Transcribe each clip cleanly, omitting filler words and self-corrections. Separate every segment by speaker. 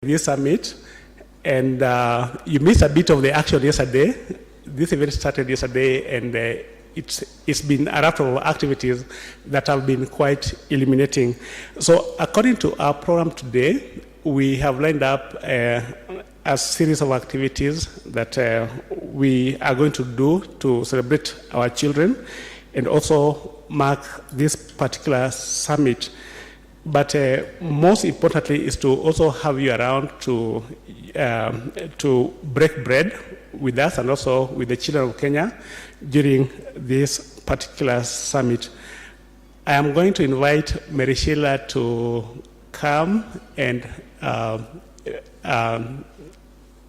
Speaker 1: this summit, and you missed a bit of the action yesterday. This event started yesterday, and it's been a lot of activities that have been quite illuminating. So according to our program today, we have lined up a series of activities that we are going to do to celebrate our children and also mark this particular summit. But most importantly is to also have you around to break bread with us and also with the children of Kenya during this particular summit. I am going to invite Mary Sheila to come and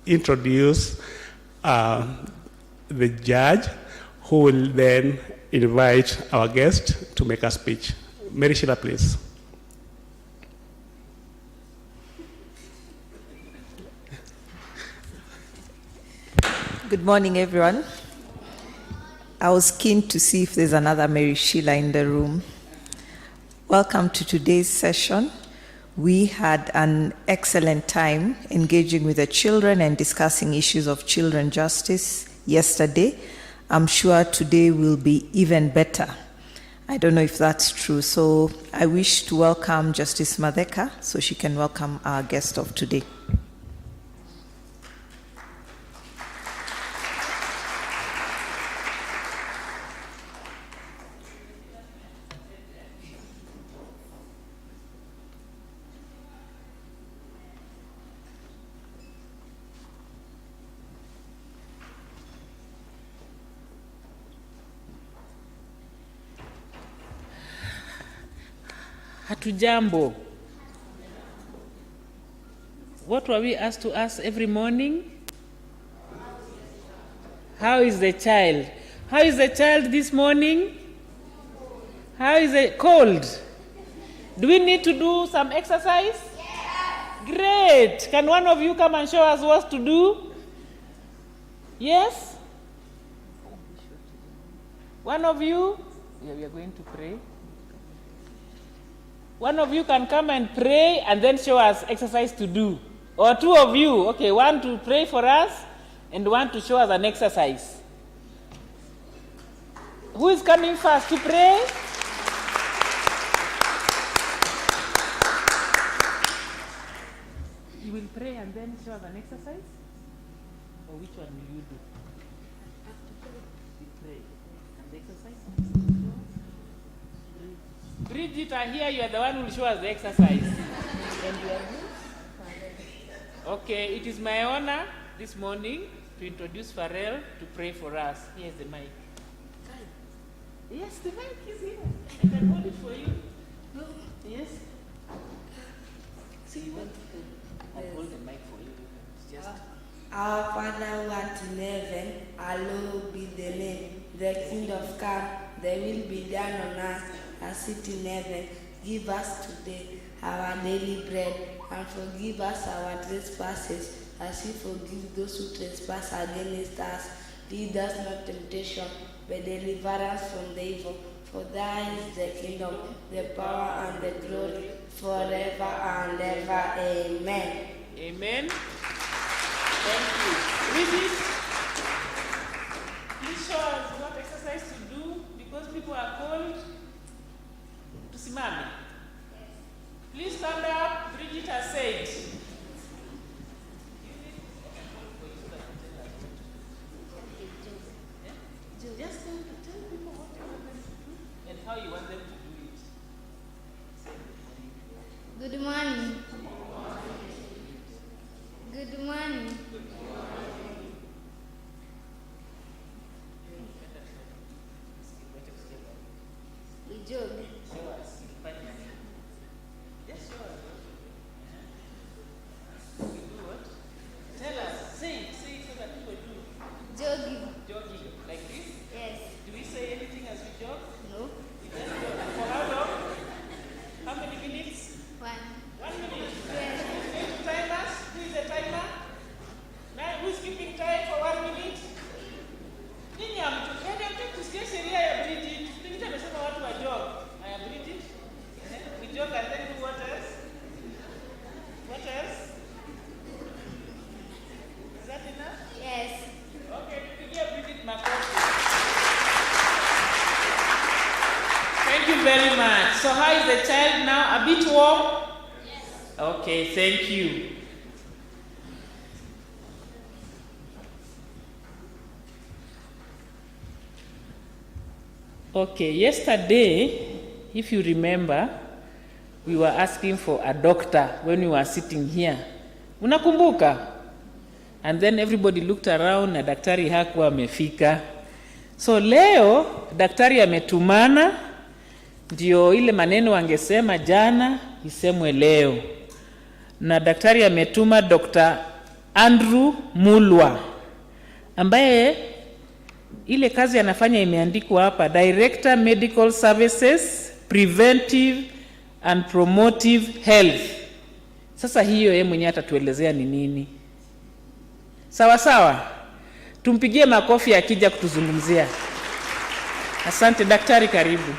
Speaker 1: introduce the judge, who will then invite our guest to make a speech. Mary Sheila, please.
Speaker 2: Good morning, everyone. I was keen to see if there's another Mary Sheila in the room. Welcome to today's session. We had an excellent time engaging with the children and discussing issues of children justice yesterday. I'm sure today will be even better. I don't know if that's true. So I wish to welcome Justice Madheka so she can welcome our guest of today.
Speaker 3: Hatujambo. What were we asked to ask every morning? How is the child? How is the child this morning? How is it cold? Do we need to do some exercise? Yes. Great. Can one of you come and show us what to do? Yes? One of you? Yeah, we are going to pray. One of you can come and pray and then show us exercise to do. Or two of you, okay, one to pray for us and one to show us an exercise. Who is coming first to pray? You will pray and then show us an exercise? Or which one will you do? You pray and the exercise? Bridget, I hear you are the one who will show us the exercise. And you are who? Okay, it is my honor this morning to introduce Pharrell to pray for us. Here's the mic. Yes, the mic is here. I can hold it for you. No. Yes? So you want to hold the mic for you. Just.
Speaker 4: Our Father who art in heaven, hallowed be the name. The kingdom come, the will be done on earth as it in heaven. Give us today our daily bread, and forgive us our trespasses, as we forgive those who trespass against us. Lead us not temptation, but deliver us from the evil. For thine is the kingdom, the power, and the glory, forever and ever. Amen.
Speaker 3: Amen. Thank you. Bridget, please show us what exercise to do, because people are called to simame. Please stand up. Bridget has said. Just tell people what you want them to do and how you want them to do it.
Speaker 5: Good morning. Good morning. We jog.
Speaker 3: So how is the child now? A bit warm? Yes. Okay, thank you. Okay, yesterday, if you remember, we were asking for a doctor when we were sitting here. Unakumbuka? And then everybody looked around na daktari hakuwa amefika. So leo daktari ametumana, ndio ile maneno wangesema jana isemwe leo. Na daktari ametuma Dr. Andrew Mulwa, ambaye ile kazi anafanya imeandikwa hapa, Director Medical Services, Preventive and Promotive Health. Sasa hiyo yeye mwenyewe atatuelezea ni nini. Sawa sawa? Tumpigie makofi akija kutuzungumzia. Asante daktari, karibu.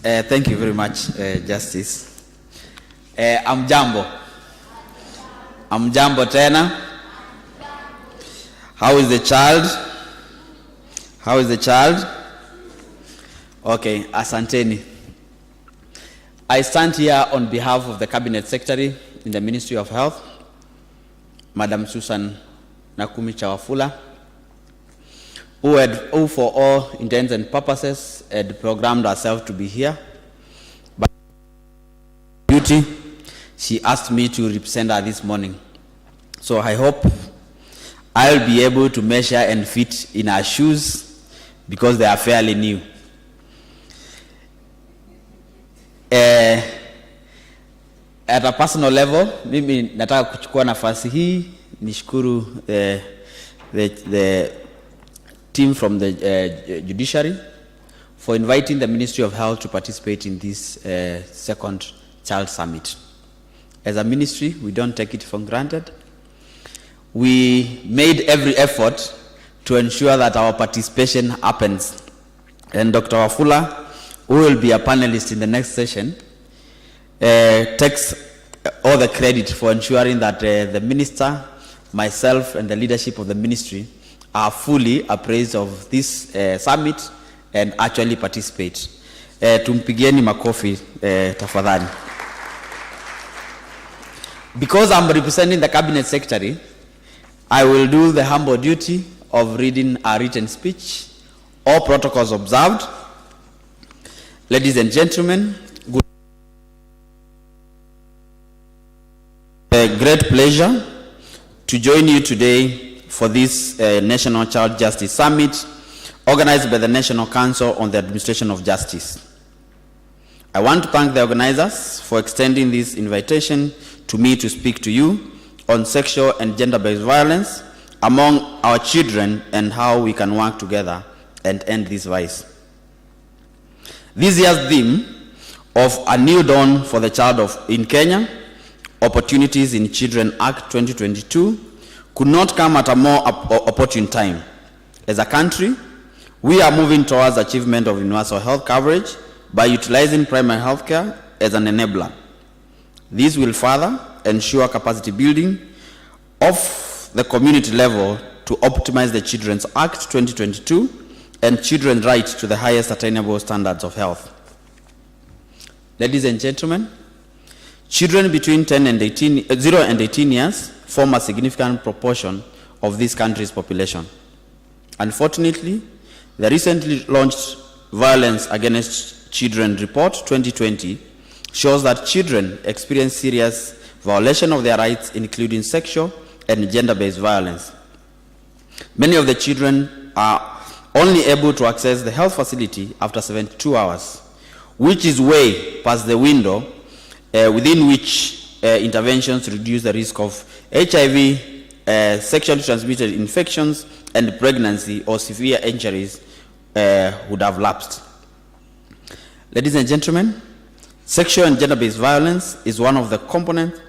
Speaker 6: Thank you very much, Justice. Amjambo tena. How is the child? Okay, asanteni. I stand here on behalf of the Cabinet Secretary in the Ministry of Health, Madam Susan Nakumi Chawafula, who for all intents and purposes had programmed herself to be here. But duty, she asked me to represent her this morning. So I hope I'll be able to measure and fit in her shoes because they are fairly new. At a personal level, mimi nataka kuchukua nafasi hii nishukuru the team from the judiciary for inviting the Ministry of Health to participate in this second Child Summit. As a ministry, we don't take it for granted. We made every effort to ensure that our participation happens. And Dr. Wafula, who will be a panelist in the next session, takes all the credit for ensuring that the minister, myself, and the leadership of the ministry are fully appraised of this summit and actually participate. Tumpigieni makofi tafadhali. Because I'm representing the Cabinet Secretary, I will do the humble duty of reading a written speech. All protocols observed. Ladies and gentlemen, a great pleasure to join you today for this National Child Justice Summit organized by the National Council on the Administration of Justice. I want to thank the organizers for extending this invitation to me to speak to you on sexual and gender-based violence among our children and how we can work together and end this vice. This year's theme of A New Dawn for the Child in Kenya, Opportunities in Children Act 2022, could not come at a more opportune time. As a country, we are moving towards achievement of universal health coverage by utilizing primary health care as an enabler. This will further ensure capacity building of the community level to optimize the Children's Act 2022 and children's right to the highest attainable standards of health. Ladies and gentlemen, children between 0 and 18 years form a significant proportion of this country's population. Unfortunately, the recently launched Violence Against Children Report 2020 shows that children experience serious violation of their rights, including sexual and gender-based violence. Many of the children are only able to access the health facility after 72 hours, which is way past the window within which interventions reduce the risk of HIV, sexually transmitted infections, and pregnancy or severe injuries would have lapsed. Ladies and gentlemen, sexual and gender-based violence is one of the components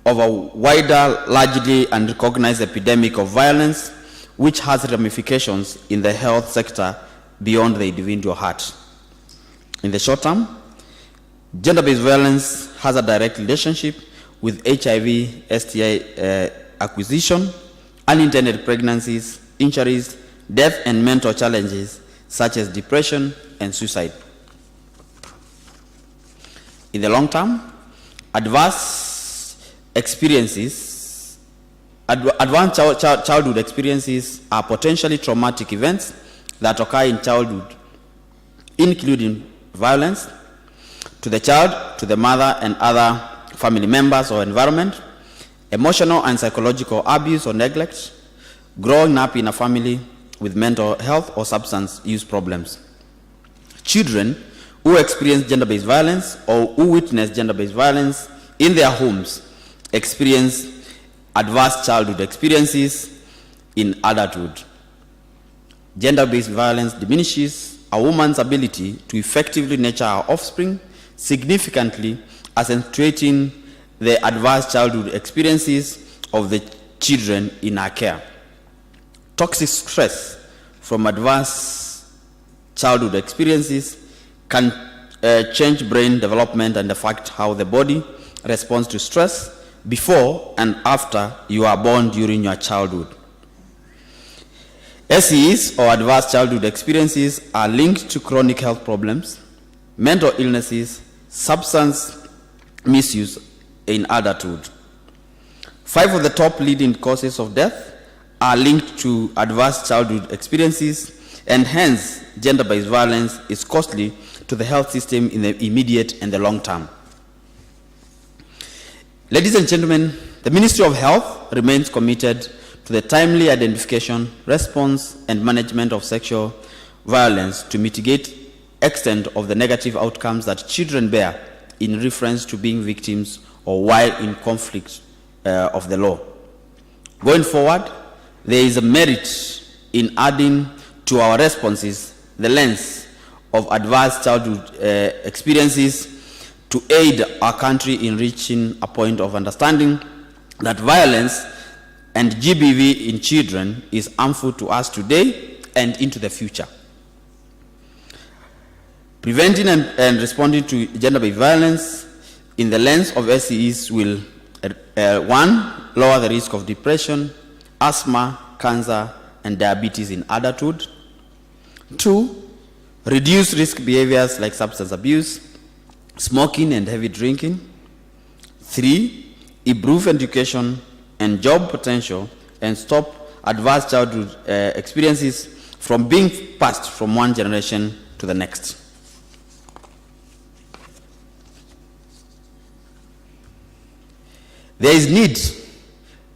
Speaker 6: of a wider, largely unrecognized epidemic of violence, which has ramifications in the health sector beyond the individual heart. In the short term, gender-based violence has a direct relationship with HIV, STI acquisition, unintended pregnancies, injuries, death, and mental challenges such as depression and suicide. In the long term, adverse childhood experiences are potentially traumatic events that occur in childhood, including violence to the child, to the mother and other family members or environment, emotional and psychological abuse or neglect, growing up in a family with mental health or substance use problems. Children who experience gender-based violence or who witness gender-based violence in their homes experience adverse childhood experiences in adulthood. Gender-based violence diminishes a woman's ability to effectively nurture her offspring, significantly accentuating the adverse childhood experiences of the children in her care. Toxic stress from adverse childhood experiences can change brain development and affect how the body responds to stress before and after you are born during your childhood. SEs or adverse childhood experiences are linked to chronic health problems, mental illnesses, substance misuse in adulthood. 5 of the top leading causes of death are linked to adverse childhood experiences, and hence gender-based violence is costly to the health system in the immediate and the long term. Ladies and gentlemen, the Ministry of Health remains committed to the timely identification, response, and management of sexual violence to mitigate extent of the negative outcomes that children bear in reference to being victims or while in conflict of the law. Going forward, there is a merit in adding to our responses the lens of adverse childhood experiences to aid our country in reaching a point of understanding that violence and GBV in children is harmful to us today and into the future. Preventing and responding to gender-based violence in the lens of SEs will 1. Lower the risk of depression, asthma, cancer, and diabetes in adulthood. 2. Reduce risk behaviors like substance abuse, smoking, and heavy drinking. 3. Improve education and job potential and stop adverse childhood experiences from being passed from one generation to the next. There is need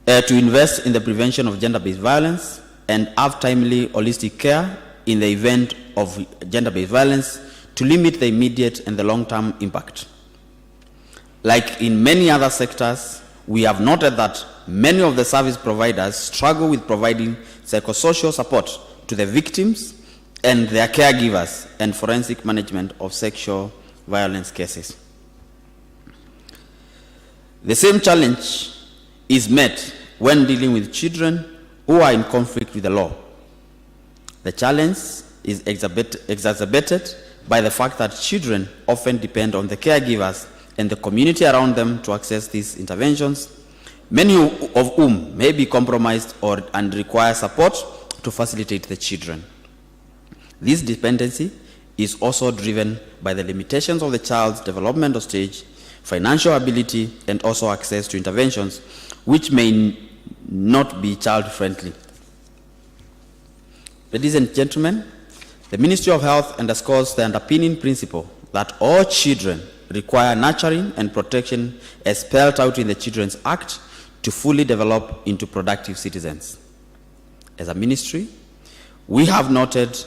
Speaker 6: to invest in the prevention of gender-based violence and have timely holistic care in the event of gender-based violence to limit the immediate and the long-term impact. Like in many other sectors, we have noted that many of the service providers struggle with providing psychosocial support to the victims and their caregivers and forensic management of sexual violence cases. The same challenge is met when dealing with children who are in conflict with the law. The challenge is exacerbated by the fact that children often depend on the caregivers and the community around them to access these interventions, many of whom may be compromised and require support to facilitate the children. This dependency is also driven by the limitations of the child's developmental stage, financial ability, and also access to interventions which may not be child-friendly. Ladies and gentlemen, the Ministry of Health underscores the underpinning principle that all children require nurturing and protection as spelled out in the Children's Act to fully develop into productive citizens. As a ministry, we have noted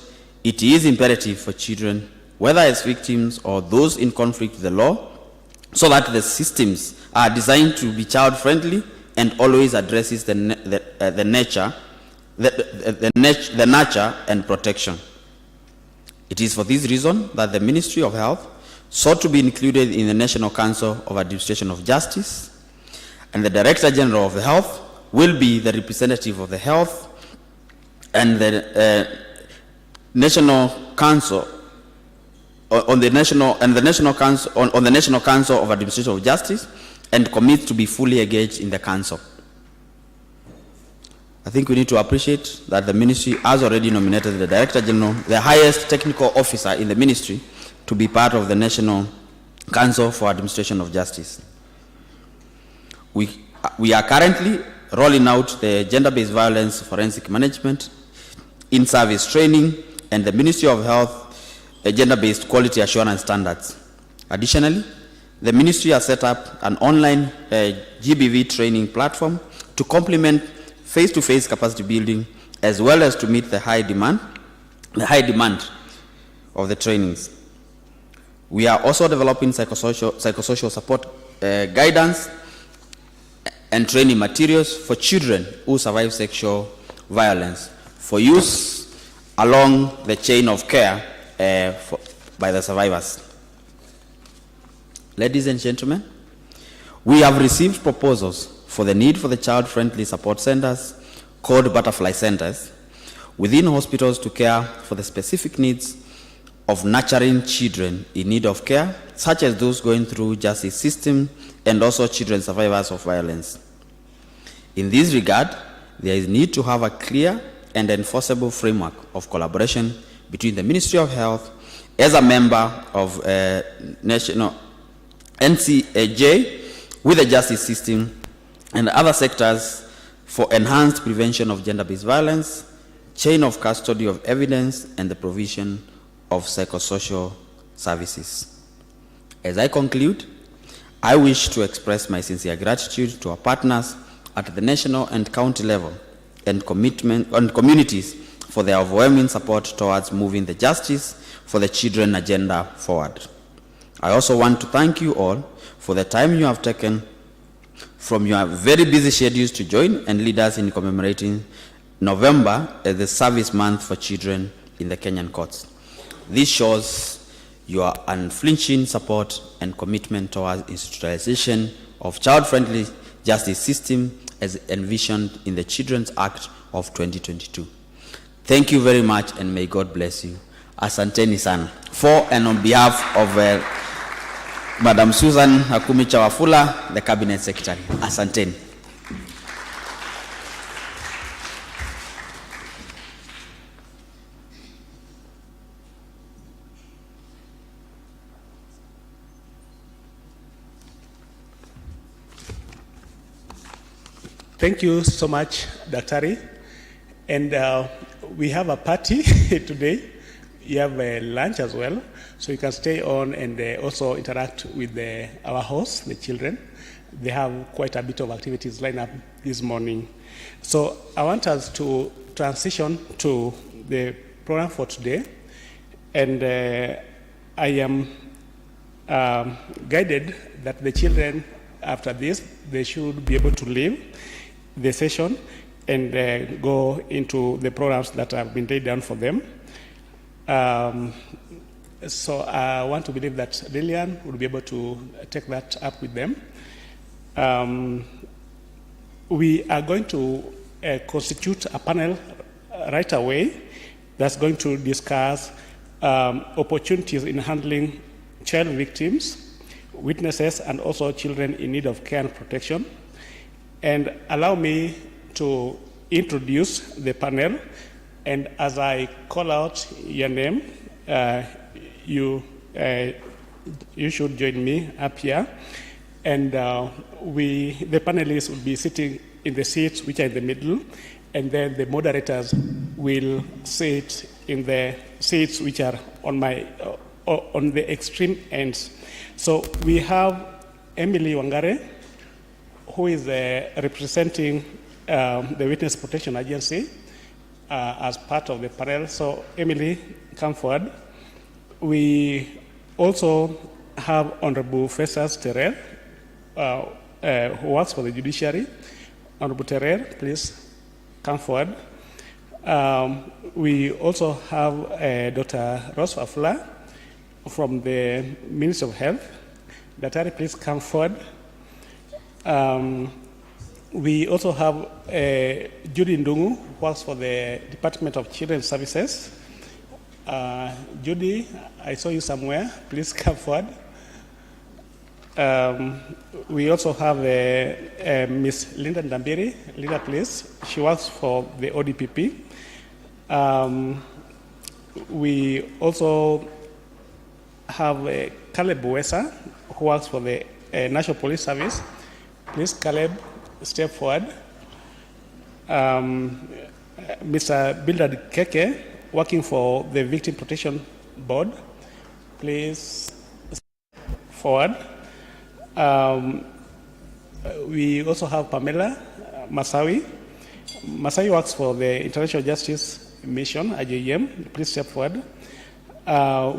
Speaker 6: it is imperative for children, whether as victims or those in conflict with the law, so that the systems are designed to be child-friendly and always addresses the nurture and protection. It is for this reason that the Ministry of Health sought to be included in the National Council of Administration of Justice, and the Director General of the Health will be the representative of the Health and the National Council on the National Council of Administration of Justice, and commit to be fully engaged in the council. I think we need to appreciate that the ministry has already nominated the Director General, the highest technical officer in the ministry, to be part of the National Council for Administration of Justice. We are currently rolling out the gender-based violence forensic management in-service training and the Ministry of Health gender-based quality assurance standards. Additionally, the ministry has set up an online GBV training platform to complement face-to-face capacity building, as well as to meet the high demand of the trainings. We are also developing psychosocial support guidance and training materials for children who survive sexual violence for use along the chain of care by the survivors. Ladies and gentlemen, we have received proposals for the need for the child-friendly support centers, called butterfly centers, within hospitals to care for the specific needs of nurturing children in need of care, such as those going through justice system and also children survivors of violence. In this regard, there is need to have a clear and enforceable framework of collaboration between the Ministry of Health as a member of National NCAJ with the justice system and other sectors for enhanced prevention of gender-based violence, chain of custody of evidence, and the provision of psychosocial services. As I conclude, I wish to express my sincere gratitude to our partners at the national and county level and communities for their overwhelming support towards moving the justice for the children agenda forward. I also want to thank you all for the time you have taken from your very busy schedules to join and lead us in commemorating November as the service month for children in the Kenyan courts. This shows your unflinching support and commitment towards institutionalization of child-friendly justice system as envisioned in the Children's Act of 2022. Thank you very much and may God bless you. Asanteni sana. For and on behalf of Madam Susan Hakumicha Wafula, the Cabinet Secretary. Asanteni.
Speaker 1: Thank you so much, Daktari. And we have a party today. You have a lunch as well, so you can stay on and also interact with our hosts, the children. They have quite a bit of activities lined up this morning. So I want us to transition to the program for today. And I am guided that the children, after this, they should be able to leave the session and go into the programs that have been laid down for them. So I want to believe that Lillian will be able to take that up with them. We are going to constitute a panel right away that's going to discuss opportunities in handling child victims, witnesses, and also children in need of care and protection. And allow me to introduce the panel. And as I call out your name, you should join me up here. And the panelists will be sitting in the seats which are in the middle, and then the moderators will sit in the seats which are on the extreme ends. So we have Emily Wangare, who is representing the Witness Protection Agency as part of the panel. So Emily, come forward. We also have Honorable Festus Terrell, who works for the judiciary. Honorable Terrell, please come forward. We also have Dr. Rose Wafula from the Ministry of Health. Daktari, please come forward. We also have Judy Ndungu, who works for the Department of Children's Services. Judy, I saw you somewhere. Please come forward. we also have Miss Linda Ndambiri. Linda, please. She works for the ODPP. We also have Caleb Wesa, who works for the National Police Service. Please, Caleb, step forward. Mr. Bildad Keke, working for the Victim Protection Board. Please step forward. We also have Pamela Masawi. Masawi works for the International Justice Mission, IJM. Please step forward.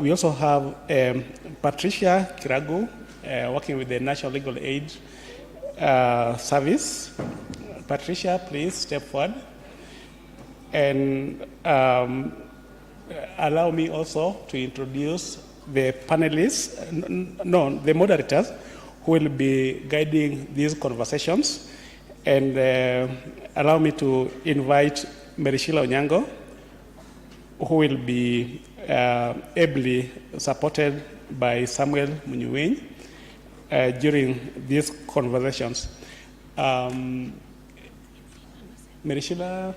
Speaker 1: We also have Patricia Kiragu, working with the National Legal Aid Service. Patricia, please step forward. And allow me also to introduce the panelists, the moderators, who will be guiding these conversations. And allow me to invite Merishila Onyango, who will be ably supported by Samuel Munyuwin during these conversations. Merishila,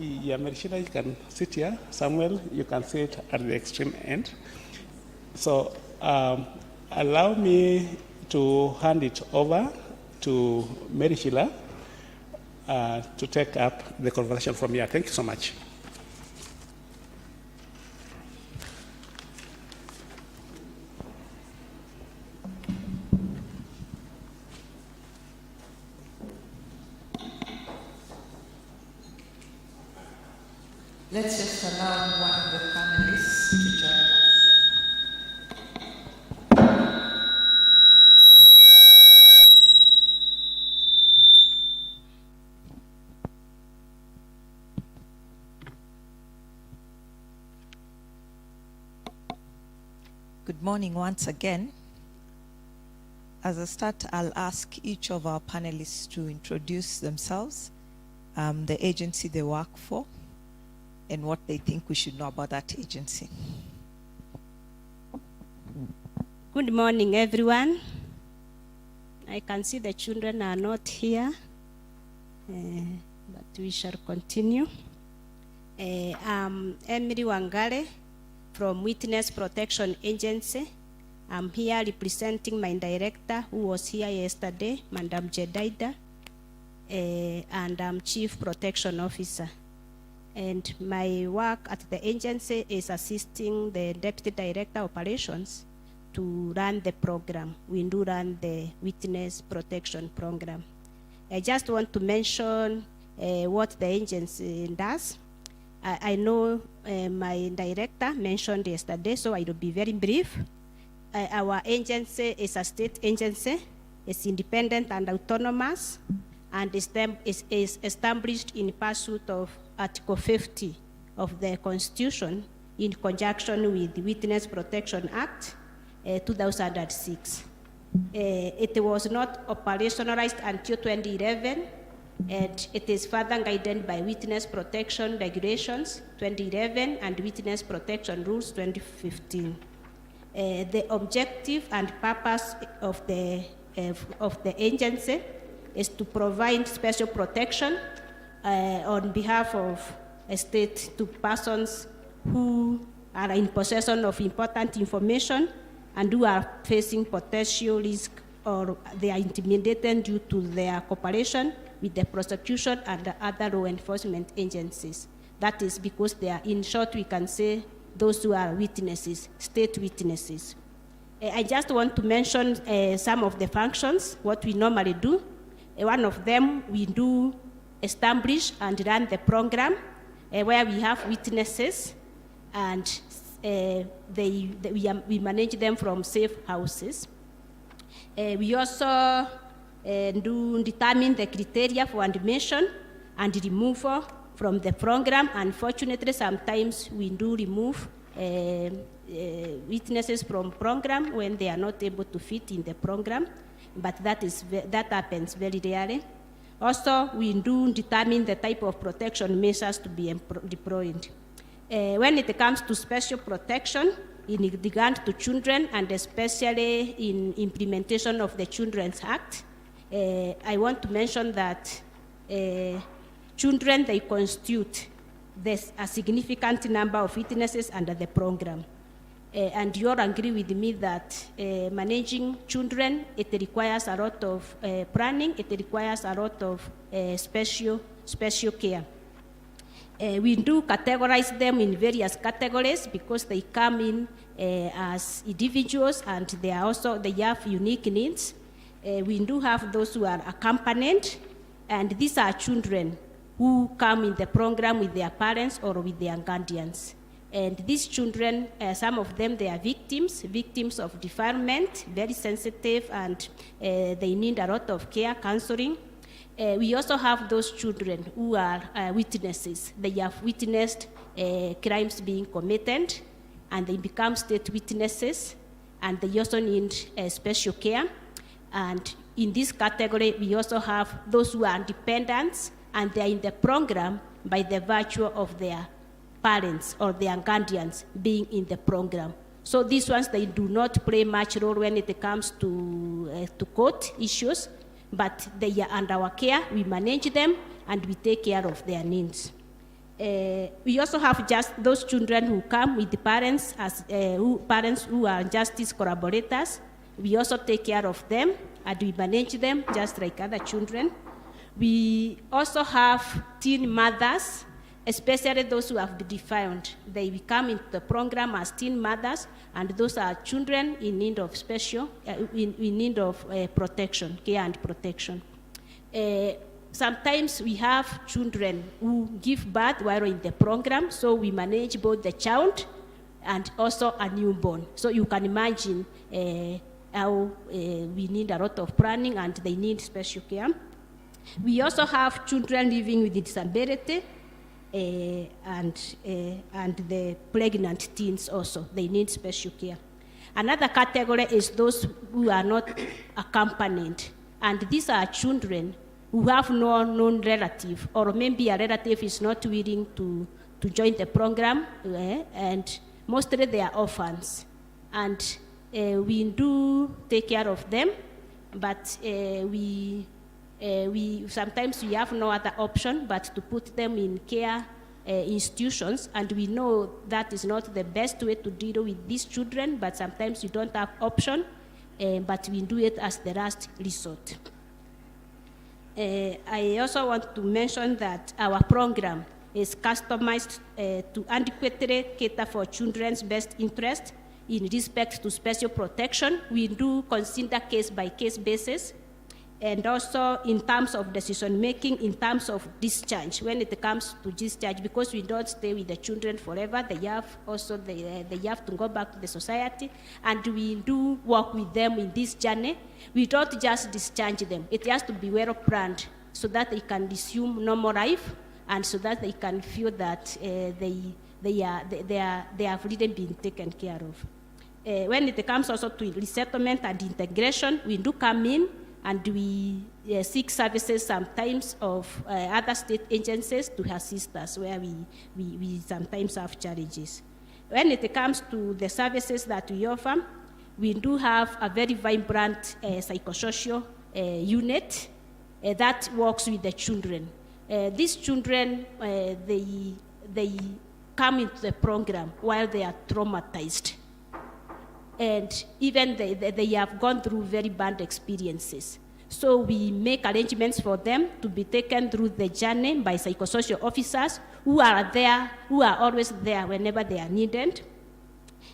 Speaker 1: Merishila, you can sit here. Samuel, you can sit at the extreme end. So allow me to hand it over to Merishila to take up the conversation from here. Thank you so much.
Speaker 2: Let's just allow one of the panelists to join us. Good morning once again. As a start, I'll ask each of our panelists to introduce themselves, the agency they work for, and what they think we should know about that agency.
Speaker 7: Good morning, everyone. I can see the children are not here, but we shall continue. I'm Emily Wangare from Witness Protection Agency. I'm here representing my director, who was here yesterday, Madam Jedaida, and I'm Chief Protection Officer. And my work at the agency is assisting the Deputy Director Operations to run the program. We do run the Witness Protection Program. I just want to mention what the agency does. I know my director mentioned yesterday, so I will be very brief. Our agency is a state agency. It's independent and autonomous, and is established in pursuit of Article 50 of the Constitution in conjunction with the Witness Protection Act 2006. It was not operationalized until 2011, and it is further guided by Witness Protection Regulations 2011 and Witness Protection Rules 2015. The objective and purpose of the agency is to provide special protection on behalf of a state to persons who are in possession of important information and who are facing potential risk, or they are intimidated due to their cooperation with the prosecution and the other law enforcement agencies. That is because they are, in short, we can say, those who are witnesses, state witnesses. I just want to mention some of the functions, what we normally do. One of them, we do establish and run the program where we have witnesses, and we manage them from safe houses. We also do determine the criteria for admission and removal from the program. Unfortunately, sometimes we do remove witnesses from program when they are not able to fit in the program, but that happens very rarely. Also, we do determine the type of protection measures to be deployed. When it comes to special protection, in regard to children, and especially in implementation of the Children's Act. I want to mention that children, they constitute a significant number of witnesses under the program. And you all agree with me that managing children, it requires a lot of planning, it requires a lot of special care. We do categorize them in various categories because they come in as individuals, and they have unique needs. We do have those who are accompanied, and these are children who come in the program with their parents or with their guardians. And these children, some of them, they are victims of defilement, very sensitive, and they need a lot of care, counseling. We also have those children who are witnesses. They have witnessed crimes being committed, and they become state witnesses, and they also need special care. And in this category, we also have those who are dependents, and they are in the program by the virtue of their parents or their guardians being in the program. So these ones, they do not play much role when it comes to court issues, but they are under our care. We manage them, and we take care of their needs. We also have just those children who come with the parents parents who are justice collaborators. We also take care of them, and we manage them just like other children. We also have teen mothers, especially those who have been defined. They come into the program as teen mothers, and those are children in need of in need of protection, care and protection. Sometimes we have children who give birth while in the program, so we manage both the child and also a newborn. So you can imagine how we need a lot of planning, and they need special care. We also have children living with disability, and the pregnant teens also, they need special care. Another category is those who are not accompanied, and these are children who have no known relative, or maybe a relative is not willing to join the program, and mostly they are orphans. And we do take care of them, but sometimes we have no other option but to put them in care institutions, and we know that is not the best way to deal with these children, but sometimes we don't have option, but we do it as the last resort. I also want to mention that our program is customized to adequately cater for children's best interest in respect to special protection. We do consider case-by-case basis, and also in terms of decision-making, in terms of discharge, when it comes to discharge, because we don't stay with the children forever, they have to go back to the society, and we do work with them in this journey. We don't just discharge them. It has to be well planned so that they can resume normal life, and so that they can feel that they have really been taken care of. When it comes also to resettlement and integration, we do come in, and we seek services sometimes of other state agencies to assist us where we sometimes have challenges. When it comes to the services that we offer, we do have a very vibrant psychosocial unit that works with the children. These children, they come into the program while they are traumatized. And even they have gone through very bad experiences. So we make arrangements for them to be taken through the journey by psychosocial officers who are there, who are always there whenever they are needed.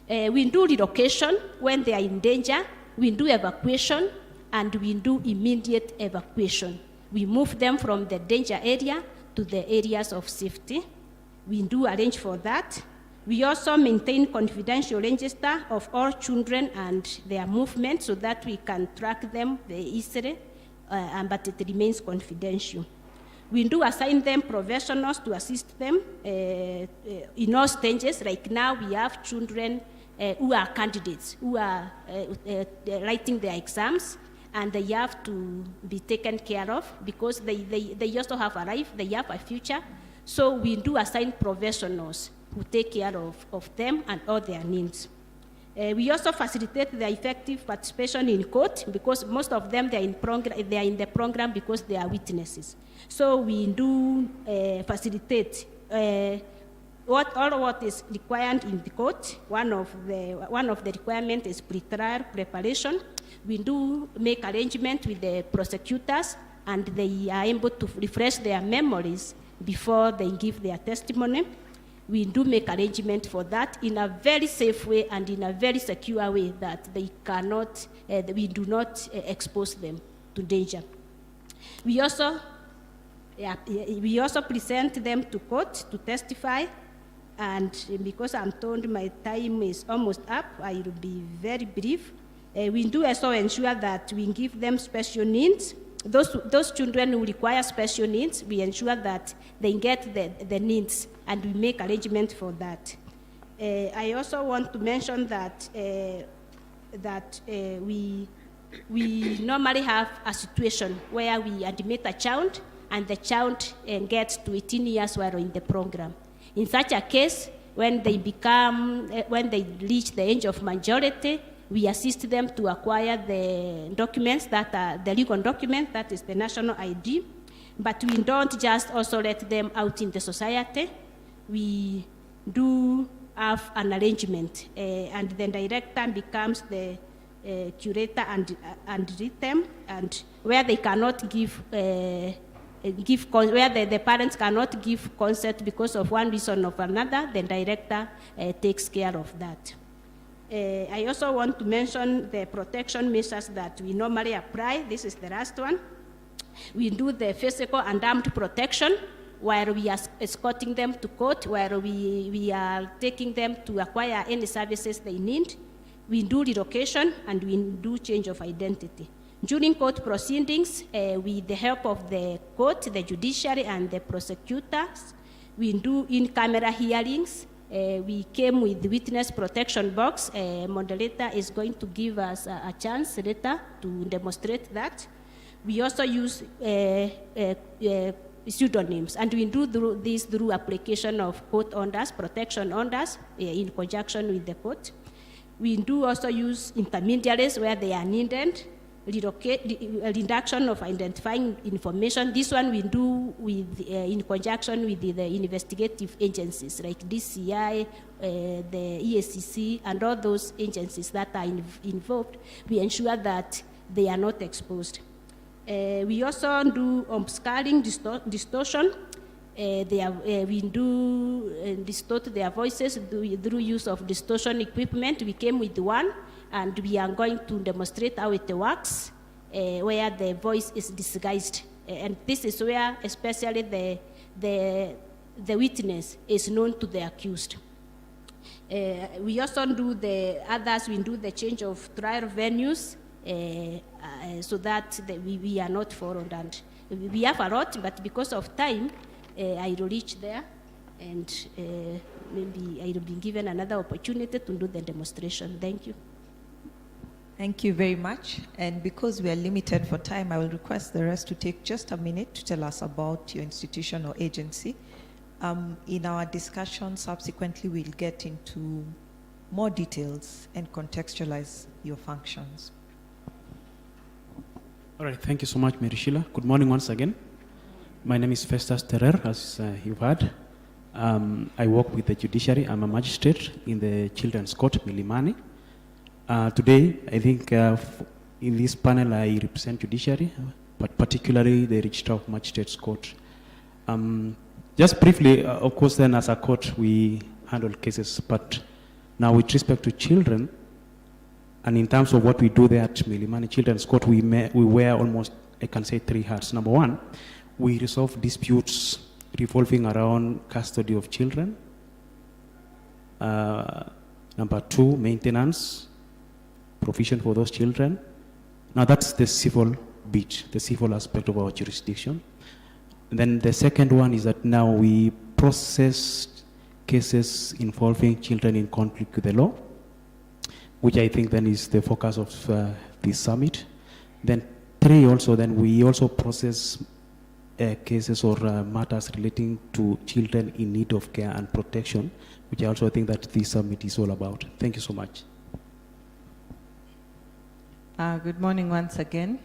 Speaker 7: We do relocation when they are in danger. We do evacuation, and we do immediate evacuation. We move them from the danger area to the areas of safety. We do arrange for that. We also maintain confidential register of all children and their movement so that we can track them very easily, but it remains confidential. We do assign them professionals to assist them in all stages. Like now, we have children who are candidates, who are writing their exams, and they have to be taken care of because they also have a life, they have a future. So we do assign professionals who take care of them and all their needs. We also facilitate their effective participation in court because most of them they are in the program because they are witnesses. So we do facilitate what is required in the court. One of the requirements is pre-trial preparation. We do make arrangement with the prosecutors, and they are able to refresh their memories before they give their testimony. We do make arrangement for that in a very safe way and in a very secure way that they cannot, we do not expose them to danger. We also present them to court to testify, and because I'm told my time is almost up, I will be very brief. We do also ensure that we give them special needs. Those children who require special needs, we ensure that they get the needs, and we make arrangements for that. I also want to mention that we normally have a situation where we admit a child, and the child gets to 18 years while in the program. In such a case, when they reach the age of majority, we assist them to acquire the documents that are the legal document, that is the national ID. But we don't just also let them out in the society. We do have an arrangement, and the director becomes the curator and read them, and where they cannot where the parents cannot give consent because of one reason or another, the director takes care of that. I also want to mention the protection measures that we normally apply. This is the last one. We do the physical and armed protection while we are escorting them to court, where we are taking them to acquire any services they need. We do relocation, and we do change of identity. During court proceedings, with the help of the court, the judiciary, and the prosecutors, we do in-camera hearings. We came with the witness protection box. Moderator is going to give us a chance later to demonstrate that. We also use pseudonyms, and we do this through application of court orders, protection orders, in conjunction with the court. We do also use intermediaries where they are needed, reduction of identifying information. This one we do with, in conjunction with the investigative agencies like DCI, the EACC, and all those agencies that are involved. We ensure that they are not exposed. We also do obscuring distortion. We do distort their voices through use of distortion equipment. We came with one, and we are going to demonstrate how it works, where the voice is disguised. And this is where especially the witness is known to the accused. We also do we do the change of trial venues, so that we are not followed. And we have a lot, but because of time, I will reach there, and maybe I will be given another opportunity to do the demonstration. Thank you.
Speaker 2: Thank you very much. And because we are limited for time, I will request the rest to take just a minute to tell us about your institution or agency. In our discussion, subsequently, we'll get into more details and contextualize your functions.
Speaker 8: All right, thank you so much, Mary Sheila. Good morning once again. My name is Festus Terer, as you've heard. I work with the judiciary. I'm a magistrate in the Children's Court, Milimani. Today, I think in this panel, I represent judiciary, but particularly the Registrar of Magistrates Court. Just briefly, of course, then as a court, we handle cases, but now with respect to children, and in terms of what we do there at Milimani Children's Court, we wear almost, I can say, 3 hats. Number one, we resolve disputes revolving around custody of children. Number two, maintenance, provision for those children. Now that's the civil bit, the civil aspect of our jurisdiction. And then the second one is that now we process cases involving children in conflict with the law, which I think then is the focus of this summit. Then three, also then we also process cases or matters relating to children in need of care and protection, which I also think that this summit is all about. Thank you so much.
Speaker 9: Good morning once again.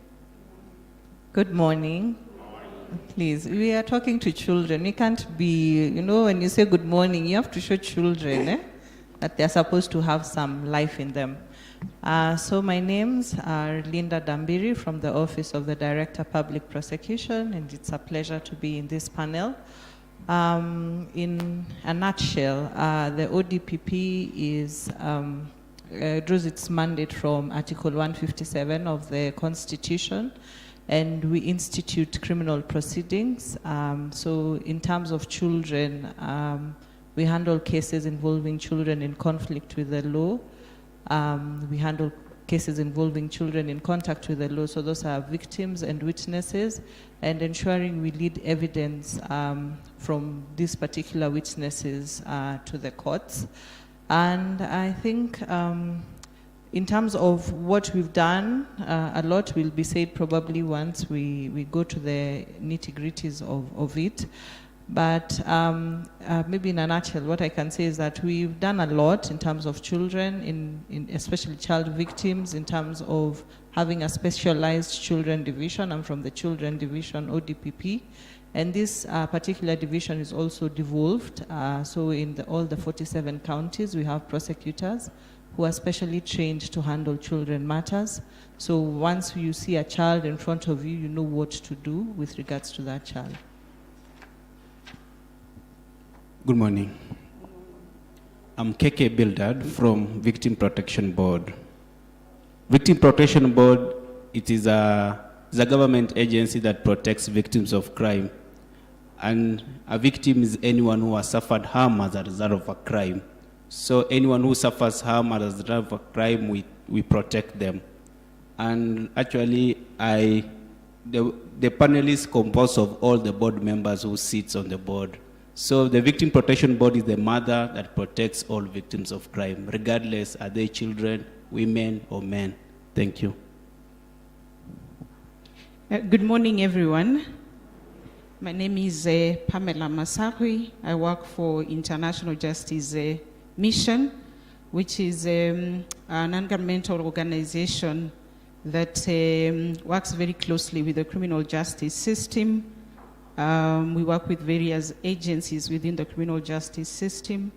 Speaker 9: Good morning. Please, we are talking to children. We can't be, when you say good morning, you have to show children that they're supposed to have some life in them. So my names are Linda Dambiri from the Office of the Director Public Prosecution, and it's a pleasure to be in this panel. In a nutshell, the ODPP is draws its mandate from Article 157 of the Constitution, and we institute criminal proceedings. So in terms of children, we handle cases involving children in conflict with the law. We handle cases involving children in contact with the law, so those are victims and witnesses, and ensuring we lead evidence from these particular witnesses to the courts. And I think in terms of what we've done, a lot will be said probably once we go to the nitty-gritties of it. But maybe in a nutshell, what I can say is that we've done a lot in terms of children, in especially child victims, in terms of having a specialized children division. I'm from the children division, ODPP. And this particular division is also devolved. So in all the 47 counties, we have prosecutors who are specially trained to handle children matters. So once you see a child in front of you, you know what to do with regards to that child.
Speaker 8: Good morning. I'm KK Bildad from Victim Protection Board. Victim Protection Board, it is a government agency that protects victims of crime. And a victim is anyone who has suffered harm as a result of a crime. So anyone who suffers harm as a result of a crime, we protect them. And actually, the panel is composed of all the board members who sits on the board. So the Victim Protection Board is the mother that protects all victims of crime, regardless are they children, women, or men. Thank you.
Speaker 10: Good morning, everyone. My name is Pamela Masakwi. I work for International Justice Mission, which is a non-governmental organization that works very closely with the criminal justice system. We work with various agencies within the criminal justice system.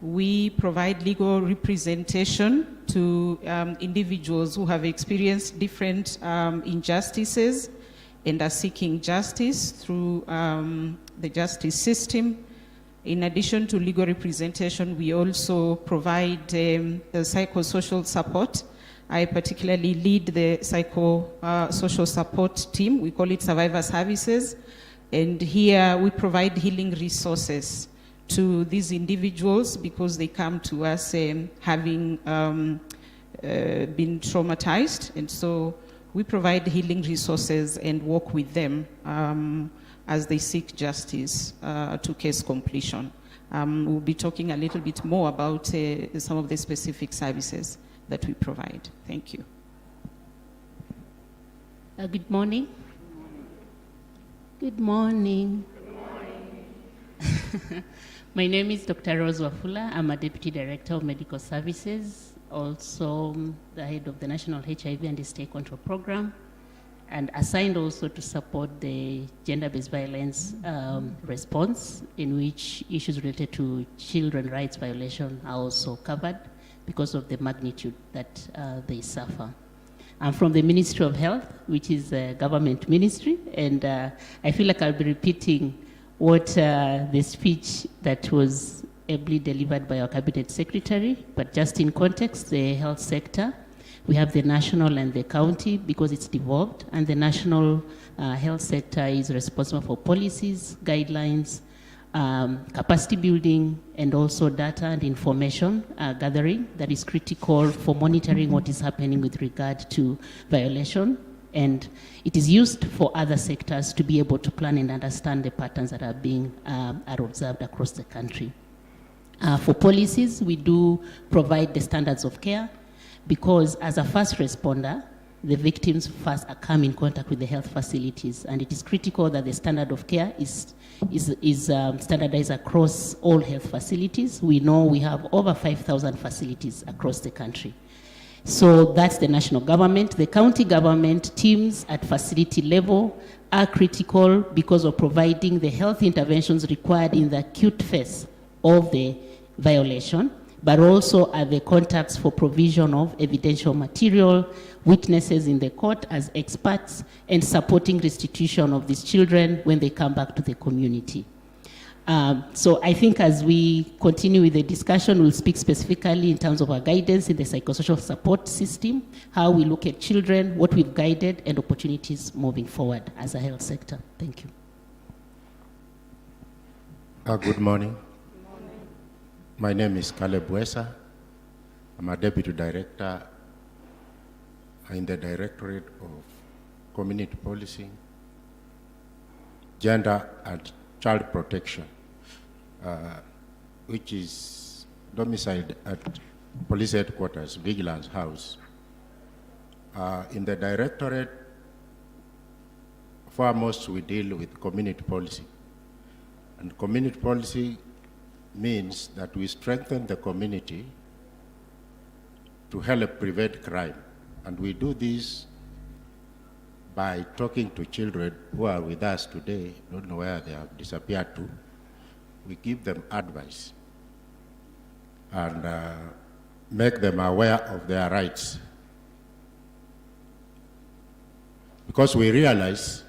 Speaker 10: We provide legal representation to individuals who have experienced different injustices and are seeking justice through the justice system. In addition to legal representation, we also provide the psychosocial support. I particularly lead the psychosocial support team. We call it Survivor Services. And here we provide healing resources to these individuals because they come to us having been traumatized. And so we provide healing resources and work with them as they seek justice to case completion. We'll be talking a little bit more about some of the specific services that we provide. Thank you.
Speaker 11: Good morning. Good morning. My name is Dr. Rose Wafula. I'm a Deputy Director of Medical Services, also the head of the National HIV and STI Control Program, and assigned also to support the gender-based violence response, in which issues related to children's rights violation are also covered because of the magnitude that they suffer. I'm from the Ministry of Health, which is a government ministry, and I feel like I'll be repeating what the speech that was ably delivered by our Cabinet Secretary, but just in context, the health sector, we have the national and the county because it's devolved, and the national health sector is responsible for policies, guidelines, capacity building, and also data and information gathering that is critical for monitoring what is happening with regard to violation. And it is used for other sectors to be able to plan and understand the patterns that are being are observed across the country. For policies, we do provide the standards of care because as a first responder, the victims first come in contact with the health facilities, and it is critical that the standard of care is standardized across all health facilities. We know we have over 5,000 facilities across the country. So that's the national government. The county government teams at facility level are critical because of providing the health interventions required in the acute phase of the violation, but also are the contacts for provision of evidential material, witnesses in the court as experts, and supporting restitution of these children when they come back to the community. So I think as we continue with the discussion, we'll speak specifically in terms of our guidance in the psychosocial support system, how we look at children, what we've guided, and opportunities moving forward as a health sector. Thank you.
Speaker 12: Good morning. My name is Caleb Wesa. I'm a Deputy Director in the Directorate of Community Policing, Gender and Child Protection, which is domiciled at Police Headquarters, Vigilance House. In the Directorate, foremost we deal with community policy. And community policy means that we strengthen the community to help prevent crime. And we do this by talking to children who are with us today, don't know where they have disappeared to. We give them advice and make them aware of their rights. Because we realize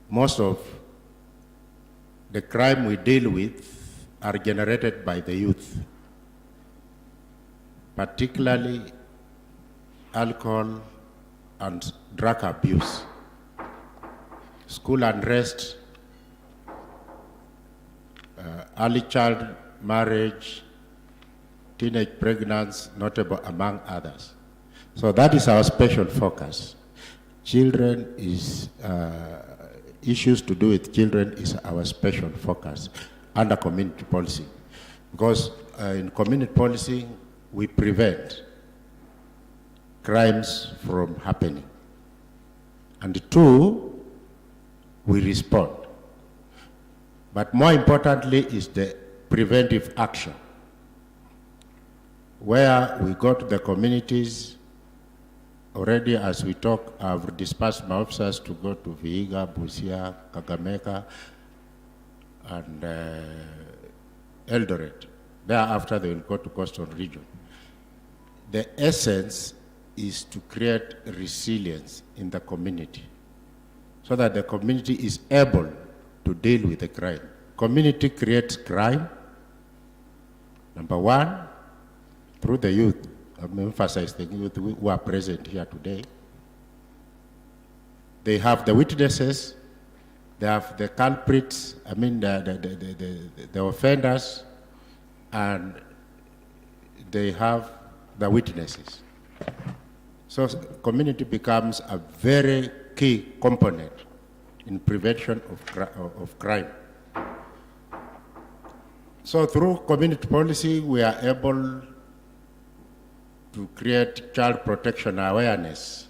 Speaker 12: most of the crime we deal with are generated by the youth, particularly alcohol and drug abuse, school unrest, early child marriage, teenage pregnancy, notable among others. So that is our special focus. Children is, issues to do with children is our special focus under community policy. Because in community policy, we prevent crimes from happening. And two, we respond. But more importantly is the preventive action, where we go to the communities. Already as we talk, I've dispatched my officers to go to Vihiga, Busia, Kakamega, and Eldoret. Thereafter, they will go to Coastal Region. The essence is to create resilience in the community so that the community is able to deal with the crime. Community creates crime, number one, through the youth. I'm emphasizing the youth who are present here today. They have the witnesses, they have the culprits, I mean the offenders, and they have the witnesses. So community becomes a very key component in prevention of crime. So through community policy, we are able to create child protection awareness.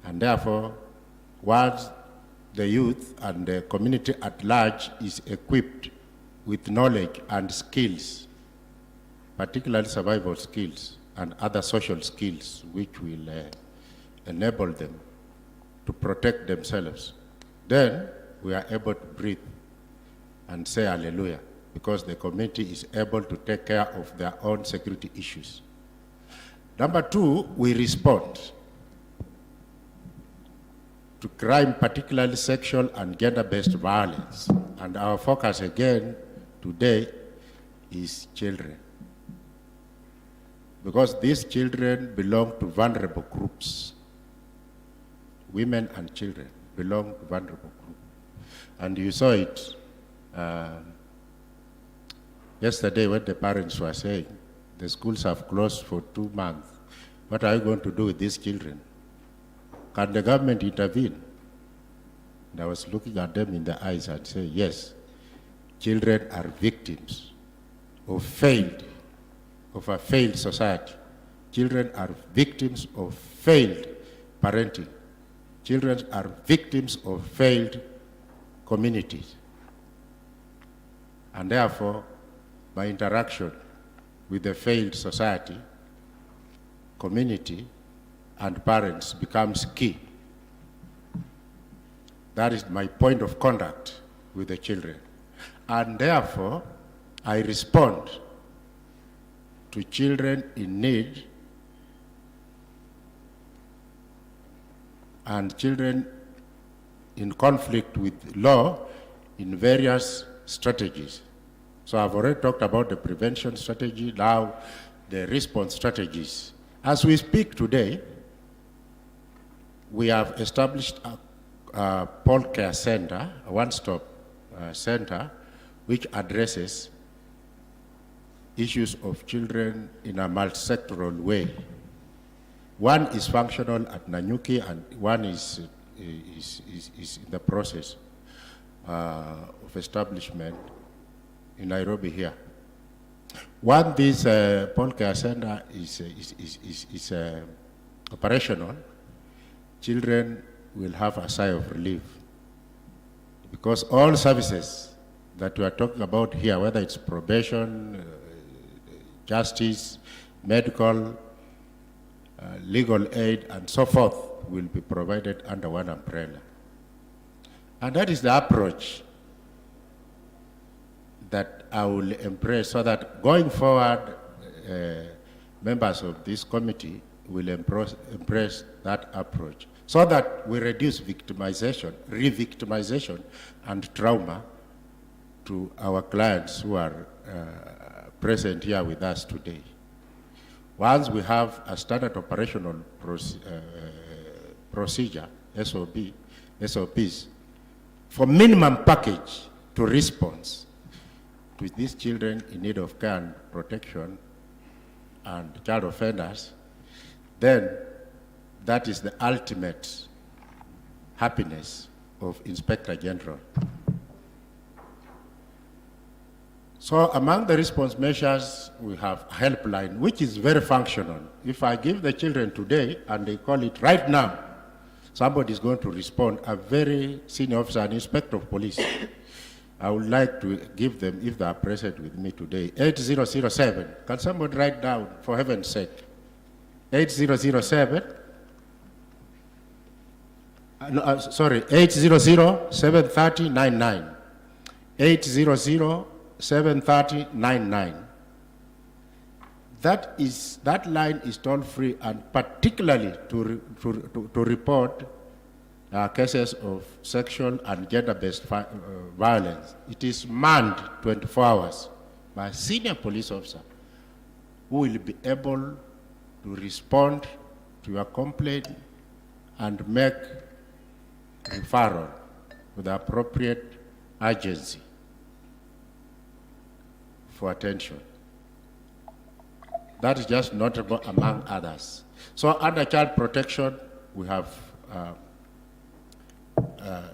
Speaker 12: And therefore, once the youth and the community at large is equipped with knowledge and skills, particularly survival skills and other social skills which will enable them to protect themselves, then we are able to breathe and say hallelujah, because the community is able to take care of their own security issues. Number two, we respond to crime, particularly sexual and gender-based violence. And our focus again today is children. Because these children belong to vulnerable groups. Women and children belong to vulnerable groups. And you saw it yesterday when the parents were saying, the schools have closed for 2 months. What are you going to do with these children? Can the government intervene? And I was looking at them in the eyes and say, yes, children are victims of a failed society. Children are victims of failed parenting. Children are victims of failed communities. And therefore, by interaction with the failed society, community and parents becomes key. That is my point of contact with the children. And therefore, I respond to children in need and children in conflict with law in various strategies. So I've already talked about the prevention strategy, now the response strategies. As we speak today, we have established a Paul Care Center, a one-stop center, which addresses issues of children in a multi-sectoral way. One is functional at Nanyuki, and one is in the process of establishment in Nairobi here. One, this Paul Care Center is operational, children will have a sigh of relief, because all services that we are talking about here, whether it's probation, justice, medical, legal aid, and so forth, will be provided under one umbrella. And that is the approach that I will embrace, so that going forward, members of this committee will embrace that approach, so that we reduce victimization, re-victimization, and trauma to our clients who are present here with us today. Once we have a standard operational procedure, SOPs, for minimum package to response to these children in need of care and protection and child offenders, then that is the ultimate happiness of Inspector General. So among the response measures, we have a helpline, which is very functional. If I give the children today and they call it right now, somebody is going to respond, a very senior officer, an inspector of police. I would like to give them, if they are present with me today, 8007. Can somebody write down, for heaven's sake? 8007. 800-730-99. 800-730-99. That line is toll free, and particularly to report cases of sexual and gender-based violence. It is manned 24 hours by a senior police officer who will be able to respond to your complaint and make referral with the appropriate agency for attention. That is just notable among others. So under child protection, we have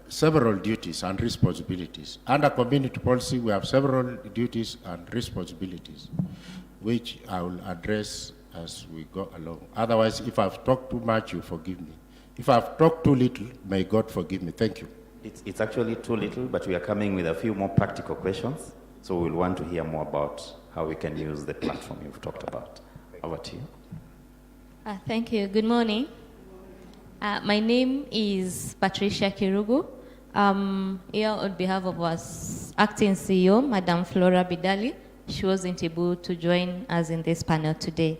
Speaker 12: several duties and responsibilities. Under community policy, we have several duties and responsibilities, which I will address as we go along. Otherwise, if I've talked too much, you forgive me. If I've talked too little, may God forgive me. Thank you.
Speaker 13: It's actually too little, but we are coming with a few more practical questions, so we'll want to hear more about how we can use the platform you've talked about. Over to you.
Speaker 14: Thank you. Good morning. My name is Patricia Kirugu. Here on behalf of our acting CEO, Madam Flora Bidali. She wasn't able to join us in this panel today.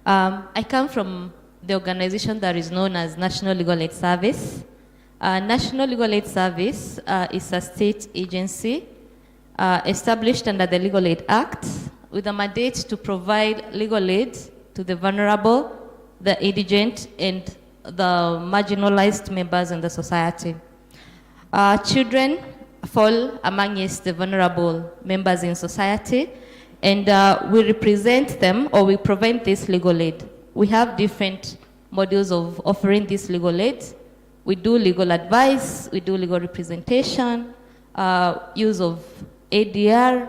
Speaker 14: I come from the organization that is known as National Legal Aid Service. National Legal Aid Service is a state agency established under the Legal Aid Act with a mandate to provide legal aid to the vulnerable, the indigent, and the marginalized members in the society. Children fall among the vulnerable members in society, and we represent them, or we provide this legal aid. We have different modules of offering this legal aid. We do legal advice, we do legal representation, use of ADR.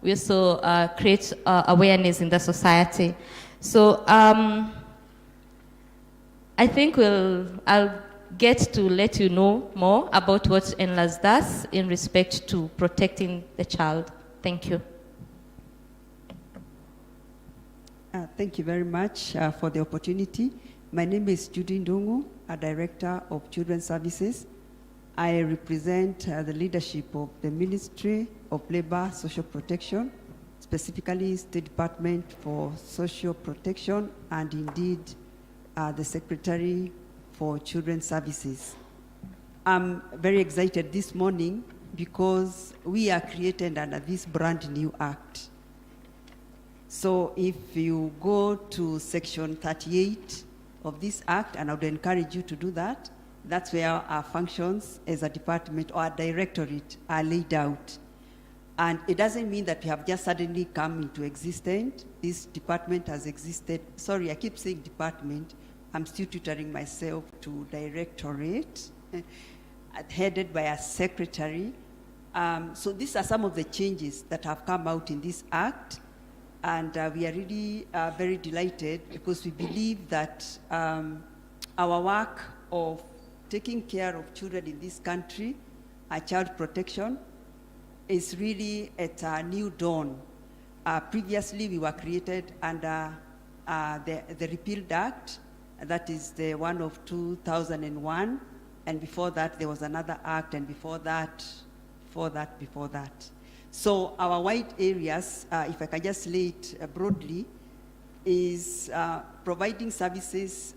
Speaker 14: We also create awareness in the society. So I think I'll get to let you know more about what NLAS does in respect to protecting the child. Thank you.
Speaker 15: Thank you very much for the opportunity. My name is Judy Ndungu, a Director of Children's Services. I represent the leadership of the Ministry of Labor, Social Protection, specifically State Department for Social Protection, and indeed the Secretary for Children's Services. I'm very excited this morning because we are created under this brand new act. So if you go to section 38 of this act, and I would encourage you to do that, that's where our functions as a department or a directorate are laid out. And it doesn't mean that we have just suddenly come into existence. This department has existed. Sorry, I keep saying department. I'm still tutoring myself to directorate, headed by a secretary. So these are some of the changes that have come out in this act. And we are really very delighted because we believe that our work of taking care of children in this country, child protection, is really at a new dawn. Previously, we were created under the Repealed Act, that is the one of 2001, and before that, there was another act, and before that. So our wide areas, if I can just lay it broadly, is providing services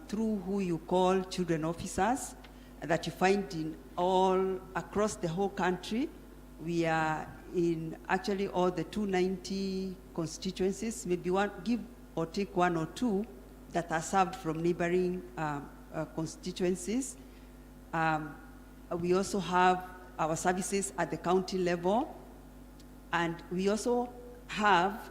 Speaker 15: through who you call children officers that you find in all across the whole country. We are in actually all the 290 constituencies, maybe give or take one or two that are served from neighboring constituencies. We also have our services at the county level. And we also have,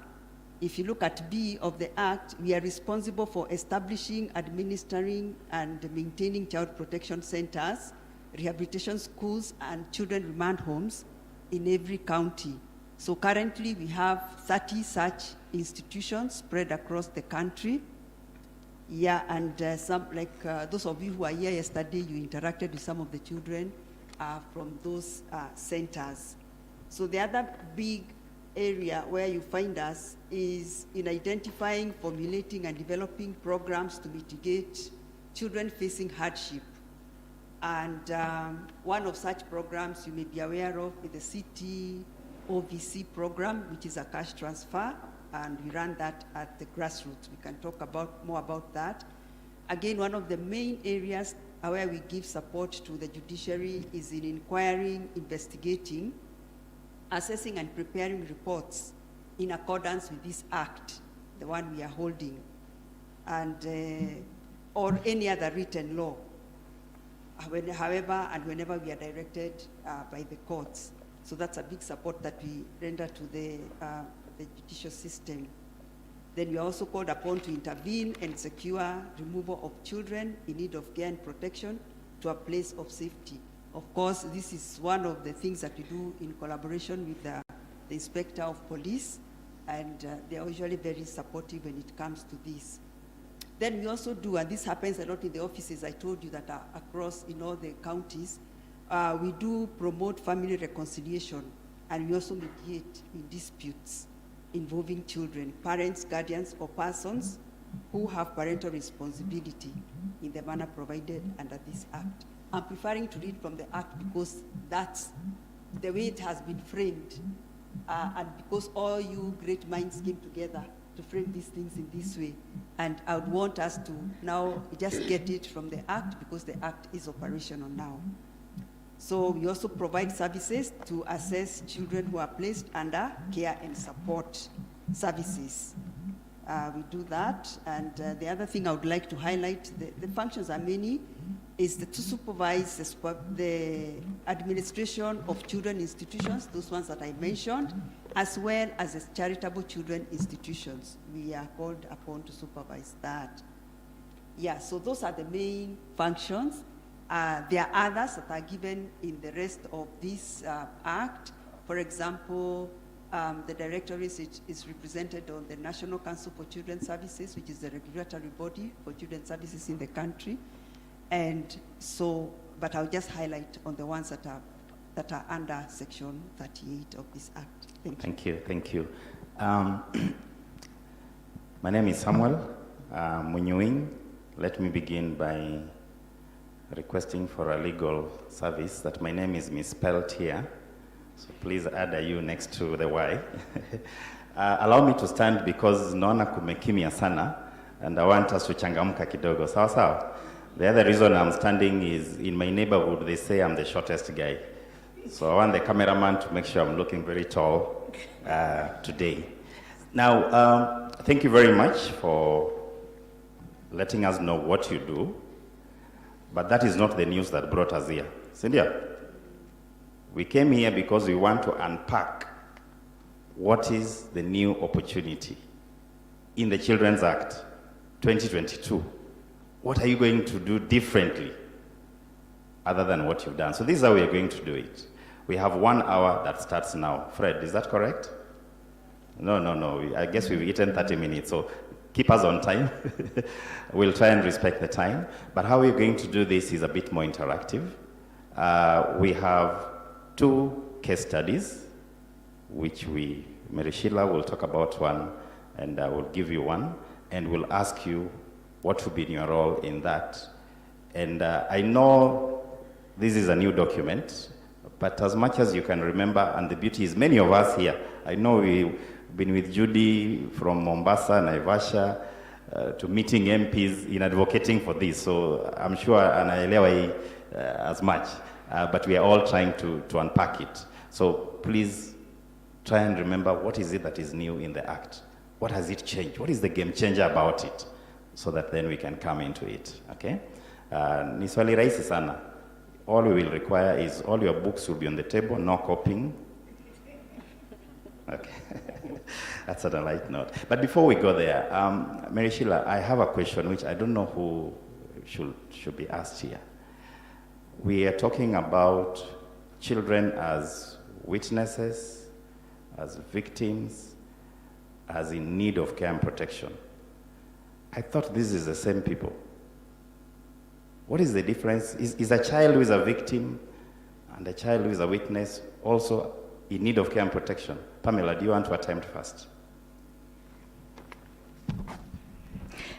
Speaker 15: if you look at B of the Act, we are responsible for establishing, administering, and maintaining child protection centers, rehabilitation schools, and children remand homes in every county. So currently we have 30 such institutions spread across the country. Yeah, and some, like those of you who are here yesterday, you interacted with some of the children from those centers. So the other big area where you find us is in identifying, formulating, and developing programs to mitigate children facing hardship. And one of such programs you may be aware of is the City OVC program, which is a cash transfer, and we run that at the grassroots. We can talk more about that. Again, one of the main areas where we give support to the judiciary is in inquiring, investigating, assessing, and preparing reports in accordance with this act, the one we are holding, and or any other written law, however and whenever we are directed by the courts. So that's a big support that we render to the judicial system. Then we are also called upon to intervene and secure removal of children in need of care and protection to a place of safety. Of course, this is one of the things that we do in collaboration with the Inspector of Police, and they are usually very supportive when it comes to this. Then we also do, and this happens a lot in the offices I told you that are across in all the counties, we do promote family reconciliation, and we also mediate in disputes involving children, parents, guardians, or persons who have parental responsibility in the manner provided under this act. I'm preferring to read from the act because that's the way it has been framed, and because all you great minds came together to frame these things in this way. And I would want us to now just get it from the act because the act is operational now. So we also provide services to assess children who are placed under care and support services. We do that, and the other thing I would like to highlight, the functions are many, is to supervise the administration of children institutions, those ones that I mentioned, as well as the charitable children institutions. We are called upon to supervise that. Yeah, so those are the main functions. There are others that are given in the rest of this act. For example, the directorate is represented on the National Council for Children's Services, which is the regulatory body for children's services in the country. And so, but I'll just highlight on the ones that are under Section 38 of this Act. Thank you.
Speaker 13: Thank you. My name is Samuel Munyuing. Let me begin by requesting for a legal service that my name is misspelled here. So please add a U next to the Y. Allow me to stand because naona kumekimia sana and I want us to changamka kidogo. Sawa sawa? The other reason I'm standing is in my neighborhood they say I'm the shortest guy. So I want the cameraman to make sure I'm looking very tall today. Now, thank you very much for letting us know what you do, but that is not the news that brought us here. Cynthia, we came here because we want to unpack what is the new opportunity in the Children's Act 2022. What are you going to do differently other than what you've done? So this is how we are going to do it. We have 1 hour that starts now. Fred, is that correct? No. I guess we've eaten 30 minutes, so keep us on time. We'll try and respect the time. But how we're going to do this is a bit more interactive. We have 2 case studies, which Mary Sheila will talk about one, and I will give you one, and we'll ask you what will be your role in that. And I know this is a new document, but as much as you can remember, and the beauty is many of us here, I know we've been with Judy from Mombasa, Naivasha, to meeting MPs in advocating for this. So I'm sure anaelewa as much, but we are all trying to unpack it. So please try and remember what is it that is new in the Act. What has it changed? What is the game changer about it? So that then we can come into it, okay? Ni swali rahisi sana. All we will require is all your books will be on the table, no copying. Okay, that's on a light note. But before we go there, Mary Sheila, I have a question which I don't know who should be asked here. We are talking about children as witnesses, as victims, as in need of care and protection. I thought this is the same people. What is the difference? Is a child who is a victim and a child who is a witness also in need of care and protection? Pamela, do you want to attempt first?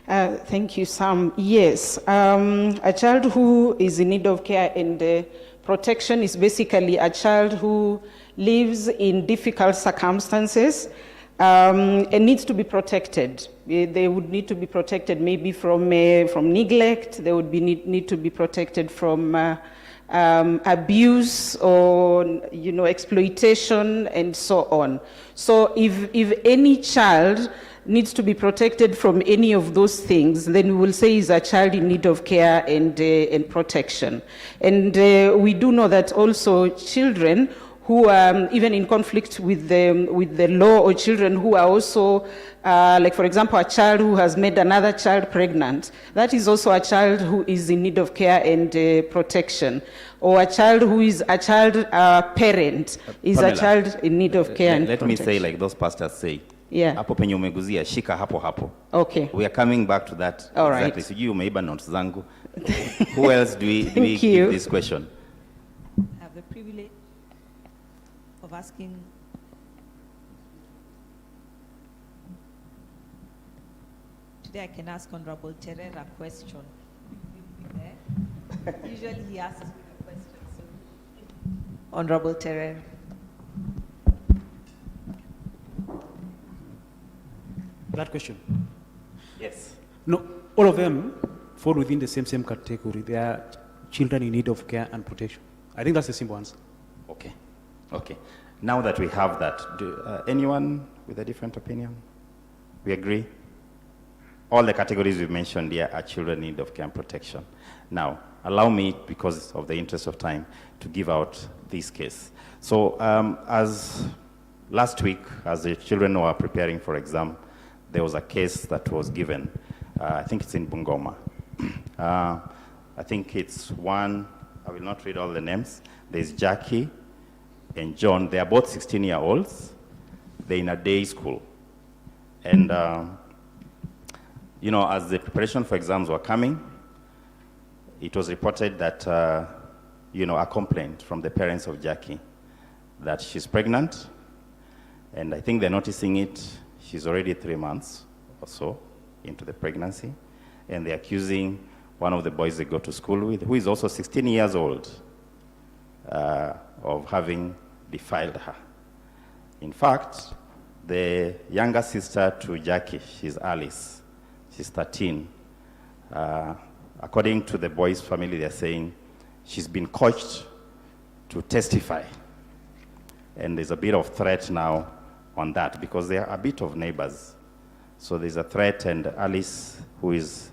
Speaker 10: Thank you, Sam. Yes, a child who is in need of care and protection is basically a child who lives in difficult circumstances and needs to be protected. They would need to be protected maybe from neglect. They would need to be protected from abuse or exploitation and so on. So if any child needs to be protected from any of those things, then we will say is a child in need of care and protection. And we do know that also children who are even in conflict with the law, or children who are also, like for example, a child who has made another child pregnant, that is also a child who is in need of care and protection. Or a child who is a child parent is Pamela, a child in need of care and protection. Let me
Speaker 13: say like those pastors say,
Speaker 10: yeah.
Speaker 13: Hapo penye umeguzia, shika hapo hapo.
Speaker 10: Okay.
Speaker 13: We are coming back to that.
Speaker 10: All
Speaker 13: exactly.
Speaker 10: Right.
Speaker 13: Sijui umeiba notes zangu. Who else do we give this question?
Speaker 2: I have the privilege of asking today. I can ask Honorable Terrer a question. Usually he asks me a question. So. Honorable Terrer.
Speaker 8: That question?
Speaker 13: Yes.
Speaker 8: No, all of them fall within the same category. They are children in need of care and protection. I think that's the simple answer.
Speaker 13: Okay. Now that we have that, anyone with a different opinion? We agree? All the categories we mentioned here are children in need of care and protection. Now, allow me, because of the interest of time, to give out this case. So, as last week, as the children were preparing for exam, there was a case that was given. I think it's in Bungoma. I think it's one, I will not read all the names. There's Jackie and John. They are both 16-year-olds. They're in a day school. And, as the preparation for exams were coming, it was reported that, a complaint from the parents of Jackie that she's pregnant. And I think they're noticing it. She's already 3 months or so into the pregnancy, and they're accusing one of the boys they go to school with, who is also 16 years old, of having defiled her. In fact, the younger sister to Jackie, she's Alice, she's 13. According to the boy's family, they're saying she's been coached to testify. And there's a bit of threat now on that because they are a bit of neighbors. So there's a threat, and Alice, who is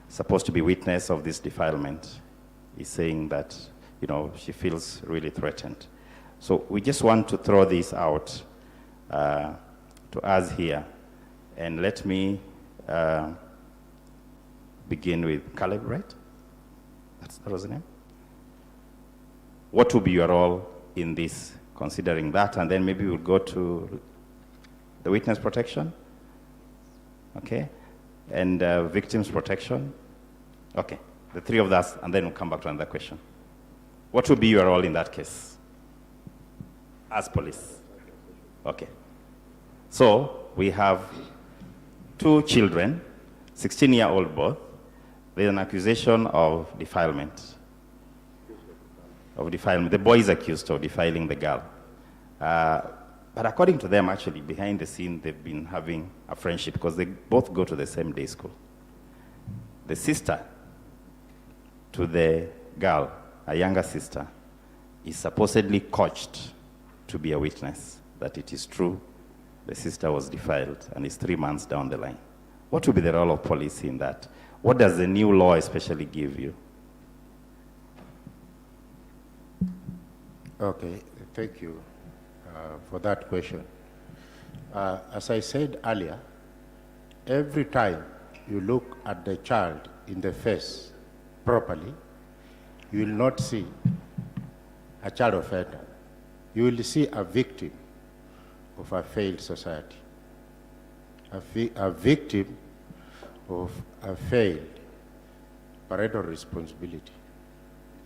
Speaker 13: supposed to be witness of this defilement, is saying that, you know, she feels really threatened. So we just want to throw this out to us here. And let me begin with Caleb, right? That was the name? What will be your role in this, considering that? And then maybe we'll go to the witness protection. Okay? And victims protection. Okay, the three of us, and then we'll come back to another question. What will be your role in that case? As police. Okay. So we have two children, 16-year-old both. There's an accusation of defilement. The boy is accused of defiling the girl. But according to them, actually, behind the scene, they've been having a friendship because they both go to the same day school. The sister to the girl, a younger sister, is supposedly coached to be a witness that it is true the sister was defiled and is 3 months down the line. What will be the role of police in that? What does the new law especially give you?
Speaker 12: Okay, thank you for that question. As I said earlier, every time you look at the child in the face properly, you will not see a child offender. You will see a victim of a failed society, a victim of a failed parental responsibility,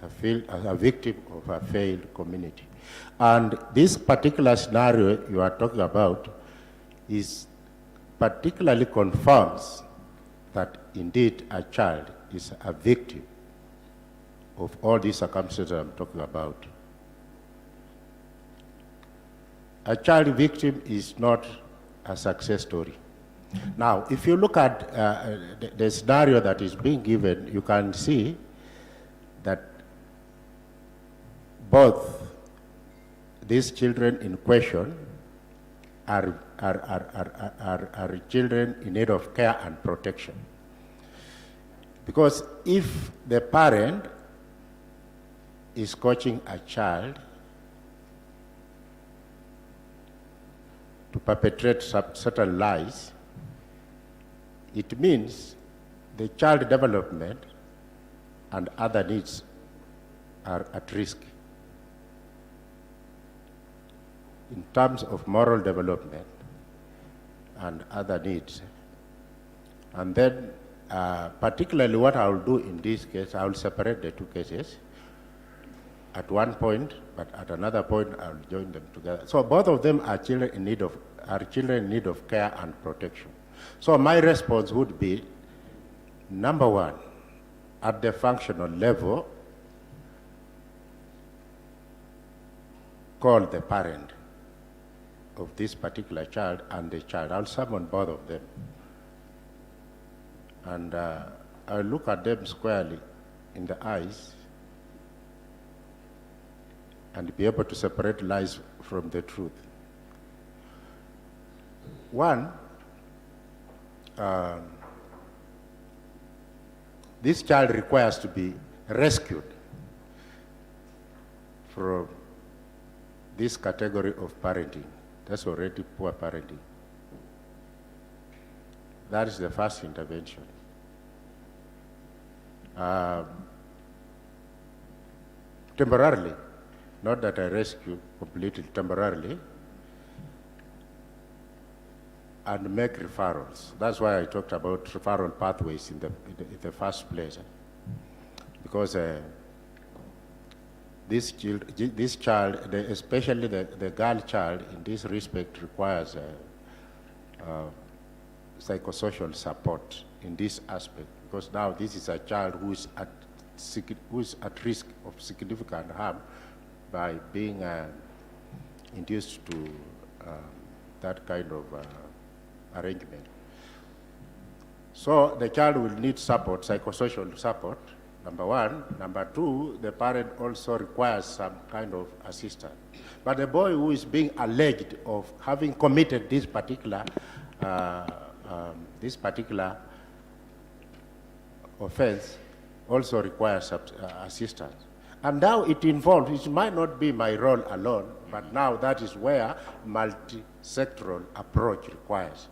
Speaker 12: a victim of a failed community. And this particular scenario you are talking about is particularly confirms that indeed a child is a victim of all these circumstances I'm talking about. A child victim is not a success story. Now, if you look at the scenario that is being given, you can see that both these children in question are children in need of care and protection. Because if the parent is coaching a child to perpetrate certain lies, it means the child development and other needs are at risk. In terms of moral development and other needs. And then, particularly what I will do in this case, I will separate the two cases at one point, but at another point I will join them together. So both of them are children in need of care and protection. So my response would be, number one, at the functional level, call the parent of this particular child and the child. I'll summon both of them. And I'll look at them squarely in the eyes and be able to separate lies from the truth. One, this child requires to be rescued from this category of parenting. That's already poor parenting. That is the first intervention. Temporarily, not that I rescue completely, temporarily, and make referrals. That's why I talked about referral pathways in the first place. Because this child, especially the girl child, in this respect requires psychosocial support in this aspect, because now this is a child who is at risk of significant harm by being induced to that kind of arrangement. So the child will need support, psychosocial support, number one. Number two, the parent also requires some kind of assistance. But the boy who is being alleged of having committed this particular offense also requires assistance. And now it involves, it might not be my role alone, but now that is where multi-sectoral approach requires.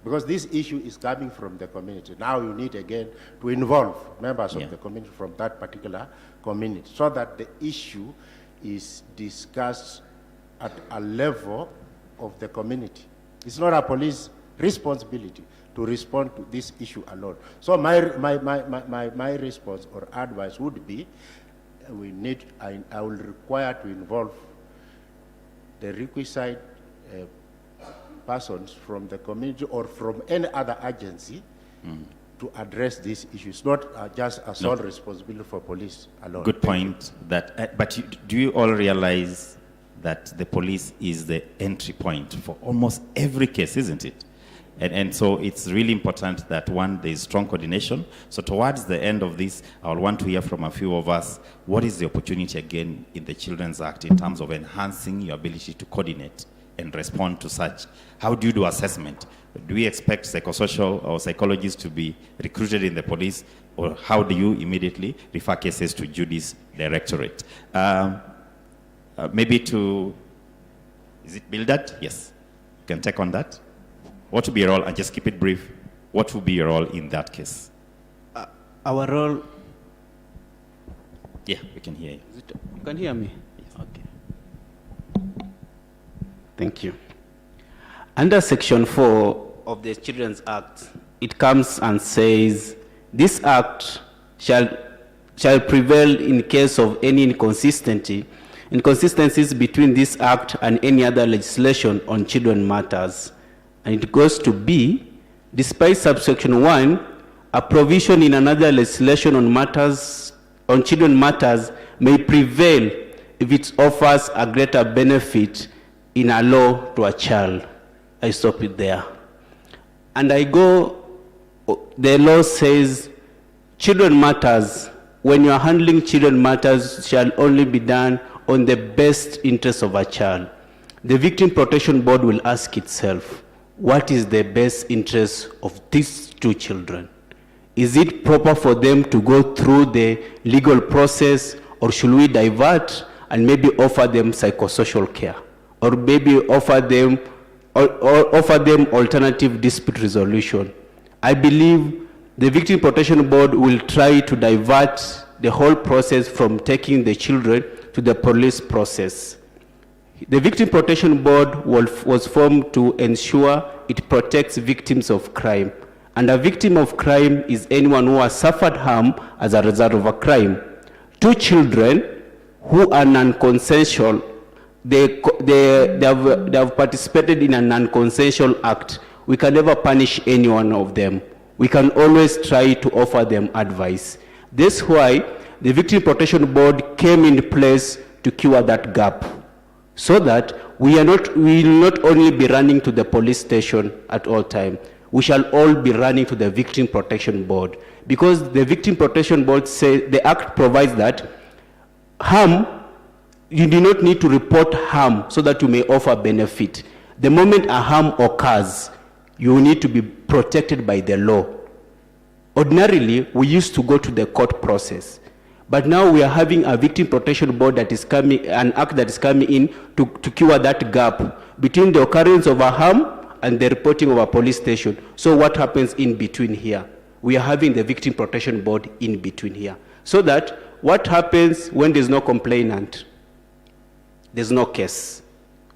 Speaker 12: Because this issue is coming from the community. Now you need again to involve members of the community from that particular community so that the issue is discussed at a level of the community. It's not a police responsibility to respond to this issue alone. So my response or advice would be, I will require to involve the requisite persons from the community or from any other agency to address these issues, not just a sole responsibility for police alone.
Speaker 13: Good point. But do you all realize that the police is the entry point for almost every case, isn't it? And so it's really important that, one, there is strong coordination. So towards the end of this, I will want to hear from a few of us, what is the opportunity again in the Children's Act in terms of enhancing your ability to coordinate and respond to such? How do you do assessment? Do we expect psychosocial or psychologists to be recruited in the police, or how do you immediately refer cases to Judy's directorate? Maybe to, is it Bildad? Yes, you can take on that. What will be your role, and just keep it brief, what will be your role in that case?
Speaker 16: Our role...
Speaker 13: Yeah, we can hear you.
Speaker 16: You can hear me? Yes. Okay. Thank you. Under Section 4 of the Children's Act, it comes and says, this act shall prevail in case of any inconsistencies between this act and any other legislation on children matters. And it goes to B, despite subsection 1, a provision in another legislation on children matters may prevail if it offers a greater benefit in a law to a child. I stop it there. And I go, the law says, children matters, when you are handling children matters, shall only be done on the best interest of a child. The Victim Protection Board will ask itself, what is the best interest of these two children? Is it proper for them to go through the legal process, or should we divert and maybe offer them psychosocial care, or maybe offer them alternative dispute resolution? I believe the Victim Protection Board will try to divert the whole process from taking the children to the police process. The Victim Protection Board was formed to ensure it protects victims of crime. And a victim of crime is anyone who has suffered harm as a result of a crime. Two children who are non-consensual, they have participated in a non-consensual act. We can never punish any one of them. We can always try to offer them advice. That's why the Victim Protection Board came in place to cure that gap, so that we will not only be running to the police station at all time, we shall all be running to the Victim Protection Board. Because the Victim Protection Board says, the Act provides that harm, you do not need to report harm so that you may offer benefit. The moment a harm occurs, you need to be protected by the law. Ordinarily, we used to go to the court process. But now we are having a Victim Protection Board that is coming, an act that is coming in to cure that gap between the occurrence of a harm and the reporting of a police station. So what happens in between here? We are having the Victim Protection Board in between here. So that what happens when there's no complainant? There's no case.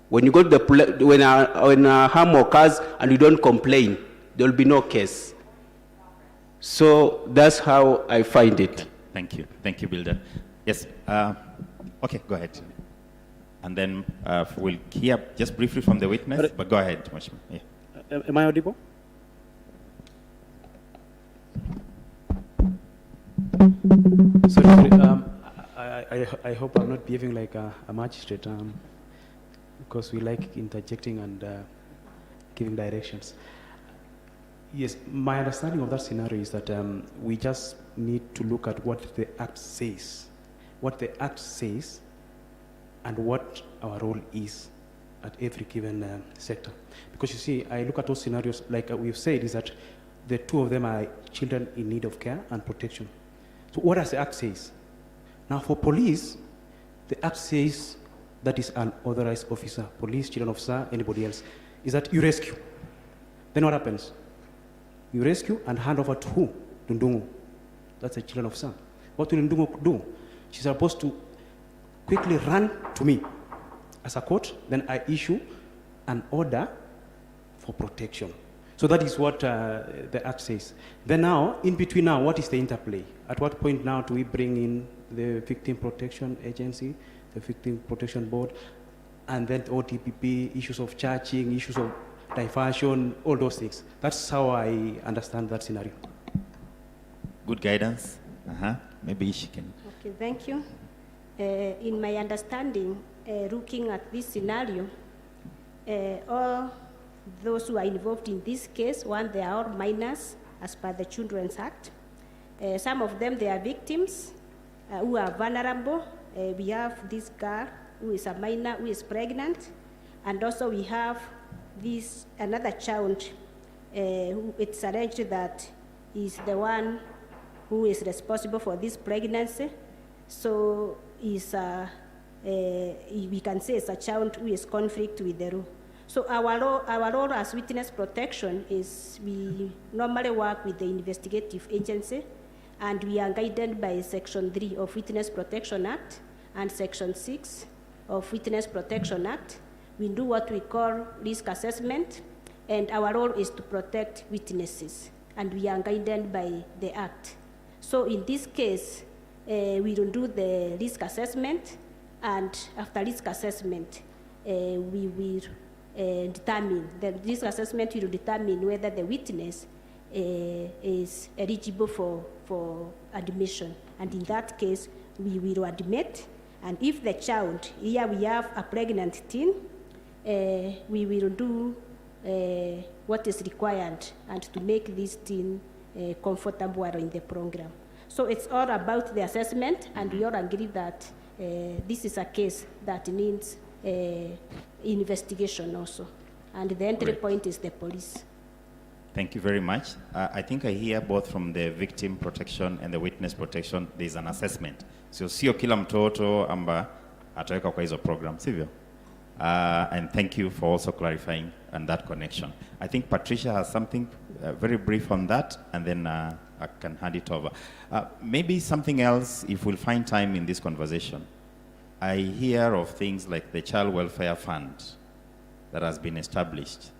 Speaker 16: When you go to the when a harm occurs and you don't complain, there will be no case. So that's how I find it.
Speaker 13: Thank you. Thank you, Builder. Yes. Okay, go ahead. And then we'll hear just briefly from the witness, but go ahead, Mheshimiwa. Yeah.
Speaker 17: Am I audible?
Speaker 8: Sorry. I hope I'm not behaving like a magistrate, because we like interjecting and giving directions. Yes, my understanding of that scenario is that we just need to look at what the Act says. What the Act says and what our role is at every given sector. Because you see, I look at those scenarios, like we've said, is that the two of them are children in need of care and protection. So what does the Act says? Now for police, the Act says that is an authorized officer, police, children officer, anybody else, is that you rescue. Then what happens? You rescue and hand over to who? To Ndungu. That's a children officer. What will Ndungu do? She's supposed to quickly run to me as a court, then I issue an order for protection. So that is what the Act says. Then now, in between now, what is the interplay? At what point now do we bring in the Victim Protection Agency, the Victim Protection Board, and then the OTPP, issues of charging, issues of diversion, all those things. That's how I understand that scenario.
Speaker 13: Good guidance. Maybe she can.
Speaker 7: Okay, thank you. In my understanding, looking at this scenario, all those who are involved in this case, one, they are all minors as per the Children's Act. Some of them, they are victims who are vulnerable. We have this girl who is a minor, who is pregnant, and also we have this another child who it's alleged that is the one who is responsible for this pregnancy. So is we can say it's a child who is conflict with the law. So our role as witness protection is we normally work with the investigative agency, and we are guided by Section 3 of Witness Protection Act and Section 6 of Witness Protection Act. We do what we call risk assessment, and our role is to protect witnesses, and we are guided by the Act. So in this case, we will do the risk assessment, and after risk assessment, we will determine, the risk assessment will determine whether the witness is eligible for admission. And in that case, we will admit. And if the child, here we have a pregnant teen, we will do what is required and to make this teen comfortable in the program. So it's all about the assessment, and we all agree that this is a case that needs investigation also. And the entry point is the police.
Speaker 13: Thank you very much. I think I hear both from the victim protection and the witness protection, there's an assessment. So sio kila mtoto amba ataweka kwa hizo program, sivyo? And thank you for also clarifying on that connection. I think Patricia has something very brief on that, and then I can hand it over. Maybe something else, if we'll find time in this conversation. I hear of things like the Child Welfare Fund that has been established.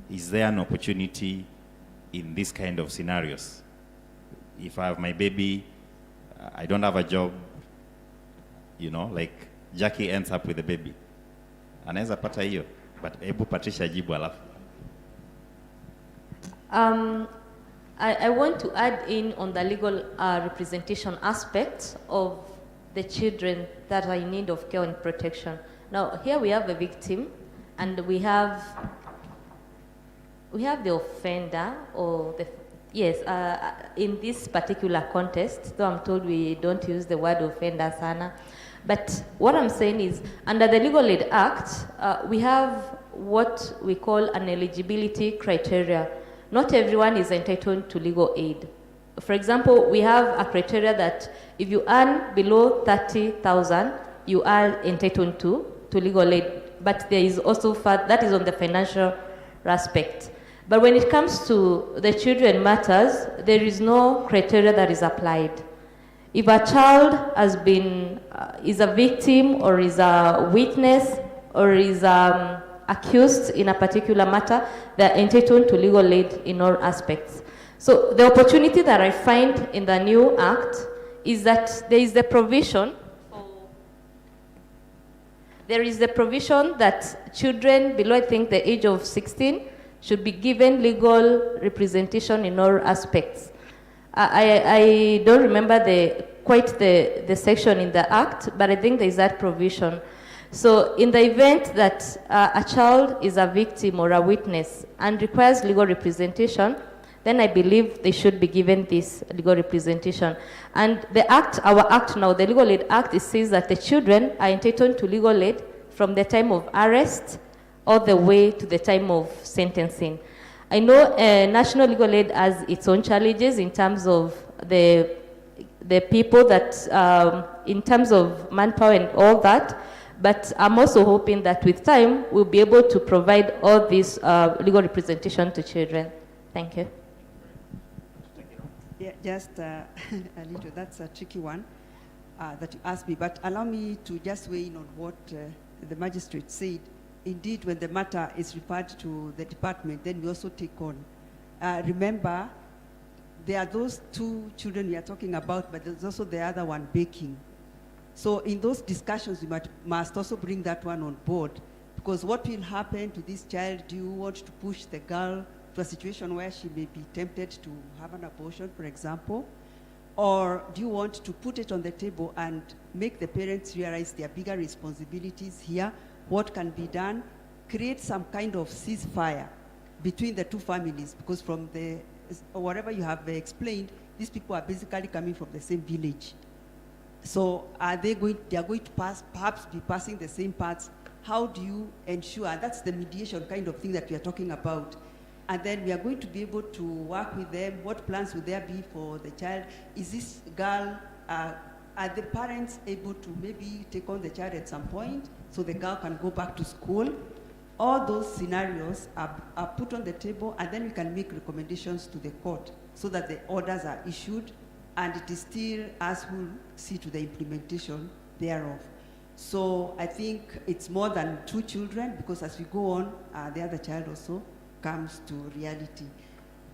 Speaker 13: Is there an opportunity in this kind of scenarios? If I have my baby, I don't have a job, you know, like Jackie ends up with the baby. Anaweza pata hiyo, but hebu Patricia jibu alafu.
Speaker 14: I want to add in on the legal representation aspect of the children that are in need of care and protection. Now, here we have a victim, and we have the offender, or the, yes, in this particular context, though I'm told we don't use the word offender, sana. But what I'm saying is, under the Legal Aid Act, we have what we call an eligibility criteria. Not everyone is entitled to legal aid. For example, we have a criteria that if you earn below 30,000, you are entitled to legal aid. But there is also, that is on the financial aspect. But when it comes to the children matters, there is no criteria that is applied. If a child has been, is a victim or is a witness or is accused in a particular matter, they are entitled to legal aid in all aspects. So the opportunity that I find in the new act is that there is the provision that children below, I think, the age of 16 should be given legal representation in all aspects. I don't remember the quite the section in the Act, but I think there is that provision. So in the event that a child is a victim or a witness and requires legal representation, then I believe they should be given this legal representation. And the Act, our Act now, the Legal Aid Act, it says that the children are entitled to legal aid from the time of arrest all the way to the time of sentencing. I know national legal aid has its own challenges in terms of the people that, in terms of manpower and all that, but I'm also hoping that with time, we'll be able to provide all this legal representation to children. Thank you.
Speaker 15: Yeah, just a little, that's a tricky one that you asked me, but allow me to just weigh in on what the magistrate said. Indeed, when the matter is referred to the department, then we also take on. Remember, there are those two children we are talking about, but there's also the other one baking. So in those discussions, we must also bring that one on board, because what will happen to this child? Do you want to push the girl to a situation where she may be tempted to have an abortion, for example? Or do you want to put it on the table and make the parents realize their bigger responsibilities here, what can be done, create some kind of ceasefire between the two families? Because from whatever you have explained, these people are basically coming from the same village. So they are going to perhaps be passing the same paths. How do you ensure? And that's the mediation kind of thing that we are talking about. And then we are going to be able to work with them. What plans will there be for the child? Is this girl, are the parents able to maybe take on the child at some point so the girl can go back to school? All those scenarios are put on the table, and then we can make recommendations to the court so that the orders are issued, and it is still us who see to the implementation thereof. So I think it's more than two children, because as we go on, the other child also comes to reality.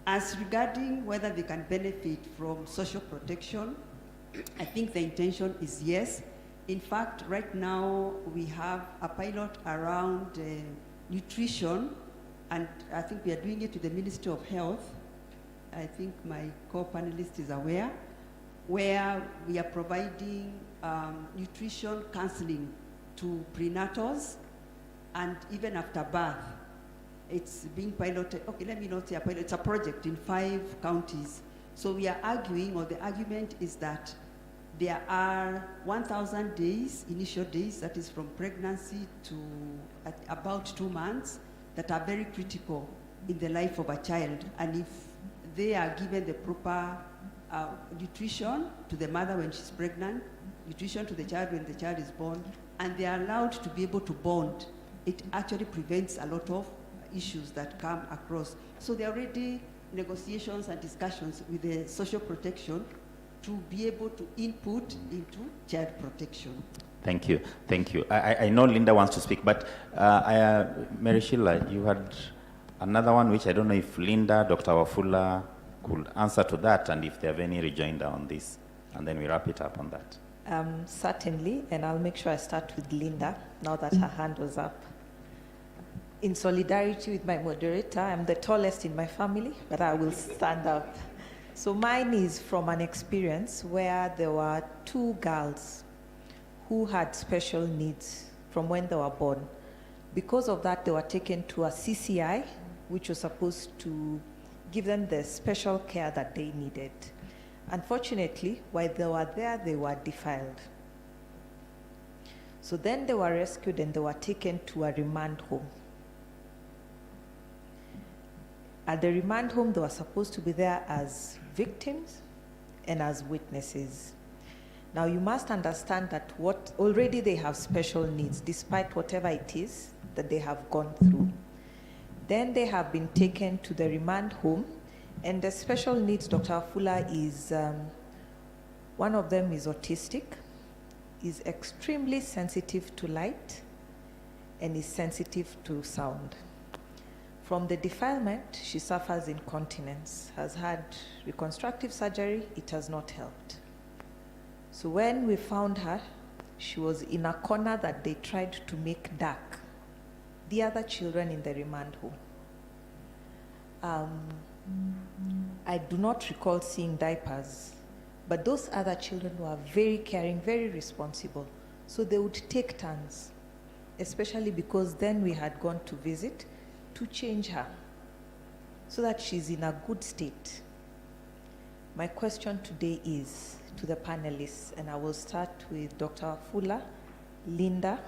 Speaker 15: As regarding whether they can benefit from social protection, I think the intention is yes. In fact, right now we have a pilot around nutrition, and I think we are doing it with the Ministry of Health. I think my co-panelist is aware, where we are providing nutrition counseling to prenatals and even after birth. It's being piloted, okay, let me not say a pilot, it's a project in 5 counties. So we are arguing, or the argument is that there are 1,000 days, initial days, that is from pregnancy to about 2 months, that are very critical in the life of a child. And if they are given the proper nutrition to the mother when she's pregnant, nutrition to the child when the child is born, and they are allowed to be able to bond, it actually prevents a lot of issues that come across. So there are already negotiations and discussions with the social protection to be able to input into child protection.
Speaker 13: Thank you. Thank you. I know Linda wants to speak, but Mary Sheila, you had another one which I don't know if Linda, Dr. Wafula could answer to that, and if they have any rejoinder on this, and then we wrap it up on that.
Speaker 2: Certainly, and I'll make sure I start with Linda now that her hand was up. In solidarity with my moderator, I'm the tallest in my family, but I will stand up. So mine is from an experience where there were 2 girls who had special needs from when they were born. Because of that, they were taken to a CCI, which was supposed to give them the special care that they needed. Unfortunately, while they were there, they were defiled. So then they were rescued and they were taken to a remand home. At the remand home, they were supposed to be there as victims and as witnesses. Now, you must understand that already they have special needs, despite whatever it is that they have gone through. Then they have been taken to the remand home, and the special needs, Dr. Afula, is one of them is autistic, is extremely sensitive to light, and is sensitive to sound. From the defilement, she suffers incontinence, has had reconstructive surgery, it has not helped. So when we found her, she was in a corner that they tried to make dark. The other children in the remand home. I do not recall seeing diapers, But those other children were very caring, very responsible. So they would take turns, especially because then we had gone to visit to change her so that she's in a good state. My question today is to the panelists, and I will start with Dr. Wafula, Linda,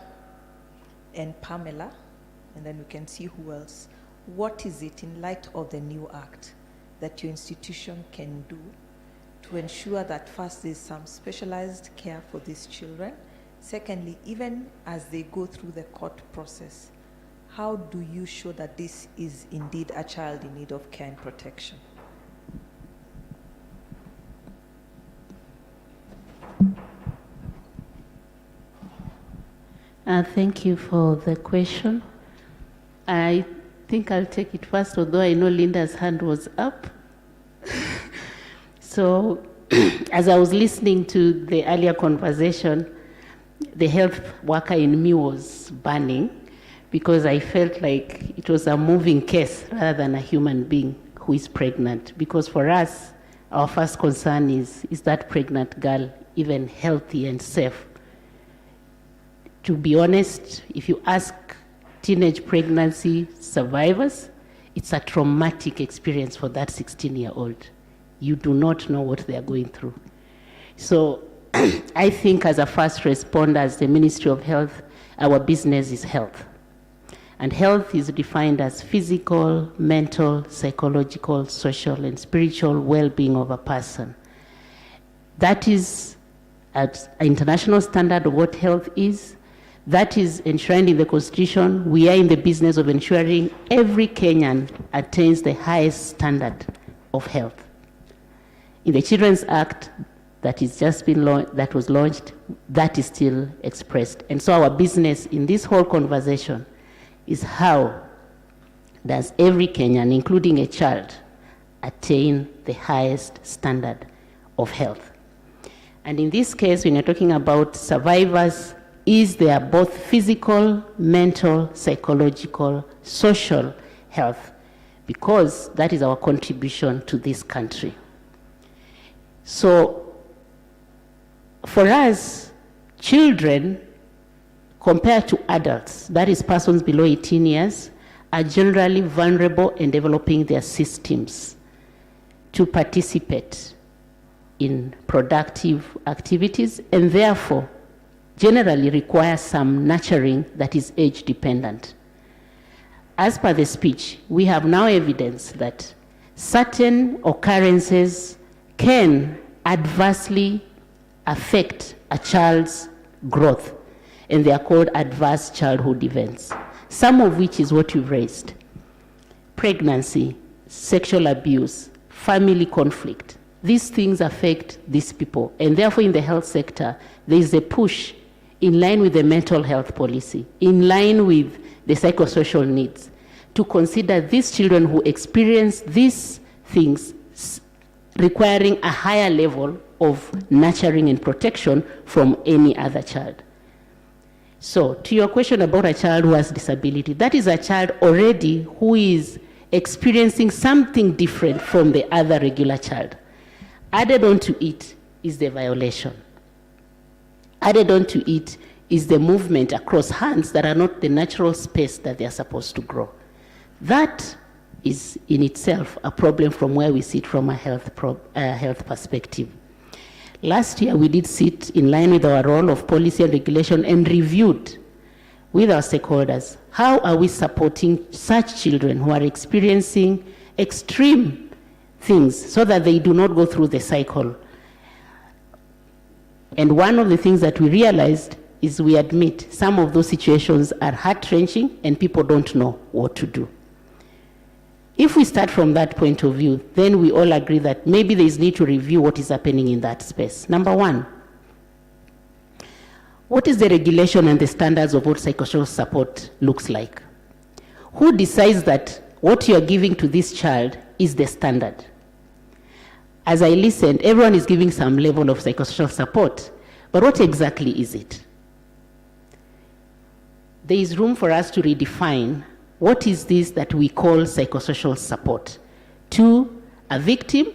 Speaker 2: and Pamela, and then we can see who else. What is it, in light of the new act, that your institution can do to ensure that first there's some specialized care for these children? Secondly, even as they go through the court process, how do you show that this is indeed a child in need of care and protection?
Speaker 11: Thank you for the question. I think I'll take it first, although I know Linda's hand was up. So, as I was listening to the earlier conversation, the health worker in me was burning because I felt like it was a moving case rather than a human being who is pregnant. Because for us, our first concern is that pregnant girl even healthy and safe? To be honest, if you ask teenage pregnancy survivors, it's a traumatic experience for that 16-year-old. You do not know what they are going through. So I think as a first responder, as the Ministry of Health, our business is health. And health is defined as physical, mental, psychological, social, and spiritual well-being of a person. That is an international standard of what health is. That is enshrined in the Constitution. We are in the business of ensuring every Kenyan attains the highest standard of health. In the Children's Act that is just been that was launched, that is still expressed. And so our business in this whole conversation is how does every Kenyan, including a child, attain the highest standard of health. And in this case, when you're talking about survivors, is there both physical, mental, psychological, social health, because that is our contribution to this country. So for us, children, compared to adults, that is persons below 18 years, are generally vulnerable in developing their systems to participate in productive activities, and therefore generally require some nurturing that is age dependent. As per the speech, we have now evidence that certain occurrences can adversely affect a child's growth, and they are called adverse childhood events, some of which is what you've raised: pregnancy, sexual abuse, family conflict. These things affect these people, and therefore in the health sector, there is a push in line with the mental health policy, in line with the psychosocial needs, to consider these children who experience these things requiring a higher level of nurturing and protection from any other child. So, to your question about a child who has disability, that is a child already who is experiencing something different from the other regular child. Added on to it is the violation. Added on to it is the movement across hands that are not the natural space that they are supposed to grow. That is in itself a problem from where we sit from a health perspective. Last year, we did sit in line with our role of policy and regulation and reviewed with our stakeholders, how are we supporting such children who are experiencing extreme things so that they do not go through the cycle. And one of the things that we realized is we admit some of those situations are heart-wrenching and people don't know what to do. If we start from that point of view, then we all agree that maybe there is need to review what is happening in that space. Number one, what is the regulation and the standards of what psychosocial support looks like? Who decides that what you are giving to this child is the standard? As I listened, everyone is giving some level of psychosocial support, but what exactly is it? There is room for us to redefine what is this that we call psychosocial support to a victim,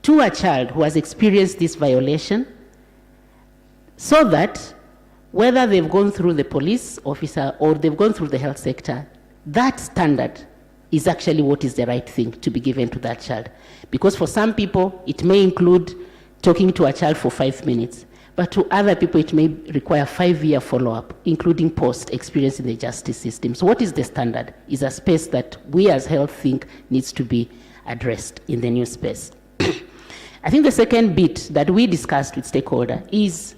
Speaker 11: to a child who has experienced this violation, so that whether they've gone through the police officer or they've gone through the health sector, that standard is actually what is the right thing to be given to that child. Because for some people, it may include talking to a child for 5 minutes, but to other people, it may require 5-year follow-up, including post-experience in the justice system. So what is the standard is a space that we as health think needs to be addressed in the new space. I think the second bit that we discussed with stakeholder is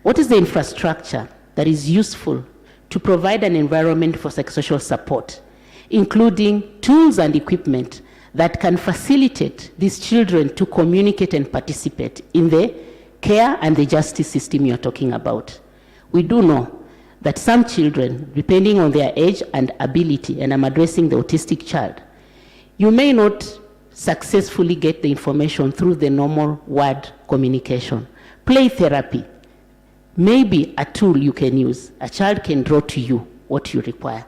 Speaker 11: what is the infrastructure that is useful to provide an environment for psychosocial support, including tools and equipment that can facilitate these children to communicate and participate in the care and the justice system you're talking about. We do know that some children, depending on their age and ability, and I'm addressing the autistic child, you may not successfully get the information through the normal word communication. Play therapy may be a tool you can use. A child can draw to you what you require.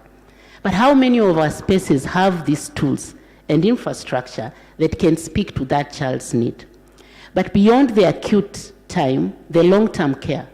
Speaker 11: But how many of our spaces have these tools and infrastructure that can speak to that child's need? But beyond the acute time, the long-term care,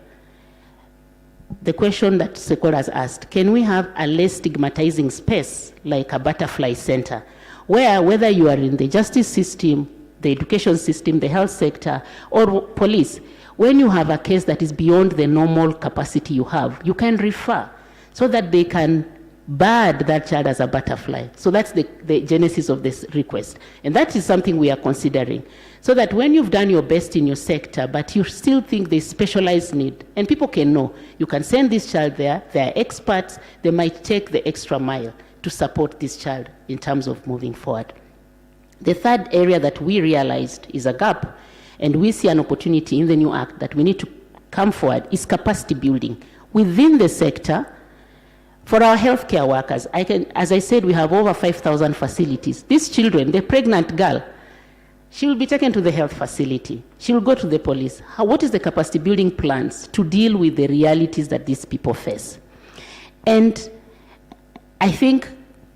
Speaker 11: the question that Sekol has asked, can we have a less stigmatizing space like a butterfly center, where whether you are in the justice system, the education system, the health sector, or police, when you have a case that is beyond the normal capacity you have, you can refer so that they can bird that child as a butterfly. So that's the genesis of this request. And that is something we are considering. So that when you've done your best in your sector, but you still think there's specialized need, and people can know, you can send this child there, they're experts, they might take the extra mile to support this child in terms of moving forward. The third area that we realized is a gap, and we see an opportunity in the new act that we need to come forward, is capacity building within the sector. For our healthcare workers, as I said, we have over 5,000 facilities. These children, the pregnant girl, she will be taken to the health facility. She will go to the police. What is the capacity building plans to deal with the realities that these people face? And I think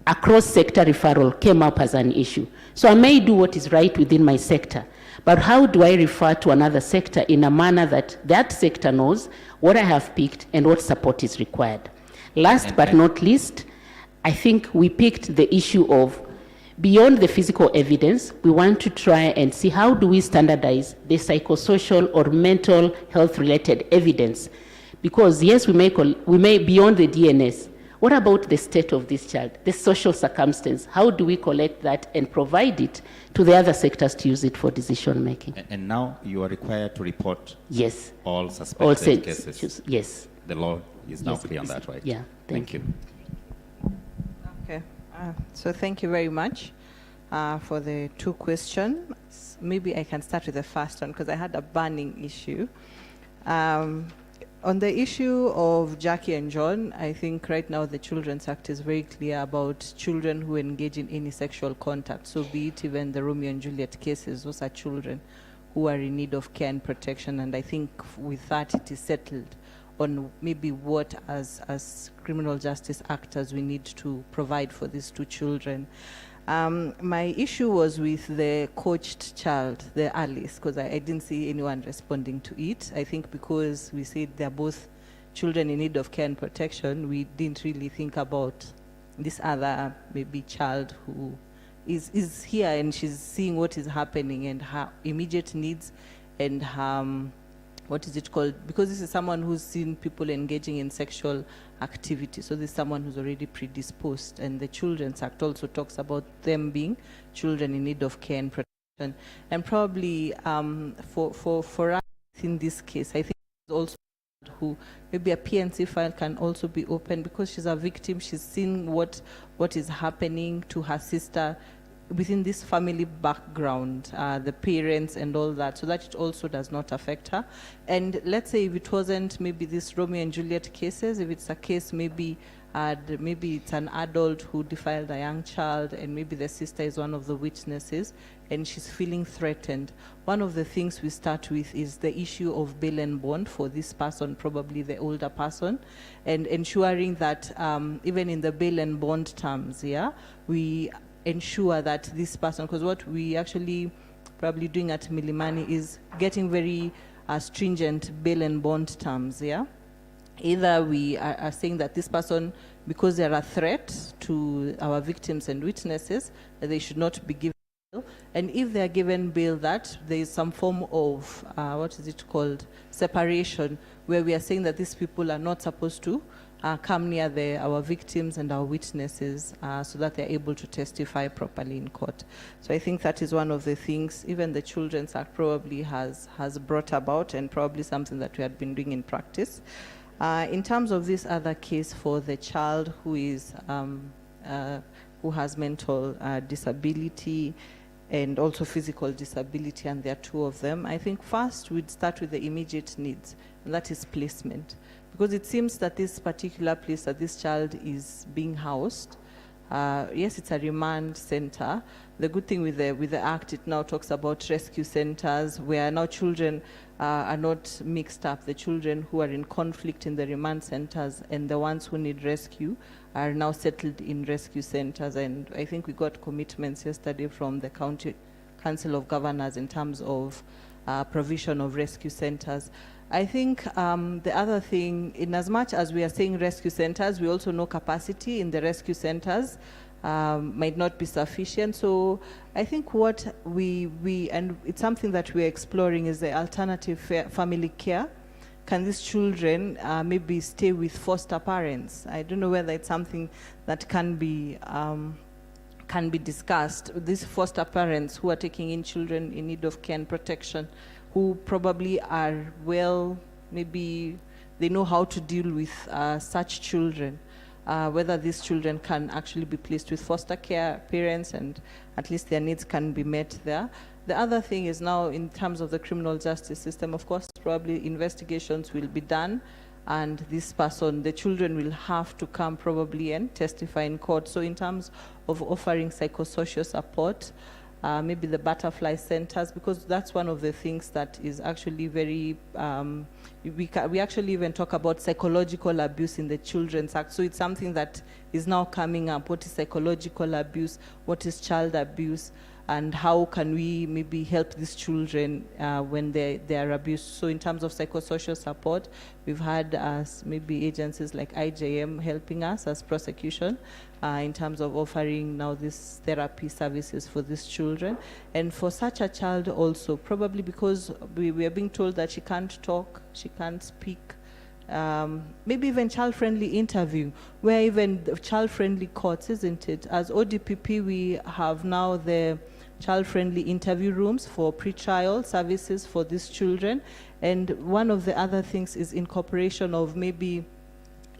Speaker 11: a cross-sector referral came up as an issue. So I may do what is right within my sector, but how do I refer to another sector in a manner that that sector knows what I have picked and what support is required? Last but not least, I think we picked the issue of beyond the physical evidence, we want to try and see how do we standardize the psychosocial or mental health related evidence. Because yes, we may beyond the DNS, what about the state of this child, the social circumstance? How do we collect that and provide it to the other sectors to use it for decision making?
Speaker 17: And now you are required to report
Speaker 11: yes.
Speaker 17: all suspected cases.
Speaker 11: Yes.
Speaker 17: The law is now clear on that, right?
Speaker 11: Yeah, thank you.
Speaker 9: Okay, so thank you very much for the two questions. Maybe I can start with the first one because I had a burning issue. On the issue of Jackie and John, I think right now the Children's Act is very clear about children who engage in any sexual contact. So be it even the Romeo and Juliet cases, those are children who are in need of care and protection. And I think with that it is settled on maybe what as criminal justice actors we need to provide for these two children. My issue was with the coached child, the Alice, because I didn't see anyone responding to it. I think because we said they're both children in need of care and protection, we didn't really think about this other maybe child who is here and she's seeing what is happening and her immediate needs and her, what is it called? Because this is someone who's seen people engaging in sexual activity. So this is someone who's already predisposed. And the Children's Act also talks about them being children in need of care and protection. And probably for us in this case, I think also who maybe a PNC file can also be open because she's a victim. She's seen what is happening to her sister within this family background, the parents and all that, so that it also does not affect her. And let's say if it wasn't maybe this Romeo and Juliet cases, if it's a case maybe it's an adult who defiled a young child and maybe the sister is one of the witnesses and she's feeling threatened, one of the things we start with is the issue of bail and bond for this person, probably the older person, and ensuring that even in the bail and bond terms, we ensure that this person, because what we actually probably doing at Milimani is getting very stringent bail and bond terms, yeah? Either we are saying that this person, because they're a threat to our victims and witnesses, that they should not be given bail. And if they are given bail, that there is some form of, what is it called, separation, where we are saying that these people are not supposed to come near our victims and our witnesses so that they're able to testify properly in court. So I think that is one of the things even the Children's Act probably has brought about, and probably something that we had been doing in practice. In terms of this other case for the child who is who has mental disability and also physical disability, and there are two of them, I think first we'd start with the immediate needs, and that is placement. Because it seems that this particular place that this child is being housed, yes, it's a remand center. The good thing with the Act, it now talks about rescue centers, where now children are not mixed up. The children who are in conflict in the remand centers and the ones who need rescue are now settled in rescue centers. And I think we got commitments yesterday from the County Council of Governors in terms of provision of rescue centers. I think the other thing, in as much as we are saying rescue centers, we also know capacity in the rescue centers might not be sufficient. So I think what and it's something that we're exploring, is the alternative family care. Can these children maybe stay with foster parents? I don't know whether it's something that can be discussed. These foster parents who are taking in children in need of care and protection, who probably are maybe they know how to deal with such children, whether these children can actually be placed with foster care parents and at least their needs can be met there. The other thing is now in terms of the criminal justice system, of course, probably investigations will be done, and this person, the children will have to come probably and testify in court. So in terms of offering psychosocial support, maybe the butterfly centers, because that's one of the things that is actually very, we actually even talk about psychological abuse in the Children's Act. So it's something that is now coming up. What is psychological abuse? What is child abuse? And how can we maybe help these children when they are abused? So in terms of psychosocial support, we've had maybe agencies like IJM helping us as prosecution in terms of offering now these therapy services for these children. And for such a child also, probably because we are being told that she can't talk, she can't speak, maybe even child-friendly interview, where even child-friendly courts, isn't it? As ODPP, we have now the child-friendly interview rooms for pre-trial services for these children. And one of the other things is incorporation of maybe,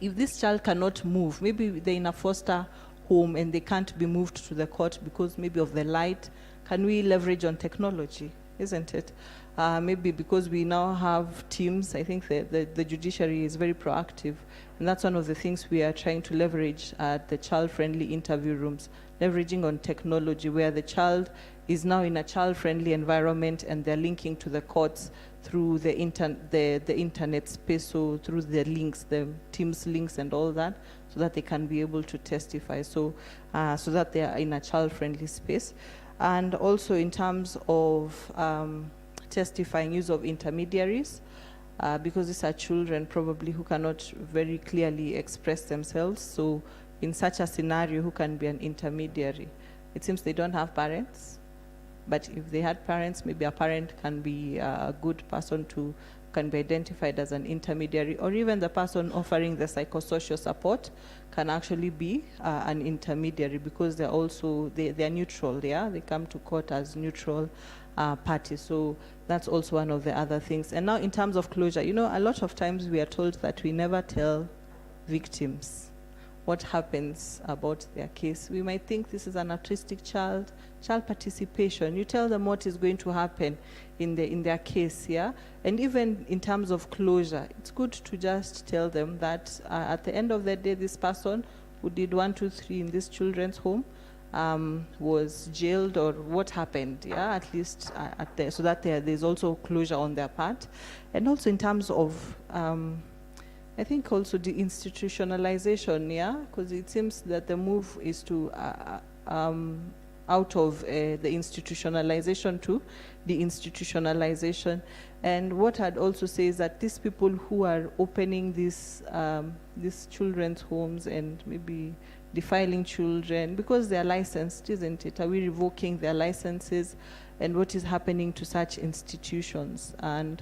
Speaker 9: if this child cannot move, maybe they're in a foster home and they can't be moved to the court because maybe of the light, can we leverage on technology, isn't it? Maybe because we now have teams, I think the judiciary is very proactive, and that's one of the things we are trying to leverage at the child-friendly interview rooms, leveraging on technology where the child is now in a child-friendly environment and they're linking to the courts through the internet space, so through the links, the Teams links and all that, so that they can be able to testify, so that they are in a child-friendly space. And also in terms of testifying, use of intermediaries, because these are children probably who cannot very clearly express themselves. So in such a scenario, who can be an intermediary? It seems they don't have parents, but if they had parents, maybe a parent can be a good person can be identified as an intermediary, or even the person offering the psychosocial support can actually be an intermediary, because they're also, they're neutral, yeah? They come to court as neutral parties. So that's also one of the other things. And now in terms of closure, you know, a lot of times we are told that we never tell victims what happens about their case. We might think this is an autistic child participation. You tell them what is going to happen in their case, yeah? And even in terms of closure, it's good to just tell them that at the end of the day, this person who did 1, 2, 3 in this children's home was jailed, or what happened, yeah? At least so that there's also closure on their part. And also in terms of I think also the institutionalization, yeah, because it seems that the move is to out of the institutionalization to the institutionalization. And what I'd also say is that these people who are opening these children's homes and maybe defiling children, because they are licensed, isn't it? Are we revoking their licenses? And what is happening to such institutions? And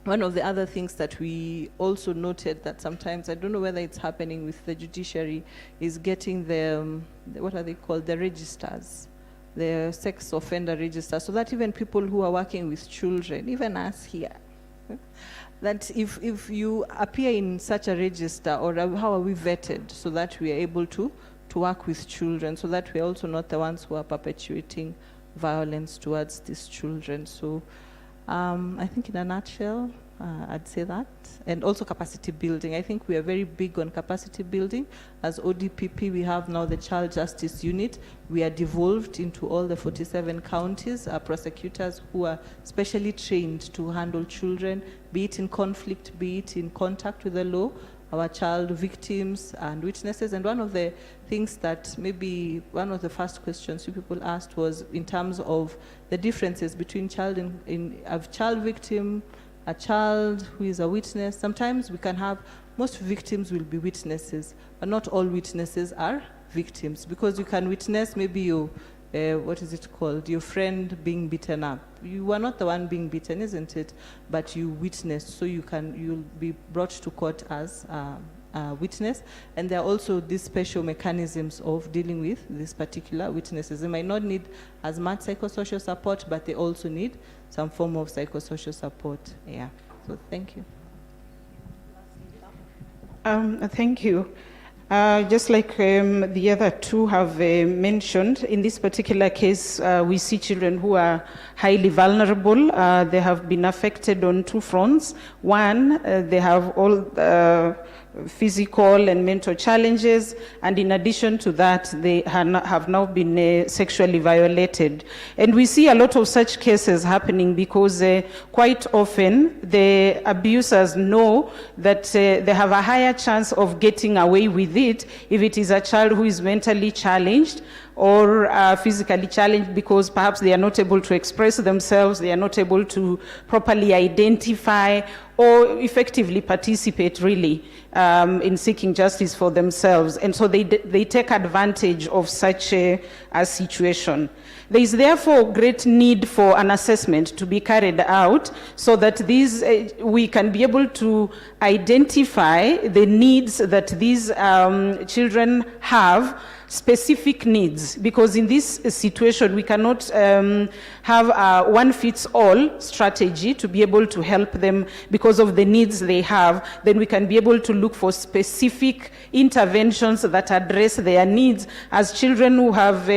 Speaker 9: one of the other things that we also noted that sometimes, I don't know whether it's happening with the judiciary, is getting the what are they called? The registers, the sex offender registers, so that even people who are working with children, even us here, that if you appear in such a register, or how are we vetted so that we are able to work with children, so that we're also not the ones who are perpetuating violence towards these children. So I think in a nutshell, I'd say that. And also capacity building. I think we are very big on capacity building. As ODPP, we have now the Child Justice Unit. We are devolved into all the 47 counties, prosecutors who are specially trained to handle children, be it in conflict, be it in contact with the law, our child victims and witnesses. And one of the things that maybe one of the first questions you people asked was in terms of the differences between child a child victim, a child who is a witness. Sometimes we can have, most victims will be witnesses, but not all witnesses are victims, because you can witness maybe you, what is it called, your friend being beaten up. You are not the one being beaten, isn't it? But you witnessed, so you'll be brought to court as a witness. And there are also these special mechanisms of dealing with these particular witnesses. They might not need as much psychosocial support, but they also need some form of psychosocial support. Yeah. So thank you.
Speaker 10: Thank you. Just like the other two have mentioned, in this particular case, we see children who are highly vulnerable. They have been affected on two fronts. One, they have all physical and mental challenges, and in addition to that, they have now been sexually violated. And we see a lot of such cases happening because quite often the abusers know that they have a higher chance of getting away with it if it is a child who is mentally challenged or physically challenged, because perhaps they are not able to express themselves, they are not able to properly identify or effectively participate really in seeking justice for themselves. And so they take advantage of such a situation. There is therefore great need for an assessment to be carried out so that we can be able to identify the needs that these children have, specific needs, because in this situation we cannot have a one-fits-all strategy to be able to help them because of the needs they have. Then we can be able to look for specific interventions that address their needs as children who have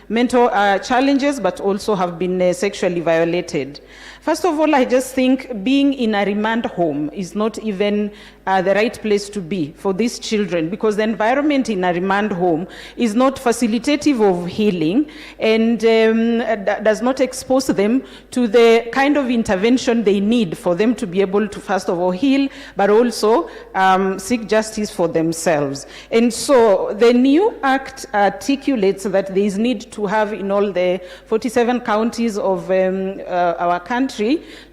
Speaker 10: mental challenges but also have been sexually violated. First of all, I just think being in a remand home is not even the right place to be for these children, because the environment in a remand home is not facilitative of healing and does not expose them to the kind of intervention they need for them to be able to, first of all, heal, but also seek justice for themselves. And so the new act articulates that there is need to have in all the 47 counties of our country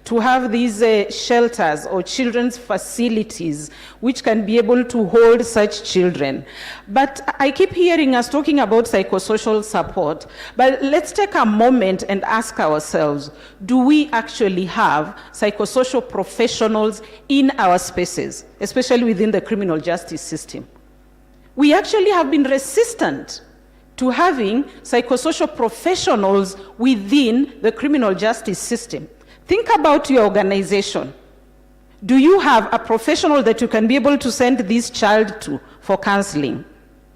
Speaker 10: to have these shelters or children's facilities which can be able to hold such children. But I keep hearing us talking about psychosocial support, but let's take a moment and ask ourselves, do we actually have psychosocial professionals in our spaces, especially within the criminal justice system? We actually have been resistant to having psychosocial professionals within the criminal justice system. Think about your organization. Do you have a professional that you can be able to send this child to for counseling?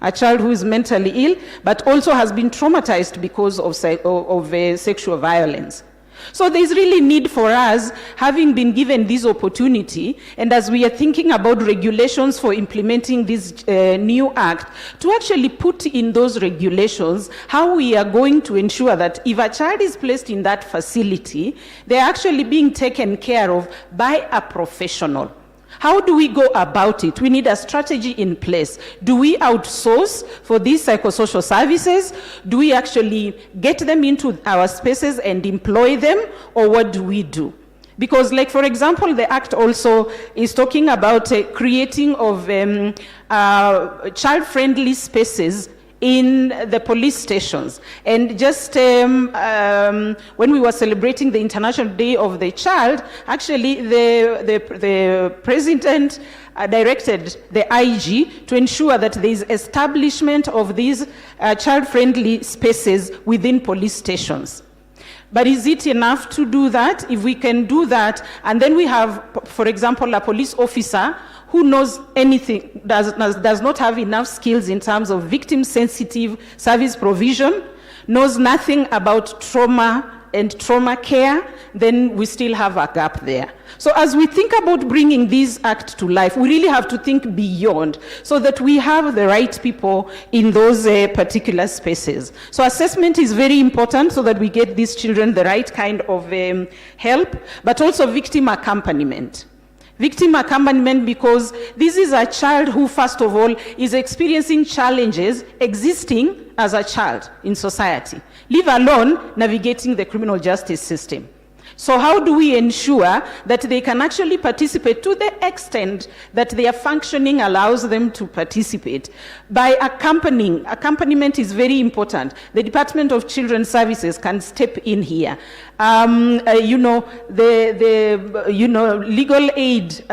Speaker 10: A child who is mentally ill, but also has been traumatized because of sexual violence. So there's really need for us, having been given this opportunity, and as we are thinking about regulations for implementing this new act, to actually put in those regulations how we are going to ensure that if a child is placed in that facility, they're actually being taken care of by a professional. How do we go about it? We need a strategy in place. Do we outsource for these psychosocial services? Do we actually get them into our spaces and employ them? Or what do we do? Because, like, for example, the Act also is talking about creating of child-friendly spaces in the police stations. And just when we were celebrating the International Day of the Child, actually the President directed the IG to ensure that there is establishment of these child-friendly spaces within police stations. But is it enough to do that? If we can do that, and then we have, for example, a police officer who knows anything, does not have enough skills in terms of victim-sensitive service provision, knows nothing about trauma and trauma care, then we still have a gap there. So as we think about bringing this act to life, we really have to think beyond so that we have the right people in those particular spaces. So assessment is very important so that we get these children the right kind of help, but also victim accompaniment. Victim accompaniment, because this is a child who, first of all, is experiencing challenges existing as a child in society, leave alone navigating the criminal justice system. So how do we ensure that they can actually participate to the extent that their functioning allows them to participate? By accompanying, accompaniment is very important. The Department of Children's Services can step in here. Legal aid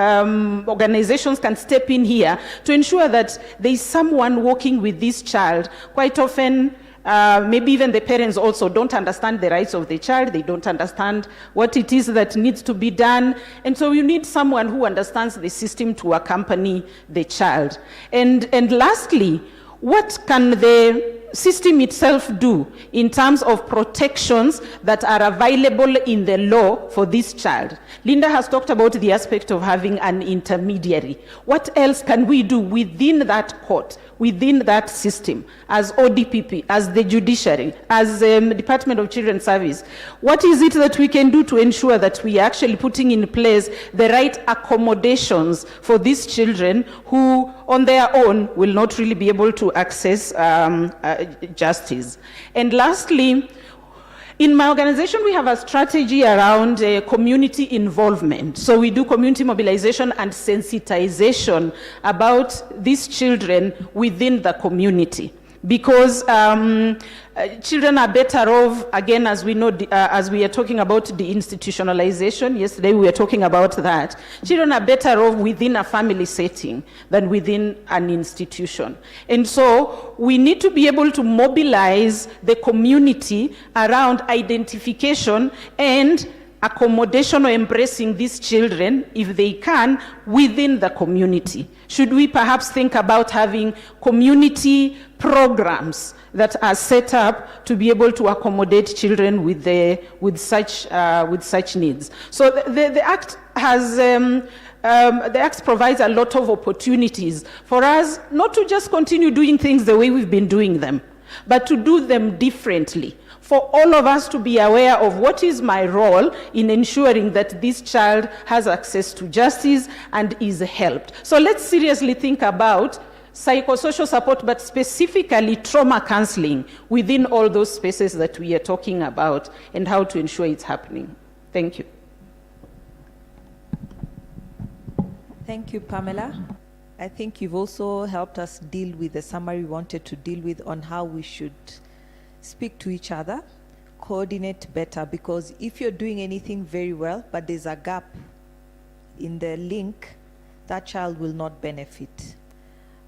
Speaker 10: organizations can step in here to ensure that there is someone working with this child. Quite often, maybe even the parents also don't understand the rights of the child. They don't understand what it is that needs to be done. And so you need someone who understands the system to accompany the child. And lastly, what can the system itself do in terms of protections that are available in the law for this child? Linda has talked about the aspect of having an intermediary. What else can we do within that court, within that system, as ODPP, as the judiciary, as Department of Children's Service? What is it that we can do to ensure that we are actually putting in place the right accommodations for these children who on their own will not really be able to access justice? And lastly, in my organization, we have a strategy around community involvement. So we do community mobilization and sensitization about these children within the community. Because children are better off, again, as we know, as we are talking about the institutionalization, yesterday we were talking about that. Children are better off within a family setting than within an institution. And so we need to be able to mobilize the community around identification and accommodation or embracing these children, if they can, within the community. Should we perhaps think about having community programs that are set up to be able to accommodate children with such needs? So the Act has the Act provides a lot of opportunities for us not to just continue doing things the way we've been doing them, but to do them differently. For all of us to be aware of what is my role in ensuring that this child has access to justice and is helped. So let's seriously think about psychosocial support, but specifically trauma counseling within all those spaces that we are talking about and how to ensure it's happening. Thank you.
Speaker 2: Thank you, Pamela. I think you've also helped us deal with the summary we wanted to deal with on how we should speak to each other, coordinate better, because if you're doing anything very well, but there's a gap in the link, that child will not benefit.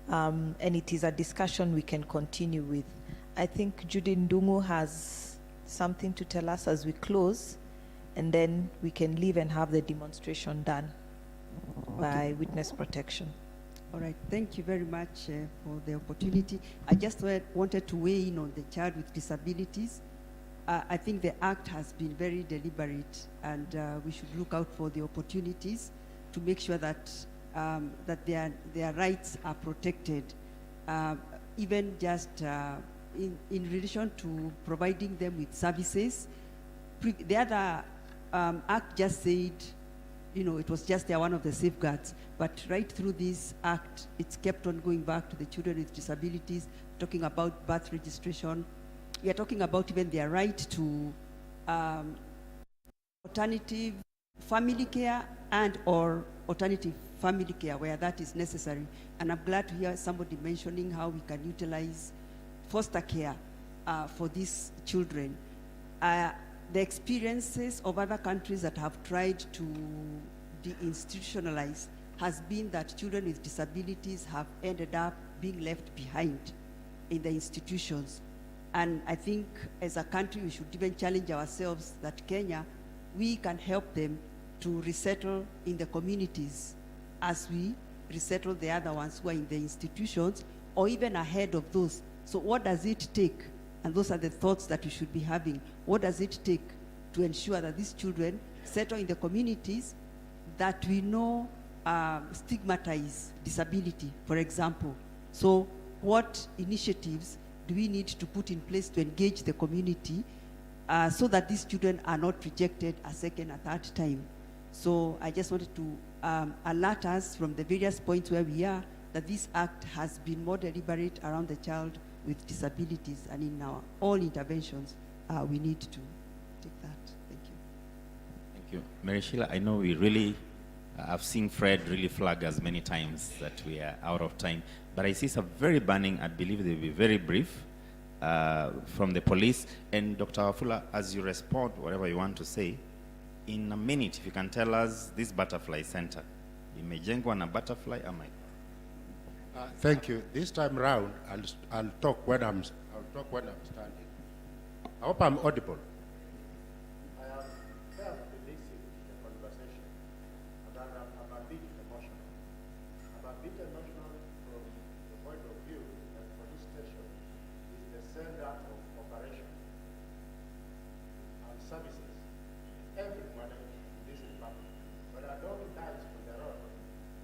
Speaker 2: And it is a discussion we can continue with. I think Judy Ndungu has something to tell us as we close, and then we can leave and have the demonstration done by witness protection.
Speaker 15: All right, thank you very much for the opportunity. I just wanted to weigh in on the child with disabilities. I think the Act has been very deliberate, and we should look out for the opportunities to make sure that that their rights are protected, even just in relation to providing them with services. The other Act just said it was just one of the safeguards. But right through this act, it's kept on going back to the children with disabilities, talking about birth registration. We are talking about even their right to alternative family care and or alternative family care where that is necessary. And I'm glad to hear somebody mentioning how we can utilize foster care for these children. The experiences of other countries that have tried to deinstitutionalize has been that children with disabilities have ended up being left behind in the institutions. And I think as a country, we should even challenge ourselves that Kenya, we can help them to resettle in the communities as we resettle the other ones who are in the institutions or even ahead of those. So what does it take? And those are the thoughts that we should be having. What does it take to ensure that these children settle in the communities that we know stigmatize disability, for example? So what initiatives do we need to put in place to engage the community so that these children are not rejected a second, a third time? So I just wanted to alert us from the various points where we are that this act has been more deliberate around the child with disabilities, and in our all interventions, we need to take that. Thank you.
Speaker 17: Thank you. Mary Sheila, I know we really, I've seen Fred really flag us many times that we are out of time, but I see some very burning, I believe they'll be very brief from the police. And Dr. Wafula, as you respond, whatever you want to say, in a minute, if you can tell us this butterfly center, imejengwa na butterfly ama?
Speaker 12: Thank you. This time round, I'll talk when I'm standing. I hope I'm audible. I am carefully listening to the conversation, and I'm a bit emotional. I'm a bit emotional from the point of view that police station is the center of operation and services. Everyone in this department, but I don't dance on the road,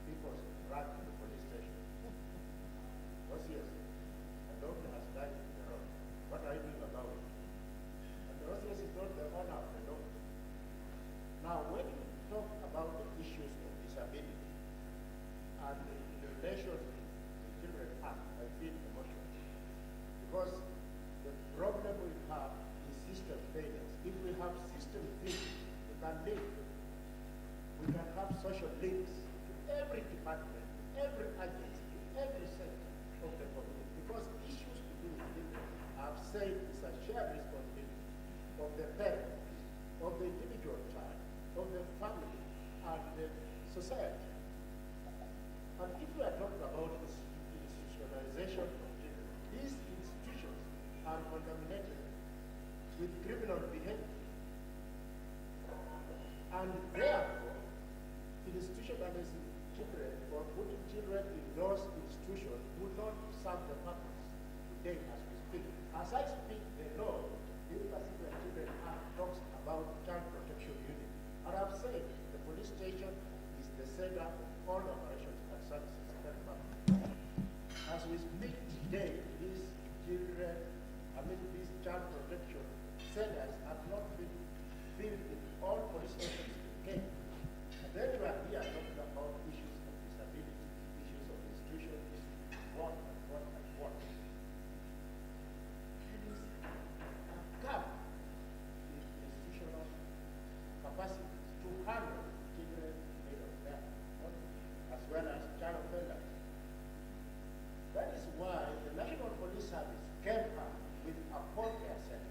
Speaker 12: people run to the police station. What's yes? A dog has died in the road. What are you doing about it? And the OCS is not the owner of the dog. Now, when you talk about the issues of disability and the relations with the Children's Act, I feel emotional. Because the problem we have is system failures. If we have system failures, we can link. We can have social links to every department, every agency, every sector of the community. Because issues to do with children, I've said, is a shared responsibility of the parent, of the individual child, of the family, and the society. And if we are talking about institutionalization of children, these institutions are contaminated with criminal behavior. And therefore, institutionalizing children or putting children in those institutions would not serve the purpose today as we speak. As I speak, the law, this particular Children Act, talks about child protection unit. And I've said the police station is the center of all operations and services in that department. As we speak today, these child protection centers have not been filled in all police stations in Kenya. And then we are here talking about issues of disability, issues of institution, issues of what. There is a gap in institutional capacity to handle children in need of care, as well as child offenders. That is why the National Police Service came up with a care center.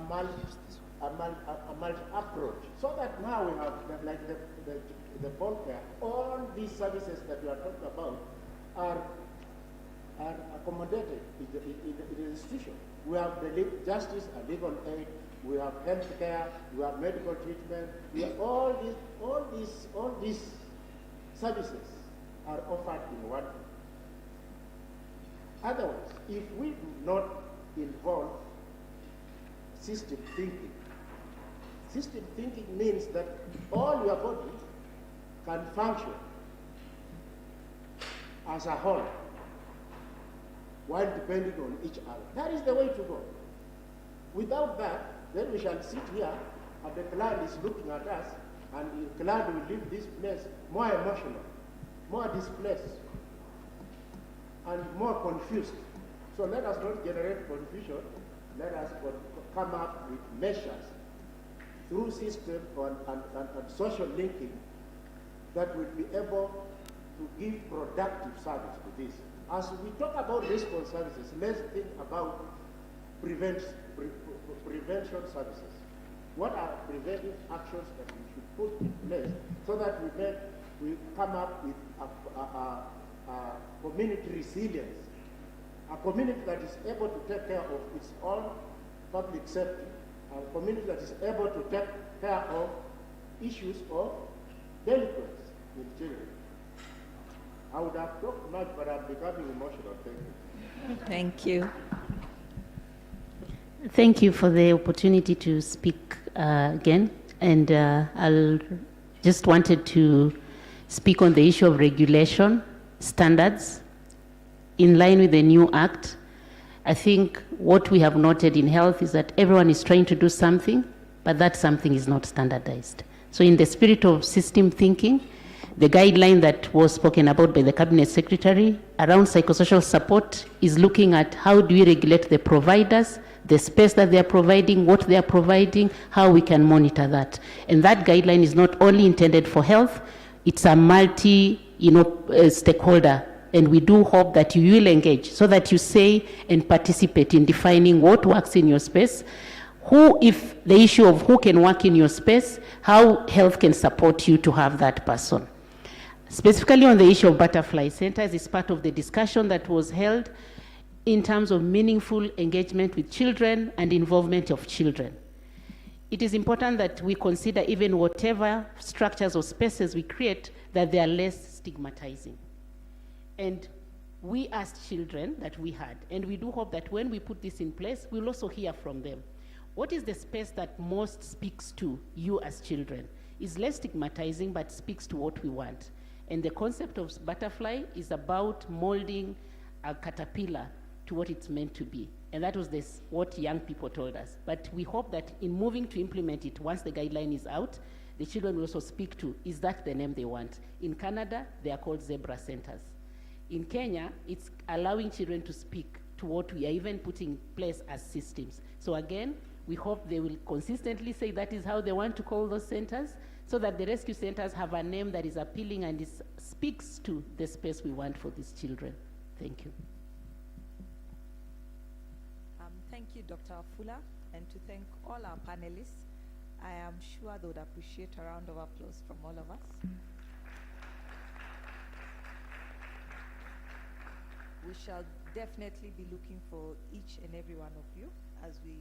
Speaker 12: multi approach, so that now we have like the bond care, all these services that we are talking about are accommodated in the institution. We have the justice and legal aid, we have health care, we have medical treatment, we have all these services are offered in one. Otherwise, if we do not involve system thinking means that all your body can function as a whole while depending on each other. That is the way to go. Without that, then we shall sit here and the clan is looking at us, and the clan will leave this place more emotional, more displaced, and more confused. So let us not generate confusion. Let us come up with measures through system and social linking that will be able to give productive service to this. As we talk about response services, let's think about prevention services. What are preventive actions that we should put in place so that we come up with a community resilience, a community that is able to take care of its own public safety, a community that is able to take care of issues of delinquents with children. I would have talked much, but I'm becoming emotional. Thank you.
Speaker 2: Thank you.
Speaker 11: Thank you for the opportunity to speak again. And I'll just wanted to speak on the issue of regulation standards in line with the new act. I think what we have noted in health is that everyone is trying to do something, but that something is not standardized. So in the spirit of system thinking, the guideline that was spoken about by the Cabinet Secretary around psychosocial support is looking at how do we regulate the providers, the space that they are providing, what they are providing, how we can monitor that. And that guideline is not only intended for health, it's a multi, stakeholder. And we do hope that you will engage so that you say and participate in defining what works in your space, if the issue of who can work in your space, how health can support you to have that person. Specifically on the issue of butterfly centers is part of the discussion that was held in terms of meaningful engagement with children and involvement of children. It is important that we consider even whatever structures or spaces we create, that they are less stigmatizing. And we asked children that we had, and we do hope that when we put this in place, we'll also hear from them. What is the space that most speaks to you as children? Is less stigmatizing, but speaks to what we want. And the concept of butterfly is about molding a caterpillar to what it's meant to be. And that was what young people told us. But we hope that in moving to implement it, once the guideline is out, the children will also speak to, is that the name they want? In Canada, they are called zebra centers. In Kenya, it's allowing children to speak to what we are even putting in place as systems. So again, we hope they will consistently say that is how they want to call those centers, so that the rescue centers have a name that is appealing and speaks to the space we want for these children. Thank you.
Speaker 2: Thank you, Dr. Afula, and to thank all our panelists. I am sure they would appreciate a round of applause from all of us. We shall definitely be looking for each and every one of you as we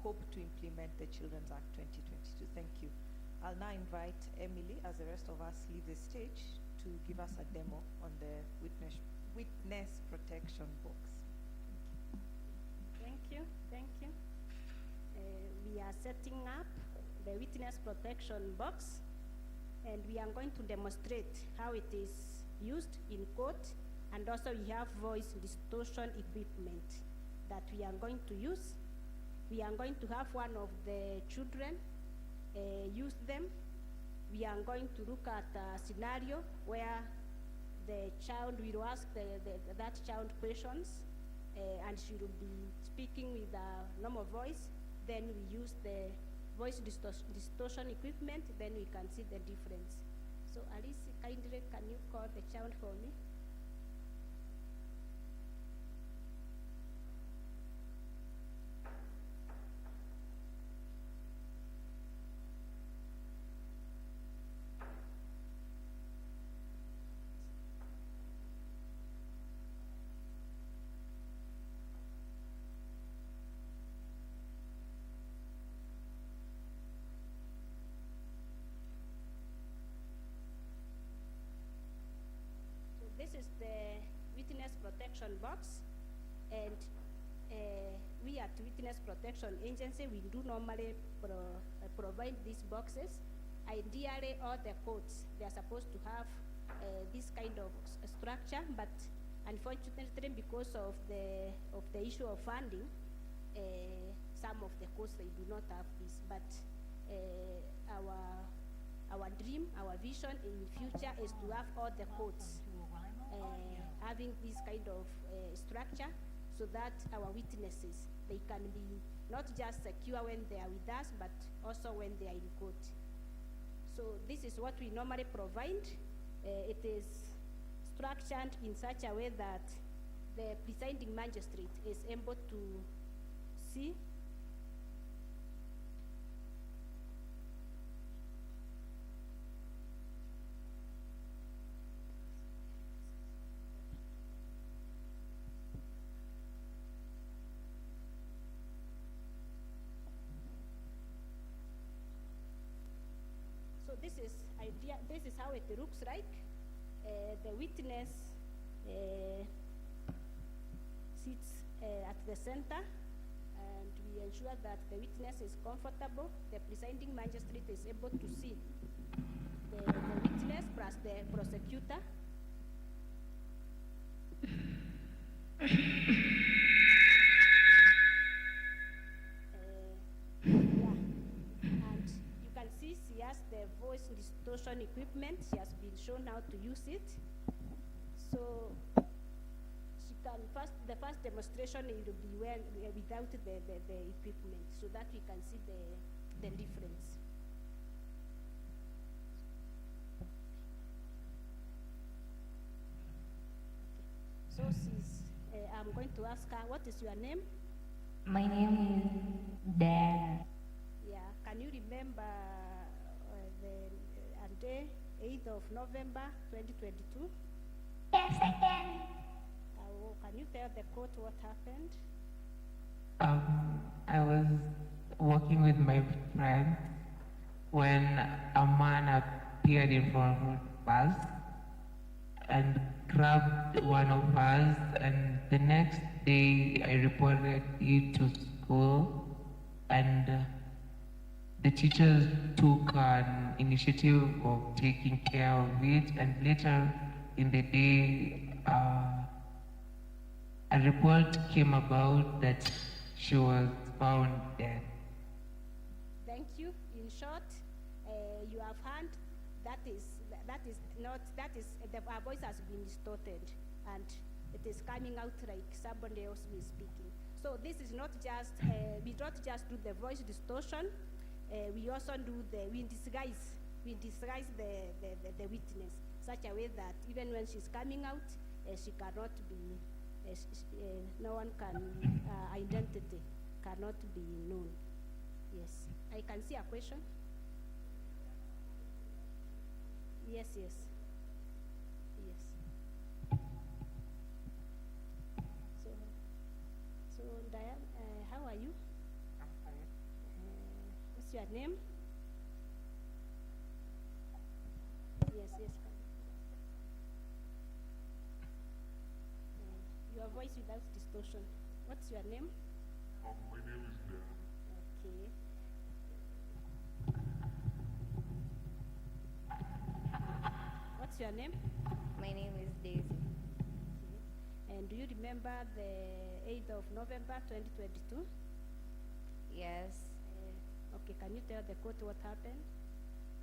Speaker 2: hope to implement the Children's Act 2022. Thank you. I'll now invite Emily, as the rest of us leave the stage, to give us a demo on the witness protection box.
Speaker 7: Thank you. We are setting up the witness protection box, and we are going to demonstrate how it is used in court, and also we have voice distortion equipment that we are going to use. We are going to have one of the children use them. We are going to look at a scenario where the child will ask that child questions, and she will be speaking with a normal voice. Then we use the voice distortion equipment, then we can see the difference. So Alice, kindly, can you call the child for me? protection box, and we at Witness Protection Agency, we do normally provide these boxes. Ideally, all the courts, they are supposed to have this kind of structure, but unfortunately, because of the issue of funding, some of the courts, they do not have this. But our dream, our vision in future is to have all the courts having this kind of structure, so that our witnesses, they can be not just secure when they are with us, but also when they are in court. So this is what we normally provide. It is structured in such a way that the presiding magistrate is able to see this is idea. This is how it looks like. The witness sits at the center, and we ensure that the witness is comfortable. The presiding magistrate is able to see the witness plus the prosecutor. See, she has the voice distortion equipment. She has been shown how to use it. So she can the first demonstration it will be without the equipment, so that we can see the difference. So I'm going to ask her, what is your name?
Speaker 18: My name is Dan.
Speaker 7: Yeah, can you remember the day, 8th of November, 2022?
Speaker 18: Yes, I can.
Speaker 7: Can you tell the court what happened?
Speaker 18: I was walking with my friend when a man appeared in front of us and grabbed one of us, and the next day I reported it to school, and the teachers took an initiative of taking care of it, and later in the day, a report came about that she was found dead.
Speaker 7: Thank you. In short, you have heard our voice has been distorted, and it is coming out like somebody else is speaking. So this is not just, we don't just do the voice distortion, we also do we disguise the witness such a way that even when she's coming out, she cannot be, no one can, identity cannot be known. Yes, I can see a question. Yes. So Diane, how are you?
Speaker 18: I'm fine.
Speaker 7: What's your name? Yes. Your voice without distortion. What's your name?
Speaker 19: My name is Dan.
Speaker 7: Okay. What's your name?
Speaker 14: My name is Daisy.
Speaker 7: Okay. And do you remember the 8th of November 2022?
Speaker 14: Yes.
Speaker 7: Okay, can you tell the court what happened?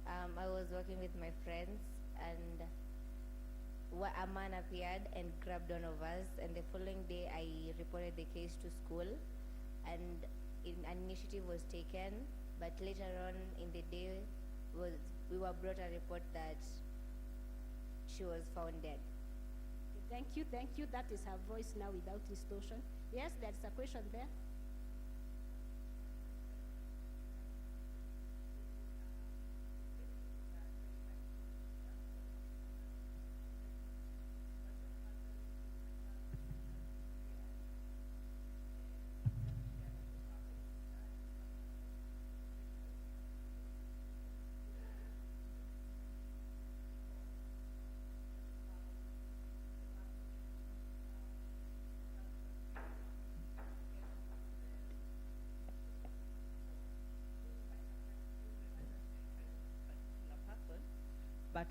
Speaker 14: I was working with my friends, and a man appeared and grabbed one of us, and the following day I reported the case to school, and an initiative was taken, but later on in the day we were brought a report that she was found dead.
Speaker 7: Thank you. That is her voice now without distortion. Yes, there's a question there.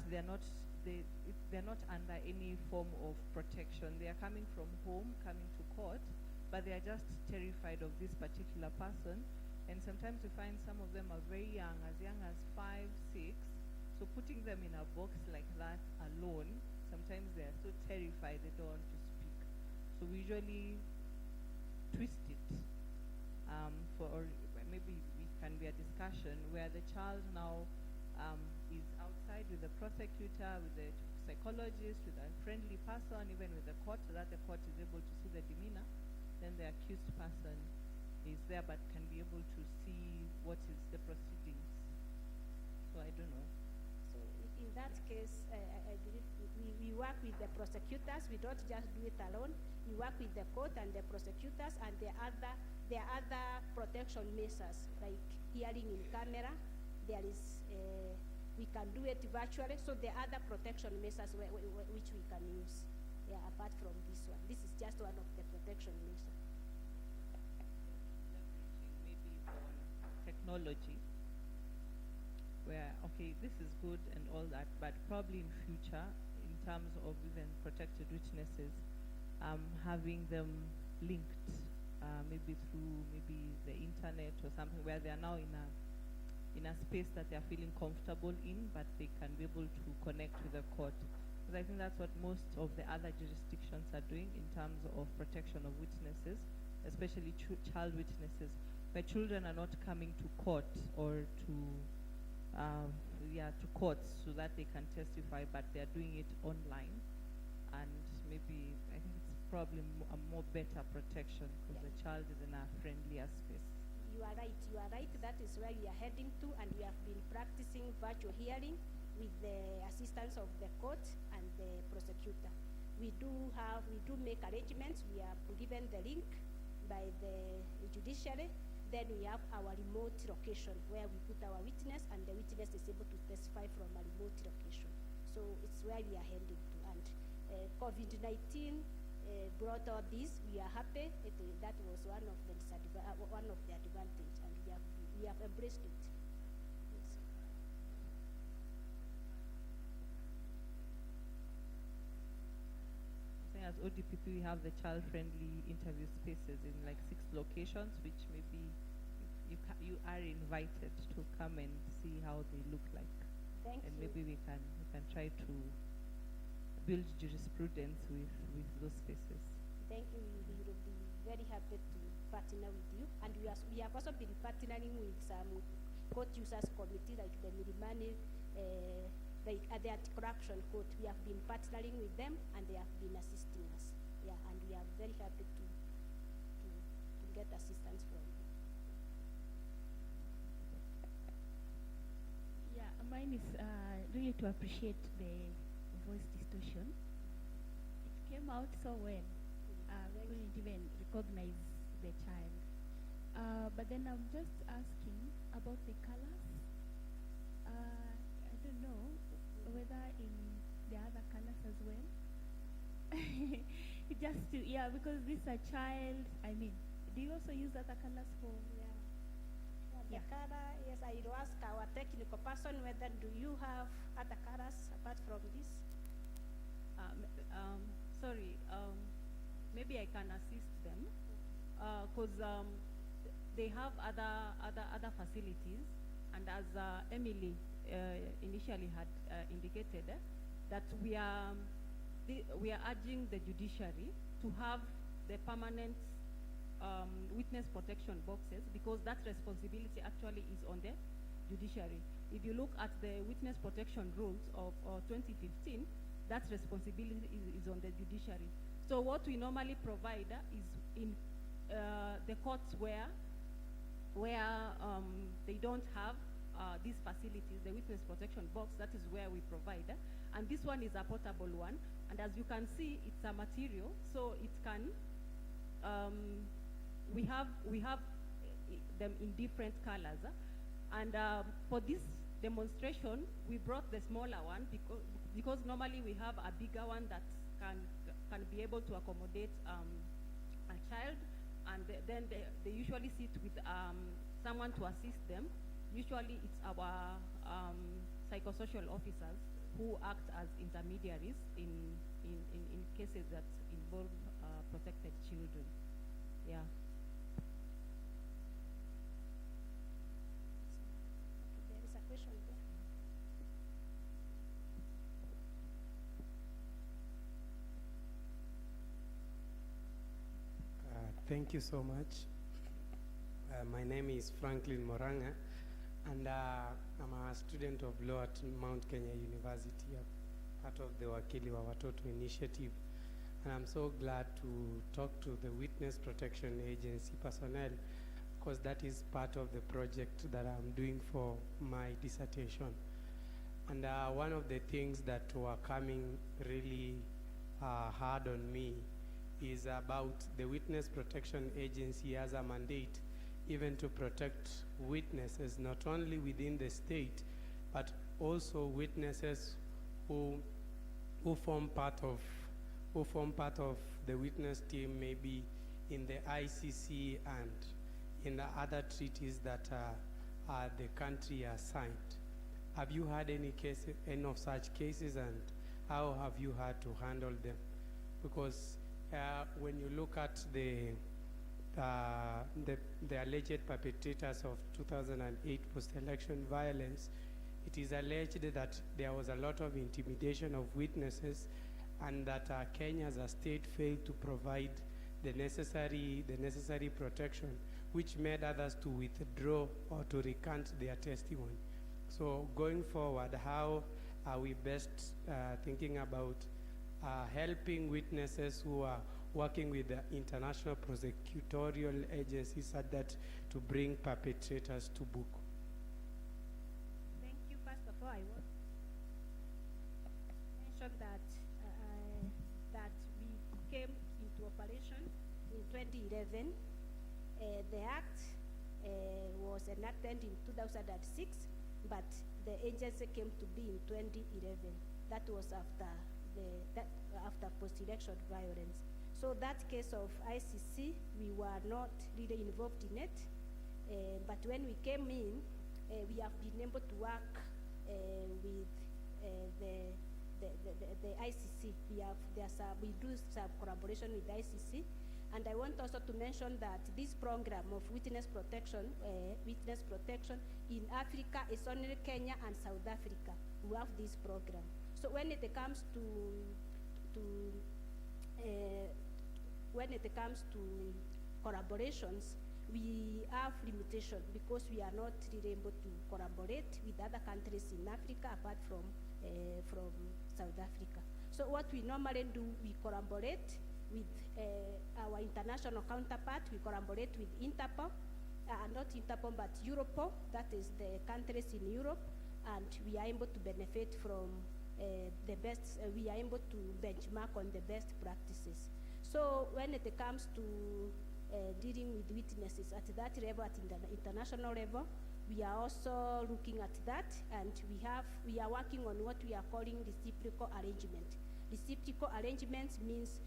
Speaker 9: they're not under any form of protection. They are coming from home, coming to court, but they are just terrified of this particular person. And sometimes you find some of them are very young as 5, 6. So putting them in a box like that alone, sometimes they are so terrified they don't want to speak. So we usually twist it or maybe it can be a discussion where the child now is outside with the prosecutor, with the psychologist, with a friendly person, even with the court, so that the court is able to see the demeanor. Then the accused person is there but can be able to see what is the proceedings. So I don't know.
Speaker 7: So in that case, I believe we work with the prosecutors. We don't just do it alone. We work with the court and the prosecutors and the other protection measures, like hearing in camera. There is, we can do it virtually. So the other protection measures which we can use, apart from this one. This is just one of the protection measures.
Speaker 9: Maybe on technology, where, okay, this is good and all that, but probably in future, in terms of even protected witnesses, having them linked, maybe through the internet or something, where they are now in a space that they are feeling comfortable in, but they can be able to connect with the court. Because I think that's what most of the other jurisdictions are doing in terms of protection of witnesses, especially child witnesses, where children are not coming to court or to courts so that they can testify, but they are doing it online. And maybe, I think it's probably a more better protection because the child is in a friendlier space.
Speaker 7: You are right, that is where we are heading to, and we have been practicing virtual hearing with the assistance of the court and the prosecutor. We do make arrangements. We are given the link by the judiciary. Then we have our remote location where we put our witness, and the witness is able to testify from a remote location. So it's where we are heading to. And COVID-19 brought all this. We are happy. That was one of the advantages, and we have embraced it. Yes.
Speaker 9: As ODPP, we have the child-friendly interview spaces in like 6 locations, which maybe you are invited to come and see how they look like.
Speaker 7: Thank
Speaker 9: and
Speaker 7: you.
Speaker 9: Maybe we can try to build jurisprudence with those spaces.
Speaker 7: Thank you. We will be very happy to partner with you. And we have also been partnering with some court users committee like the Milimani, like at the anti-corruption court. We have been partnering with them, and they have been assisting us. Yeah, and we are very happy to get assistance from them.
Speaker 20: Yeah, mine is really to appreciate the voice distortion. It came out so well. We couldn't even recognize the child. But then I'm just asking about the colors. I don't know whether in the other colors as well. Because this is a child. I mean, do you also use other colors for?
Speaker 7: The color, yes, I will ask our technical person whether do you have other colors apart from this?
Speaker 9: Sorry, maybe I can assist them because they have other facilities, and as Emily initially had indicated, that we are urging the judiciary to have the permanent witness protection boxes, because that responsibility actually is on the judiciary. If you look at the witness protection rules of 2015, that responsibility is on the judiciary. So what we normally provide is in the courts where they don't have these facilities, the witness protection box, that is where we provide. And this one is a portable one. And as you can see, it's a material, so it can, we have them in different colors. And for this demonstration, we brought the smaller one because normally we have a bigger one that can be able to accommodate a child, and then they usually sit with someone to assist them. Usually it's our psychosocial officers
Speaker 21: who act as intermediaries in cases that involve protected children. Yeah.
Speaker 7: There is a question there.
Speaker 22: Thank you so much. My name is Franklin Moranga, and I'm a student of law at Mount Kenya University, part of the Wakili wa Watoto initiative. And I'm so glad to talk to the Witness Protection Agency personnel, because that is part of the project that I'm doing for my dissertation. And one of the things that were coming really hard on me is about the Witness Protection Agency as a mandate even to protect witnesses, not only within the state, but also witnesses who form part of the witness team, maybe in the ICC and in the other treaties that the country has signed. Have you had any of such cases, and how have you had to handle them? Because when you look at the alleged perpetrators of 2008 post-election violence, it is alleged that there was a lot of intimidation of witnesses, and that Kenya as a state failed to provide the necessary protection, which made others to withdraw or to recant their testimony. So going forward, how are we best thinking about helping witnesses who are working with the international prosecutorial agencies so that to bring perpetrators to book?
Speaker 7: Thank you. First of all, I want to mention that we came into operation in 2011. The Act was enacted in 2006, but the agency came to be in 2011. That was after after post-election violence. So that case of ICC, we were not really involved in it, but when we came in, we have been able to work with the ICC. We do some collaboration with the ICC, and I want also to mention that this program of witness protection in Africa is only Kenya and South Africa who have this program. So when it comes to collaborations, we have limitation because we are not really able to collaborate with other countries in Africa apart from South Africa. So what we normally do, we collaborate with our international counterpart. We collaborate with Interpol, not Interpol, but Europol, that is the countries in Europe, and we are able to benefit from the best, we are able to benchmark on the best practices. So when it comes to dealing with witnesses at that level, at the international level, we are also looking at that, and we are working on what we are calling reciprocal arrangement. Reciprocal arrangements means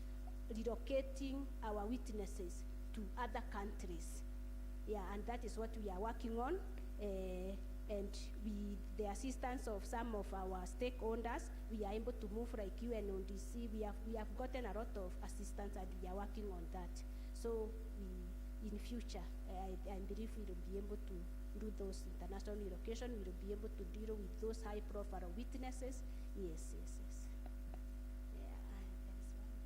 Speaker 7: relocating our witnesses to other countries. Yeah, and that is what we are working on. And with the assistance of some of our stakeholders, we are able to move like UNODC. We have gotten a lot of assistance, and we are working on that. So in future, I believe we will be able to do those international relocation. We will be able to deal with those high-profile witnesses. Yes. Yeah, that is one.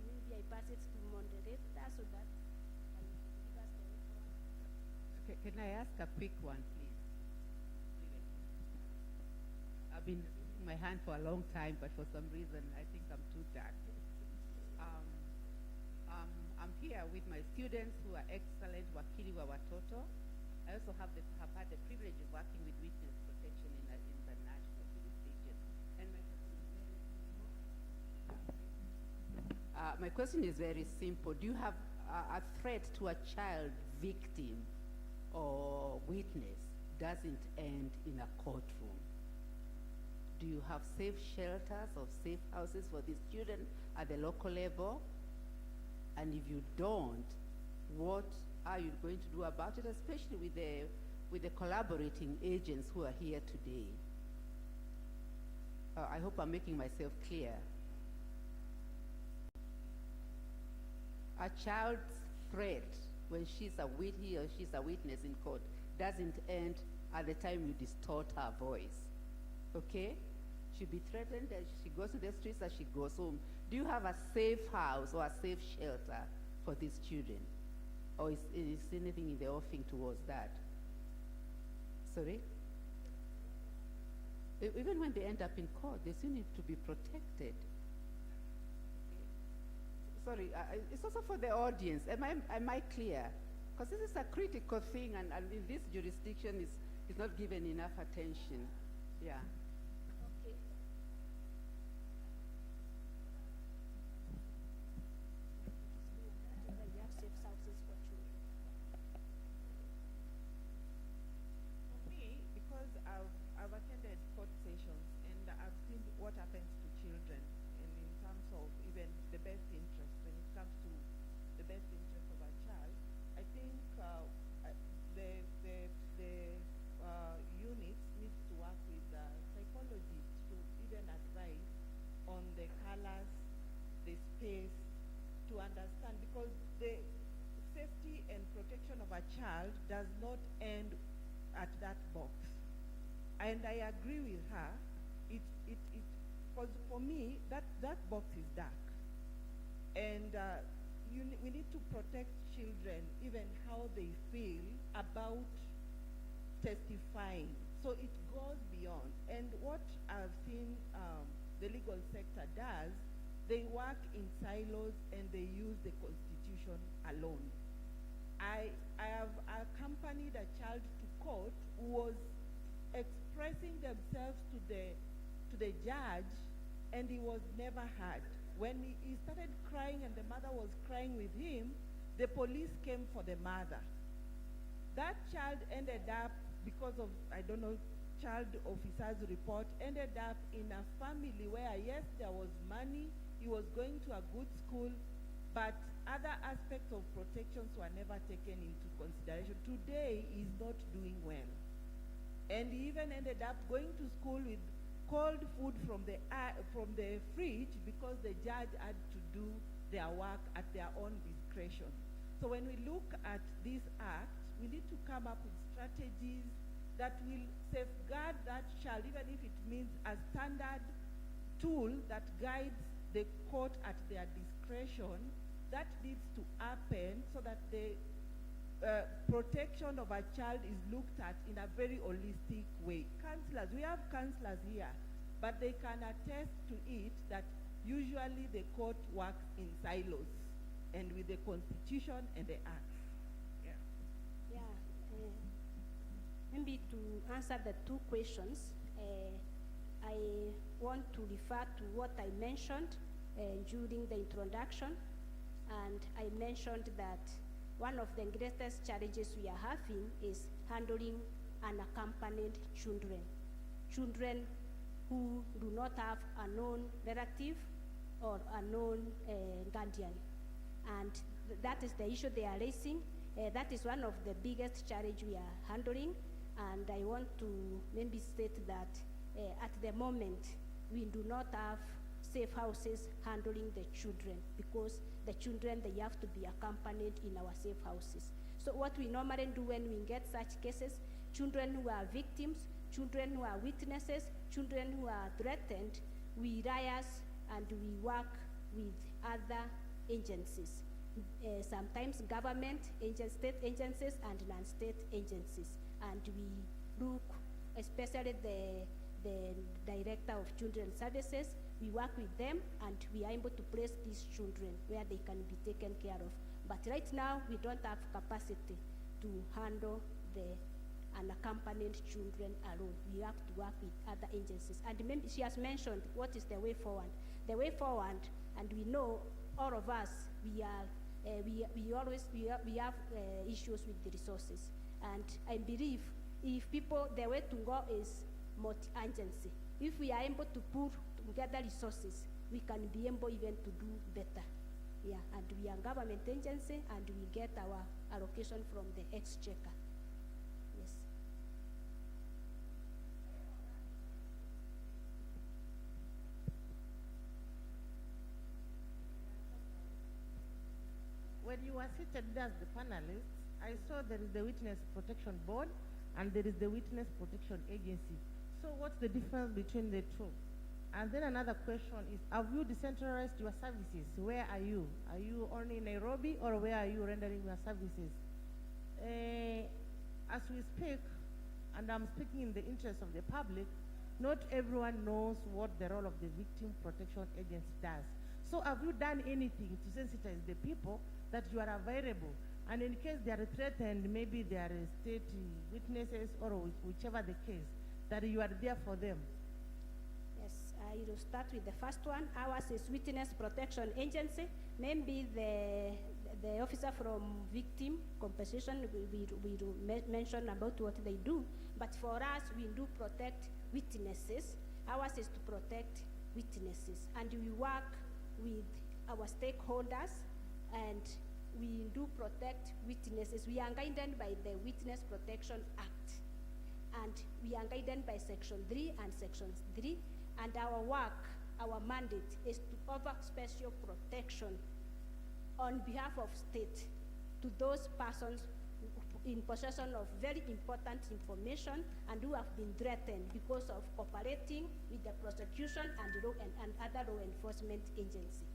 Speaker 7: Maybe I pass it to moderator so that I will give us the info.
Speaker 23: Can I ask a quick one, please? I've been raising my hand for a long time, but for some reason, I think I'm too dark. I'm here with my students who are excellent Wakili wa Watoto. I also have had the privilege of working with witness protection in the national jurisdiction. And my question is very simple. Do you have a threat to a child victim or witness doesn't end in a courtroom? Do you have safe shelters or safe houses for the student at the local level? And if you don't, what are you going to do about it, especially with the collaborating agents who are here today? I hope I'm making myself clear. A child's threat when he or she's a witness in court doesn't end at the time you distort her voice. Okay? She'll be threatened as she goes to the streets, as she goes home. Do you have a safe house or a safe shelter for these children? Or is anything in the offing towards that? Sorry? Even when they end up in court, they still need to be protected. Sorry, it's also for the audience. Am I clear? Because this is a critical thing, and in this jurisdiction is not given enough attention. Yeah.
Speaker 7: Okay. We have safe houses for children.
Speaker 9: For me, because I've attended court sessions and I've seen what happens to children, and in terms of even the best interest, when it comes to the best interest of a child, I think the units needs to work with psychologists to even advise on the colors, the space, to understand, because the safety and protection of a child does not end at that box. And I agree with her. Because for me, that box is dark. And we need to protect children, even how they feel about testifying. So it goes beyond. And what I've seen the legal sector does, they work in silos and they use the Constitution alone. I have accompanied a child to court who was expressing themselves to the judge, and he was never heard. When he started crying and the mother was crying with him, the police came for the mother. That child ended up, because of, I don't know, child officer's report, ended up in a family where, yes, there was money, he was going to a good school, but other aspects of protections were never taken into consideration. Today, he's not doing well. And he even ended up going to school with cold food from the fridge because the judge had to do their work at their own discretion. So when we look at this act, we need to come up with strategies that will safeguard that child, even if it means a standard tool that guides the court at their discretion. That needs to happen so that the protection of a child is looked at in a very holistic way. Counselors, we have counselors here, but they can attest to it that usually the court works in silos and with the Constitution and the Acts.
Speaker 7: Yeah. Maybe to answer the two questions, I want to refer to what I mentioned during the introduction, and I mentioned that one of the greatest challenges we are having is handling unaccompanied children. Children who do not have a known relative or a known guardian. And that is the issue they are raising. That is one of the biggest challenge we are handling. And I want to maybe state that at the moment, we do not have safe houses handling the children, because the children, they have to be accompanied in our safe houses. So what we normally do when we get such cases, children who are victims, children who are witnesses, children who are threatened, we liaise and we work with other agencies. Sometimes government, state agencies and non-state agencies. And we look, especially the Director of Children's Services, we work with them and we are able to place these children where they can be taken care of. But right now, we don't have capacity to handle the unaccompanied children alone. We have to work with other agencies. And maybe she has mentioned what is the way forward. The way forward, and we know all of us, we have issues with the resources. And I believe if people, the way to go is multi-agency. If we are able to pull together resources, we can be able even to do better. Yeah, and we are a government agency and we get our allocation from the exchequer. Yes.
Speaker 3: were seated there as the panelists, I saw there is the Witness Protection Board and there is the Witness Protection Agency. So what's the difference between the two? And then another question is, have you decentralized your services? Where are you? Are you only in Nairobi or where are you rendering your services? As we speak, and I'm speaking in the interest of the public, not everyone knows what the role of the Victim Protection Agency does. So have you done anything to sensitize the people that you are available? And in case they are threatened, maybe they are state witnesses or whichever the case, that you are there for them.
Speaker 7: Yes, I will start with the first one. Ours is Witness Protection Agency. Maybe the officer from victim compensation will mention about what they do. But for us, we do protect witnesses. Ours is to protect witnesses. And we work with our stakeholders and we do protect witnesses. We are guided by the Witness Protection Act. And we are guided by Section 3 and Section 3. And our work, our mandate is to offer special protection on behalf of state to those persons in possession of very important information and who have been threatened because of cooperating with the prosecution and other law enforcement agencies.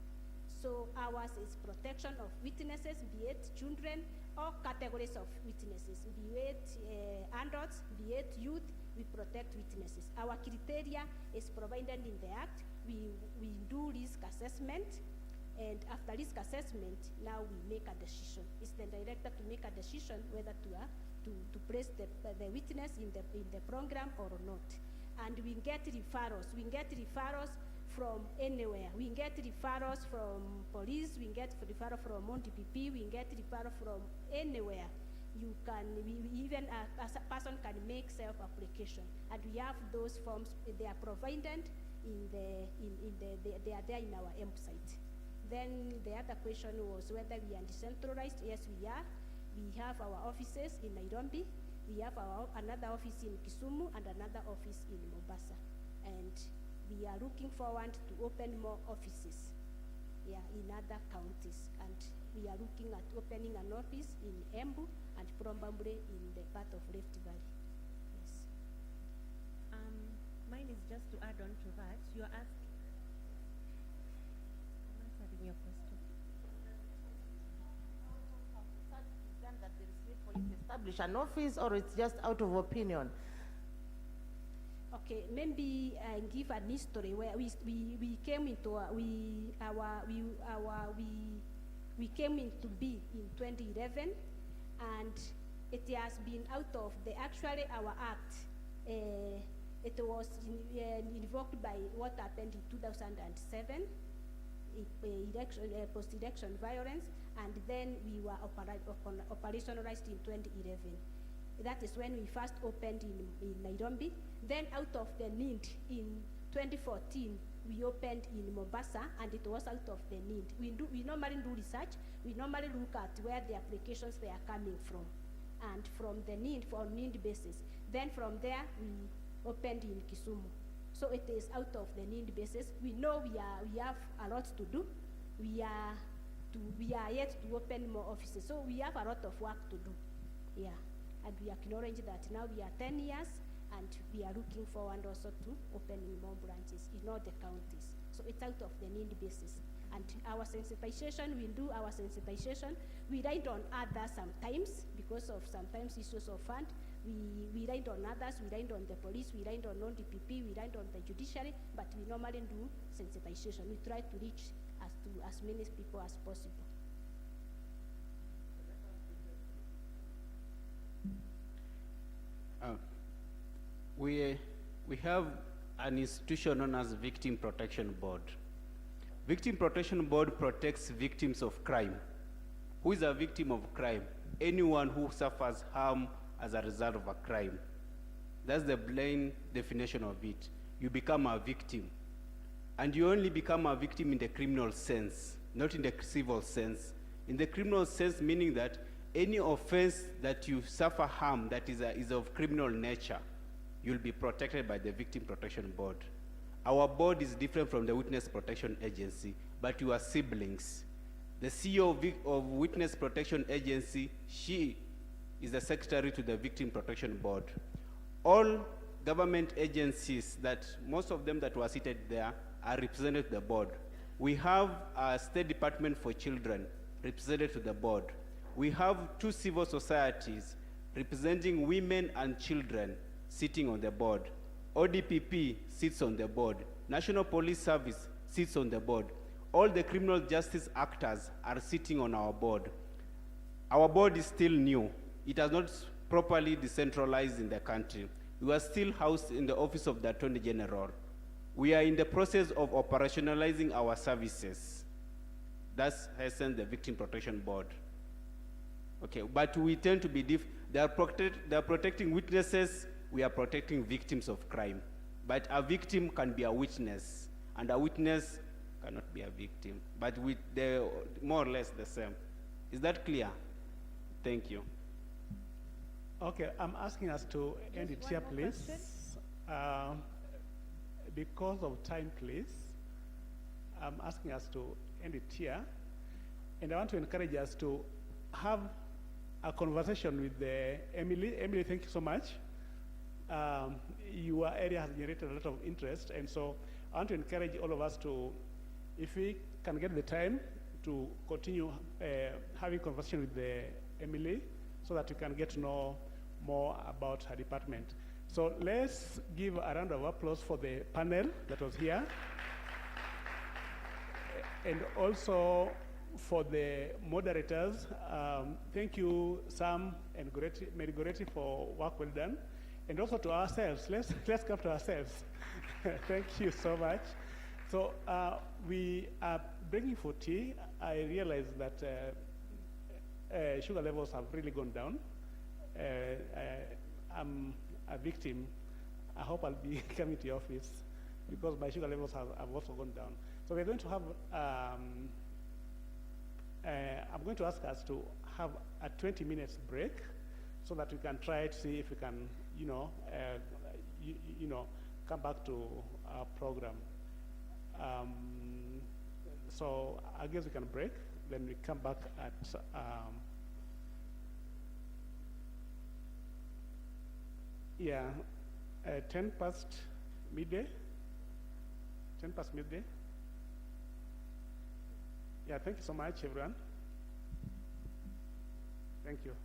Speaker 7: So ours is protection of witnesses, be it children, all categories of witnesses, be it adults, be it youth, we protect witnesses. Our criteria is provided in the Act. We do risk assessment, and after risk assessment, now we make a decision. It's the director to make a decision whether to place the witness in the program or not. And we get referrals. We get referrals from anywhere. We get referrals from police, we get referral from DPP, we get referral from anywhere. You can, even a person can make self-application. And we have those forms, they are provided they are there in our website. Then the other question was whether we are decentralized. Yes, we are. We have our offices in Nairobi. We have another office in Kisumu and another office in Mombasa. And we are looking forward to open more offices in other counties. And we are looking at opening an office in Embu and probably in the part of Rift Valley. Yes.
Speaker 3: Mine is just to add on to that. You're asking, I'm answering your question. That there is need for you to establish an office, or it's just out of opinion?
Speaker 7: Okay, maybe I give an history where we came into we came into be in 2011, and it has been out of our act. It was invoked by what happened in 2007, post-election violence, and then we were operationalized in 2011. That is when we first opened in Nairobi. Then out of the need in 2014, we opened in Mombasa, and it was out of the need. We normally do research. We normally look at where the applications they are coming from, and from the need, for need basis. Then from there, we opened in Kisumu. So it is out of the need basis. We know we have a lot to do. We are yet to open more offices. So we have a lot of work to do. Yeah. And we acknowledge that now we are 10 years, and we are looking forward also to opening more branches in all the counties. So it's out of the need basis. And our sensitization, we do our sensitization. We write on others sometimes because of sometimes issues of fund. We write on others, we write on the police, we write on non-DPP, we write on the judiciary, but we normally do sensitization. We try to reach as many people as possible.
Speaker 16: We have an institution known as Victim Protection Board. Victim Protection Board protects victims of crime. Who is a victim of crime? Anyone who suffers harm as a result of a crime. That's the plain definition of it. You become a victim. And you only become a victim in the criminal sense, not in the civil sense. In the criminal sense, meaning that any offense that you suffer harm that is of criminal nature, you'll be protected by the Victim Protection Board. Our board is different from the Witness Protection Agency, but you are siblings. The CEO of Witness Protection Agency, she is the secretary to the Victim Protection Board. All government agencies, that most of them that were seated there, are represented to the board. We have a State Department for Children represented to the board. We have 2 civil societies representing women and children sitting on the board. ODPP sits on the board. National Police Service sits on the board. All the criminal justice actors are sitting on our board. Our board is still new. It has not properly decentralized in the country. We are still housed in the office of the Attorney General. We are in the process of operationalizing our services. That's the Victim Protection Board. Okay, but we tend to be they are protecting witnesses, we are protecting victims of crime. But a victim can be a witness, and a witness cannot be a victim. But they're more or less the same. Is that clear? Thank you.
Speaker 1: Okay, I'm asking us to end it here, please. Because of time, please, I'm asking us to end it here. And I want to encourage us to have a conversation with Emily. Emily, thank you so much. Your area has generated a lot of interest, and so I want to encourage all of us to, if we can get the time, to continue having conversation with Emily, so that you can get to know more about her department. So let's give a round of applause for the panel that was here, and also for the moderators. Thank you, Sam and Mary Goretti, for work well done. And also to ourselves, let's come to ourselves. Thank you so much. So we are breaking for tea. I realize that sugar levels have really gone down. I'm a victim. I hope I'll be coming to your office because my sugar levels have also gone down. So we're going to have, I'm going to ask us to have a 20 minutes break so that we can try to see if we can, come back to our program. So I guess we can break, then we come back at 10 past midday. 10 past midday. Yeah, thank you so much, everyone. Thank you.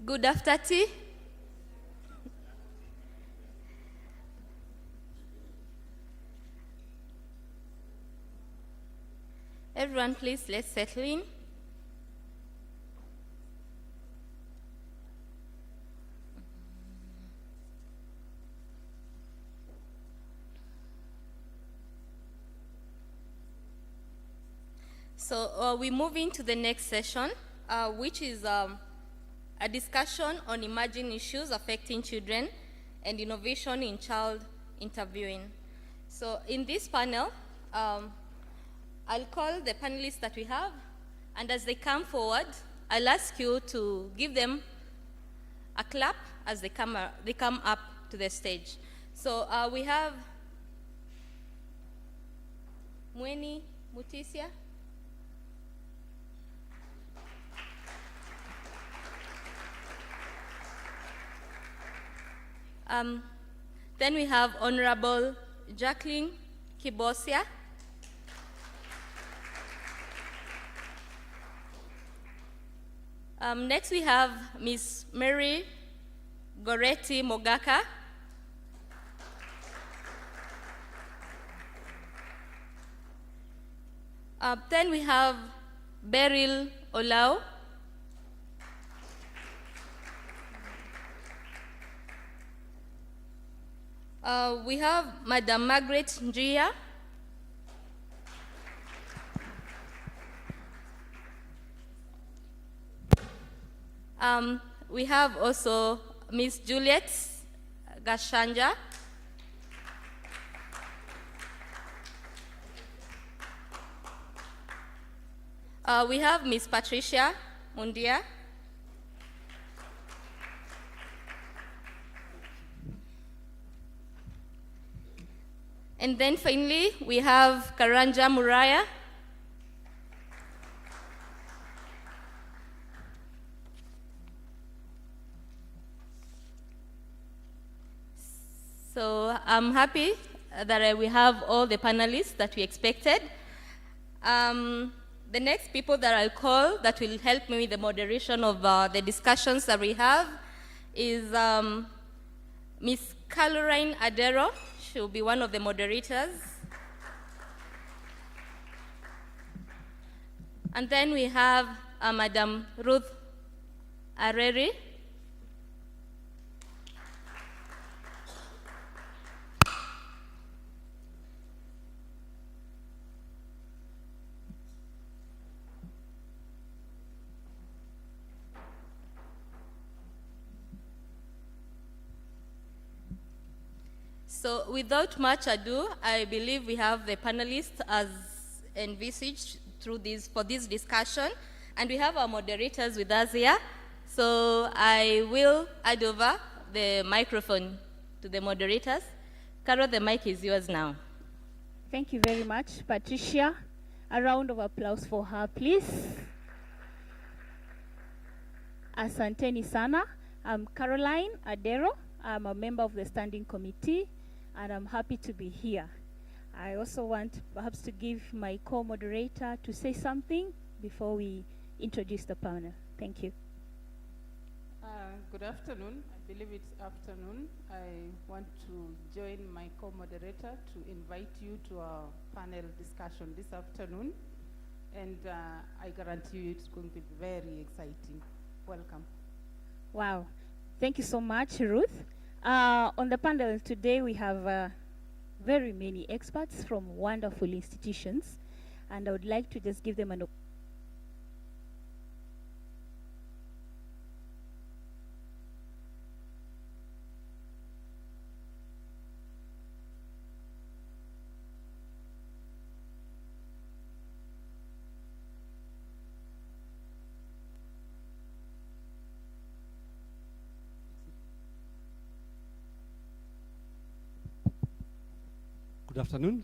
Speaker 14: Good after tea. Everyone, please, let's settle in. So we move into the next session, which is a discussion on emerging issues affecting children and innovation in child interviewing. So in this panel, I'll call the panelists that we have, and as they come forward, I'll ask you to give them a clap as they come up to the stage. So we have Mweni Mutisia. Then we have Honorable Jacqueline Kibosia. Next we have Ms. Mary Goretti Mogaka. Then we have Beryl Olau. We have Madam Margaret Njia. We have also Miss Juliet Gashanja. We have Miss Patricia Mundia. And then finally, we have Karanja Muraya. So I'm happy that we have all the panelists that we expected. The next people that I'll call that will help me with the moderation of the discussions that we have is Miss Caroline Adero. She'll be one of the moderators. And then we have Madam Ruth Areri. So without much ado, I believe we have the panelists as envisaged for this discussion, and we have our moderators with us here. So I will hand over the microphone to the moderators. Carol, the mic is yours now.
Speaker 20: Thank you very much, Patricia. A round of applause for her, please. Asanteni sana. I'm Caroline Adero. I'm a member of the Standing Committee, and I'm happy to be here. I also want perhaps to give my co-moderator to say something before we introduce the panel. Thank you.
Speaker 10: Good afternoon. I believe it's afternoon. I want to join my co-moderator to invite you to our panel discussion this afternoon. And I guarantee you it's going to be very exciting. Welcome.
Speaker 20: Wow. Thank you so much, Ruth. On the panel today, we have very many experts from wonderful institutions, and I would like to just give them an opportunity.
Speaker 4: Good afternoon.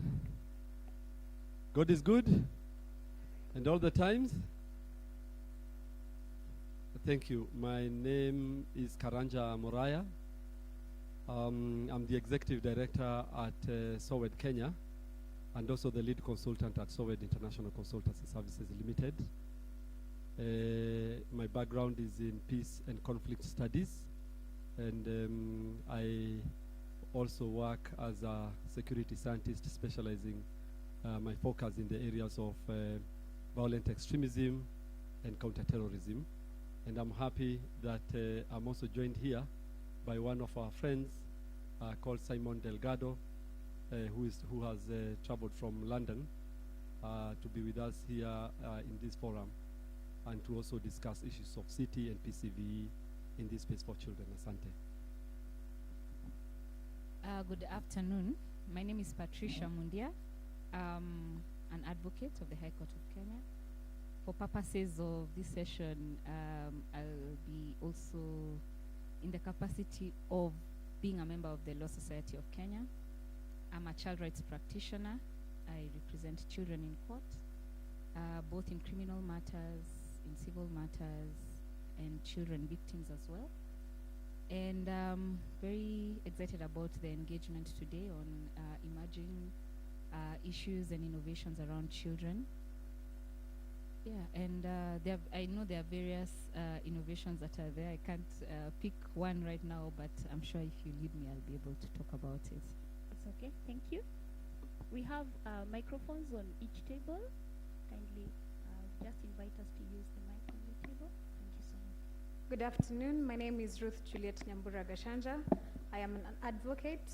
Speaker 4: God is good, and all the times. Thank you. My name is Karanja Moraya. I'm the Executive Director at SOWED Kenya, and also the lead consultant at SOWED International Consultancy Services Limited. My background is in peace and conflict studies, and I also work as a security scientist specializing my focus in the areas of violent extremism and counterterrorism. And I'm happy that I'm also joined here by one of our friends called Simon Delgado, who has traveled from London to be with us here in this forum and to also discuss issues of city and PCVE in this space for children. Asante.
Speaker 5: Good afternoon. My name is Patricia Mundia. An advocate of the High Court of Kenya. For purposes of this session, I'll be also in the capacity of being a member of the Law Society of Kenya. I'm a child rights practitioner. I represent children in court, both in criminal matters, in civil matters, and children victims as well. And I'm very excited about the engagement today on emerging issues and innovations around children. Yeah, and I know there are various innovations that are there. I can't pick one right now, but I'm sure if you lead me, I'll be able to talk about it.
Speaker 20: It's okay, thank you. We have microphones on each table. Kindly just invite us to use the mic on your table. Thank you so much.
Speaker 6: Good afternoon. My name is Ruth Juliet Nyambura Gashanja. I am an advocate.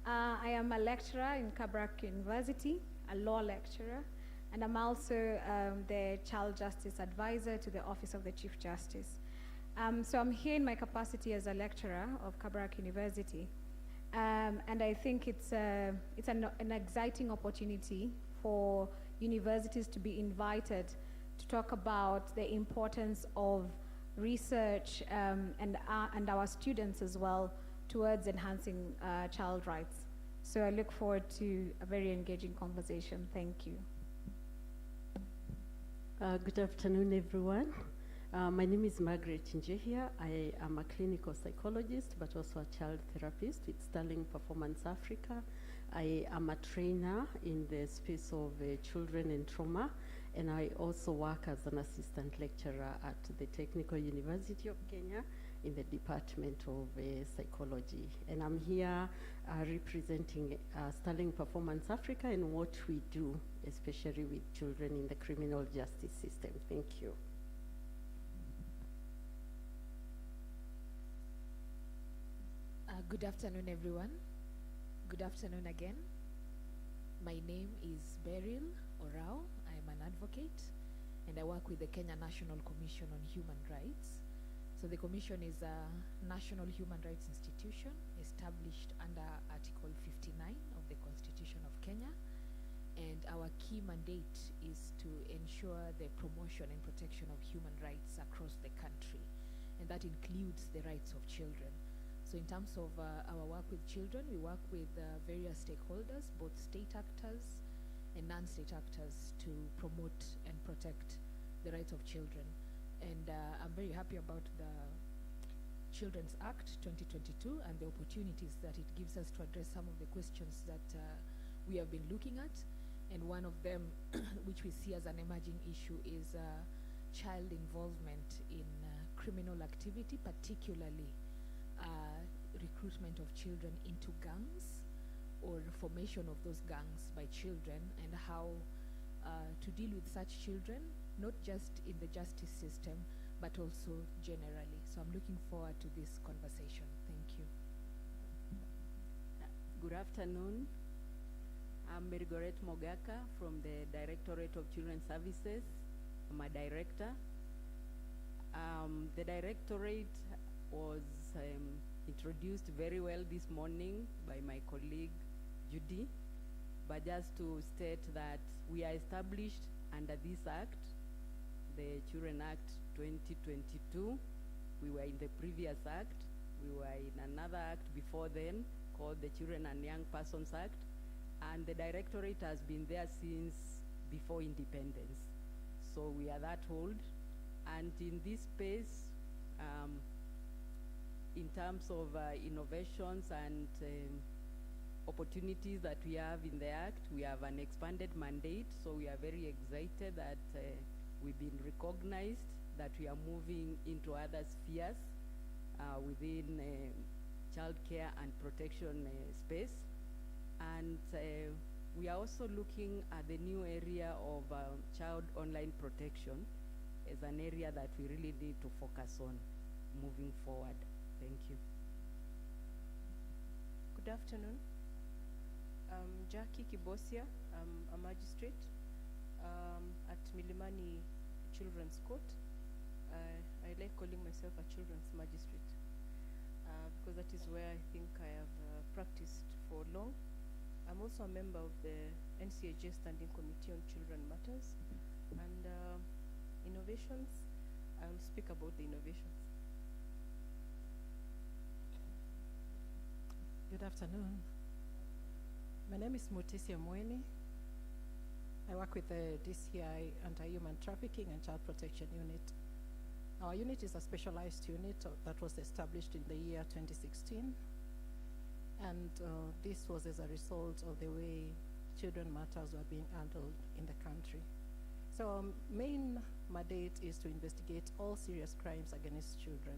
Speaker 6: I am a lecturer in Kabarak University, a law lecturer, and I'm also the Child Justice Advisor to the Office of the Chief Justice. So I'm here in my capacity as a lecturer of Kabarak University. And I think it's an exciting opportunity for universities to be invited to talk about the importance of research and our students as well towards enhancing child rights. So I look forward to a very engaging conversation. Thank you.
Speaker 8: Good afternoon, everyone. My name is Margaret Njehia. I am a clinical psychologist, but also a child therapist with Sterling Performance Africa. I am a trainer in the space of children and trauma, and I also work as an assistant lecturer at the Technical University of Kenya in the Department of Psychology. And I'm here representing Sterling Performance Africa and what we do, especially with children in the criminal justice system. Thank you.
Speaker 24: Good afternoon, everyone. Good afternoon again. My name is Beryl Orao. I am an advocate, and I work with the Kenya National Commission on Human Rights. So the Commission is a national human rights institution established under Article 59 of the Constitution of Kenya. And our key mandate is to ensure the promotion and protection of human rights across the country. And that includes the rights of children. So in terms of our work with children, we work with various stakeholders, both state actors and non-state actors, to promote and protect the rights of children. And I'm very happy about the Children's Act 2022 and the opportunities that it gives us to address some of the questions that we have been looking at. And one of them, which we see as an emerging issue, is child involvement in criminal activity, particularly recruitment of children into gangs or formation of those gangs by children, and how to deal with such children, not just in the justice system, but also generally. So I'm looking forward to this conversation. Thank you.
Speaker 25: Good afternoon. I'm Merigoret Mogaka from the Directorate of Children's Services. I'm a director. The directorate was introduced very well this morning by my colleague Judy, but just to state that we are established under this act, the Children Act 2022. We were in the previous act. We were in another act before then called the Children and Young Persons Act, and the directorate has been there since before independence. So we are that old, and in this space, in terms of innovations and opportunities that we have in the Act, we have an expanded mandate, so we are very excited that
Speaker 11: we've been recognized that we are moving into other spheres within child care and protection space. And we are also looking at the new area of child online protection as an area that we really need to focus on moving forward. Thank you.
Speaker 12: Good afternoon. I'm Jackie Kibosia. I'm a magistrate at Milimani Children's Court. I like calling myself a children's magistrate because that is where I think I have practiced for long. I'm also a member of the NCAJ Standing Committee on Children Matters and innovations. I'll speak about the innovations.
Speaker 13: Good afternoon. My name is Mutisia Mweni. I work with the DCI Anti-Human Trafficking and Child Protection Unit. Our unit is a specialized unit that was established in the year 2016. And this was as a result of the way children matters were being handled in the country. So our main mandate is to investigate all serious crimes against children.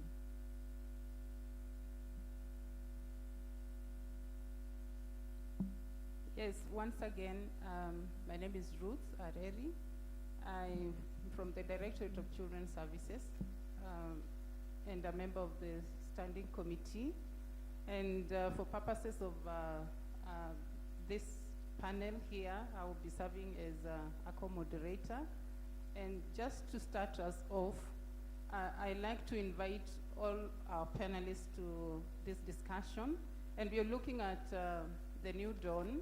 Speaker 15: Yes, once again, my name is Ruth Areri. I'm from the Directorate of Children's Services and a member of the Standing Committee. And for purposes of this panel here, I will be serving as a co-moderator. And just to start us off, I'd like to invite all our panelists to this discussion. And we are looking at the new dawn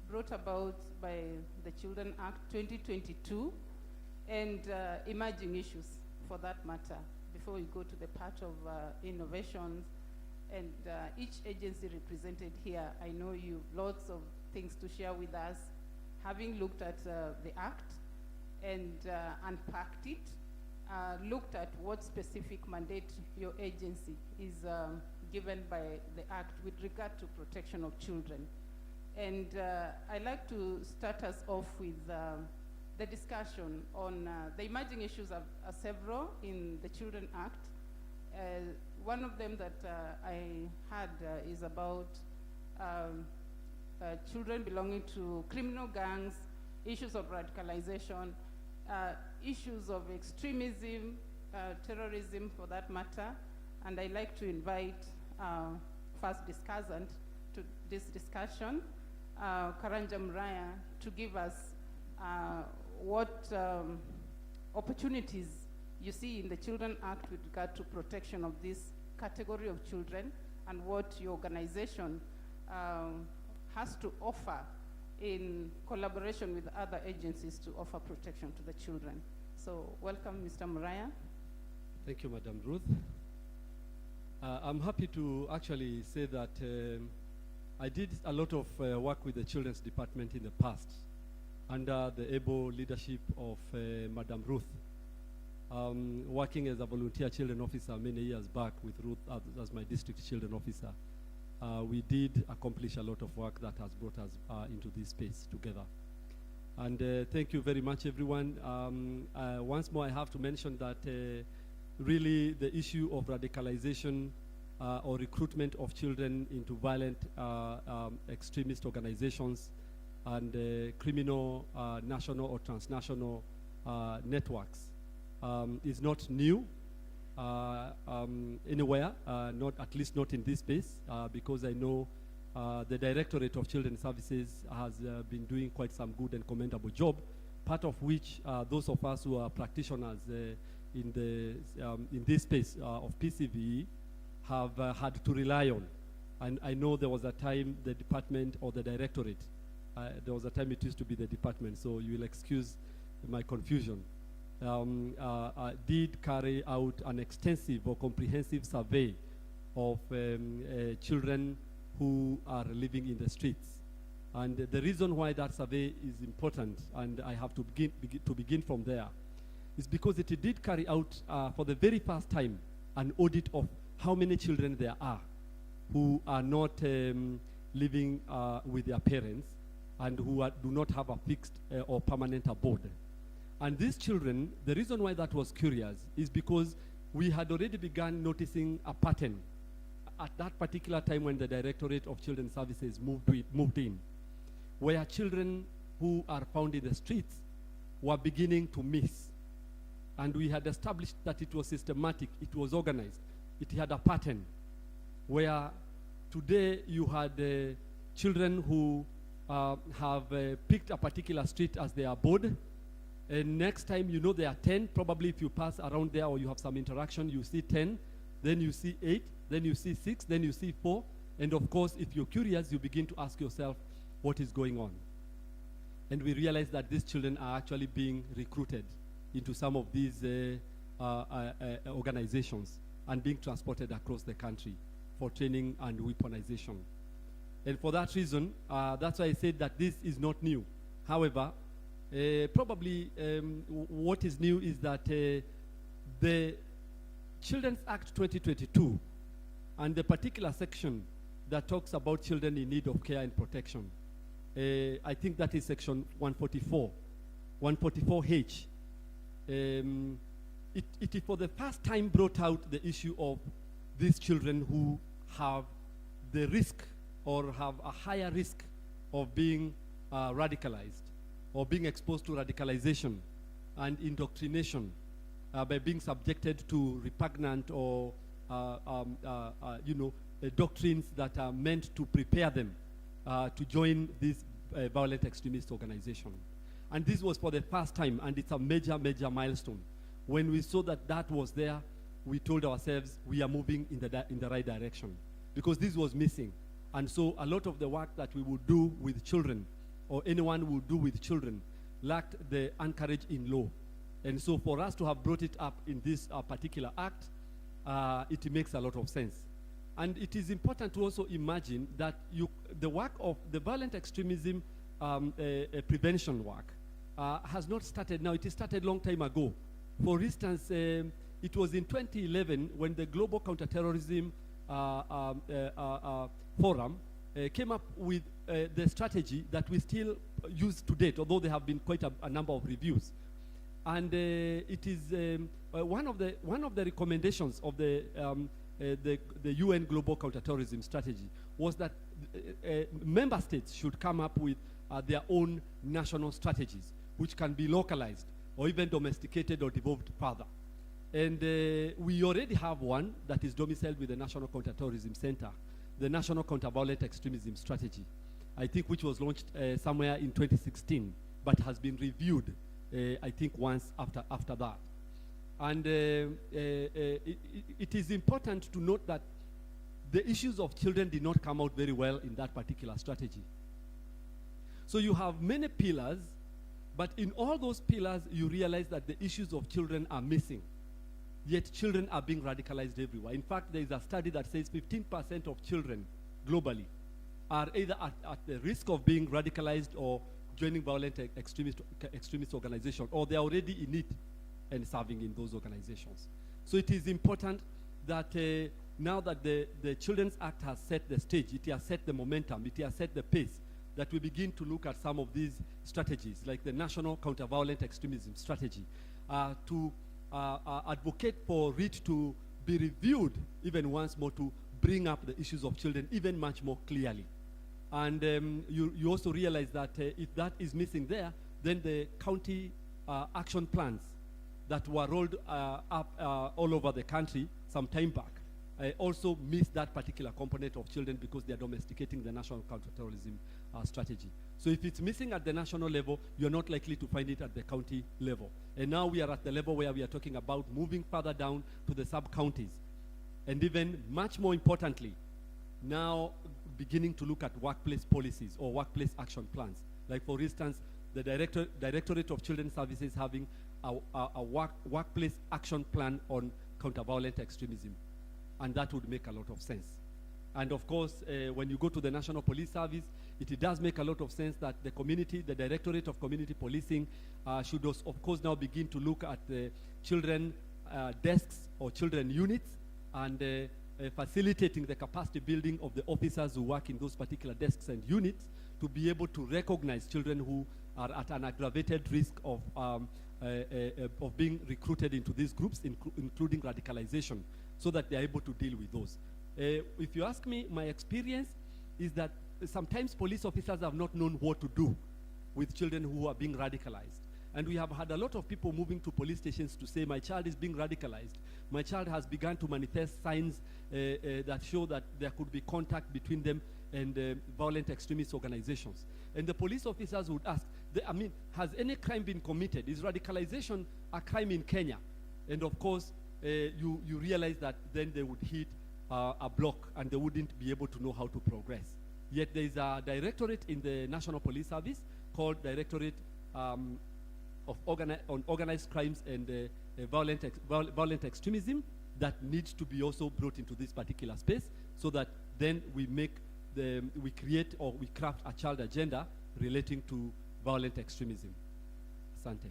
Speaker 15: brought about by the Children Act 2022 and emerging issues for that matter. Before we go to the part of innovations, and each agency represented here, I know you've lots of things to share with us, having looked at the Act and unpacked it, looked at what specific mandate your agency is given by the Act with regard to protection of children. And I'd like to start us off with the discussion on the emerging issues are several in the Children Act. One of them that I had is about children belonging to criminal gangs, issues of radicalization, issues of extremism, terrorism for that matter. And I'd like to invite first discussant to this discussion, Karanja Muraya, to give us what opportunities you see in the Children Act with regard to protection of this category of children and what your organization has to offer in collaboration with other agencies to offer protection to the children. So welcome, Mr. Muraya.
Speaker 4: Thank you, Madam Ruth. I'm happy to actually say that I did a lot of work with the Children's Department in the past under the able leadership of Madam Ruth. Working as a volunteer children officer many years back with Ruth as my district children officer, we did accomplish a lot of work that has brought us into this space together. And thank you very much, everyone. Once more, I have to mention that really the issue of radicalization or recruitment of children into violent extremist organizations and criminal national or transnational networks is not new anywhere, at least not in this space, because I know the Directorate of Children's Services has been doing quite some good and commendable job, part of which those of us who are practitioners in this space of PCVE have had to rely on. And I know there was a time the department or the Directorate, there was a time it used to be the department, so you will excuse my confusion, did carry out an extensive or comprehensive survey of children who are living in the streets. And the reason why that survey is important, and I have to begin from there, is because it did carry out for the very first time an audit of how many children there are who are not living with their parents and who do not have a fixed or permanent abode. And these children, the reason why that was curious is because we had already begun noticing a pattern at that particular time when the Directorate of Children's Services moved in, where children who are found in the streets were beginning to miss. And we had established that it was systematic, it was organized, it had a pattern, where today you had children who have picked a particular street as their abode, and next time you know there are 10, probably if you pass around there or you have some interaction, you see 10, then you see 8, then you see 6, then you see 4, and of course if you're curious you begin to ask yourself what is going on. And we realize that these children are actually being recruited into some of these organizations and being transported across the country for training and weaponization. And for that reason, that's why I said that this is not new. However, probably what is new is that the Children's Act 2022 and the particular section that talks about children in need of care and protection, I think that is section 144H. It for the first time brought out the issue of these children who have the risk or have a higher risk of being radicalized or being exposed to radicalization and indoctrination by being subjected to repugnant or doctrines that are meant to prepare them to join this violent extremist organization. And this was for the first time, and it's a major, major milestone. When we saw that that was there, we told ourselves we are moving in the right direction, because this was missing. And so a lot of the work that we would do with children, or anyone would do with children, lacked the anchorage in law. And so for us to have brought it up in this particular act, it makes a lot of sense. And it is important to also imagine that the work of the violent extremism prevention work has not started now. It started a long time ago. For instance, it was in 2011 when the Global Counterterrorism Forum came up with the strategy that we still use to date, although there have been quite a number of reviews. And it is one of the recommendations of the UN Global Counterterrorism Strategy was that member states should come up with their own national strategies, which can be localized or even domesticated or devolved further. And we already have one that is domiciled with the National Counterterrorism Center, the National Counterviolent Extremism Strategy, I think, which was launched somewhere in 2016, but has been reviewed, I think, once after that. And it is important to note that the issues of children did not come out very well in that particular strategy. So you have many pillars, but in all those pillars, you realize that the issues of children are missing. Yet children are being radicalized everywhere. In fact, there is a study that says 15% of children globally are either at the risk of being radicalized or joining violent extremist organizations, or they're already in it and serving in those organizations. So it is important that now that the Children's Act has set the stage, it has set the momentum, it has set the pace, that we begin to look at some of these strategies, like the National Counterviolent Extremism Strategy, to advocate for it to be reviewed even once more, to bring up the issues of children even much more clearly. And you also realize that if that is missing there, then the county action plans that were rolled up all over the country some time back also miss that particular component of children, because they are domesticating the national counterterrorism strategy. So if it's missing at the national level, you're not likely to find it at the county level. And now we are at the level where we are talking about moving further down to the sub-counties. And even much more importantly, now beginning to look at workplace policies or workplace action plans. Like, for instance, the Directorate of Children's Services having a workplace action plan on counter-violent extremism. And that would make a lot of sense. And of course, when you go to the National Police Service, it does make a lot of sense that the community, the Directorate of Community Policing should of course now begin to look at the children desks or children units, and facilitating the capacity building of the officers who work in those particular desks and units to be able to recognize children who are at an aggravated risk of being recruited into these groups, including radicalization, so that they're able to deal with those. If you ask me, my experience is that sometimes police officers have not known what to do with children who are being radicalized. And we have had a lot of people moving to police stations to say, my child is being radicalized. My child has begun to manifest signs that show that there could be contact between them and violent extremist organizations. And the police officers would ask, has any crime been committed? Is radicalization a crime in Kenya? And of course, you realize that then they would hit a block and they wouldn't be able to know how to progress. Yet there is a directorate in the National Police Service called Directorate on Organized Crimes and Violent Extremism that needs to be also brought into this particular space, so that then we create or we craft a child agenda relating to violent extremism. Asante.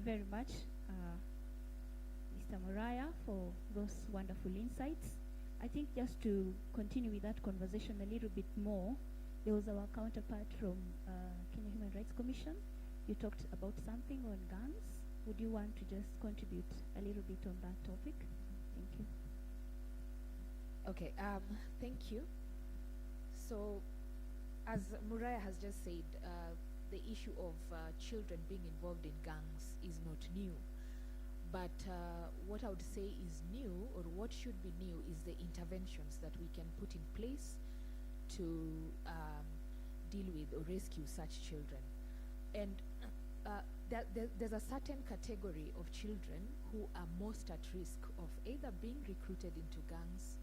Speaker 20: Very much, Mr. Moriah, for those wonderful insights. I think just to continue with that conversation a little bit more, there was our counterpart from Kenya Human Rights Commission. You talked about something on guns. Would you want to just contribute a little bit on that topic? Thank you.
Speaker 24: Okay, thank you. So, as Moriah has just said, the issue of children being involved in gangs is not new. But what I would say is new, or what should be new, is the interventions that we can put in place to deal with or rescue such children. And there's a certain category of children who are most at risk of either being recruited into gangs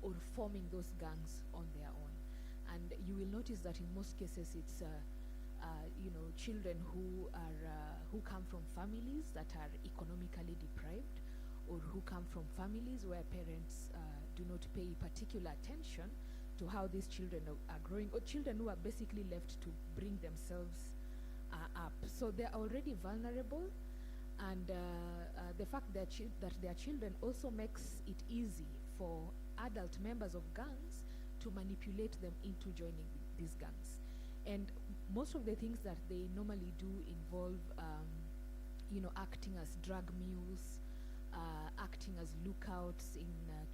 Speaker 24: or forming those gangs on their own. And you will notice that in most cases it's children who come from families that are economically deprived, or who come from families where parents do not pay particular attention to how these children are growing, or children who are basically left to bring themselves up. So they're already vulnerable, and the fact that their children also makes it easy for adult members of gangs to manipulate them into joining these gangs. And most of the things that they normally do involve, acting as drug mules, acting as lookouts in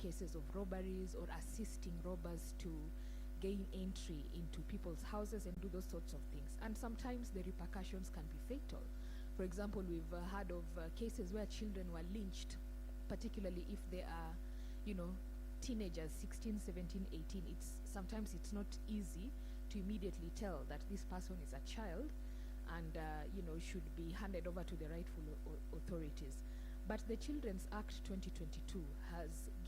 Speaker 24: cases of robberies, or assisting robbers to gain entry into people's houses and do those sorts of things. And sometimes the repercussions can be fatal. For example, we've heard of cases where children were lynched, particularly if they are, teenagers, 16, 17, 18. Sometimes it's not easy to immediately tell that this person is a child and should be handed over to the rightful authorities. But the Children's Act 2022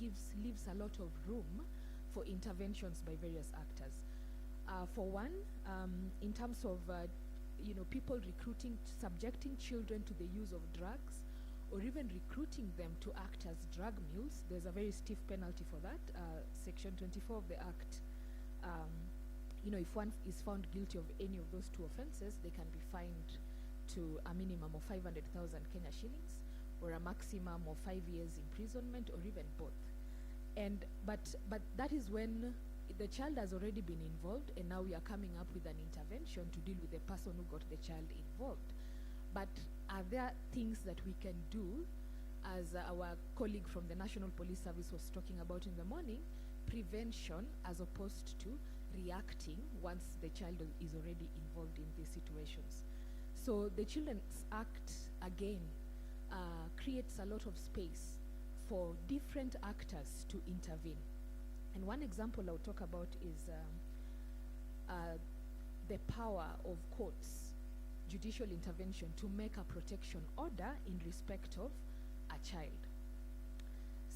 Speaker 24: leaves a lot of room for interventions by various actors. For one, in terms of people recruiting, subjecting children to the use of drugs, or even recruiting them to act as drug mules, there's a very stiff penalty for that. Section 24 of the Act. If one is found guilty of any of those two offenses, they can be fined to a minimum of 500,000 Kenya shillings, or a maximum of 5 years imprisonment, or even both. But that is when the child has already been involved, and now we are coming up with an intervention to deal with the person who got the child involved. But are there things that we can do, as our colleague from the National Police Service was talking about in the morning, prevention as opposed to reacting once the child is already involved in these situations? So the Children's Act, again, creates a lot of space for different actors to intervene. And one example I'll talk about is the power of courts, judicial intervention, to make a protection order in respect of a child.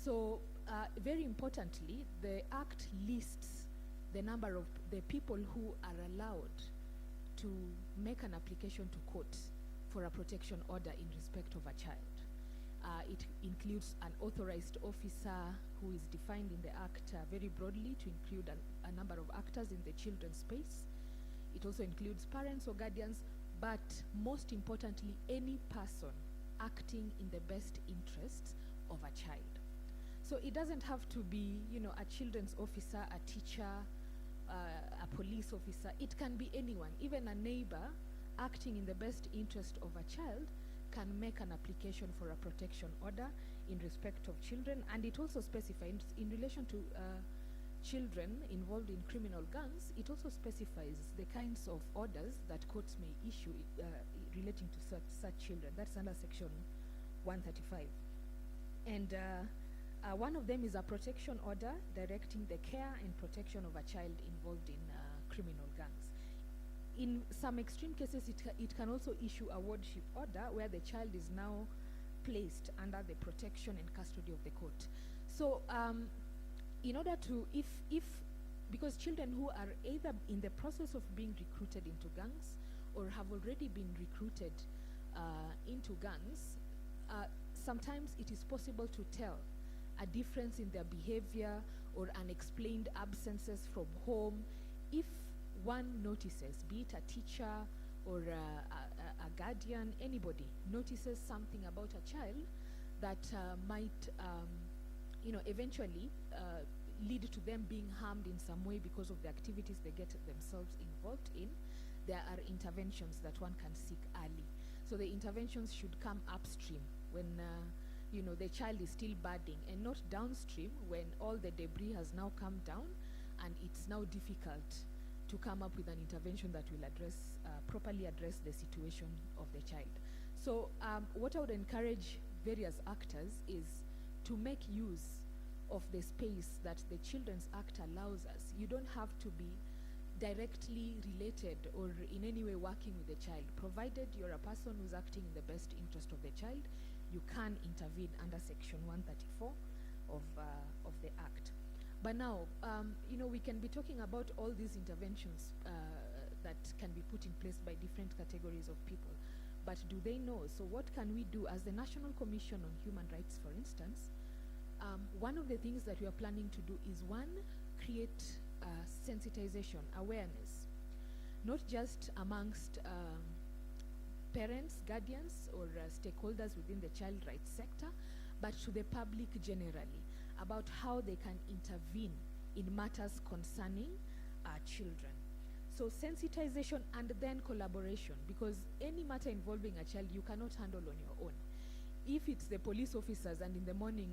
Speaker 24: So very importantly, the Act lists the number of the people who are allowed to make an application to court for a protection order in respect of a child. It includes an authorized officer who is defined in the Act very broadly to include a number of actors in the children's space. It also includes parents or guardians, but most importantly, any person acting in the best interests of a child. So it doesn't have to be, a children's officer, a teacher, a police officer, it can be anyone, even a neighbor acting in the best interest of a child can make an application for a protection order in respect of children. And it also specifies in relation to children involved in criminal gangs, it also specifies the kinds of orders that courts may issue relating to such children. That's under section 135. And one of them is a protection order directing the care and protection of a child involved in criminal gangs. In some extreme cases, it can also issue a wardship order where the child is now placed under the protection and custody of the court. So in order to, because children who are either in the process of being recruited into gangs or have already been recruited into gangs, sometimes it is possible to tell a difference in their behavior or unexplained absences from home if one notices, be it a teacher or a guardian, anybody notices something about a child that might eventually lead to them being harmed in some way because of the activities they get themselves involved in. There are interventions that one can seek early. So the interventions should come upstream when the child is still budding, and not downstream when all the debris has now come down and it's now difficult to come up with an intervention that will properly address the situation of the child. So what I would encourage various actors is to make use of the space that the Children's Act allows us. You don't have to be directly related or in any way working with the child. Provided you're a person who's acting in the best interest of the child, you can intervene under section 134 of the Act. But now, we can be talking about all these interventions that can be put in place by different categories of people. But do they know? So what can we do as the National Commission on Human Rights, for instance? One of the things that we are planning to do is, one, create sensitization, awareness, not just amongst parents, guardians, or stakeholders within the child rights sector, but to the public generally, about how they can intervene in matters concerning children. So sensitization and then collaboration, because any matter involving a child you cannot handle on your own. If it's the police officers, and in the morning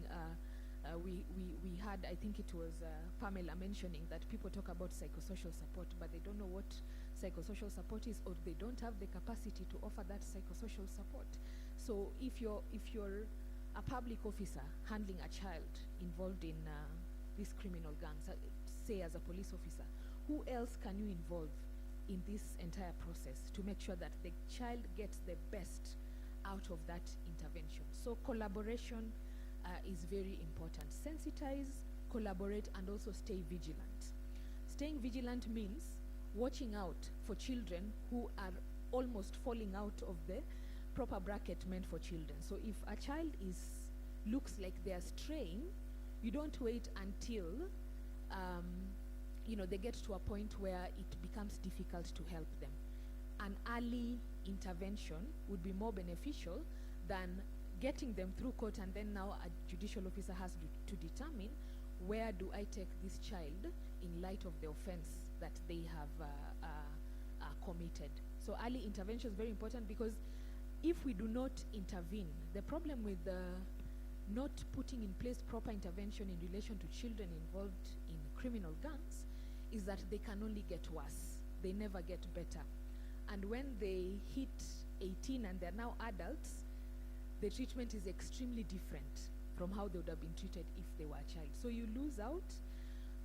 Speaker 24: we had, I think it was Pamela mentioning that people talk about psychosocial support, but they don't know what psychosocial support is, or they don't have the capacity to offer that psychosocial support. So if you're a public officer handling a child involved in these criminal gangs, say as a police officer, who else can you involve in this entire process to make sure that the child gets the best out of that intervention? So collaboration is very important. Sensitize, collaborate, and also stay vigilant. Staying vigilant means watching out for children who are almost falling out of the proper bracket meant for children. So if a child looks like they're straying, you don't wait until they get to a point where it becomes difficult to help them. An early intervention would be more beneficial than getting them through court, and then now a judicial officer has to determine, where do I take this child in light of the offense that they have committed. So early intervention is very important, because if we do not intervene, the problem with not putting in place proper intervention in relation to children involved in criminal gangs is that they can only get worse. They never get better. And when they hit 18 and they're now adults, the treatment is extremely different from how they would have been treated if they were a child. So you lose out.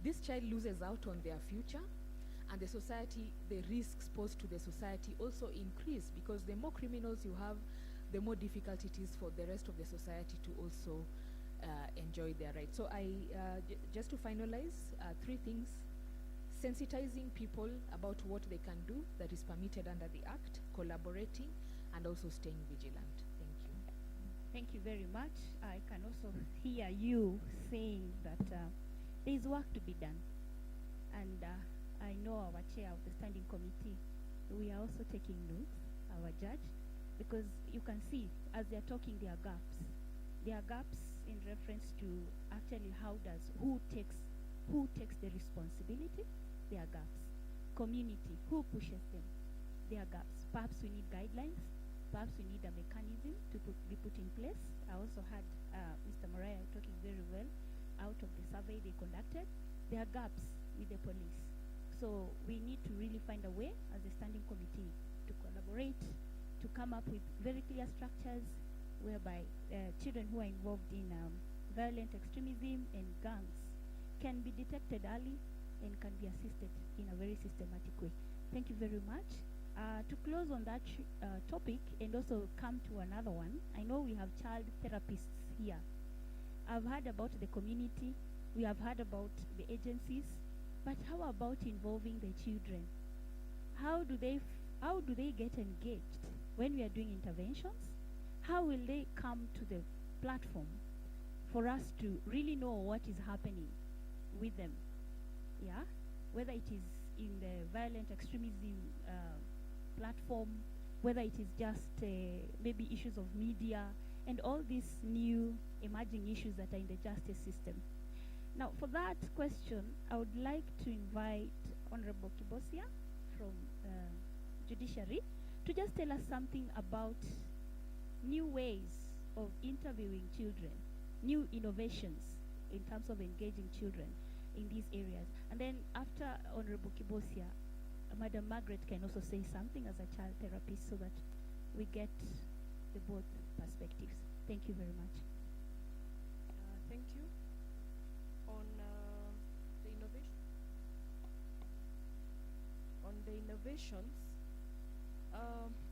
Speaker 24: This child loses out on their future, and the society, the risks posed to the society also increase, because the more criminals you have, the more difficult it is for the rest of the society to also enjoy their rights. So just to finalize, 3 things: sensitizing people about what they can do that is permitted under the Act, collaborating, and also staying vigilant. Thank you.
Speaker 20: Thank you very much. I can also hear you saying that there is work to be done. And I know our chair of the standing committee, we are also taking notes, our judge, because you can see as they're talking, there are gaps. There are gaps in reference to actually who takes the responsibility There are gaps. Community, who pushes them? There are gaps. Perhaps we need guidelines. Perhaps we need a mechanism to be put in place. I also had Mr. Moraya talking very well out of the survey they conducted. There are gaps with the police. So we need to really find a way as a standing committee to collaborate, to come up with very clear structures whereby children who are involved in violent extremism and gangs can be detected early and can be assisted in a very systematic way. Thank you very much. To close on that topic and also come to another one, I know we have child therapists here. I've heard about the community, we have heard about the agencies, but how about involving the children? How do they get engaged when we are doing interventions? How will they come to the platform for us to really know what is happening with them? Yeah, whether it is in the violent extremism platform, whether it is just maybe issues of media and all these new emerging issues that are in the justice system. Now, for that question, I would like to invite Honorable Kibosia from Judiciary to just tell us something about new ways of interviewing children, new innovations in terms of engaging children in these areas. And then after Honorable Kibosia, Madam Margaret can also say something as a child therapist so that we get the both perspectives. Thank you very much.
Speaker 12: Thank you. On the innovations,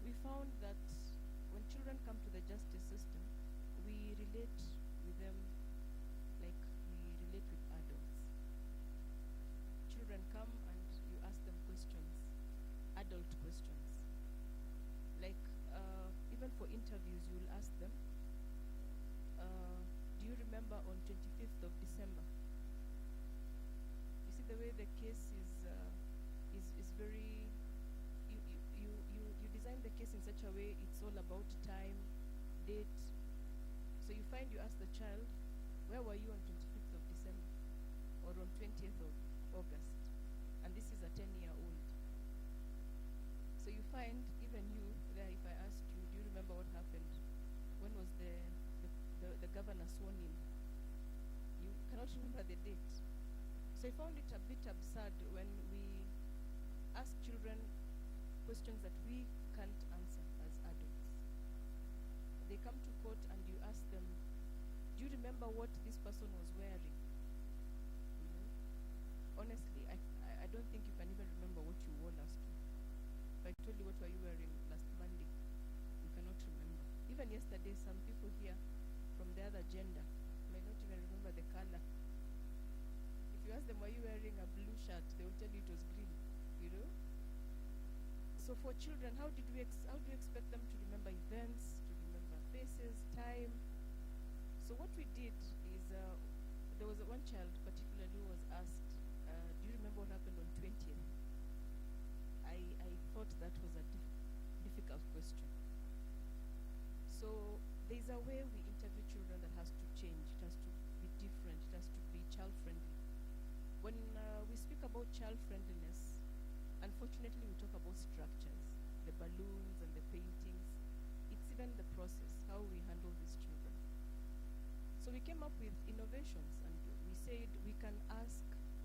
Speaker 12: we found that when children come to the justice system, we relate with them like we relate with adults. Children come and you ask them questions, adult questions. Like even for interviews, you will ask them, do you remember on 25th of December? You see the way the case is very, you design the case in such a way it's all about time, date. So you find you ask the child, where were you on 25th of December or on 20th of August? And this is a 10-year-old. So you find even you there, if I asked you, do you remember what happened? When was the governor sworn in? You cannot remember the date. So I found it a bit absurd when we ask children questions that we can't answer as adults. They come to court and you ask them, do you remember what this person was wearing? You know? Honestly, I don't think you can even remember what you wore last week. If I told you what were you wearing last Monday, you cannot remember. Even yesterday, some people here from the other gender may not even remember the color. If you ask them, were you wearing a blue shirt, they will tell you it was green, you know? So for children, how do you expect them to remember events, to remember faces, time? So what we did is, there was one child particularly who was asked, do you remember what happened on 20th? I thought that was a difficult question. So there's a way we interview children that has to change, it has to be different, it has to be child-friendly. When we speak about child-friendliness, unfortunately we talk about structures, the balloons and the paintings. It's even the process, how we handle these children. So we came up with innovations and we said we can ask,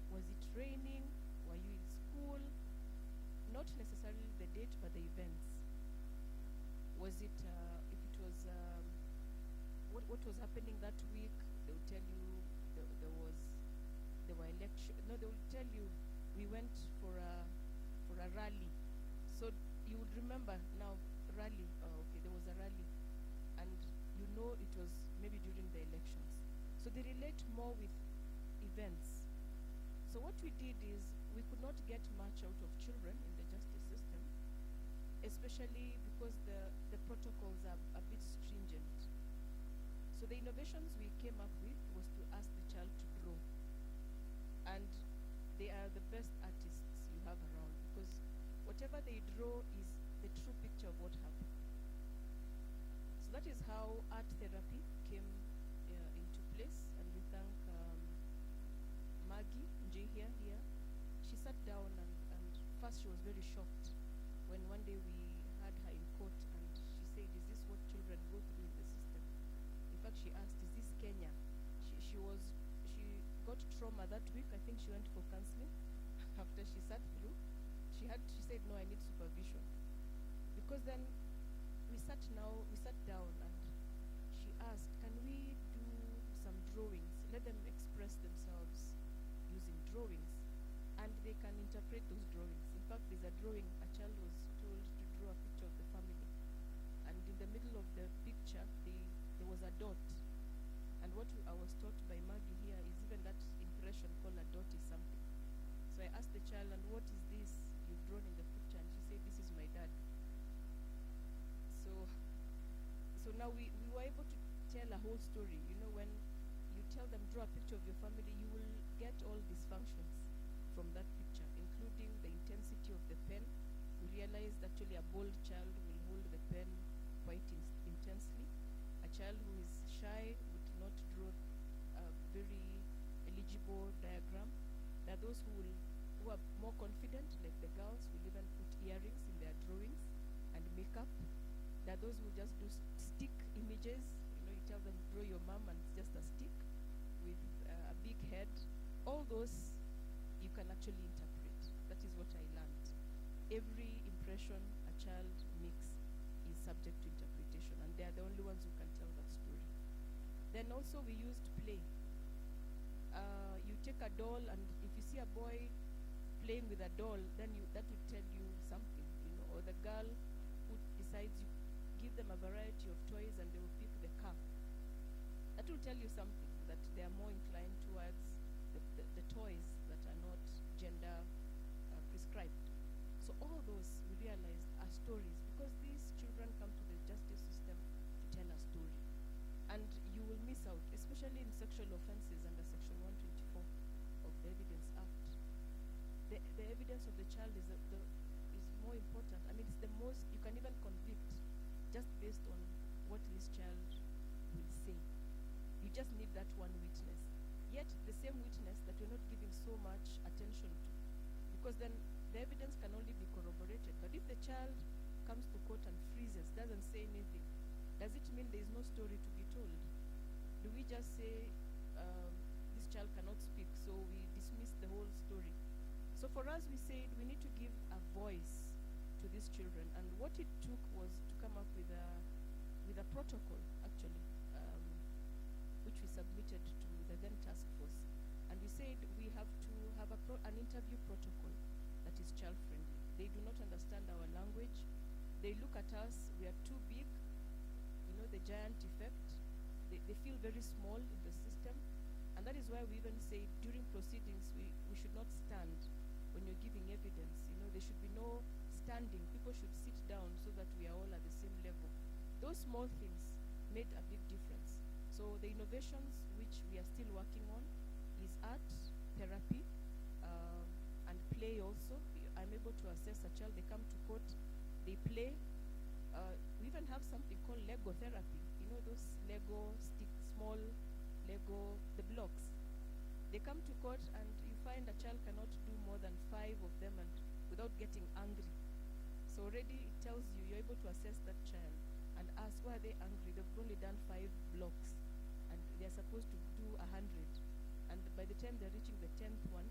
Speaker 12: was it raining? Were you in school? Not necessarily the date, but the events. Was it, if it was, what was happening that week? They will tell you there were elections. No, they will tell you we went for a rally. So you would remember now, rally, okay, there was a rally. And you know it was maybe during the elections. So they relate more with events. So what we did is, we could not get much out of children in the justice system, especially because the protocols are a bit stringent. So the innovations we came up with was to ask the child to draw. And they are the best artists you have around, because whatever they draw is the true picture of what happened. So that is how art therapy came into place, and we thank Maggie Njihia here. She sat down and first she was very shocked when one day we had her in court and she said, is this what children go through in the system? In fact, she asked, is this Kenya? She got trauma that week. I think she went for counseling after she sat through. She said, no, I need supervision. Because then we sat down and she asked, can we do some drawings? Let them express themselves using drawings, and they can interpret those drawings. In fact, there's a drawing, a child was told to draw a picture of the family, and in the middle of the picture, there was a dot. And what I was taught by Maggie here is even that impression called a dot is something. So I asked the child, and what is this you've drawn in the picture? And she said, this is my dad. So now we were able to tell a whole story. You know, when you tell them, draw a picture of your family, you will get all these functions from that picture, including the intensity of the pen. We realized actually a bold child will hold the pen quite intensely. A child who is shy would not draw a very eligible diagram. There are those who are more confident, like the girls, will even put earrings in their drawings and makeup. There are those who just do stick images. You know, you tell them, draw your mom, and it's just a stick with a big head. All those you can actually interpret. That is what I learned. Every impression a child makes is subject to interpretation, and they are the only ones who can tell that story. Then also we used play. You take a doll, and if you see a boy playing with a doll, then that would tell you something, you know. Or the girl who decides, you give them a variety of toys and they will pick the car. That will tell you something, that they are more inclined towards the toys that are not gender prescribed. So all those we realized are stories, because these children come to the justice system to tell a story. And you will miss out, especially in sexual offenses under Section 124 of the Evidence Act. The evidence of the child is more important. I mean, it's the most, you can even convict just based on what this child will say. You just need that one witness. Yet the same witness that you're not giving so much attention to, because then the evidence can only be corroborated. But if the child comes to court and freezes, doesn't say anything, does it mean there is no story to be told? Do we just say this child cannot speak, so we dismiss the whole story? So for us, we said we need to give a voice to these children, and what it took was to come up with a protocol, actually, which we submitted to the then task force. And we said we have to have an interview protocol that is child-friendly. They do not understand our language. They look at us, we are too big, you know, the giant effect. They feel very small in the system. And that is why we even say during proceedings, we should not stand when you're giving evidence. You know, there should be no standing. People should sit down so that we are all at the same level. Those small things made a big difference. So the innovations which we are still working on is art, therapy, and play also. I'm able to assess a child, they come to court, they play. We even have something called Lego therapy. You know, those Lego small Lego, the blocks. They come to court and you find a child cannot do more than 5 of them and without getting angry. So already it tells you, you're able to assess that child and ask, why are they angry? They've only done 5 blocks and they're supposed to do 100. And by the time they're reaching the 10th one,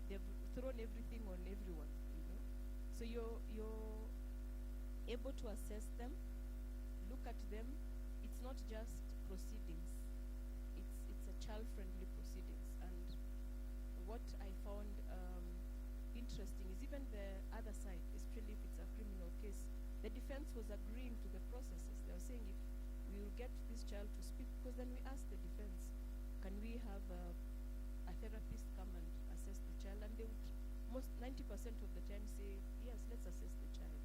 Speaker 12: they've thrown everything on everyone, you know. So you're able to assess them, look at them. It's not just proceedings. It's a child-friendly proceedings. And what I found interesting is even the other side, especially if it's a criminal case, the defense was agreeing to the processes. They were saying, if we will get this child to speak, because then we asked the defense, can we have a therapist come and assess the child? And they would, 90% of the time say, yes, let's assess the child.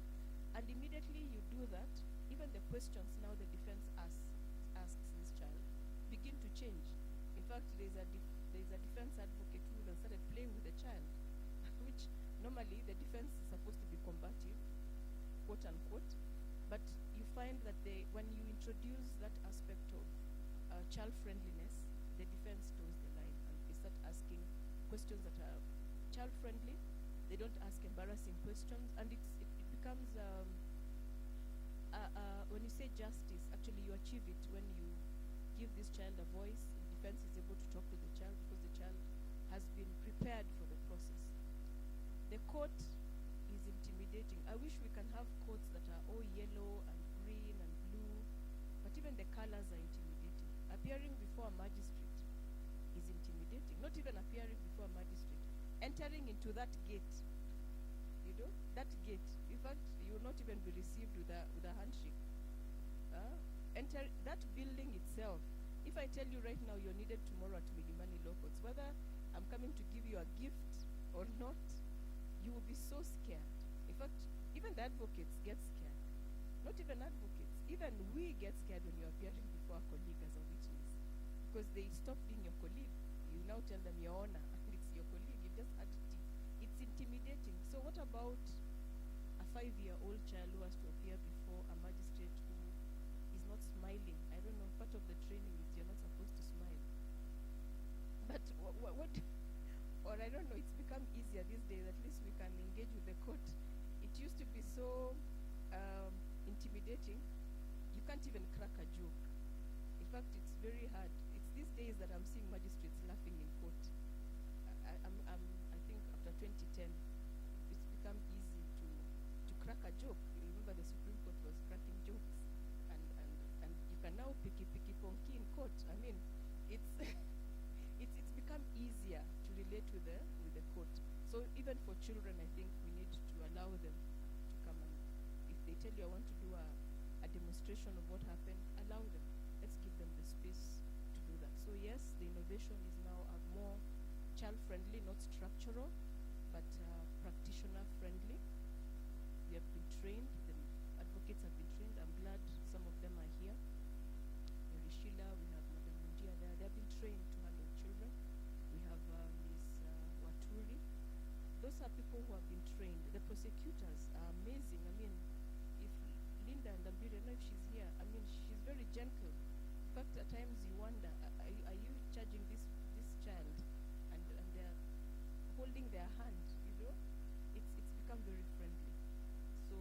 Speaker 12: And immediately you do that, even the questions now the defense asks this child begin to change. In fact, there's a defense advocate who even started playing with the child, which normally the defense is supposed to be combative, quote unquote, but you find that when you introduce that aspect of child friendliness, the defense toes the line and they start asking questions that are child friendly. They don't ask embarrassing questions, and it becomes, when you say justice, actually you achieve it when you give this child a voice. The defense is able to talk to the child because the child has been prepared for the process. The court is intimidating. I wish we can have courts that are all yellow and green and blue, but even the colors are intimidating. Appearing before a magistrate is intimidating. Not even appearing before a magistrate. Entering into that gate, you know, that gate. In fact, you will not even be received with a handshake. Enter that building itself. If I tell you right now you're needed tomorrow at Milimani Law Courts, whether I'm coming to give you a gift or not, you will be so scared. In fact, even the advocates get scared. Not even advocates. Even we get scared when you're appearing before a colleague as a witness, because they stop being your colleague. You now tell them your honor, and it's your colleague. You just add T. It's intimidating. So what about a 5-year-old child who has to appear before a magistrate who is not smiling? I don't know, part of the training is you're not supposed to smile. But what or I don't know, it's become easier these days. At least we can engage with the court. It used to be so intimidating. You can't even crack a joke. In fact, it's very hard. It's these days that I'm seeing magistrates laughing in court. I think after 2010, it's become easy to crack a joke. You remember the Supreme Court was cracking jokes, and you can now picky ponky in court. I mean, it's it's become easier to relate with the court. So even for children, I think we need to allow them to come, and if they tell you I want to do a demonstration of what happened, allow them. Let's give them the space to do that. So yes, the innovation is now a more child-friendly, not structural, but practitioner-friendly. We have been trained, the advocates have been trained. I'm glad some of them are here. Sheila, we have Madam Mundia there. They have been trained to handle children. We have Ms. Waturi. Those are people who have been trained. The prosecutors are amazing. I mean, if Linda and Ambiri, I don't know if she's here, I mean, she's very gentle. In fact, at times you wonder, are you charging this child? And they're holding their hand, you know? It's become very friendly. So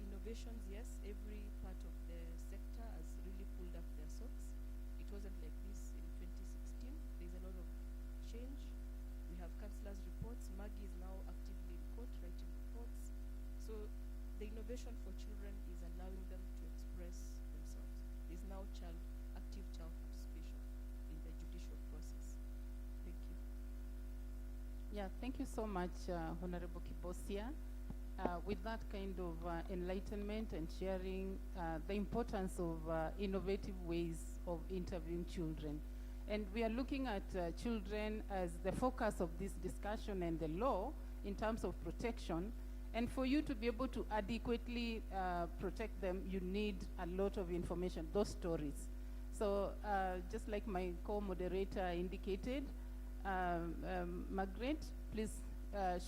Speaker 12: innovations, yes, every part of the sector has really pulled up their socks. It wasn't like this in 2016. There's a lot of change. We have counselors' reports. Maggie is now actively in court writing reports. So the innovation for children is allowing them to express themselves. There's now active child participation in the judicial process. Thank you.
Speaker 15: Yeah, thank you so much, Honorable Kibosia. With that kind of enlightenment and sharing the importance of innovative ways of interviewing children. And we are looking at children as the focus of this discussion and the law in terms of protection. And for you to be able to adequately protect them, you need a lot of information, those stories. So just like my co-moderator indicated, Margaret, please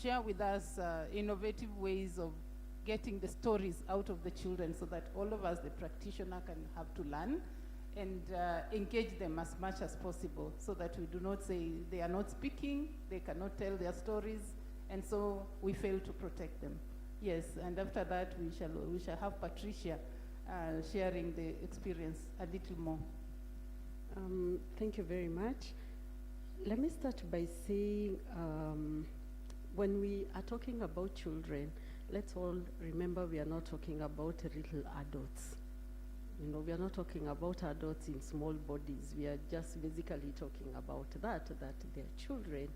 Speaker 15: share with us innovative ways of getting the stories out of the children so that all of us, the practitioner, can have to learn and engage them as much as possible so that we do not say they are not speaking, they cannot tell their stories, and so we fail to protect them. Yes, and after that we shall have Patricia sharing the experience a little more.
Speaker 8: Thank you very much. Let me start by saying when we are talking about children, let's all remember we are not talking about little adults. You know, we are not talking about adults in small bodies. We are just basically talking about that they're children.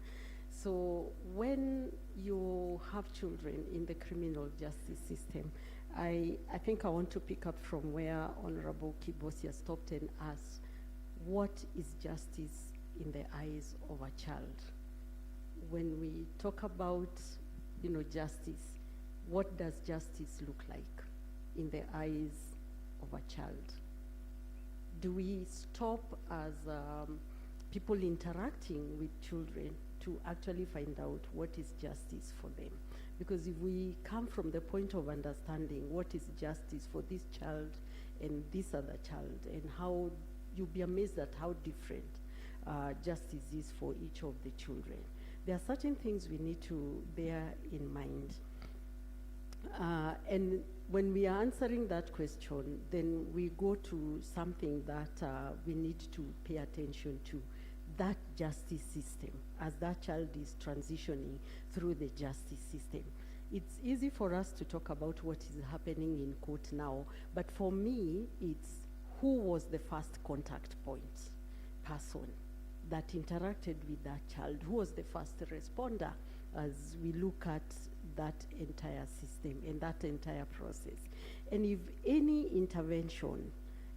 Speaker 8: So when you have children in the criminal justice system, I think I want to pick up from where Honorable Kibosia stopped and asked, what is justice in the eyes of a child? When we talk about, you know, justice, what does justice look like in the eyes of a child? Do we stop as people interacting with children to actually find out what is justice for them? Because if we come from the point of understanding what is justice for this child and this other child, and how you'll be amazed at how different justice is for each of the children. there are certain things we need to bear in mind. And when we are answering that question, then we go to something that we need to pay attention to, that justice system, as that child is transitioning through the justice system. It's easy for us to talk about what is happening in court now, but for me, it's who was the first contact point person that interacted with that child, who was the first responder as we look at that entire system and that entire process. And if any intervention,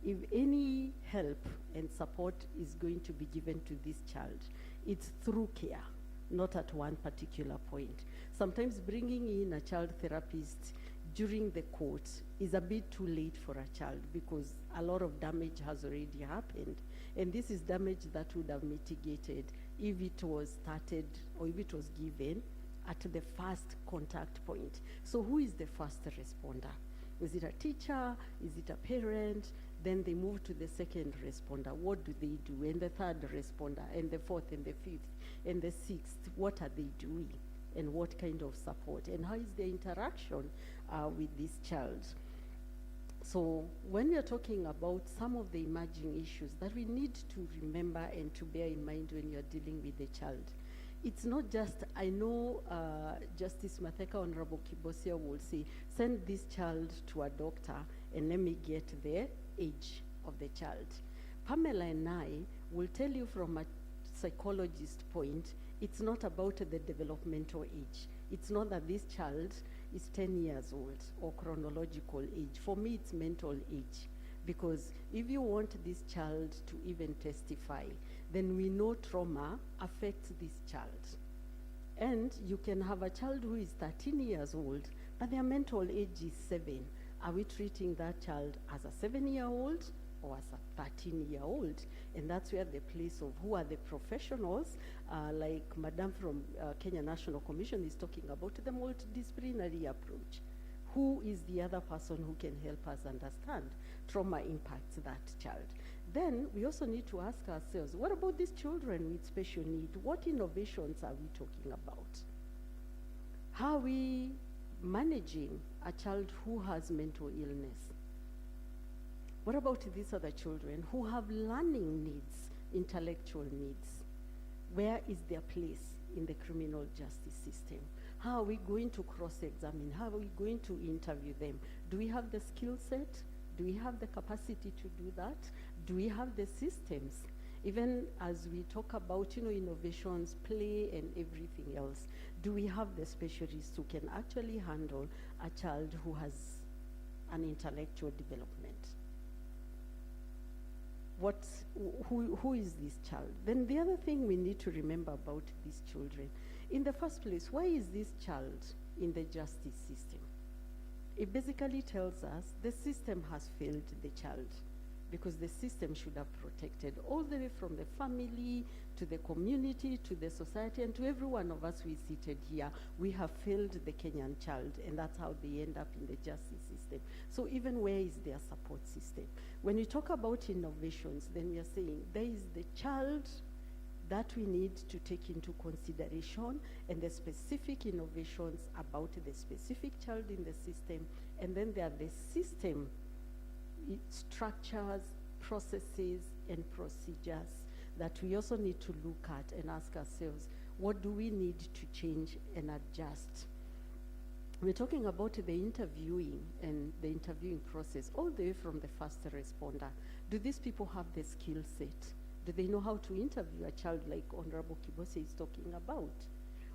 Speaker 8: if any help and support is going to be given to this child, it's through care, not at one particular point. Sometimes bringing in a child therapist during the court is a bit too late for a child because a lot of damage has already happened. And this is damage that would have mitigated if it was started or if it was given at the first contact point. So who is the first responder? Is it a teacher? Is it a parent? Then they move to the second responder. What do they do? And the third responder, and the fourth, and the fifth, and the sixth. What are they doing? And what kind of support? And how is the interaction with this child? So when we are talking about some of the emerging issues that we need to remember and to bear in mind when you're dealing with the child, it's not just, I know Justice Matheka, Honorable Kibosia will say, send this child to a doctor and let me get the age of the child. Pamela and I will tell you from a psychologist point, it's not about the developmental age. It's not that this child is 10 years old or chronological age. For me, it's mental age. Because if you want this child to even testify, then we know trauma affects this child. And you can have a child who is 13 years old, but their mental age is 7. Are we treating that child as a 7-year-old or as a 13-year-old? And that's where the place of who are the professionals, like Madam from Kenya National Commission is talking about the multidisciplinary approach. Who is the other person who can help us understand trauma impacts that child? Then we also need to ask ourselves, what about these children with special need? What innovations are we talking about? How are we managing a child who has mental illness? What about these other children who have learning needs, intellectual needs? Where is their place in the criminal justice system? How are we going to cross-examine? How are we going to interview them? Do we have the skill set? Do we have the capacity to do that? Do we have the systems? Even as we talk about, innovations, play, and everything else, do we have the specialists who can actually handle a child who has an intellectual development? Who is this child? Then the other thing we need to remember about these children, in the first place, why is this child in the justice system? It basically tells us the system has failed the child because the system should have protected all the way from the family to the community to the society and to every one of us who is seated here. We have failed the Kenyan child, and that's how they end up in the justice system. So even where is their support system? When we talk about innovations, then we are saying there is the child that we need to take into consideration and the specific innovations about the specific child in the system, and then there are the system structures, processes, and procedures that we also need to look at and ask ourselves, what do we need to change and adjust? We're talking about the interviewing and the interviewing process all the way from the first responder. Do these people have the skill set? Do they know how to interview a child like Honorable Kibose is talking about?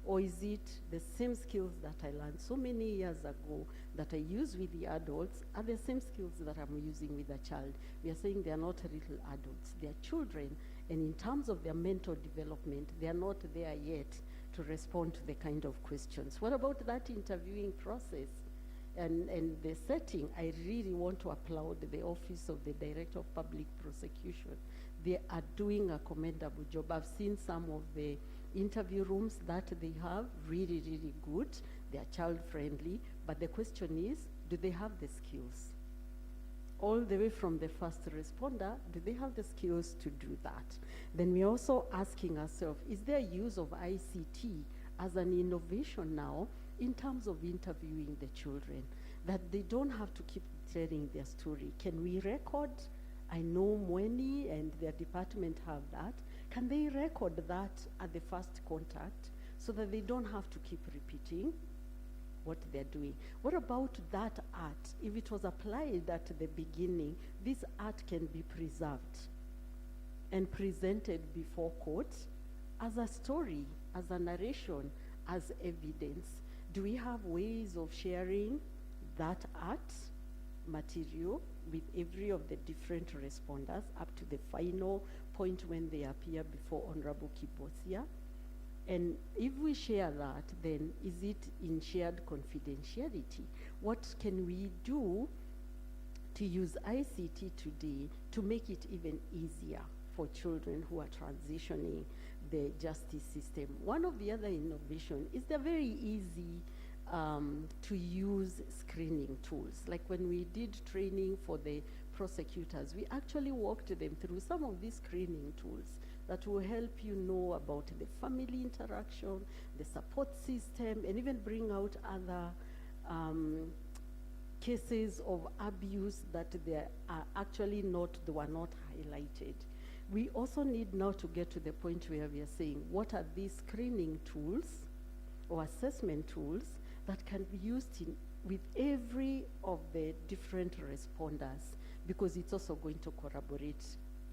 Speaker 8: Or is it the same skills that I learned so many years ago that I use with the adults are the same skills that I'm using with a child? We are saying they are not little adults, they are children, and in terms of their mental development, they are not there yet to respond to the kind of questions. What about that interviewing process and the setting? I really want to applaud the Office of the Director of Public Prosecution. They are doing a commendable job. I've seen some of the interview rooms that they have, really, really good. They are child-friendly, but the question is, do they have the skills? all the way from the first responder, do they have the skills to do that? Then we're also asking ourselves, is there use of ICT as an innovation now in terms of interviewing the children, that they don't have to keep telling their story? Can we record? I know Mweni and their department have that. Can they record that at the first contact so that they don't have to keep repeating what they're doing? What about that art? If it was applied at the beginning, this art can be preserved and presented before court as a story, as a narration, as evidence. Do we have ways of sharing that art material with every of the different responders up to the final point when they appear before Honorable Kibosia? And if we share that, then is it in shared confidentiality? What can we do to use ICT today to make it even easier for children who are transitioning the justice system? One of the other innovation is the very easy to use screening tools. Like when we did training for the prosecutors, we actually walked them through some of these screening tools that will help you know about the family interaction, the support system, and even bring out other cases of abuse that they are actually were not highlighted. We also need now to get to the point where we are saying, what are these screening tools or assessment tools that can be used with every of the different responders, because it's also going to corroborate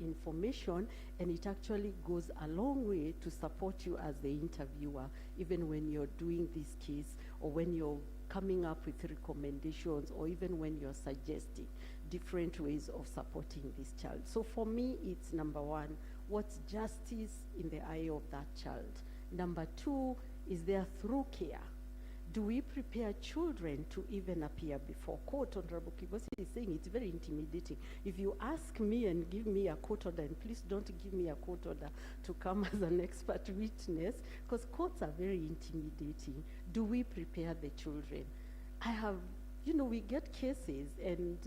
Speaker 8: information, and it actually goes a long way to support you as the interviewer, even when you're doing this case, or when you're coming up with recommendations, or even when you're suggesting different ways of supporting this child. So for me, it's number one, what's justice in the eye of that child? Number two, is there through care? Do we prepare children to even appear before court? Honorable Kibosi is saying it's very intimidating. If you ask me and give me a court order, and please don't give me a court order to come as an expert witness, because courts are very intimidating. Do we prepare the children? I have, we get cases, and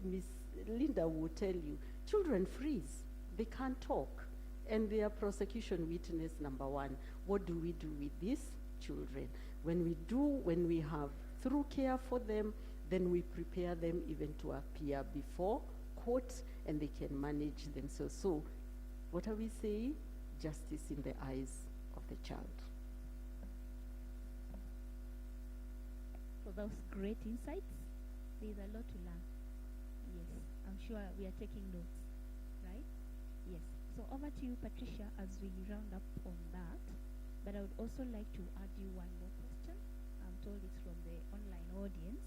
Speaker 8: Miss Linda will tell you, children freeze, they can't talk, and they are prosecution witness number one. What do we do with these children? When we have through care for them, then we prepare them even to appear before court, and they can manage themselves. So what are we saying? Justice in the eyes of the child.
Speaker 20: For those great insights, there's a lot to learn. Yes, I'm sure we are taking notes, right? Yes. So over to you, Patricia, as we round up on that. But I would also like to add you one more question. I'm told it's from the online audience.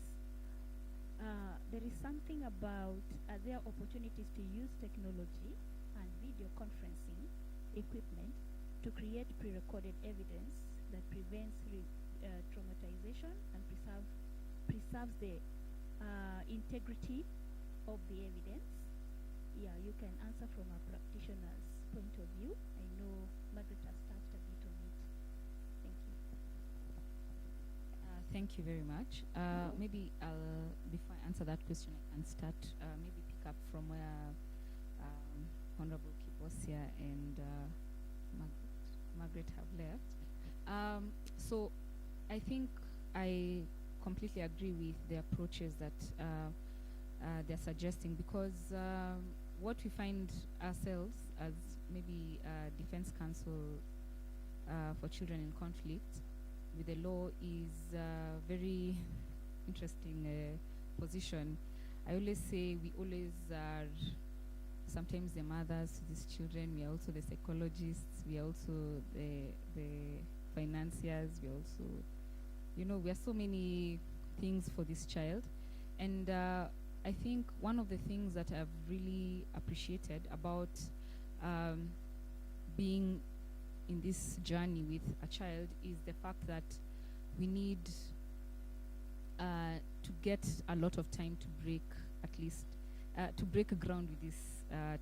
Speaker 20: There is something about, are there opportunities to use technology and video conferencing equipment to create pre-recorded evidence that prevents traumatization and preserves the integrity of the evidence? Yeah, you can answer from a practitioner's point of view. I know Margaret has touched a bit on it. Thank you.
Speaker 5: Thank you very much. Maybe before I answer that question, I can start, maybe pick up from where Honorable Kibosia and Margaret have left. So I think I completely agree with the approaches that they're suggesting, because what we find ourselves as maybe defense counsel for children in conflict with the law is a very interesting position. I always say we always are sometimes the mothers to these children. We are also the psychologists. We are also the financiers. We are also, we are so many things for this child. And I think one of the things that I've really appreciated about being in this journey with a child is the fact that we need to get a lot of time to break, at least, to break ground with this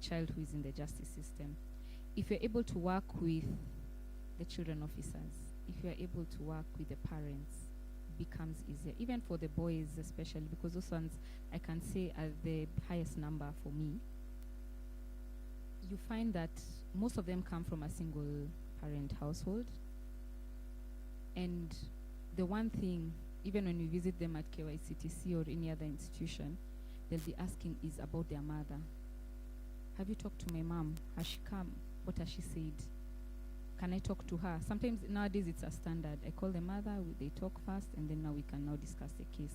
Speaker 5: child who is in the justice system. If you're able to work with the children officers, if you're able to work with the parents, becomes easier, even for the boys especially, because those ones I can say are the highest number for me. You find that most of them come from a single parent household. And the one thing, even when we visit them at KYCTC or any other institution, they'll be asking is about their mother. Have you talked to my mom? Has she come? What has she said? Can I talk to her? Sometimes nowadays it's a standard. I call the mother, they talk first, and then now we can now discuss the case.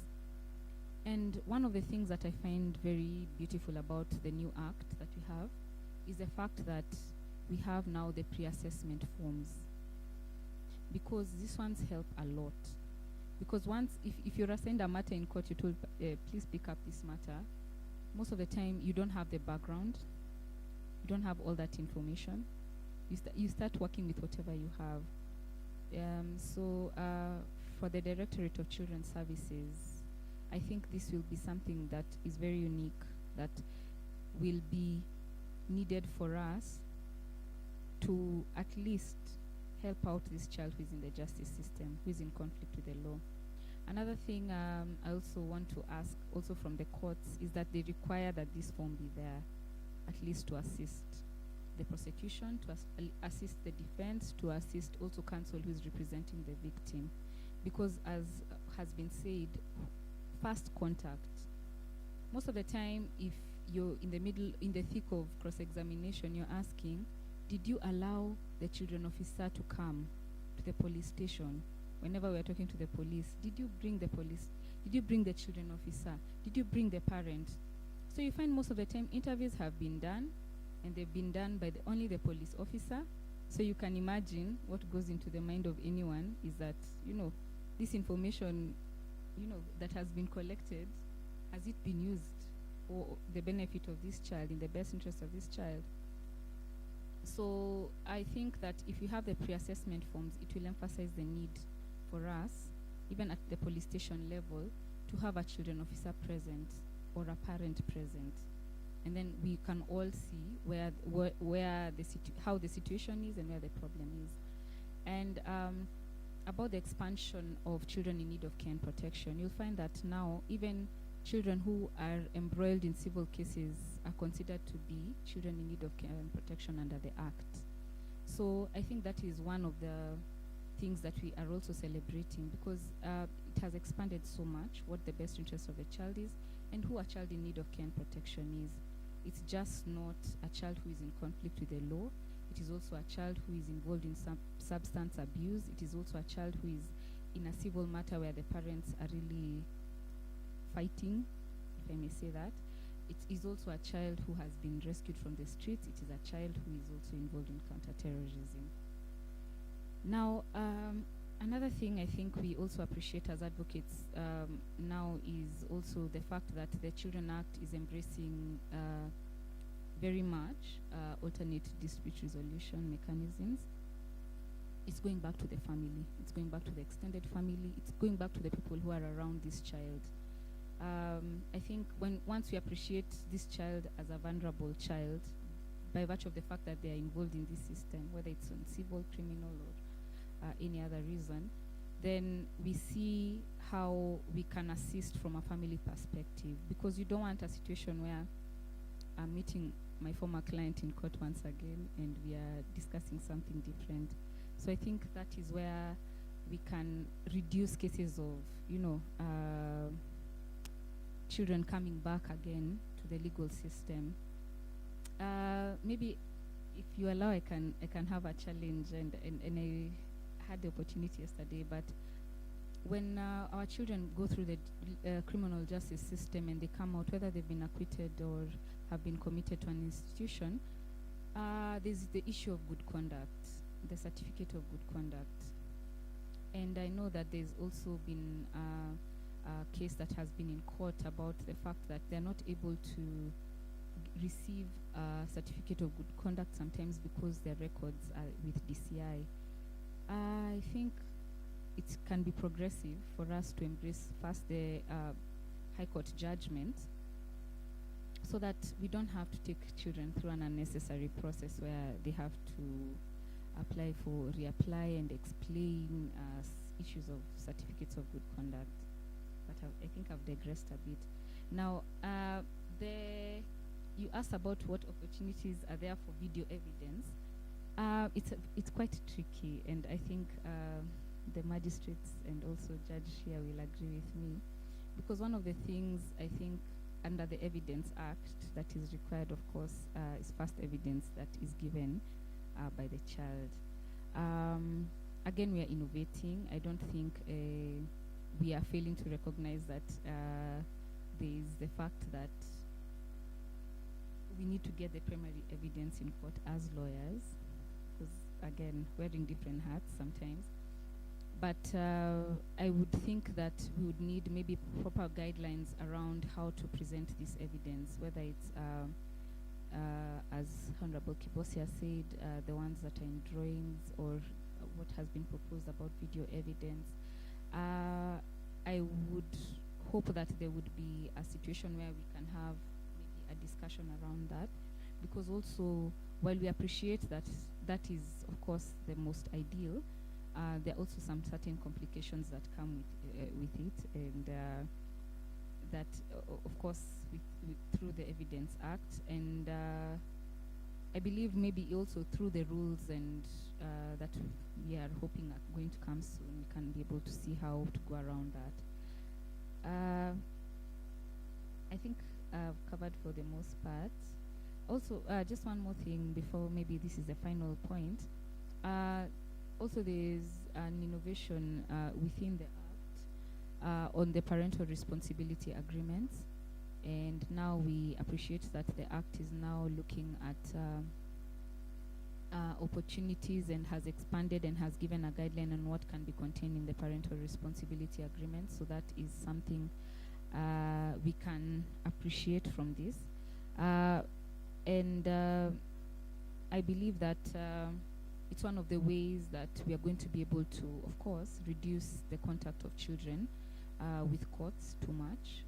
Speaker 5: And one of the things that I find very beautiful about the new act that we have is the fact that we have now the pre-assessment forms, because these ones help a lot. Because once, if you're assigned a matter in court, you're told, please pick up this matter, most of the time you don't have the background, you don't have all that information. You start working with whatever you have. For the Directorate of Children's Services, I think this will be something that is very unique, that will be needed for us to at least help out this child who is in the justice system, who is in conflict with the law. Another thing I also want to ask also from the courts is that they require that this form be there, at least to assist the prosecution, to assist the defense, to assist also counsel who is representing the victim. Because as has been said, first contact. Most of the time, if you're in the thick of cross-examination, you're asking, did you allow the children officer to come to the police station? Whenever we're talking to the police, did you bring the police? Did you bring the children officer? Did you bring the parent? So you find most of the time interviews have been done, and they've been done by only the police officer. So you can imagine what goes into the mind of anyone is that, this information, that has been collected, has it been used for the benefit of this child, in the best interest of this child? So I think that if you have the pre-assessment forms, it will emphasize the need for us, even at the police station level, to have a children officer present or a parent present. And then we can all see how the situation is and where the problem is. And about the expansion of children in need of care and protection, you'll find that now even children who are embroiled in civil cases are considered to be children in need of care and protection under the Act. So I think that is one of the things that we are also celebrating, because it has expanded so much what the best interest of the child is and who a child in need of care and protection is. It's just not a child who is in conflict with the law. It is also a child who is involved in some substance abuse. It is also a child who is in a civil matter where the parents are really fighting, if I may say that. It is also a child who has been rescued from the streets. It is a child who is also involved in counterterrorism. Now, another thing I think we also appreciate as advocates now is also the fact that the Children Act is embracing very much alternate dispute resolution mechanisms. It's going back to the family. It's going back to the extended family. It's going back to the people who are around this child. I think once we appreciate this child as a vulnerable child, by virtue of the fact that they are involved in this system, whether it's on civil, criminal, or any other reason, then we see how we can assist from a family perspective, because you don't want a situation where I'm meeting my former client in court once again and we are discussing something different. So I think that is where we can reduce cases of, children coming back again to the legal system. Maybe if you allow, I can have a challenge, and I had the opportunity yesterday, but when our children go through the criminal justice system and they come out, whether they've been acquitted or have been committed to an institution, there's the issue of good conduct, the certificate of good conduct. And I know that there's also been a case that has been in court about the fact that they're not able to receive a certificate of good conduct sometimes because their records are with DCI. I think it can be progressive for us to embrace first the High Court judgment, so that we don't have to take children through an unnecessary process where they have to apply for reapply and explain issues of certificates of good conduct. But I think I've digressed a bit. Now, you asked about what opportunities are there for video evidence. It's quite tricky, and I think the magistrates and also judge here will agree with me, because one of the things I think under the Evidence Act that is required, of course, is first evidence that is given by the child. Again, we are innovating. I don't think we are failing to recognize that there is the fact that we need to get the primary evidence in court as lawyers, because again, wearing different hats sometimes. But I would think that we would need maybe proper guidelines around how to present this evidence, whether it's, as Honorable Kibosia said, the ones that are in drawings, or what has been proposed about video evidence. I would hope that there would be a situation where we can have maybe a discussion around that, because also, while we appreciate that that is, of course, the most ideal, there are also some certain complications that come with it, and that, of course, through the Evidence Act, and I believe maybe also through the rules and that we are hoping are going to come soon, we can be able to see how to go around that. I think I've covered for the most part. Also, just one more thing before maybe this is the final point. Also, there's an innovation within the Act on the parental responsibility agreements, and now we appreciate that the Act is now looking at opportunities and has expanded and has given a guideline on what can be contained in the parental responsibility agreement. So that is something we can appreciate from this. And I believe that it's one of the ways that we are going to be able to, of course, reduce the contact of children with courts too much.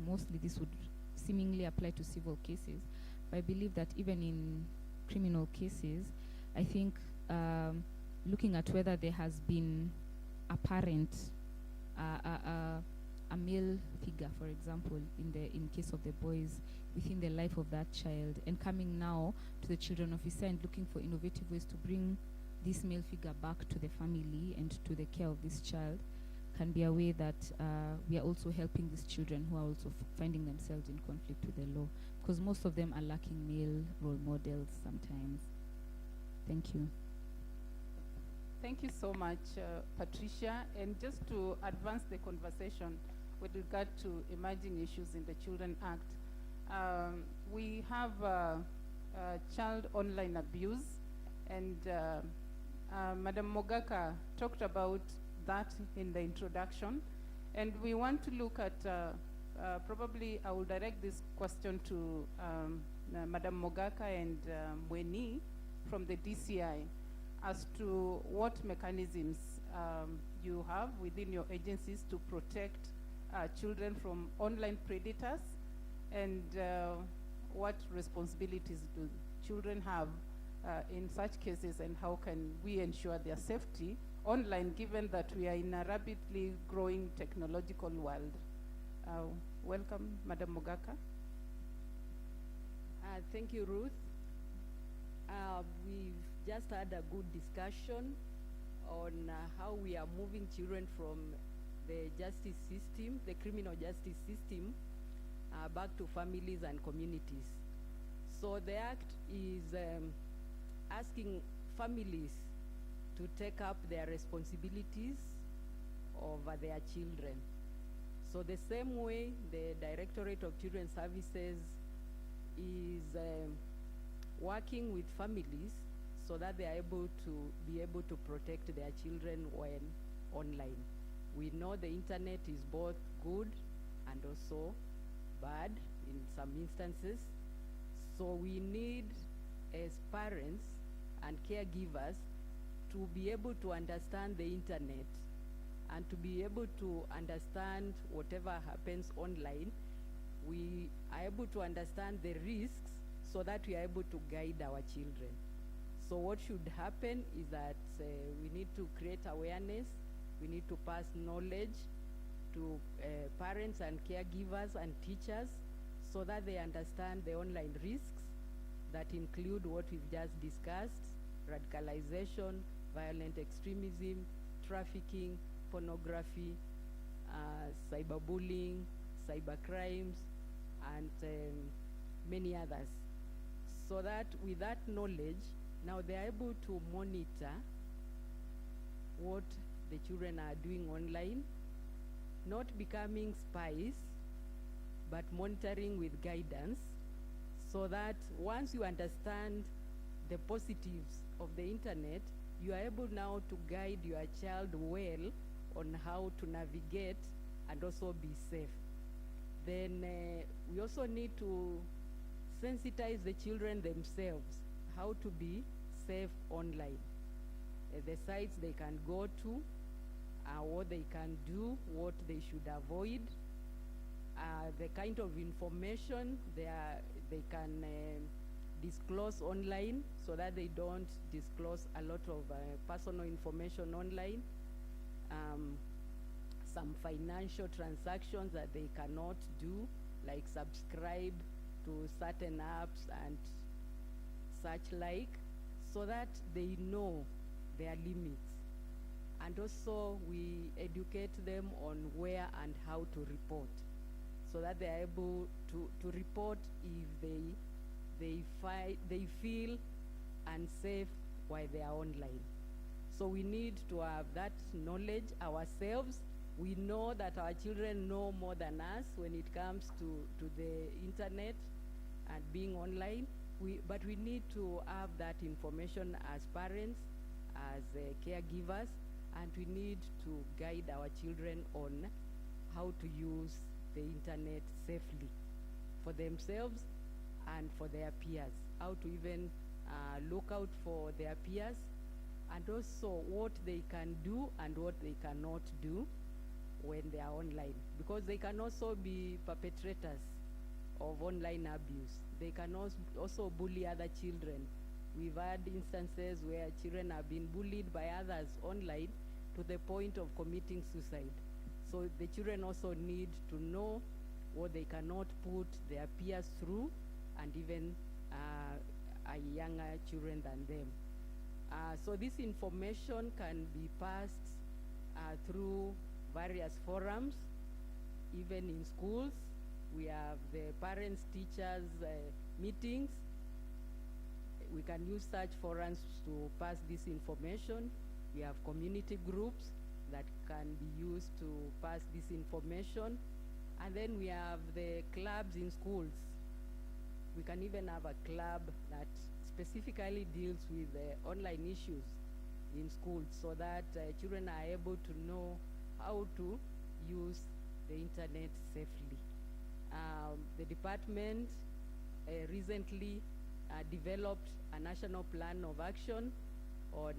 Speaker 5: Mostly this would seemingly apply to civil cases, but I believe that even in criminal cases, I think looking at whether there has been apparent a male figure, for example, in case of the boys, within the life of that child, and coming now to the children officer and looking for innovative ways to bring this male figure back to the family and to the care of this child, can be a way that we are also helping these children who are also finding themselves in conflict with the law, because most of them are lacking male role models sometimes. Thank you.
Speaker 15: Thank you so much, Patricia. And just to advance the conversation with regard to emerging issues in the Children Act, we have child online abuse, and Madam Mogaka talked about that in the introduction, and we want to look at, probably I will direct this question to Madam Mogaka and Mweni from the DCI as to what mechanisms you have within your agencies to protect children from online predators, and what responsibilities do children have in such cases, and how can we ensure their safety online, given that we are in a rapidly growing technological world. Welcome, Madam Mogaka.
Speaker 11: Thank you, Ruth. We've just had a good discussion on how we are moving children from the justice system, the criminal justice system, back to families and communities. So the Act is asking families to take up their responsibilities over their children. So the same way the Directorate of Children's Services is working with families so that they are able to protect their children when online. We know the internet is both good and also bad in some instances. So we need, as parents and caregivers, to be able to understand the internet and to be able to understand whatever happens online. We are able to understand the risks so that we are able to guide our children. So what should happen is that we need to create awareness We need to pass knowledge to parents and caregivers and teachers so that they understand the online risks that include what we've just discussed: radicalization, violent extremism, trafficking, pornography, cyberbullying, cybercrimes, and many others. So that with that knowledge, now they're able to monitor what the children are doing online, not becoming spies, but monitoring with guidance, so that once you understand the positives of the internet, you are able now to guide your child well on how to navigate and also be safe. Then we also need to sensitize the children themselves how to be safe online. The sites they can go to, what they can do, what they should avoid, the kind of information they can disclose online, so that they don't disclose a lot of personal information online. Some financial transactions that they cannot do, like subscribe to certain apps and such like, so that they know their limits. And also we educate them on where and how to report, so that they are able to report if they feel unsafe while they are online. So we need to have that knowledge ourselves. We know that our children know more than us when it comes to the internet and being online. But we need to have that information as parents, as caregivers, and we need to guide our children on how to use the internet safely for themselves and for their peers, how to even look out for their peers, and also what they can do and what they cannot do when they are online, because they can also be perpetrators of online abuse. They can also bully other children. We've had instances where children have been bullied by others online to the point of committing suicide. So the children also need to know what they cannot put their peers through, and even younger children than them. So this information can be passed through various forums, even in schools. We have the parents, teachers meetings. We can use such forums to pass this information. We have community groups that can be used to pass this information. And then we have the clubs in schools. We can even have a club that specifically deals with online issues in schools, so that children are able to know how to use the internet safely. The department recently developed a national plan of action on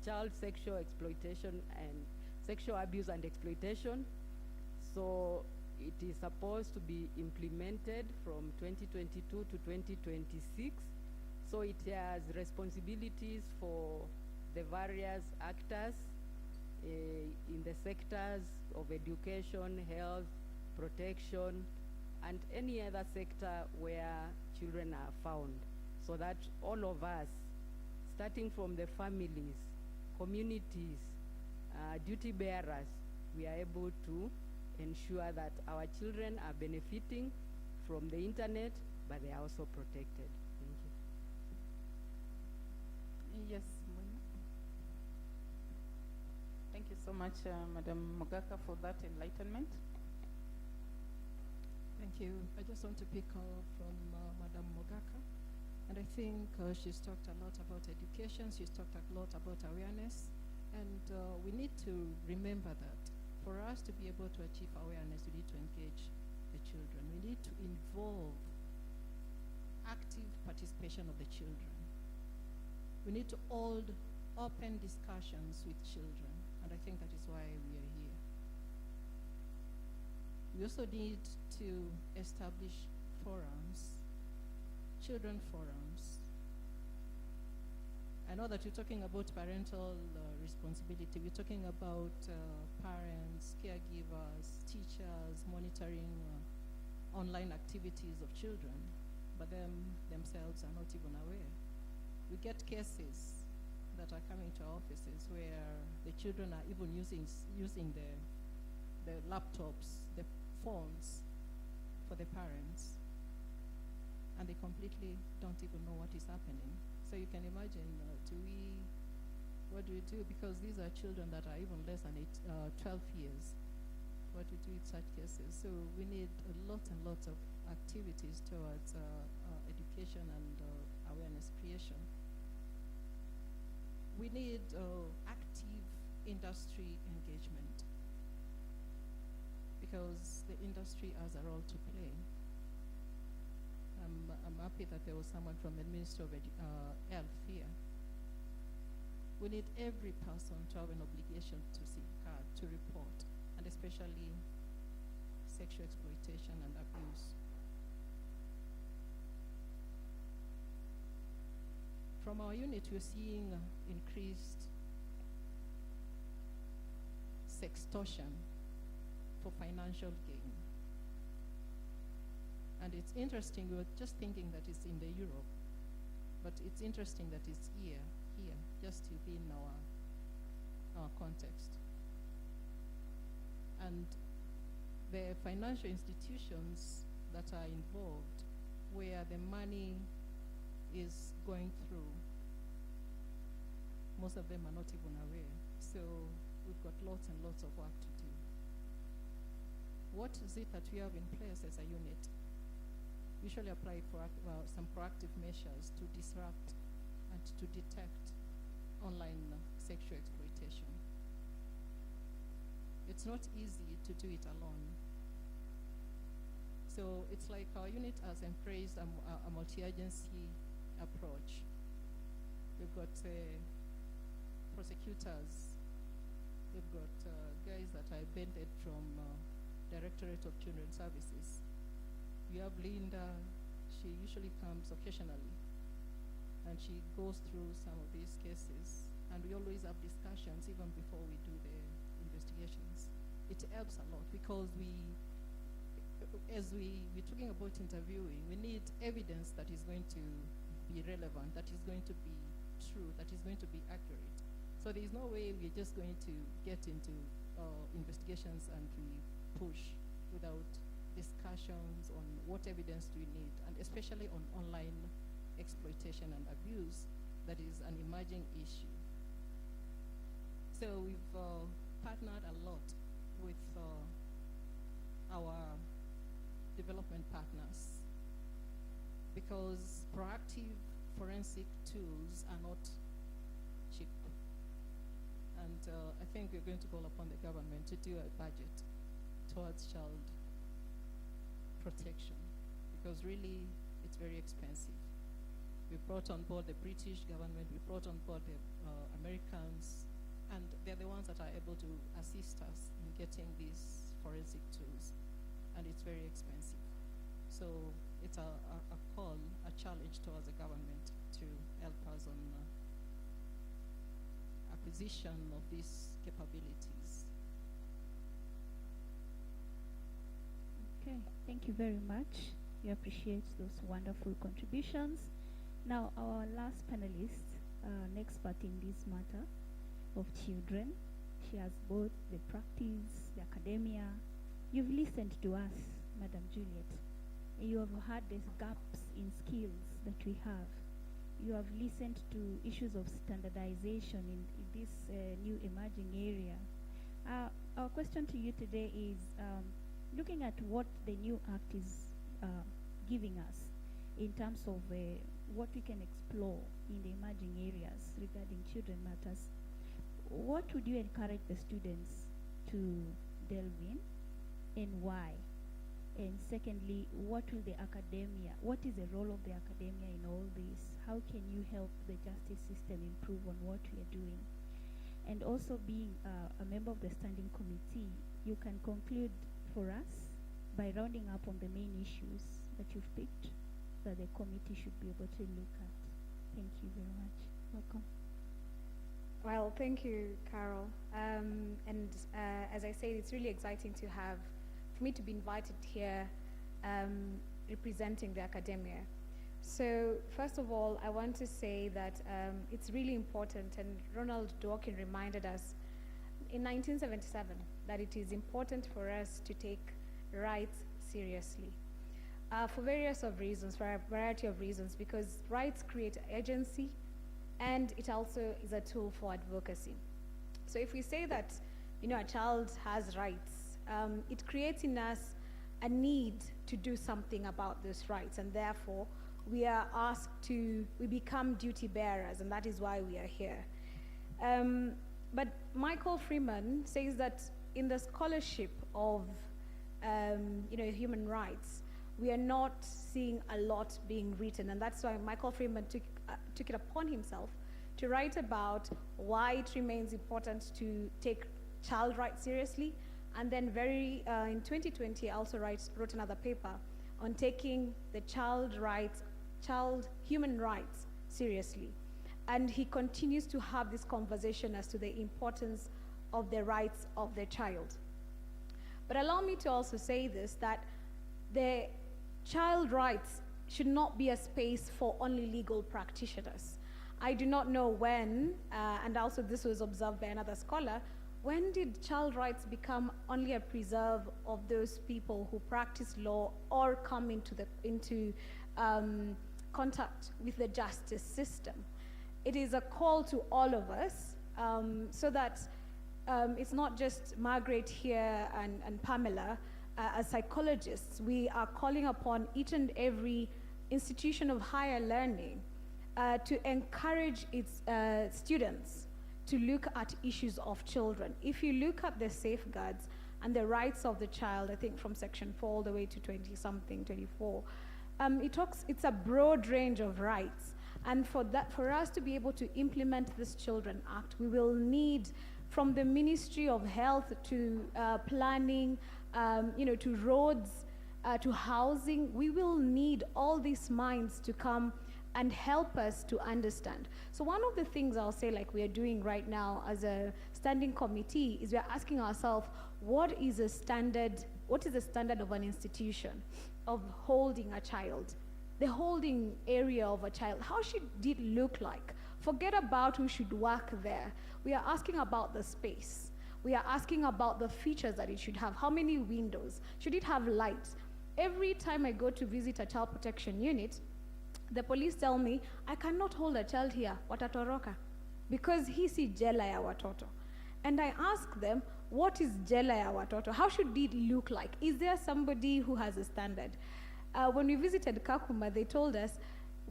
Speaker 11: child sexual exploitation and sexual abuse and exploitation. So it is supposed to be implemented from 2022 to 2026. So it has responsibilities for the various actors in the sectors of education, health, protection, and any other sector where children are found, so that all of us, starting from the families, communities, duty bearers, we are able to ensure that our children are benefiting from the internet, but they are also protected. Thank you.
Speaker 15: Yes, Mulwa. Thank you so much, Madam Mogaka, for that enlightenment.
Speaker 2: Thank you. I just want to pick up from Madam Mogaka. And I think she's talked a lot about education, she's talked a lot about awareness, and we need to remember that for us to be able to achieve awareness, we need to engage the children. We need to involve active participation of the children. We need to hold open discussions with children, and I think that is why we are here. We also need to establish forums, children forums, I know that you're talking about parental responsibility. We're talking about parents, caregivers, teachers, monitoring online activities of children, but them themselves are not even aware. We get cases that are coming to our offices where the children are even using the laptops, the phones for the parents, and they completely don't even know what is happening. So you can imagine, what do we do? Because these are children that are even less than 12 years. What do we do in such cases? So we need a lot and lots of activities towards education and awareness creation. We need active industry engagement, because the industry has a role to play. I'm happy that there was someone from the Ministry of Health here. We need every person to have an obligation to safeguard, to report, and especially sexual exploitation and abuse. From our unit, we're seeing increased sextortion for financial gain. And it's interesting, we were just thinking that it's in the Europe, but it's interesting that it's here, just within our context. And the financial institutions that are involved, where the money is going through, most of them are not even aware. So we've got lots and lots of work to do. What is it that we have in place as a unit? We usually apply for some proactive measures to disrupt and to detect online sexual exploitation. It's not easy to do it alone. So it's like our unit has embraced a multi-agency approach. We've got prosecutors, we've got guys that are bended from Directorate of Children's Services. We have Linda, she usually comes occasionally, and she goes through some of these cases, and we always have discussions even before we do the investigations. It helps a lot, because as we're talking about interviewing, we need evidence that is going to be relevant, that is going to be true, that is going to be accurate. So there is no way we're just going to get into investigations and we push without discussions on what evidence do we need, and especially on online exploitation and abuse, that is an emerging issue. So we've partnered a lot with our development partners, because proactive forensic tools are not cheap. And I think we're going to call upon the government to do a budget towards child protection, because really it's very expensive. We brought on board the British government, we brought on board the Americans, and they're the ones that are able to assist us in getting these forensic tools, and it's very expensive. So it's a call, a challenge towards the government to help us on acquisition of these capabilities.
Speaker 17: Okay, thank you very much. We appreciate those wonderful contributions. Now, our last panelist, an expert in this matter of children. She has both the practice, the academia. You've listened to us, Madam Juliet. You have heard the gaps in skills that we have. You have listened to issues of standardization in this new emerging area. Our question to you today is, looking at what the new act is giving us in terms of what we can explore in the emerging areas regarding children matters, what would you encourage the students to delve in, and why? And secondly, what will the academia, what is the role of the academia in all this? How can you help the justice system improve on what we are doing? And also, being a member of the standing committee, you can conclude for us by rounding up on the main issues that you've picked that the committee should be able to look at. Thank you very much. Welcome.
Speaker 6: Well, thank you, Carol. As I said, it's really exciting for me to be invited here representing the academia. So first of all, I want to say that it's really important, and Ronald Dworkin reminded us in 1977 that it is important for us to take rights seriously for a variety of reasons, because rights create agency, and it also is a tool for advocacy. So if we say that, a child has rights, it creates in us a need to do something about those rights, and therefore we become duty bearers, and that is why we are here. But Michael Freeman says that in the scholarship of human rights, we are not seeing a lot being written, and that's why Michael Freeman took it upon himself to write about why it remains important to take child rights seriously, and then in 2020 I also wrote another paper on taking the human rights seriously. And he continues to have this conversation as to the importance of the rights of the child. But allow me to also say this, that the child rights should not be a space for only legal practitioners. I do not know when, and also this was observed by another scholar, when did child rights become only a preserve of those people who practice law or come into contact with the justice system? It is a call to all of us, so that it's not just Margaret here and Pamela. As psychologists, we are calling upon each and every institution of higher learning to encourage its students to look at issues of children. If you look at the safeguards and the rights of the child, I think from section 4 all the way to 20-something, 24, it's a broad range of rights. And for us to be able to implement this Children Act, we will need, from the Ministry of Health to planning, to roads, to housing, we will need all these minds to come and help us to understand. So one of the things I'll say, like we are doing right now as a standing committee, is we are asking ourselves, what is the standard of an institution of holding a child? The holding area of a child, how should it look like? Forget about who should work there. We are asking about the space. We are asking about the features that it should have. How many windows? Should it have lights? Every time I go to visit a child protection unit, the police tell me, I cannot hold a child here, watatoroka, because he si jela ya watoto. And I ask them, what is jela ya watoto? How should it look like? Is there somebody who has a standard? When we visited Kakuma, they told us,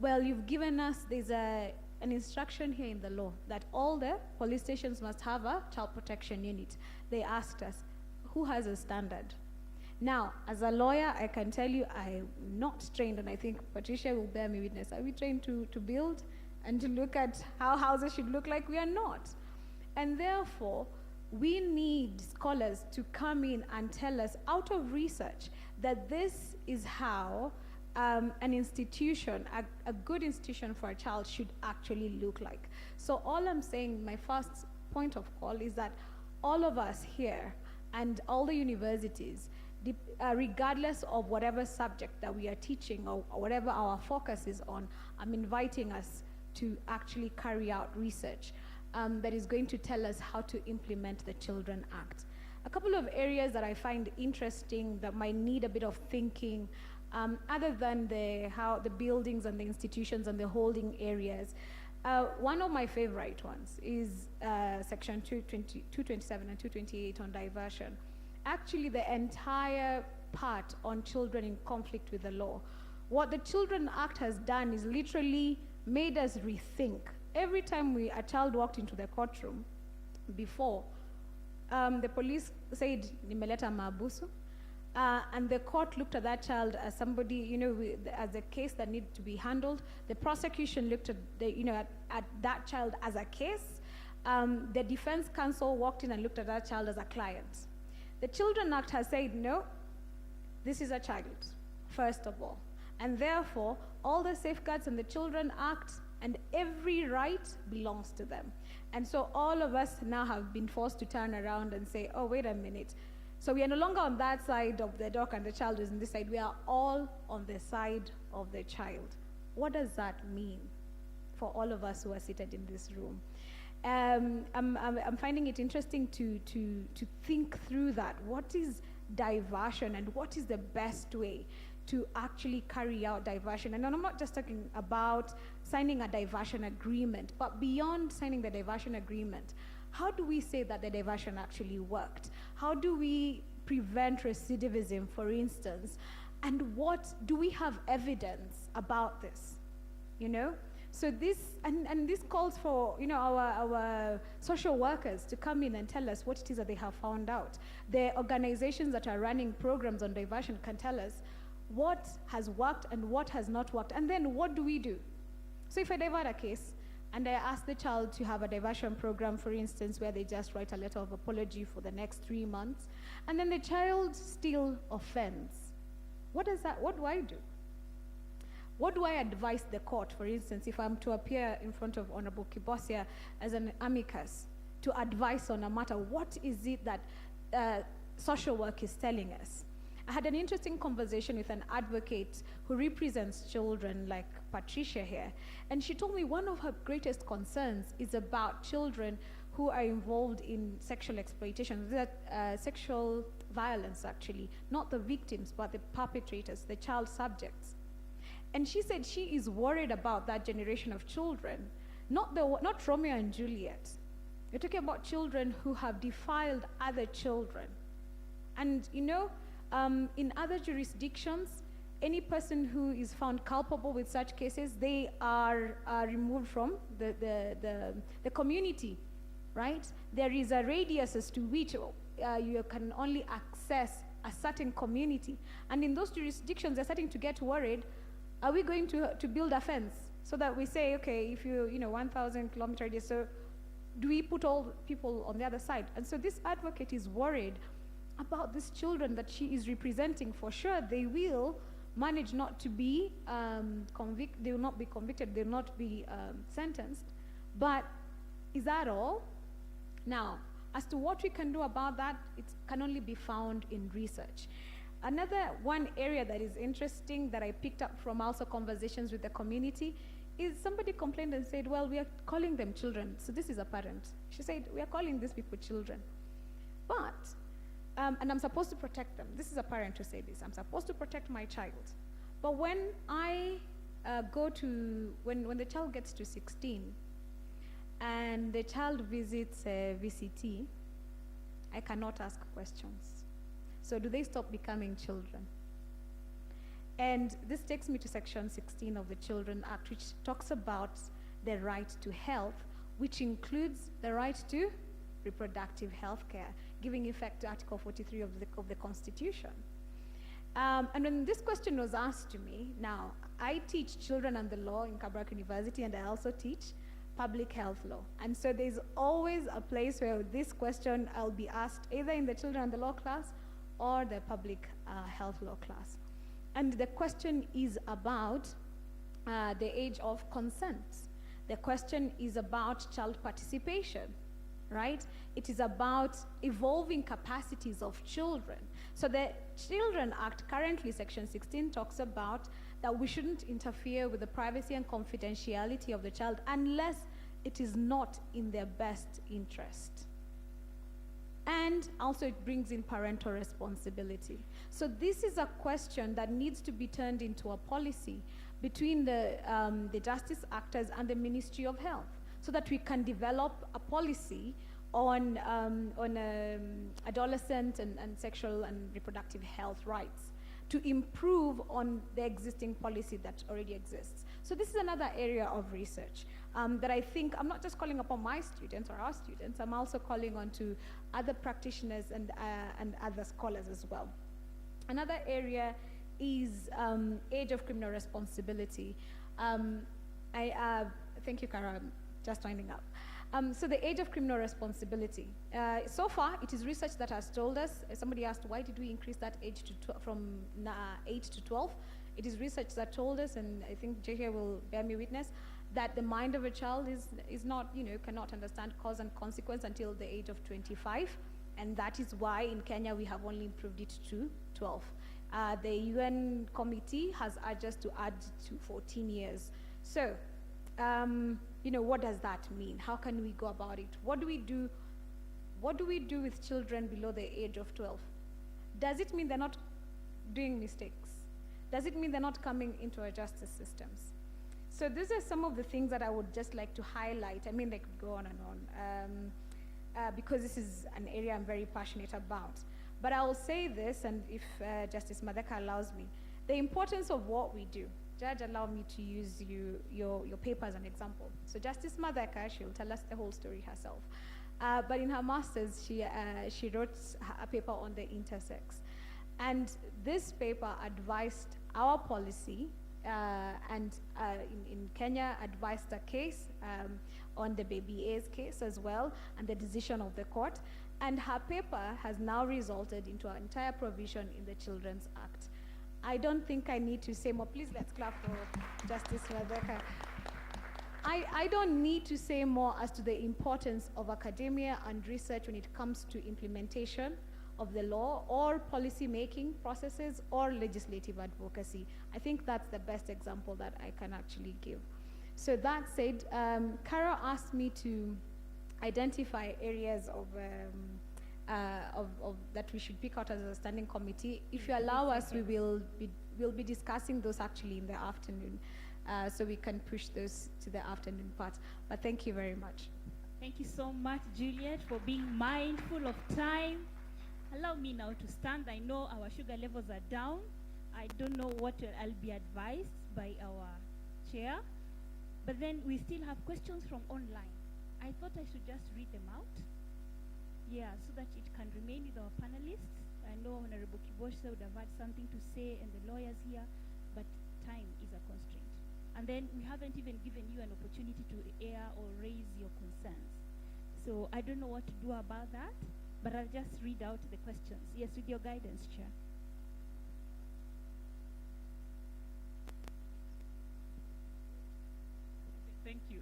Speaker 6: well, you've given us, there's an instruction here in the law that all the police stations must have a child protection unit. They asked us, who has a standard? Now, as a lawyer, I can tell you I'm not trained, and I think Patricia will bear me witness. Are we trained to build and to look at how houses should look like? We are not. And therefore, we need scholars to come in and tell us out of research that this is how an institution, a good institution for a child should actually look like. So all I'm saying, my first point of call is that all of us here and all the universities, regardless of whatever subject that we are teaching or whatever our focus is on, I'm inviting us to actually carry out research that is going to tell us how to implement the Children Act. A couple of areas that I find interesting that might need a bit of thinking, other than the buildings and the institutions and the holding areas. One of my favorite ones is section 227 and 228 on diversion. Actually, the entire part on children in conflict with the law. What the Children Act has done is literally made us rethink. Every time a child walked into the courtroom before, the police said, nimeleta maabusu, and the court looked at that child as somebody, as a case that needed to be handled. The prosecution looked at at that child as a case. The defense counsel walked in and looked at that child as a client. The Children Act has said, no, this is a child, first of all. And therefore, all the safeguards in the Children Act and every right belongs to them. And so all of us now have been forced to turn around and say, oh, wait a minute. So we are no longer on that side of the dock and the child is on this side. We are all on the side of the child. What does that mean for all of us who are seated in this room? I'm finding it interesting to think through that. What is diversion and what is the best way to actually carry out diversion? And I'm not just talking about signing a diversion agreement, but beyond signing the diversion agreement, how do we say that the diversion actually worked? How do we prevent recidivism, for instance? And what do we have evidence about this? You know? So this, and this calls for, you know, our social workers to come in and tell us what it is that they have found out. The organizations that are running programs on diversion can tell us what has worked and what has not worked. And then what do we do? So if I divert a case, and I ask the child to have a diversion program, for instance, where they just write a letter of apology for the next 3 months, and then the child still offends, what do I do? What do I advise the court, for instance, if I'm to appear in front of Honorable Kibosia as an amicus to advise on a matter? What is it that social work is telling us? I had an interesting conversation with an advocate who represents children like Patricia here, and she told me one of her greatest concerns is about children who are involved in sexual exploitation, sexual violence actually, not the victims, but the perpetrators, the child subjects. And she said she is worried about that generation of children, not Romeo and Juliet. You're talking about children who have defiled other children. And you know, in other jurisdictions, any person who is found culpable with such cases, they are removed from the community, right? There is a radius as to which you can only access a certain community. And in those jurisdictions, they're starting to get worried, are we going to build a fence so that we say, okay, if you 1,000 kilometer radius, so do we put all people on the other side? And so this advocate is worried about these children that she is representing. For sure, they will manage not to be convicted, they will not be convicted, they will not be sentenced. But is that all? Now, as to what we can do about that, it can only be found in research. Another one area that is interesting that I picked up from also conversations with the community is somebody complained and said, well, we are calling them children. So this is a parent. She said, we are calling these people children. But, and I'm supposed to protect them. This is a parent to say this. I'm supposed to protect my child. But when I when the child gets to 16 and the child visits VCT, I cannot ask questions. So do they stop becoming children? And this takes me to section 16 of the Children Act, which talks about the right to health, which includes the right to reproductive health care, giving effect to Article 43 of the Constitution. And when this question was asked to me, now, I teach children and the law in Kabarak University, and I also teach public health law. And so there's always a place where this question I'll be asked, either in the children and the law class or the public health law class. And the question is about the age of consent. The question is about child participation, right? It is about evolving capacities of children. So the Children Act, currently section 16, talks about that we shouldn't interfere with the privacy and confidentiality of the child unless it is not in their best interest. And also it brings in parental responsibility. So this is a question that needs to be turned into a policy between the justice actors and the Ministry of Health, so that we can develop a policy on adolescent and sexual and reproductive health rights to improve on the existing policy that already exists. So this is another area of research that I think, I'm not just calling upon my students or our students, I'm also calling on to other practitioners and other scholars as well. Another area is age of criminal responsibility. Thank you, Kara, I'm just winding up. So the age of criminal responsibility. So far, it is research that has told us, somebody asked, why did we increase that age from 8 to 12? It is research that told us, and I think Jehia will bear me witness, that the mind of a child is not, cannot understand cause and consequence until the age of 25. And that is why in Kenya we have only improved it to 12. The UN committee has urged us to add to 14 years. So, what does that mean? How can we go about it? What do we do? What do we do with children below the age of 12? Does it mean they're not doing mistakes? Does it mean they're not coming into our justice systems? So these are some of the things that I would just like to highlight. I mean, they could go on and on, because this is an area I'm very passionate about. But I will say this, and if Justice Madaka allows me, the importance of what we do. Judge, allow me to use your paper as an example. So Justice Madaka, she'll tell us the whole story herself. But in her master's, she wrote a paper on the intersex. And this paper advised our policy, and in Kenya advised a case on the baby A's case as well, and the decision of the court. And her paper has now resulted into an entire provision in the Children's Act. I don't think I need to say more. Please, let's clap for Justice Rebecca. I don't need to say more as to the importance of academia and research when it comes to implementation of the law or policy making processes or legislative advocacy. I think that's the best example that I can actually give. So that said, Kara asked me to identify areas of that we should pick out as a standing committee. If you allow us, we'll be discussing those actually in the afternoon, so we can push those to the afternoon part. But thank you very much.
Speaker 20: Thank you so much, Juliet, for being mindful of time. Allow me now to stand. I know our sugar levels are down. I don't know what I'll be advised by our chair, but then we still have questions from online. I thought I should just read them out. Yeah, so that it can remain with our panelists. I know Honorable Kibosha would have had something to say and the lawyers here, but time is a constraint. And then we haven't even given you an opportunity to air or raise your concerns. So I don't know what to do about that, but I'll just read out the questions. Yes, with your guidance, Chair.
Speaker 18: Thank you.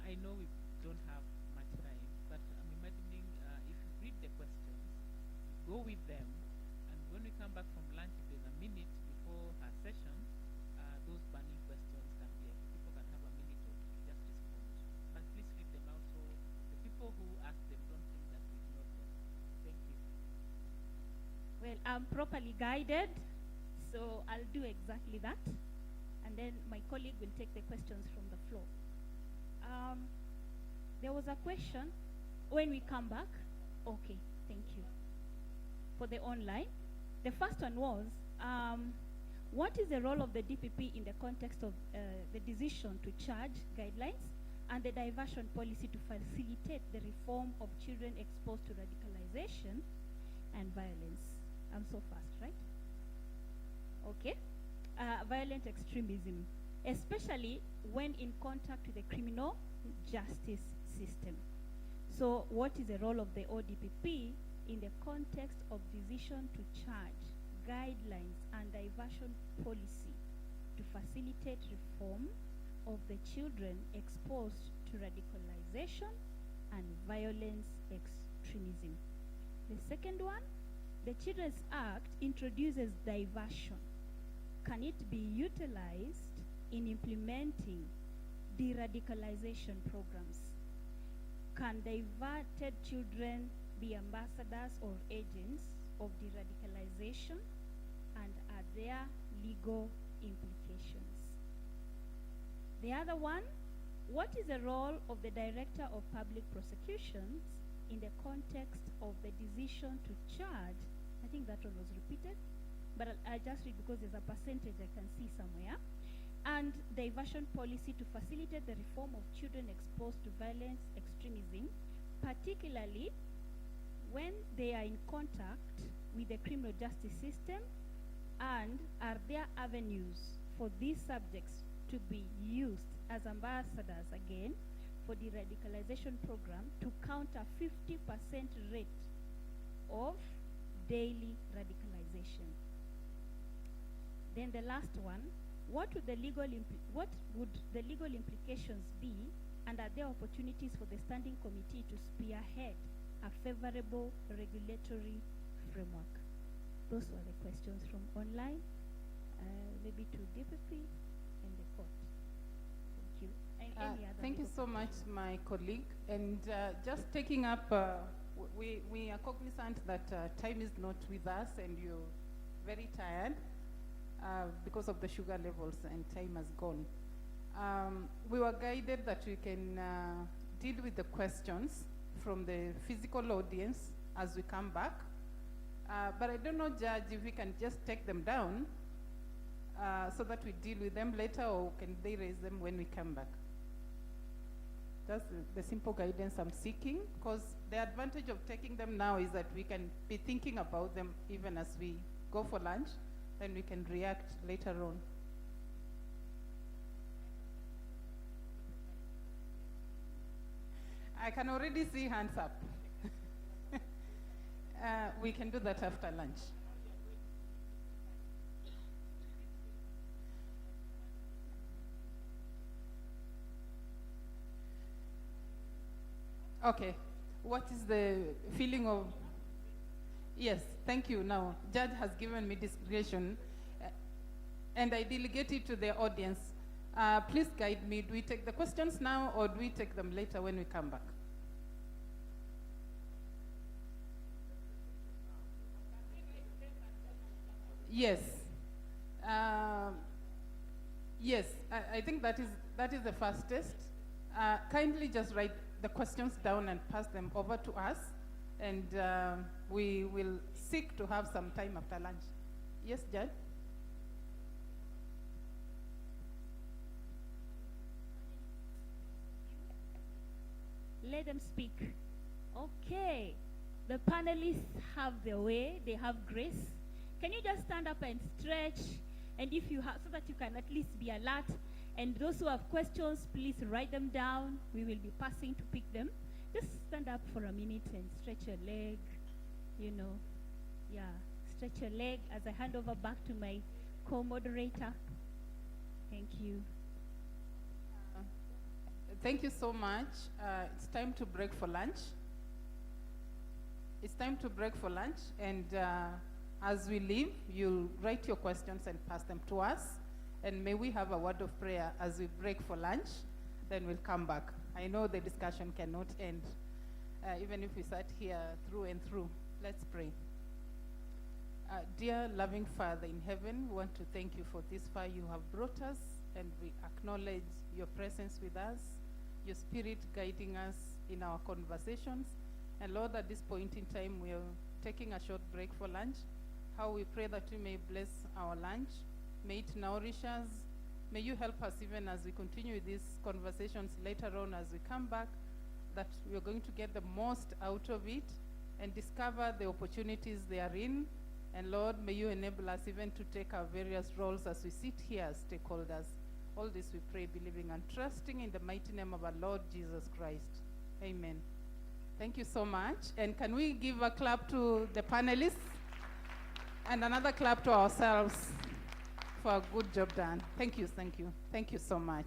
Speaker 18: I know we don't have much time, but I'm imagining if you read the questions, go with them, and when we come back from lunch, if there's a minute before her session, those burning questions can be, people can have a minute or two to just respond. But please read them out so the people who ask them don't think that we ignored them. Thank you.
Speaker 20: Well, I'm properly guided, so I'll do exactly that. And then my colleague will take the questions from the floor. There was a question when we come back. Okay, thank you. For the online, the first one was, what is the role of the DPP in the context of the decision to charge guidelines and the diversion policy to facilitate the reform of children exposed to radicalization and violence? I'm so fast, right? Okay. Violent extremism, especially when in contact with the criminal justice system. So what is the role of the ODPP in the context of decision to charge, guidelines, and diversion policy to facilitate reform of the children exposed to radicalization and violence extremism? The second one, the Children's Act introduces diversion. Can it be utilized in implementing de-radicalization programs? Can diverted children be ambassadors or agents of de-radicalization, and are there legal implications? The other one, what is the role of the Director of Public Prosecutions in the context of the decision to charge? I think that one was repeated, but I'll just read because there's a percentage I can see somewhere. And diversion policy to facilitate the reform of children exposed to violence extremism, particularly when they are in contact with the criminal justice system, and are there avenues for these subjects to be used as ambassadors again for the radicalization program to counter 50% rate of daily radicalization? Then the last one,
Speaker 17: what would the legal implications be, and are there opportunities for the Standing Committee to spearhead a favorable regulatory framework? Those were the questions from online, maybe to DPP and the court. Thank you. And any other
Speaker 15: Thank you
Speaker 17: legal
Speaker 15: so much, my colleague. And just taking up, we are cognizant that time is not with us and you're very tired because of the sugar levels and time has gone. We were guided that we can deal with the questions from the physical audience as we come back. But I don't know, Judge, if we can just take them down so that we deal with them later, or can they raise them when we come back? That's the simple guidance I'm seeking, because the advantage of taking them now is that we can be thinking about them even as we go for lunch, then we can react later on. I can already see hands up. We can do that after lunch. Okay. What is the feeling of? Yes, thank you. Now, Judge has given me discretion, and I delegate it to the audience. Please guide me. Do we take the questions now, or do we take them later when we come back? Yes. Yes, I think that is the fastest. Kindly just write the questions down and pass them over to us, and we will seek to have some time after lunch. Yes, Judge?
Speaker 17: Let them speak. Okay. The panelists have their way. They have grace. Can you just stand up and stretch? And if you have, so that you can at least be alert. And those who have questions, please write them down. We will be passing to pick them. Just stand up for a minute and stretch your leg. You know, yeah, stretch your leg as I hand over back to my co-moderator. Thank you.
Speaker 15: Thank you so much. It's time to break for lunch. It's time to break for lunch, and as we leave, you'll write your questions and pass them to us. And may we have a word of prayer as we break for lunch, then we'll come back. I know the discussion cannot end, even if we sat here through and through. Let's pray. Dear loving Father in heaven, we want to thank you for this far you have brought us, and we acknowledge your presence with us, your spirit guiding us in our conversations. And Lord, at this point in time, we are taking a short break for lunch. How we pray that you may bless our lunch, may it nourish us. May you help us even as we continue these conversations later on as we come back, that we are going to get the most out of it and discover the opportunities they are in. And Lord, may you enable us even to take our various roles as we sit here as stakeholders. All this we pray, believing and trusting in the mighty name of our Lord Jesus Christ. Amen. Thank you so much. And can we give a clap to the panelists? And another clap to ourselves for a good job done. Thank you, thank you. Thank you so much.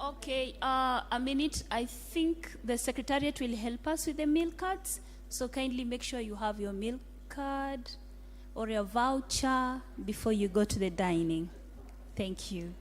Speaker 9: Okay, a minute. I think the Secretariat will help us with the meal cards. So kindly make sure you have your meal card or your voucher before you go to the dining. Thank you.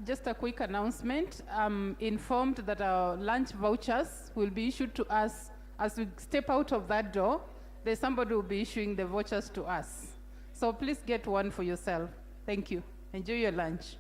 Speaker 15: Just a quick announcement. I'm informed that our lunch vouchers will be issued to us as we step out of that door. There's somebody who will be issuing the vouchers to us. So please get one for yourself. Thank you. Enjoy your lunch.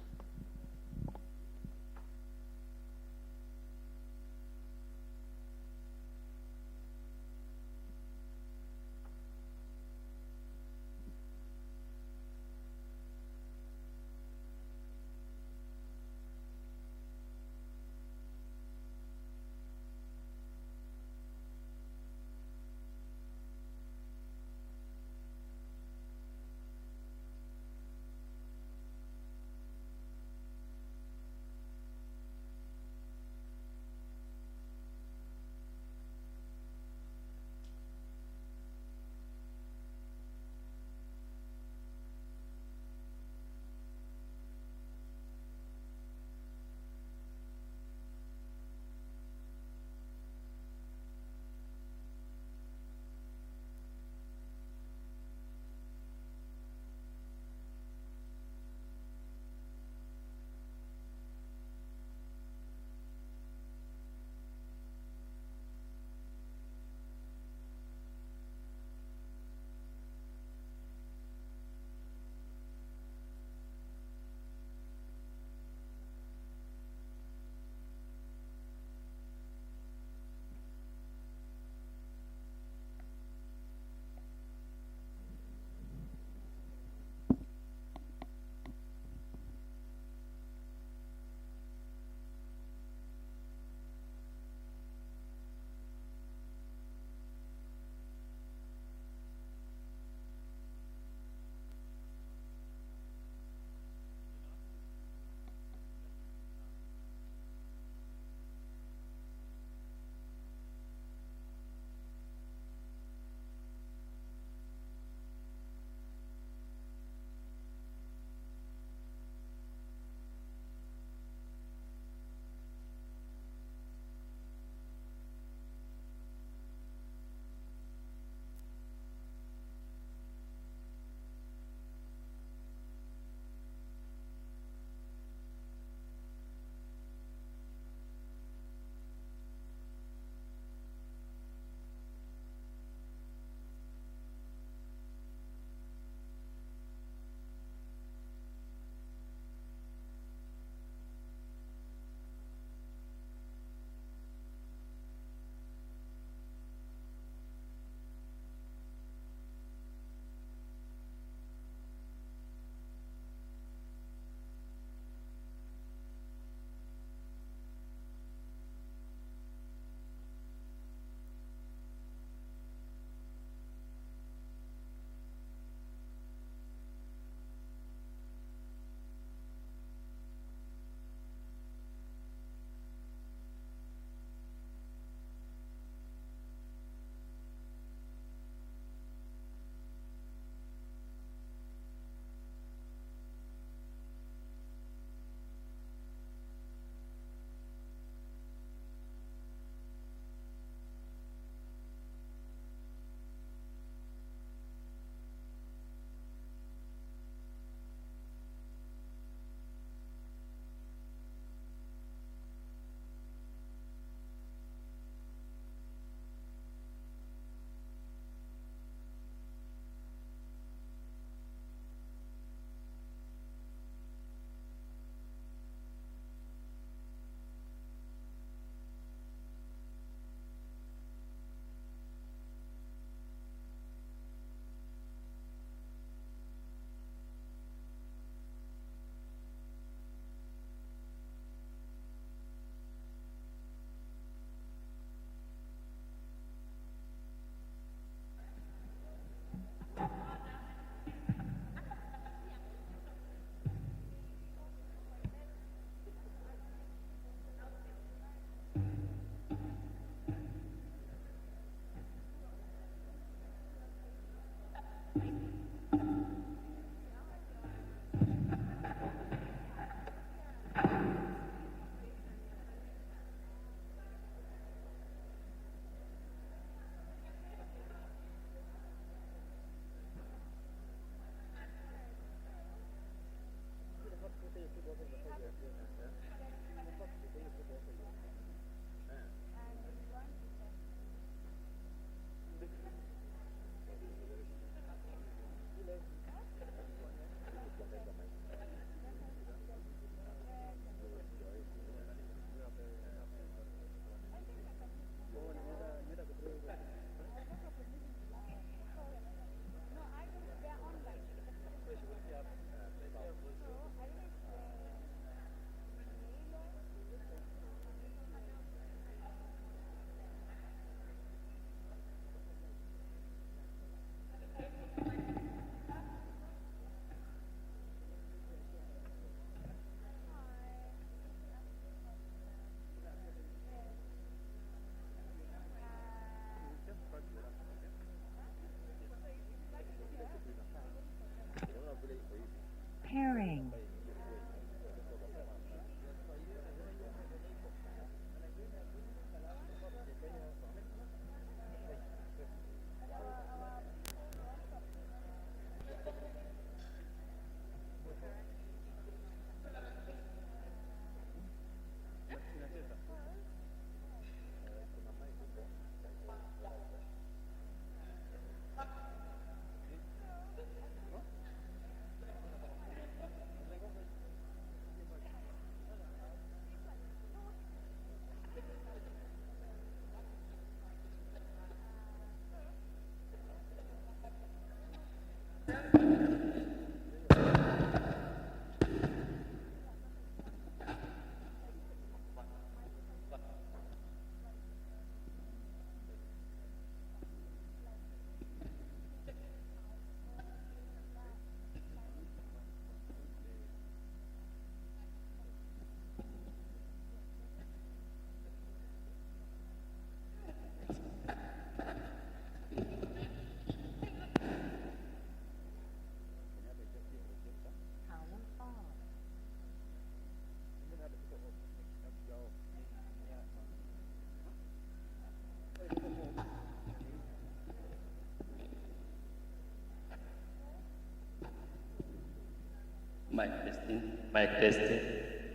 Speaker 3: Mic testing.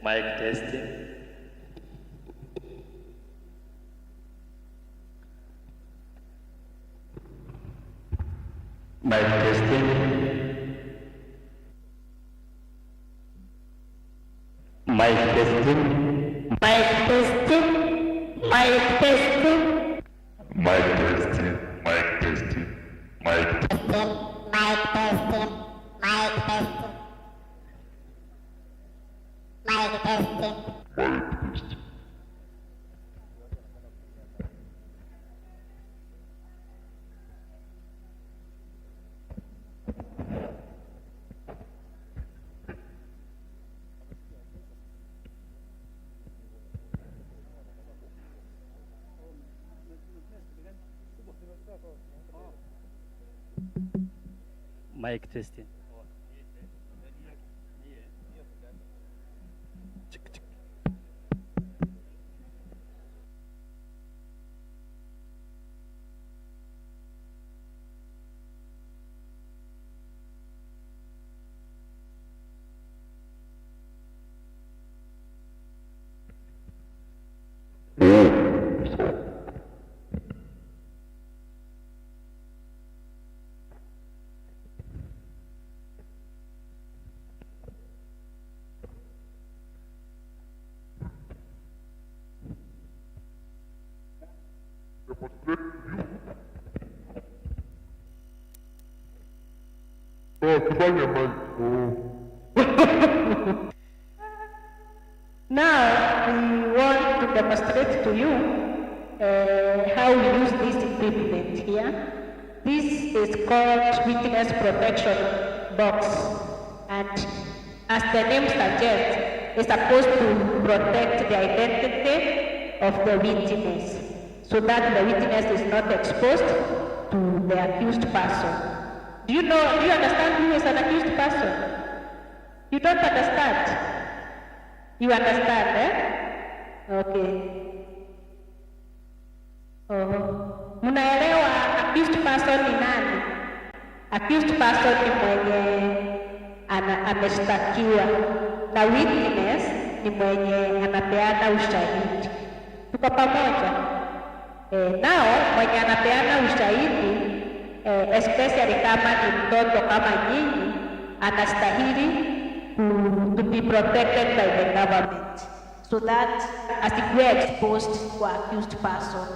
Speaker 3: Mic testing. Mic testing. Mic testing. Mic testing. Mic testing. Mic testing. Mic testing. Mic testing. Mic testing. Mic testing. Mic testing. Mic testing. Mic testing.
Speaker 19: Now we want to demonstrate to you how we use this equipment here. This is called witness protection box, and as the name suggests, it's supposed to protect the identity of the witness so that the witness is not exposed to the accused person. Do you understand who is an accused person? You don't understand? You understand, eh? Okay. Munaelewa accused person ni nani? Accused person ni mwenye ameshtakiwa na witness ni mwenye anapeana ushahidi. Tuko pamoja? Nao mwenye anapeana ushahidi especially kama ni mtoto kama nyinyi, anastahili to be protected by the government so that asikuwe exposed kwa accused person,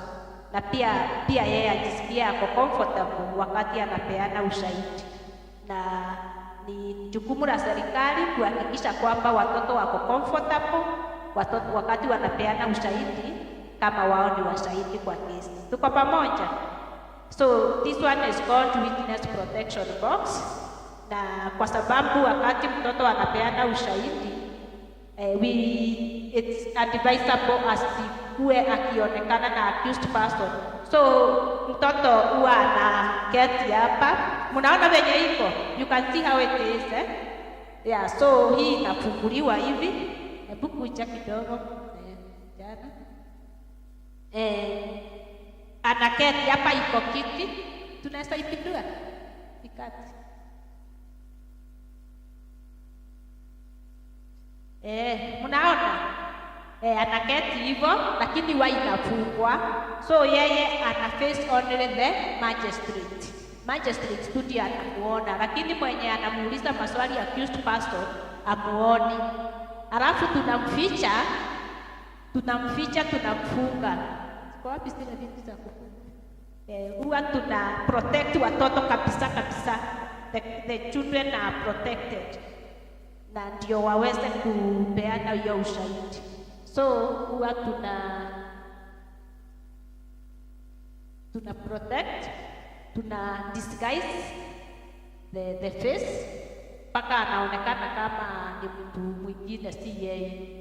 Speaker 19: na pia yeye ajisikia ako comfortable wakati anapeana ushahidi. Na ni jukumu la serikali kuhakikisha kwamba watoto wako comfortable wakati wanapeana ushahidi kama wao ni washahidi kwa kesi. Tuko pamoja? So this one is called witness protection box, na kwa sababu wakati mtoto anapeana ushahidi it's advisable asikuwe akionekana na accused person. So mtoto huwa anaketi hapa, mnaona venye iko, you can see how it is, eh? Yeah, so hii inafunguliwa hivi, hebu kuja kidogo jana. Anaketi hapa, iko kiti, tunaweza ipindua ikati. Mnaona? Anaketi hivyo, lakini wa inafungwa. So yeye ana face only the magistrate. Magistrate tu ndiye anamuona, lakini mwenye anamuuliza maswali ya accused person amuoni. Alafu tunamficha, tunamfunga. Kwa wapi zile vitu za kufunga? Huwa tuna protect watoto kabisa. The children are protected, na ndio waweze kupeana hiyo ushahidi. So huwa tuna protect, tuna disguise the face mpaka anaonekana kama ni mtu mwingine, si yeye.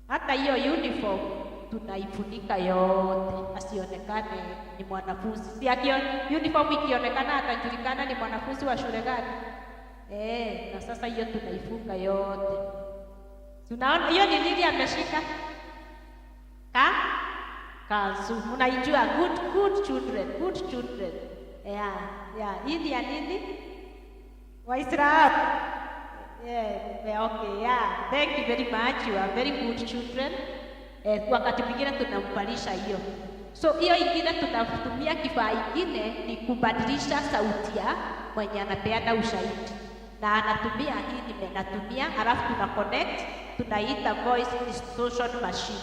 Speaker 19: Hata hiyo uniform tunaifunika yote asionekane ni mwanafunzi. Si uniform ikionekana atajulikana ni mwanafunzi wa shule gani. Na sasa hiyo tunaifunga yote. Tunaona hiyo ni nini ameshika? Kanzu, mnaijua good children, good children. Yeah. Hii ni ya nini? Waislamu. Yeah, okay, yeah. Thank you very much. You are very good children. Wakati mwingine tunampalisha hiyo. So hiyo ingine tunatumia kifaa ingine ni kubadilisha sauti ya mwenye anapeana ushahidi. Na anatumia hii natumia, alafu tuna connect, tunaita voice distortion machine.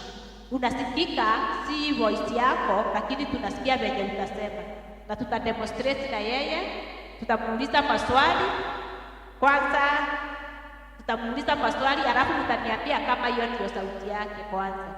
Speaker 19: Unasikika si voice yako, lakini tunasikia venye utasema. Na tutademonstrate na yeye, tutamuuliza maswali. Kwanza tutamuuliza maswali, alafu utaniambia kama hiyo ndio sauti yake kwanza.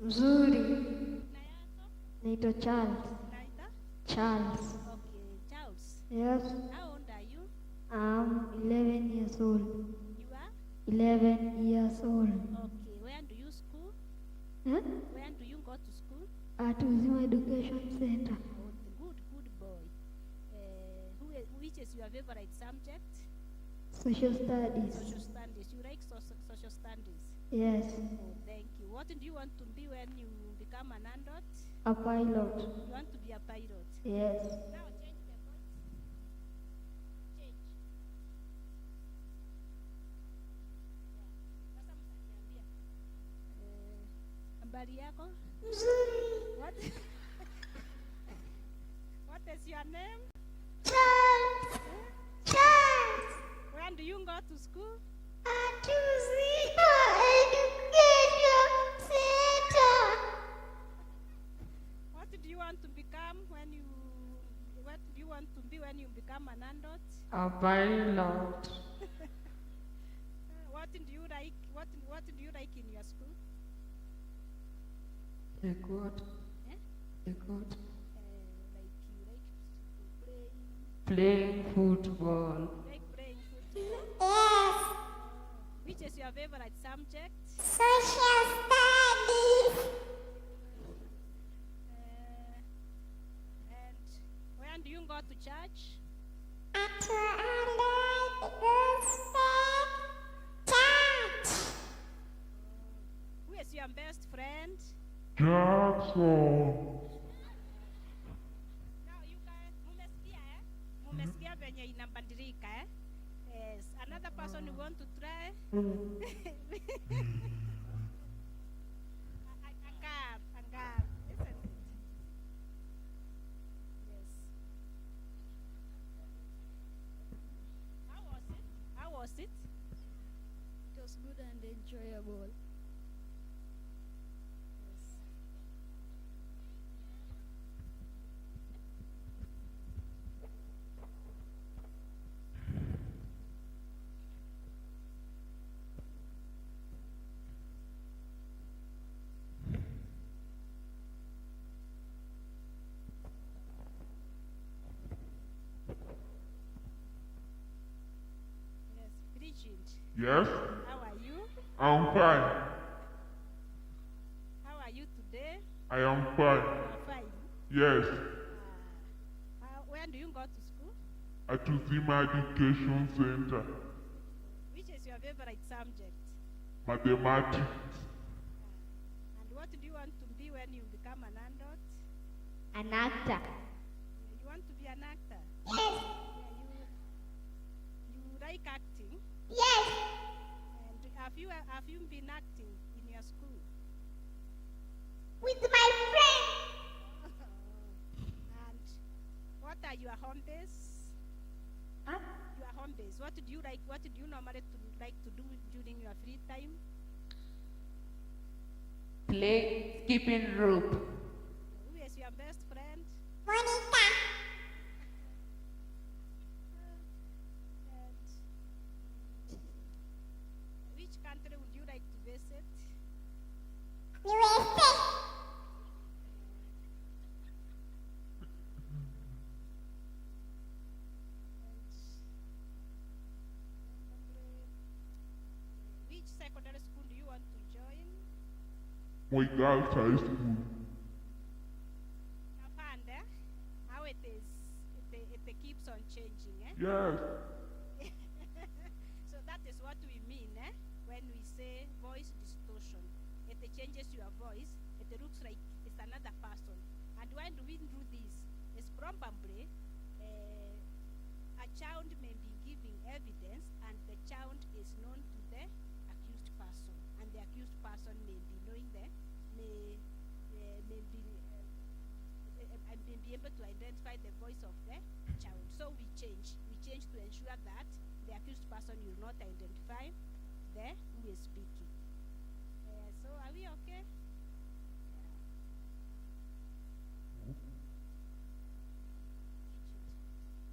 Speaker 7: Mzuri. Naitwa Charles. Charles.
Speaker 9: Okay, Charles.
Speaker 7: Yes.
Speaker 9: How old are you?
Speaker 7: I'm 11 years old.
Speaker 9: You are?
Speaker 7: 11 years old.
Speaker 9: Okay, where do you school?
Speaker 7: Huh?
Speaker 9: Where do you go to school?
Speaker 7: At Uzima Education Center.
Speaker 9: Oh, good boy. Which is your favorite subject?
Speaker 7: Social studies.
Speaker 9: Social studies. You like social studies?
Speaker 7: Yes.
Speaker 9: Oh, thank you. What do you want to be when you become an adult?
Speaker 7: A pilot.
Speaker 9: You want to be a pilot?
Speaker 7: Yes.
Speaker 9: Now change the voice. Change. Sasa mtaniambia. Habari yako?
Speaker 7: Mzuri.
Speaker 9: What is your name?
Speaker 7: Charles. Charles.
Speaker 9: When do you go to school?
Speaker 7: At Uzima Education Center.
Speaker 9: What do you want to become when you? What do you want to be when you become an adult?
Speaker 7: A pilot.
Speaker 9: What do you like? What do you like in your school?
Speaker 7: A good.
Speaker 9: Eh?
Speaker 7: A good.
Speaker 9: Like you like playing.
Speaker 7: Playing football.
Speaker 9: Like playing football.
Speaker 7: Yes.
Speaker 9: Which is your favorite subject?
Speaker 7: Social studies.
Speaker 9: And when do you go to church?
Speaker 7: At church.
Speaker 9: Who is your best friend?
Speaker 7: Jackson.
Speaker 9: Now you guys, mumesikia Mumesikia venye inabadilika Yes, another person you want to try? Angab, isn't it? Yes. How was it?
Speaker 7: It was good and enjoyable.
Speaker 9: Yes. Yes, Bridget.
Speaker 16: Yes?
Speaker 9: How are you?
Speaker 16: I'm fine.
Speaker 9: How are you today?
Speaker 16: I am fine.
Speaker 9: You are fine.
Speaker 16: Yes.
Speaker 9: When do you go to school?
Speaker 16: At Uzima Education Center.
Speaker 9: Which is your favorite subject?
Speaker 16: Mathematics.
Speaker 9: And what do you want to be when you become an adult?
Speaker 7: An actor.
Speaker 9: You want to be an actor?
Speaker 7: Yes.
Speaker 9: You like acting?
Speaker 7: Yes.
Speaker 9: And have you been acting in your school?
Speaker 7: With my friend.
Speaker 9: And what are your hobbies?
Speaker 7: Huh?
Speaker 9: Your hobbies. What do you like? What do you normally like to do during your free time?
Speaker 7: Play skipping rope.
Speaker 9: Who is your best friend?
Speaker 7: Monica.
Speaker 9: And which country would you like to visit?
Speaker 7: USA.
Speaker 1: which secondary school do you want to join?
Speaker 16: My girls high school.
Speaker 1: Kapanda, how it is, it keeps on changing, eh?
Speaker 16: Yes.
Speaker 1: So that is what we mean, eh? When we say voice distortion. It changes your voice, it looks like it's another person. And when we do this, it's probably a child may be giving evidence and the child is known to the accused person. And the accused person may be knowing may be able to identify the voice of the child. So we change to ensure that the accused person will not identify the who is speaking. So are we okay?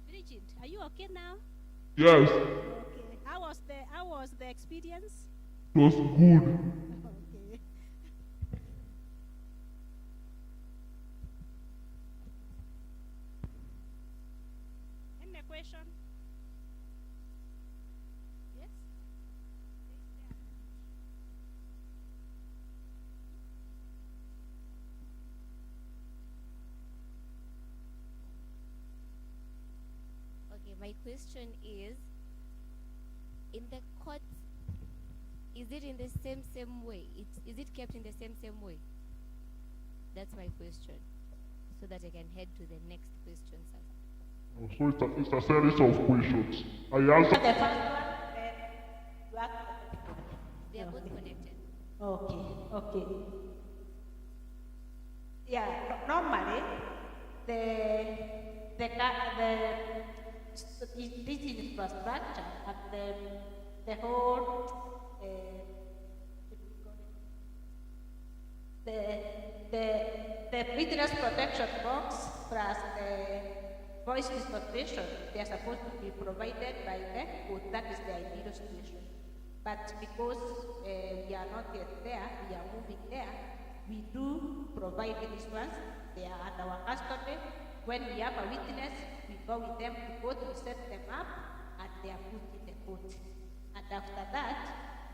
Speaker 1: Bridget, are you okay now?
Speaker 16: Yes.
Speaker 1: Okay. How was the experience?
Speaker 16: It was good.
Speaker 1: Okay. Any question? Yes?
Speaker 14: Okay, my question is, in the court, is it in the same way? Is it kept in the same way? That's my question, so that I can head to the next question, sir.
Speaker 16: So it's a series of questions. I answer.
Speaker 19: The first one, then you ask the second one.
Speaker 14: They are both connected.
Speaker 19: Okay. Yeah, normally this infrastructure and the whole the witness protection box plus the voice distortion, they are supposed to be provided by the court. That is the ideal situation. But because we are not yet there, we are moving there, we do provide these ones. They are at our custody. When we have a witness, we go with them to court, we set them up, and they are put in the court. And after that,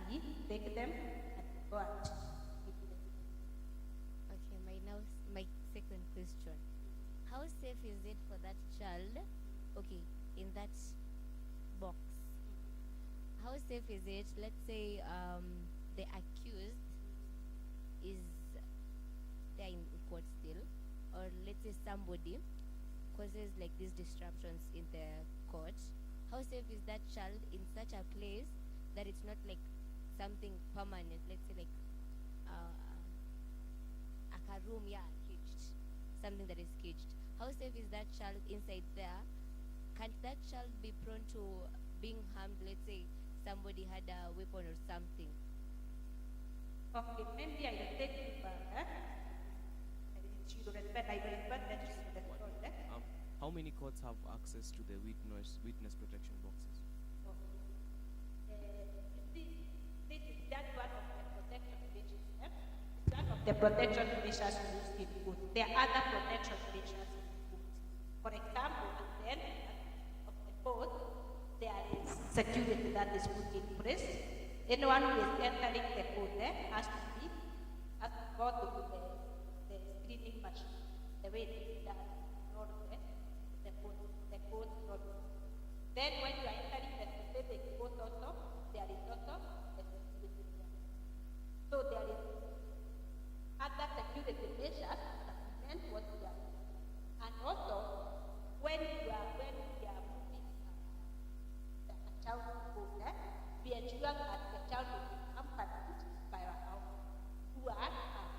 Speaker 19: we take them and go out.
Speaker 14: Okay, my second question. How safe is it for that child, okay, in that box? How safe is it, let's say the accused is there in court still, or let's say somebody causes like these disruptions in the court, how safe is that child in such a place that it's not like something permanent, let's say like a room, yeah, caged, something that is caged. How safe is that child inside there? Can't that child be prone to being harmed, let's say somebody had a weapon or something?
Speaker 19: Okay, maybe I will take it back.
Speaker 21: How many courts have access to the witness protection boxes?
Speaker 19: This is just one of the protection measures. One of the protection measures used in court. There are other protection measures in court. For example, at the end of the court, there is security that is put in place. Anyone who is entering the court has to go to the screening machine, the way they done the court road. Then when you are entering the specific court also, there is also a security there. So there is other security measures that prevent what we are doing. And also, when we are moving the child to court, we ensure that the child will be accompanied by our who are armed.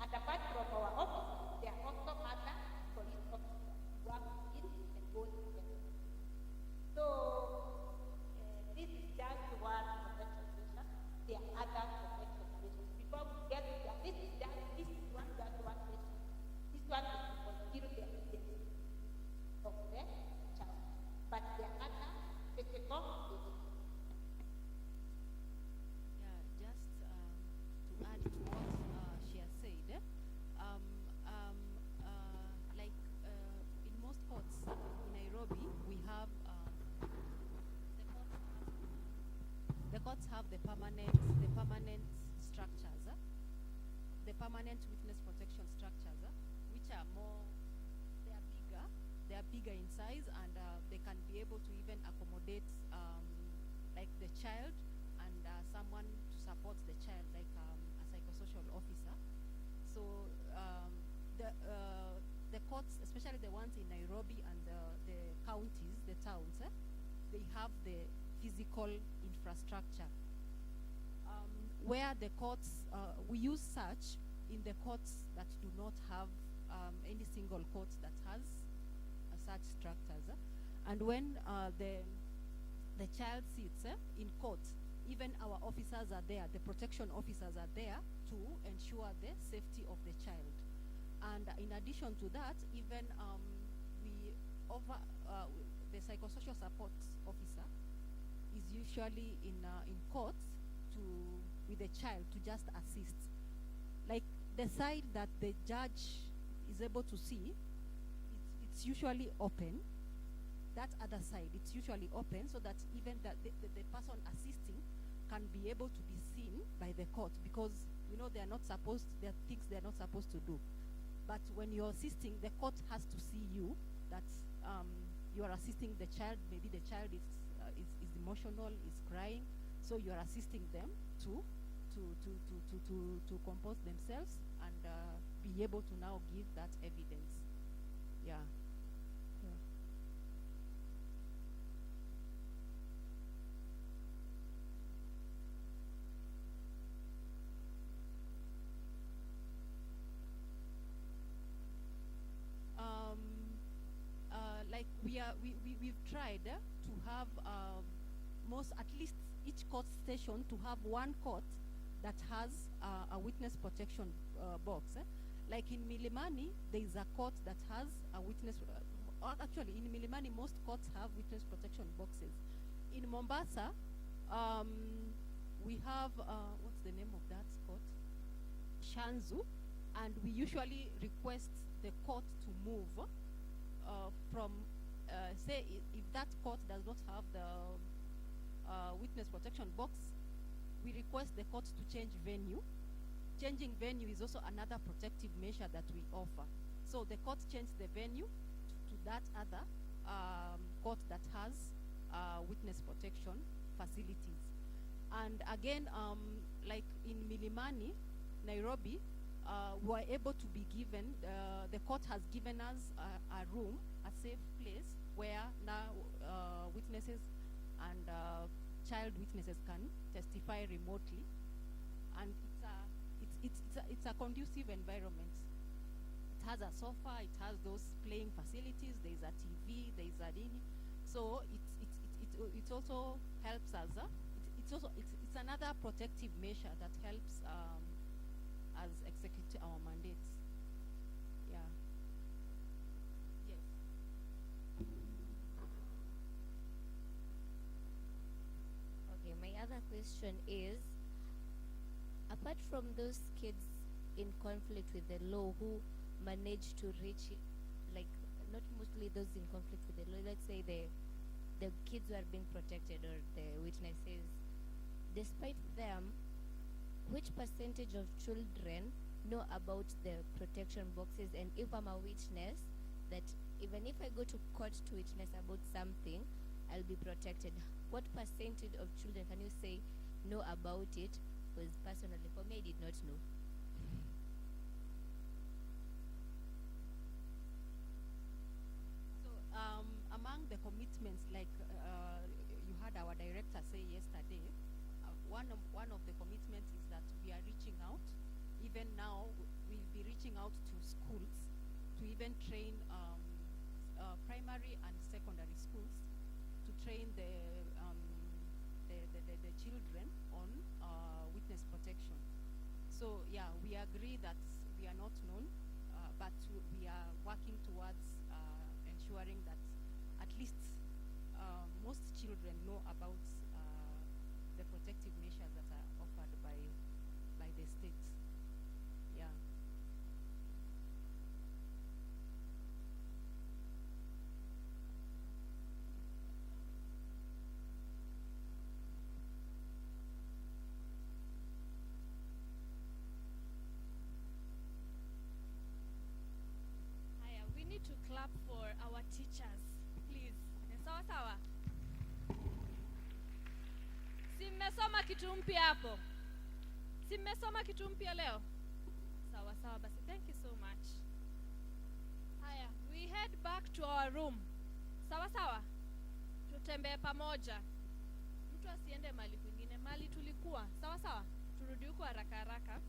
Speaker 19: And apart from our office, there are also other police officers who work in the court together. So this is just one protection measure. There are other protection measures. Before we get there, this is one just one measure. This one is to conceal the identity of the child. But there are other physical measures.
Speaker 11: To add to what she has said, like in most courts in Nairobi, we have the courts have the permanent
Speaker 10: permanent witness protection structures, which are more, they are bigger in size, and they can be able to even accommodate like the child and someone to support the child, like a psychosocial officer. So the courts, especially the ones in Nairobi and the counties, the towns, they have the physical infrastructure. Where the courts, we use such in the courts that do not have any single court that has such structures. And when the child sits in court, even our officers are there, the protection officers are there to ensure the safety of the child. And in addition to that, even the psychosocial support officer is usually in court with the child to just assist. Like the side that the judge is able to see, it's usually open. That other side, it's usually open so that even the person assisting can be able to be seen by the court, because they are not supposed, there are things they are not supposed to do. But when you're assisting, the court has to see you that you are assisting the child. Maybe the child is emotional, is crying, so you are assisting them to compose themselves and be able to now give that evidence. Yeah. Like we've tried to have at least each court station to have one court that has a witness protection box. Like in Milimani, there is a court that has a witness. Actually, in Milimani, most courts have witness protection boxes. In Mombasa, we have what's the name of that court? Shanzu, and we usually request the court to move from, say, if that court does not have the witness protection box, we request the court to change venue. Changing venue is also another protective measure that we offer. So the court changed the venue to that other court that has witness protection facilities. And again, like in Milimani, Nairobi, we were able to be given, the court has given us a room, a safe place where now witnesses and child witnesses can testify remotely, and it's a conducive environment. It has a sofa, it has those playing facilities, there is a TV, there is a dini, so it also helps us. It's another protective measure that helps us execute our mandates. Yeah. Yes.
Speaker 14: Okay, my other question is, apart from those kids in conflict with the law who manage to reach, like, not mostly those in conflict with the law, let's say the kids who are being protected or the witnesses, despite them, which percentage of children know about the protection boxes? And if I'm a witness, that even if I go to court to witness about something, I'll be protected. What percentage of children can you say know about it? Because personally, for me, I did not know.
Speaker 10: So among the commitments, like you had our director say yesterday, one of the commitments is that we are reaching out. Even now, we'll be reaching out to schools to even train primary and secondary schools to train the children on witness protection. So yeah, we agree that we are not known, but we are working towards ensuring that at least most children know about the protective measures that are offered by the state. Yeah.
Speaker 4: kitu mpya hapo? Si mmesoma kitu mpya leo? Sawa sawa basi, thank you so much. Haya, we head back to our room. Sawa sawa, tutembee pamoja, mtu asiende mali kwingine, mali tulikuwa. Sawa sawa, turudi huko haraka haraka.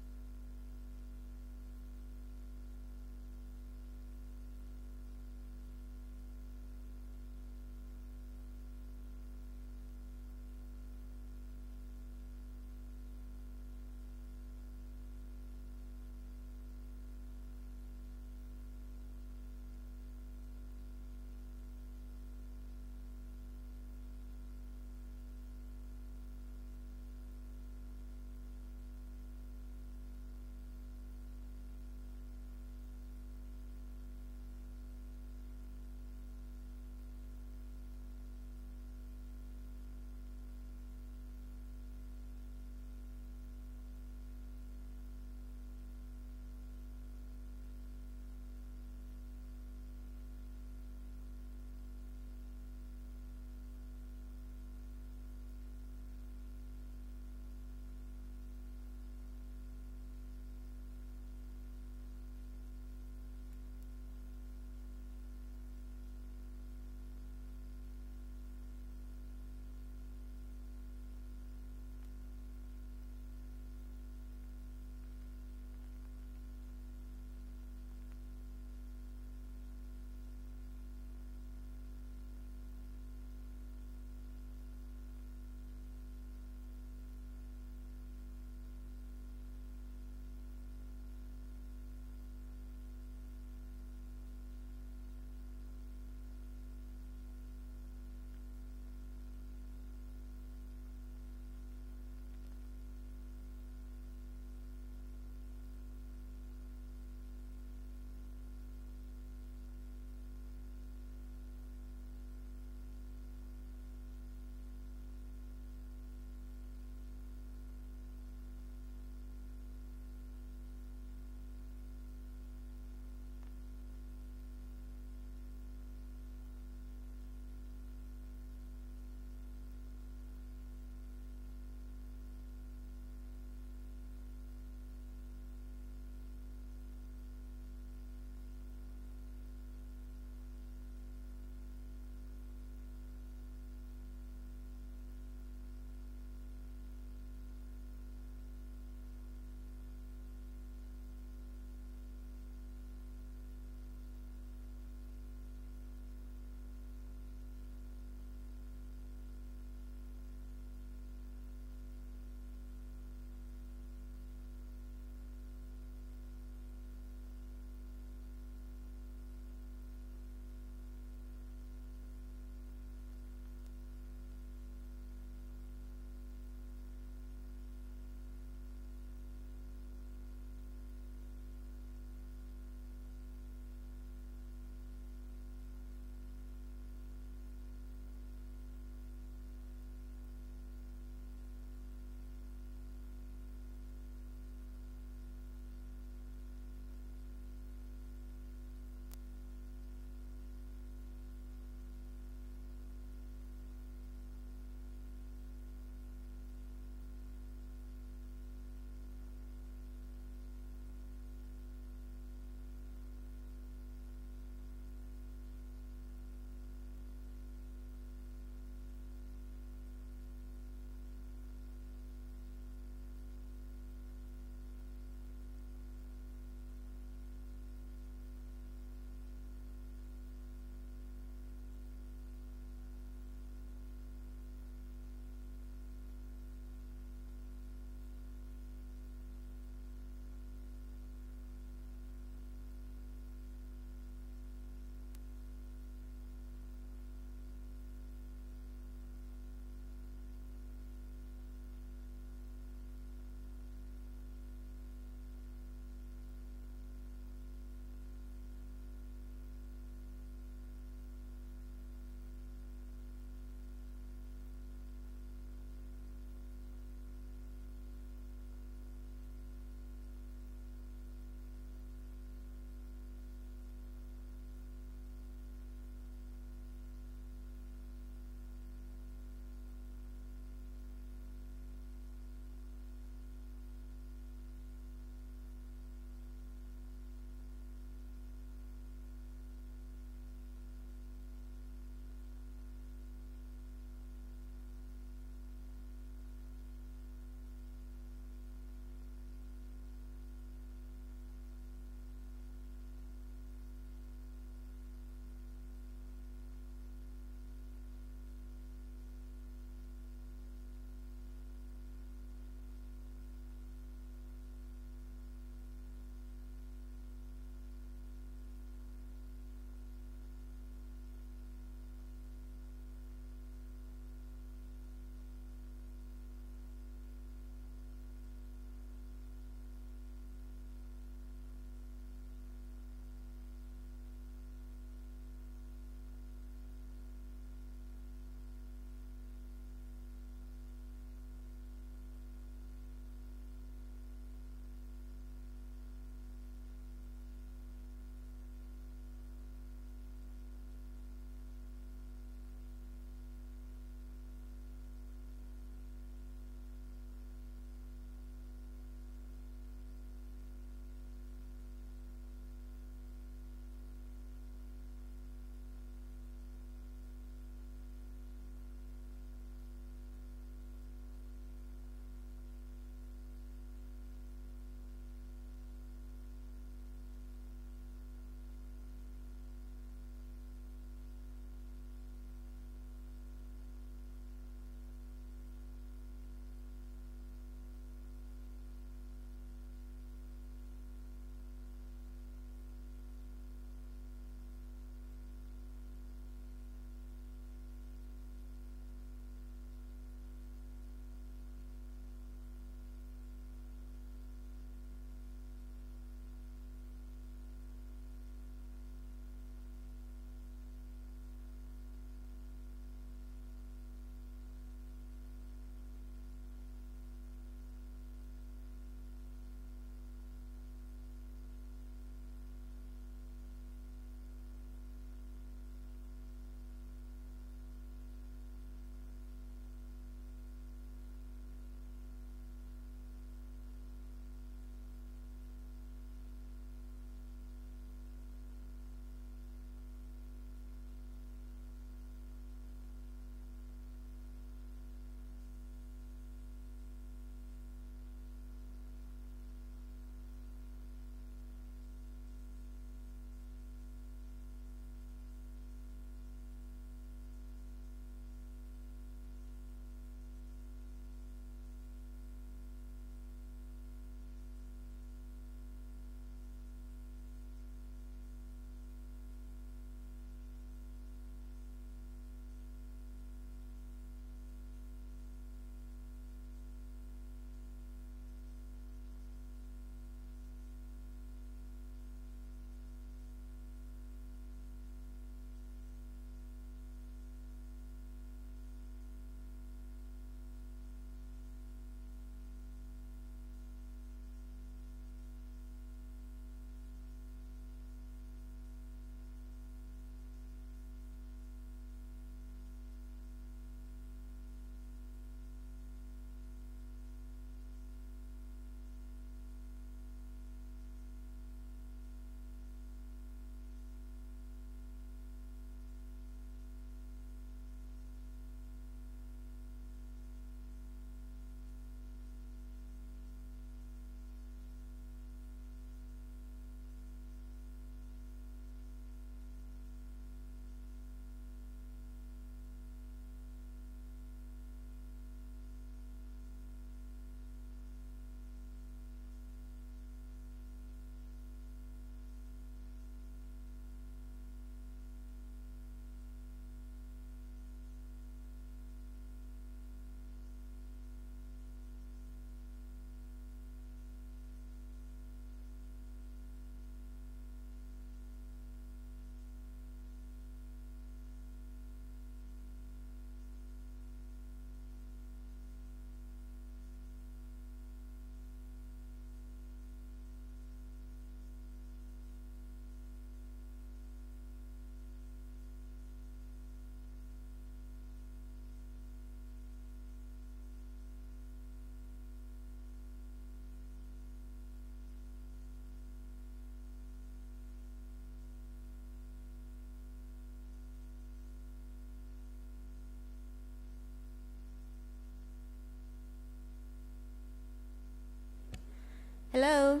Speaker 13: Hello.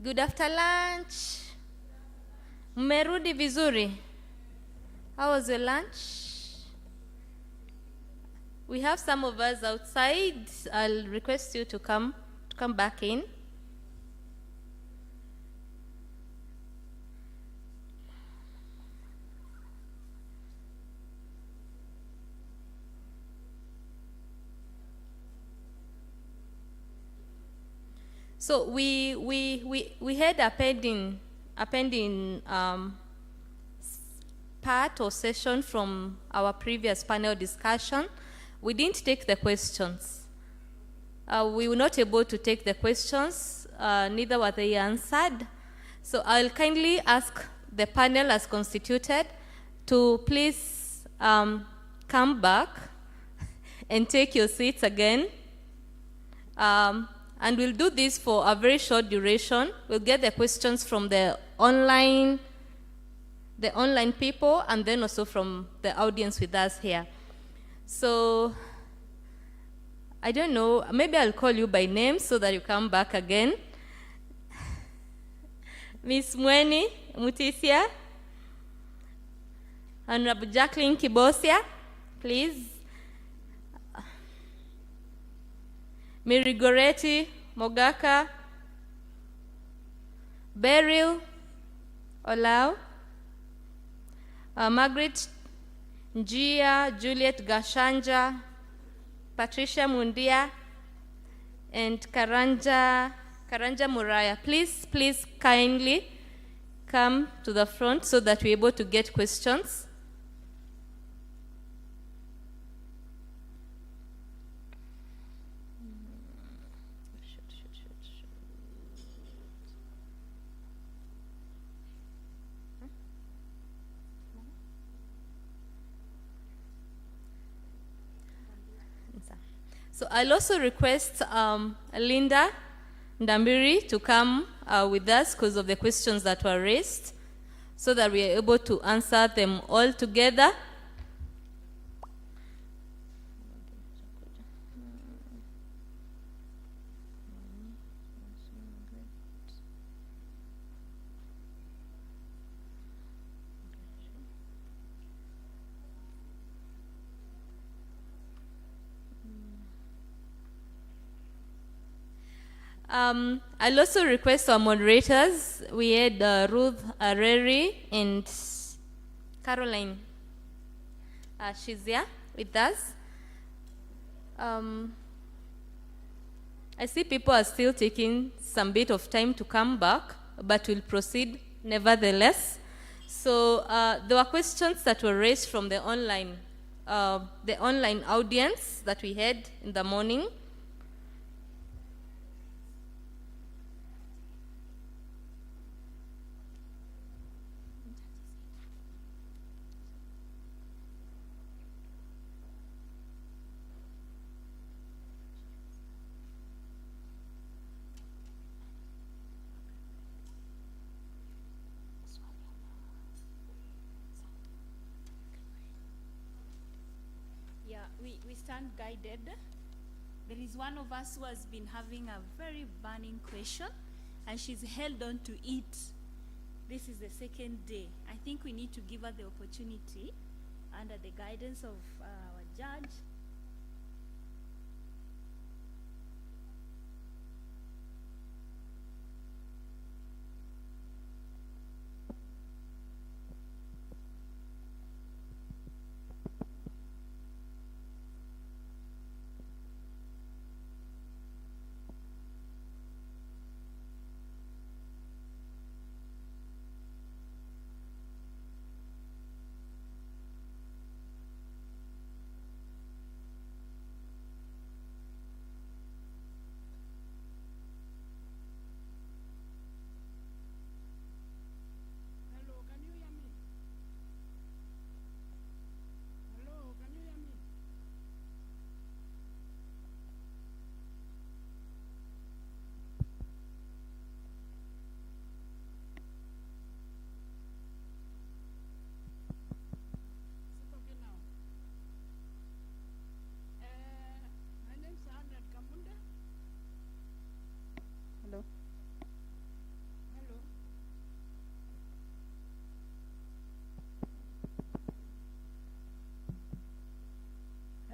Speaker 13: Good after lunch. Mmerudi vizuri? How was your lunch? We have some of us outside. I'll request you to come back in. So we had a pending part or session from our previous panel discussion. We didn't take the questions. We were not able to take the questions, neither were they answered. So I'll kindly ask the panel as constituted to please come back and take your seats again. And we'll do this for a very short duration. We'll get the questions from the online people, and then also from the audience with us here. So, I don't know, maybe I'll call you by name so that you come back again. Miss Mweni Mutisia, Honorable Jacqueline Kibosia, please. Mirigoreti Mogaka, Beryl Olau, Margaret Njia, Juliet Gashanja, Patricia Mundia, and Karanja Muraya. Please kindly come to the front so that we're able to get questions. So I'll also request Linda Ndambiri to come with us because of the questions that were raised, so that we are able to answer them all together. I'll also request our moderators. We had Ruth Areri and Caroline. She's here with us. I see people are still taking some bit of time to come back, but we'll proceed nevertheless. So there were questions that were raised from the online audience that we had in the morning.
Speaker 9: We stand guided. There is one of us who has been having a very burning question, and she's held on to it. This is the second day. I think we need to give her the opportunity, under the guidance of our judge.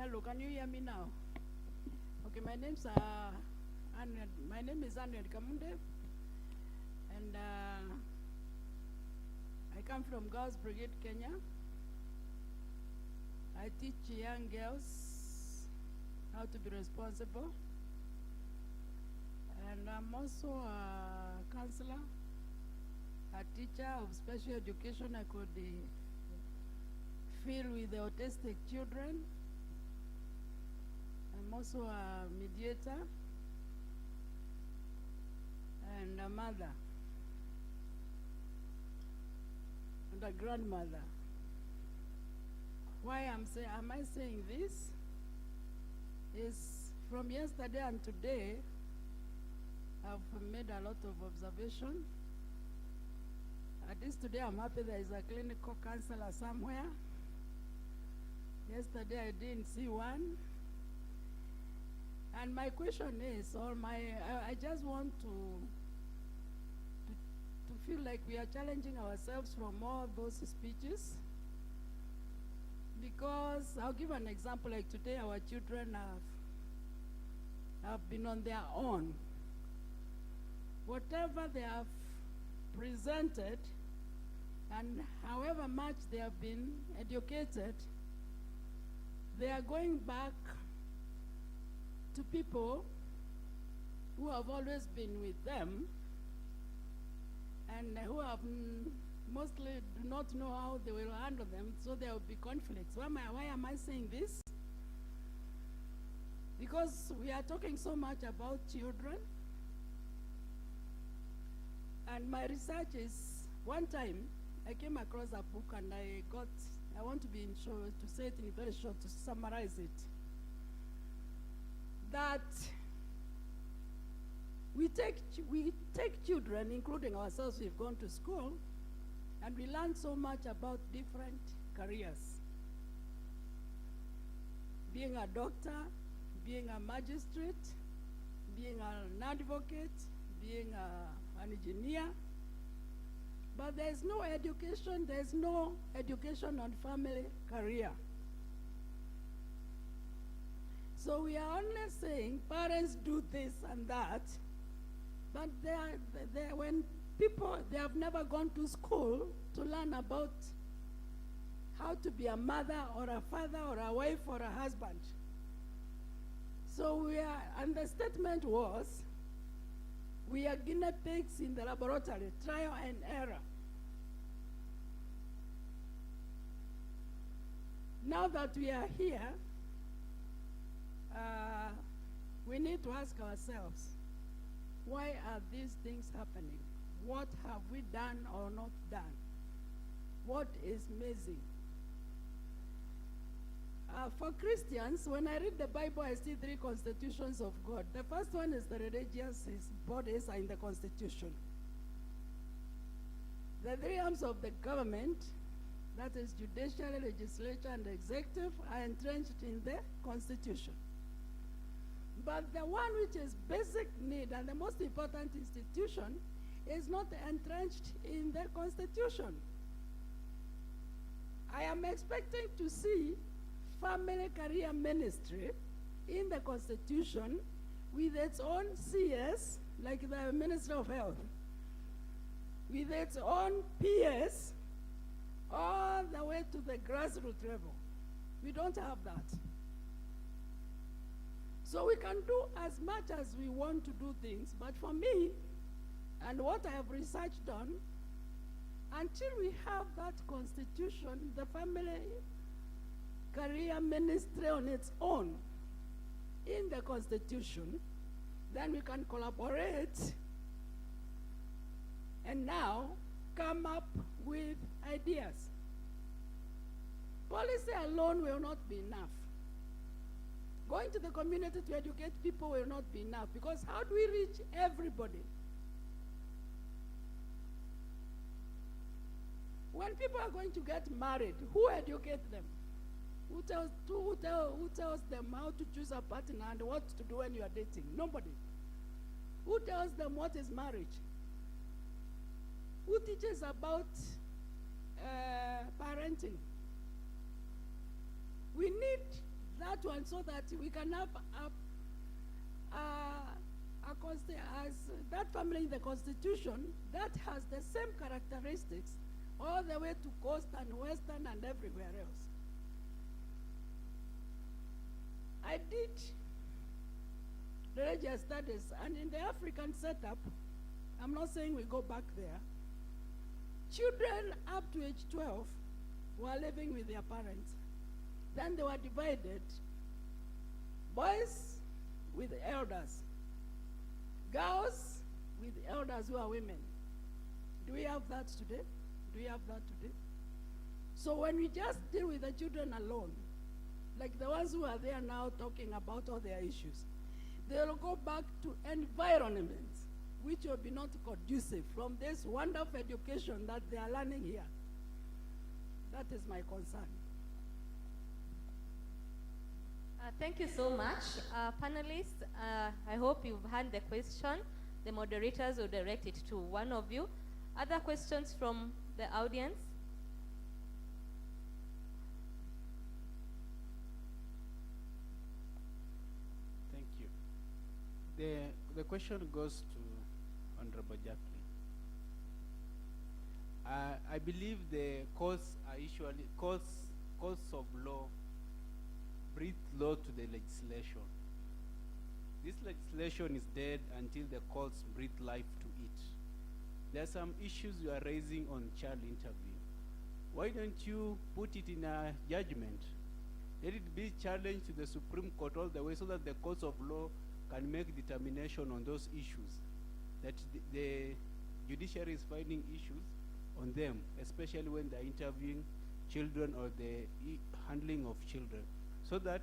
Speaker 12: Hello, can you hear me now? Okay, my name is Anred Kamunde, and I come from Girls Brigade, Kenya. I teach young girls how to be responsible, and I'm also a counselor, a teacher of special education. I could feel with the autistic children. I'm also a mediator and a mother and a grandmother. Why am I saying this? Is from yesterday and today, I've made a lot of observation. At least today I'm happy there is a clinical counselor somewhere. Yesterday I didn't see one. And my question is, I just want to feel like we are challenging ourselves from all those speeches. Because I'll give an example, like today our children have been on their own. Whatever they have presented, and however much they have been educated, they are going back to people who have always been with them and who have mostly do not know how they will handle them, so there will be conflicts. Why am I saying this? Because we are talking so much about children, and my research is, one time I came across a book and I want to be in short, to say it in very short, to summarize it, that we take children, including ourselves, we've gone to school, and we learn so much about different careers. Being a doctor, being a magistrate, being an advocate, being an engineer. But there's no education on family career. So we are only saying parents do this and that, but when people, they have never gone to school to learn about how to be a mother or a father or a wife or a husband. So and the statement was, we are guinea pigs in the laboratory, trial and error. Now that we are here, we need to ask ourselves, why are these things happening? What have we done or not done? What is missing? For Christians, when I read the Bible, I see 3 constitutions of God. The first one is the religious bodies are in the Constitution. The 3 arms of the government, that is judiciary, legislature, and executive, are entrenched in the Constitution. But the one which is basic need and the most important institution is not entrenched in the Constitution. I am expecting to see family career ministry in the Constitution with its own CS, like the Ministry of Health, with its own PS, all the way to the grassroots level. We don't have that. So we can do as much as we want to do things, but for me, and what I have researched on, until we have that constitution, the family career ministry on its own in the constitution, then we can collaborate and now come up with ideas. Policy alone will not be enough. Going to the community to educate people will not be enough, because how do we reach everybody? When people are going to get married, who educates them? Who tells them how to choose a partner and what to do when you are dating? Nobody. Who tells them what is marriage? Who teaches about parenting? We need that that one so that we can have that family in the Constitution that has the same characteristics all the way to coast and western and everywhere else. I did religious studies, and in the African setup, I'm not saying we go back there, children up to age 12 were living with their parents. Then they were divided, boys with elders, girls with elders who are women. Do we have that today? Do we have that today? So when we just deal with the children alone, like the ones who are there now talking about all their issues, they'll go back to environments which will be not conducive from this wonderful education that they are learning here. That is my concern.
Speaker 13: Thank you so much. Panelists, I hope you've heard the question. The moderators will direct it to one of you. Other questions from the audience?
Speaker 8: Thank you. The question goes to Honorable Jacqueline. I believe the courts are usually courts of law breathe law to the legislation. This legislation is dead until the courts breathe life to it. There are some issues you are raising on child interview. Why don't you put it in a judgment? Let it be challenged to the Supreme Court all the way so that the courts of law can make determination on those issues, that the judiciary is finding issues on them, especially when they're interviewing children or the handling of children, so that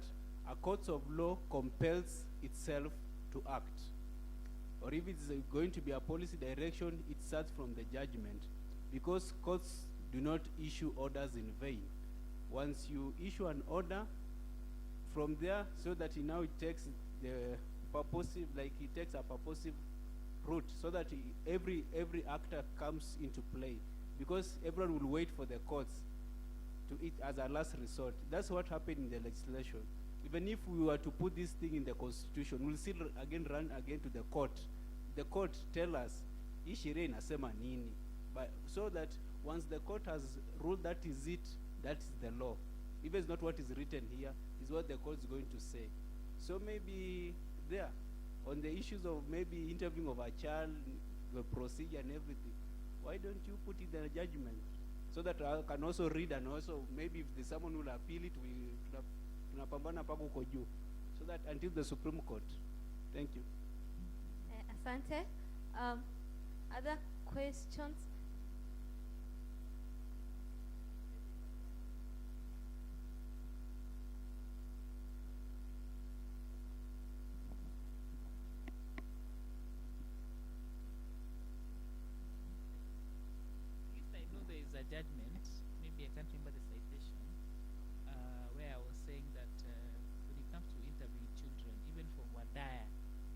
Speaker 8: a court of law compels itself to act. Or if it's going to be a policy direction, it starts from the judgment, because courts do not issue orders in vain. Once you issue an order, from there, so that now it takes the purposive, like it takes a purposive route, so that every actor comes into play, because everyone will wait for the courts to it as a last resort. That's what happened in the legislation. Even if we were to put this thing in the Constitution, we'll still again run again to the court. The court tell us, hii sheria inasema nini? But so that once the court has ruled that is it, that is the law. If it's not what is written here, is what the court is going to say. So maybe there, on the issues of maybe interviewing of a child, the procedure and everything, why don't you put it in the judgment? So that I can also read, and also maybe if there's someone who will appeal it, tunapambana pako huko juu. So that until the Supreme Court. Thank you.
Speaker 13: Asante. Other questions?
Speaker 18: A judgment, maybe I can't remember the citation, where I was saying that when it comes to interviewing children, even for Wadaya,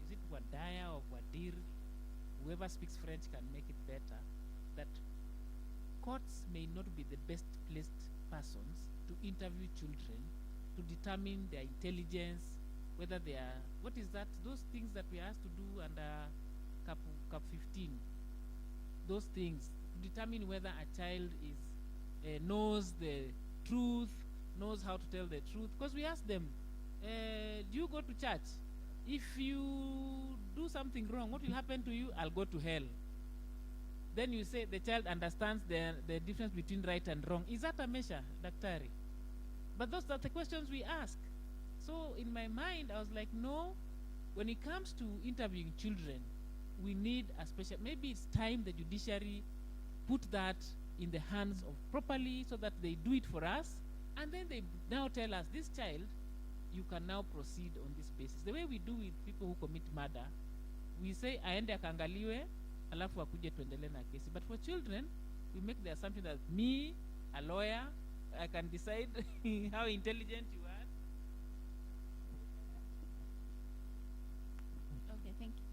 Speaker 18: is it Wadaya or Wadir, whoever speaks French can make it better, that courts may not be the best placed persons to interview children, to determine their intelligence, whether they are, what is that, those things that we are asked to do under Cap 15, those things, determine whether a child is knows the truth, knows how to tell the truth. Because we ask them, do you go to church? If you do something wrong, what will happen to you? I'll go to hell. Then you say the child understands the difference between right and wrong. Is that a measure, Daktari? But those are the questions we ask. So in my mind, I was like, no, when it comes to interviewing children, we need a special, maybe it's time the judiciary put that in the hands of properly, so that they do it for us, and then they now tell us, this child, you can now proceed on this basis. The way we do with people who commit murder, we say aende akangaliwe, alafu akuje tuendelee na kesi. But for children, we make the assumption that me, a lawyer, I can decide how intelligent you are.
Speaker 17: Okay, thank you.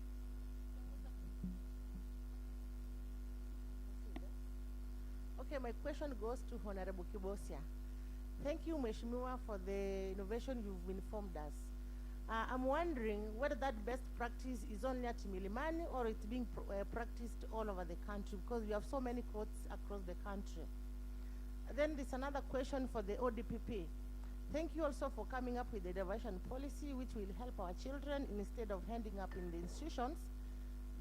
Speaker 22: Okay, my question goes to Honorable Kibosia.
Speaker 5: Thank you, Mheshimiwa, for the innovation you've informed us. I'm wondering whether that best practice is only at Milimani or it's being practiced all over the country, because we have so many courts across the country. Then there's another question for the ODPP. Thank you also for coming up with the diversion policy, which will help our children instead of ending up in the institutions.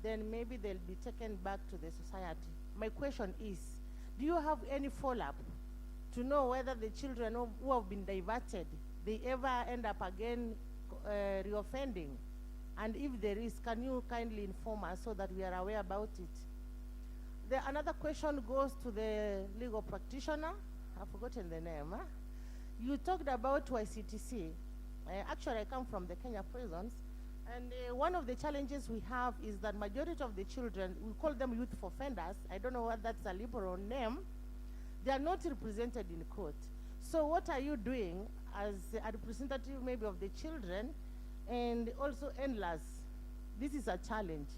Speaker 5: Then maybe they'll be taken back to the society. My question is, do you have any follow-up to know whether the children who have been diverted, they ever end up again reoffending? And if there is, can you kindly inform us so that we are aware about it? Another question goes to the legal practitioner. I've forgotten the name. Huh? You talked about YCTC. Actually, I come from the Kenya prisons. And one of the challenges we have is that majority of the children, we call them youth offenders. I don't know whether that's a liberal name. They are not represented in court. So what are you doing as a representative maybe of the children and also endless? This is a challenge.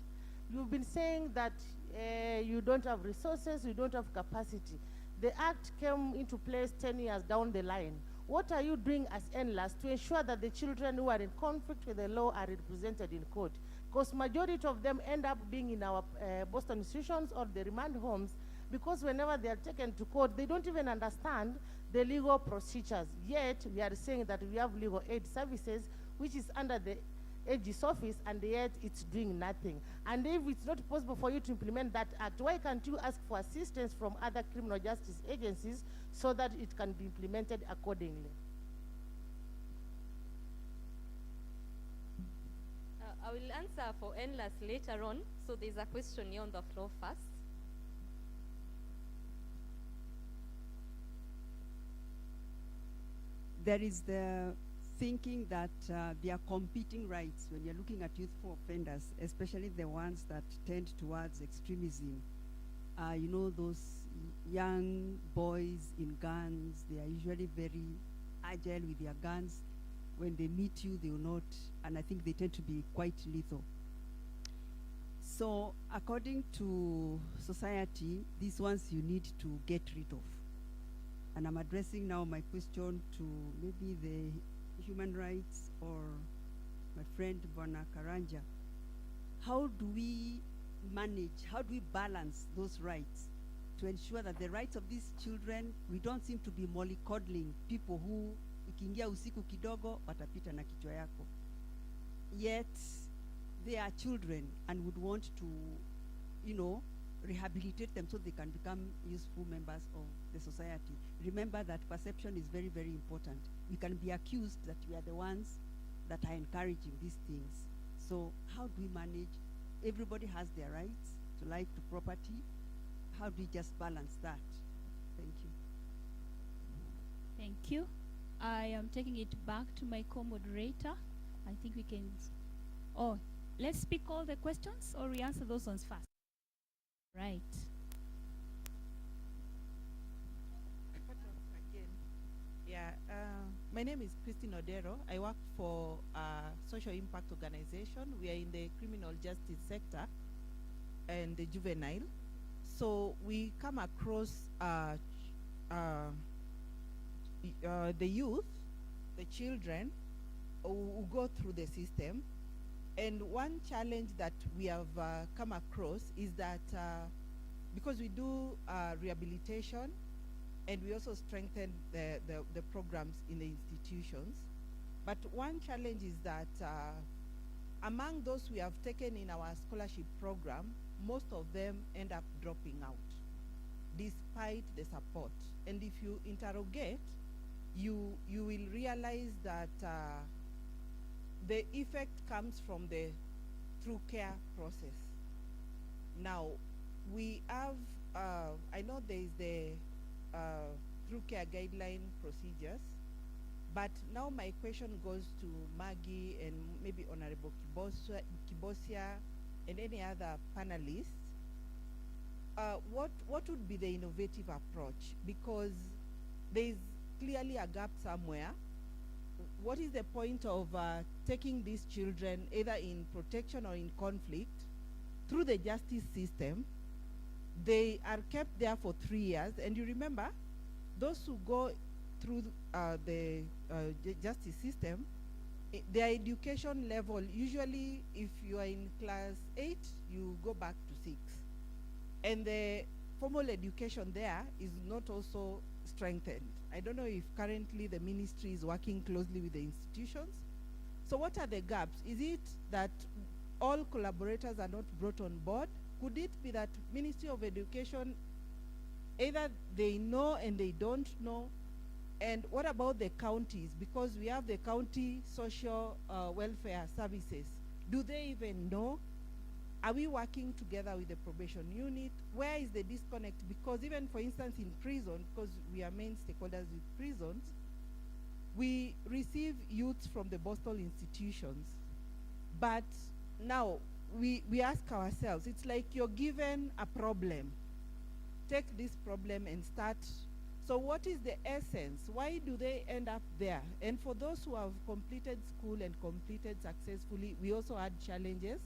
Speaker 5: You've been saying that you don't have resources, you don't have capacity. The act came into place 10 years down the line. What are you doing as endless to ensure that the children who are in conflict with the law are represented in court? Because majority of them end up being in our Boston institutions or the remand homes, because whenever they are taken to court, they don't even understand the legal procedures. Yet, we are saying that we have legal aid services, which is under the AG's office, and yet it's doing nothing. And if it's not possible for you to implement that act, why can't you ask for assistance from other criminal justice agencies so that it can be implemented accordingly?
Speaker 13: I will answer for endless later on. So there's a question here on the floor first.
Speaker 22: There is the thinking that there are competing rights when you're looking at youthful offenders, especially the ones that tend towards extremism. You know, those young boys in guns, they are usually very agile with their guns. When they meet you, they will not, and I think they tend to be quite lethal. So according to society, these ones you need to get rid of. And I'm addressing now my question to maybe the human rights or my friend Bwana Karanja. How do we manage, how do we balance those rights to ensure that the rights of these children, we don't seem to be mollycoddling people who ikiingia usiku kidogo watapita na kichwa yako. Yet they are children and would want to, you know, rehabilitate them so they can become useful members of the society. Remember that perception is very, very important. We can be accused that we are the ones that are encouraging these things. So how do we manage? Everybody has their rights to life, to property. How do we just balance that? Thank you.
Speaker 17: Thank you. I am taking it back to my co-moderator. I think we can, let's pick all the questions or we answer those ones first. Right.
Speaker 23: Yeah, my name is Christine Odero. I work for a social impact organization. We are in the criminal justice sector and the juvenile. So we come across the youth, the children who go through the system. And one challenge that we have come across is that because we do rehabilitation and we also strengthen the programs in the institutions, but one challenge is that among those we have taken in our scholarship program, most of them end up dropping out despite the support. And if you interrogate, you will realize that the effect comes from the through care process. Now, we have, I know there is the through care guideline procedures, but now my question goes to Maggie and maybe Honorable Kibosia and any other panelists. What would be the innovative approach? Because there is clearly a gap somewhere. What is the point of taking these children either in protection or in conflict through the justice system? They are kept there for 3 years, and you remember those who go through the justice system, their education level, usually if you are in class 8, you go back to 6. And the formal education there is not also strengthened. I don't know if currently the ministry is working closely with the institutions. So what are the gaps? Is it that all collaborators are not brought on board? Could it be that Ministry of Education, either they know and they don't know? And what about the counties? Because we have the county social welfare services. Do they even know? Are we working together with the probation unit? Where is the disconnect? Because even, for instance, in prison, because we are main stakeholders with prisons, we receive youths from the Boston institutions. But now, we ask ourselves, it's like you're given a problem. Take this problem and start. So what is the essence? Why do they end up there? And for those who have completed school and completed successfully, we also had challenges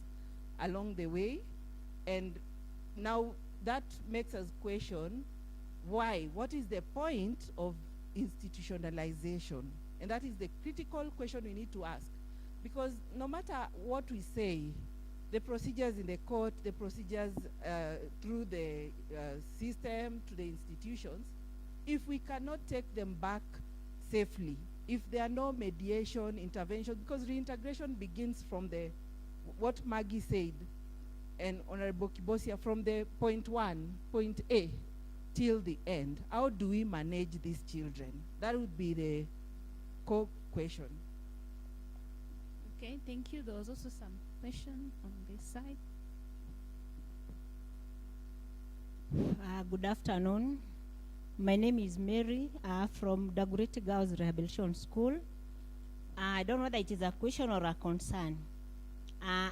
Speaker 23: along the way. And now that makes us question why? What is the point of institutionalization? And that is the critical question we need to ask. Because no matter what we say, the procedures in the court, the procedures through the system to the institutions, if we cannot take them back safely, if there are no mediation, intervention, because reintegration begins from the, what Maggie said, and Honorable Kibosia, from the point A, till the end. How do we manage these children? That would be the core question.
Speaker 17: Okay, thank you. There was also some question on this side.
Speaker 2: Good afternoon. My name is Mary from Dagoretti Girls Rehabilitation School. I don't know whether it is a question or a concern.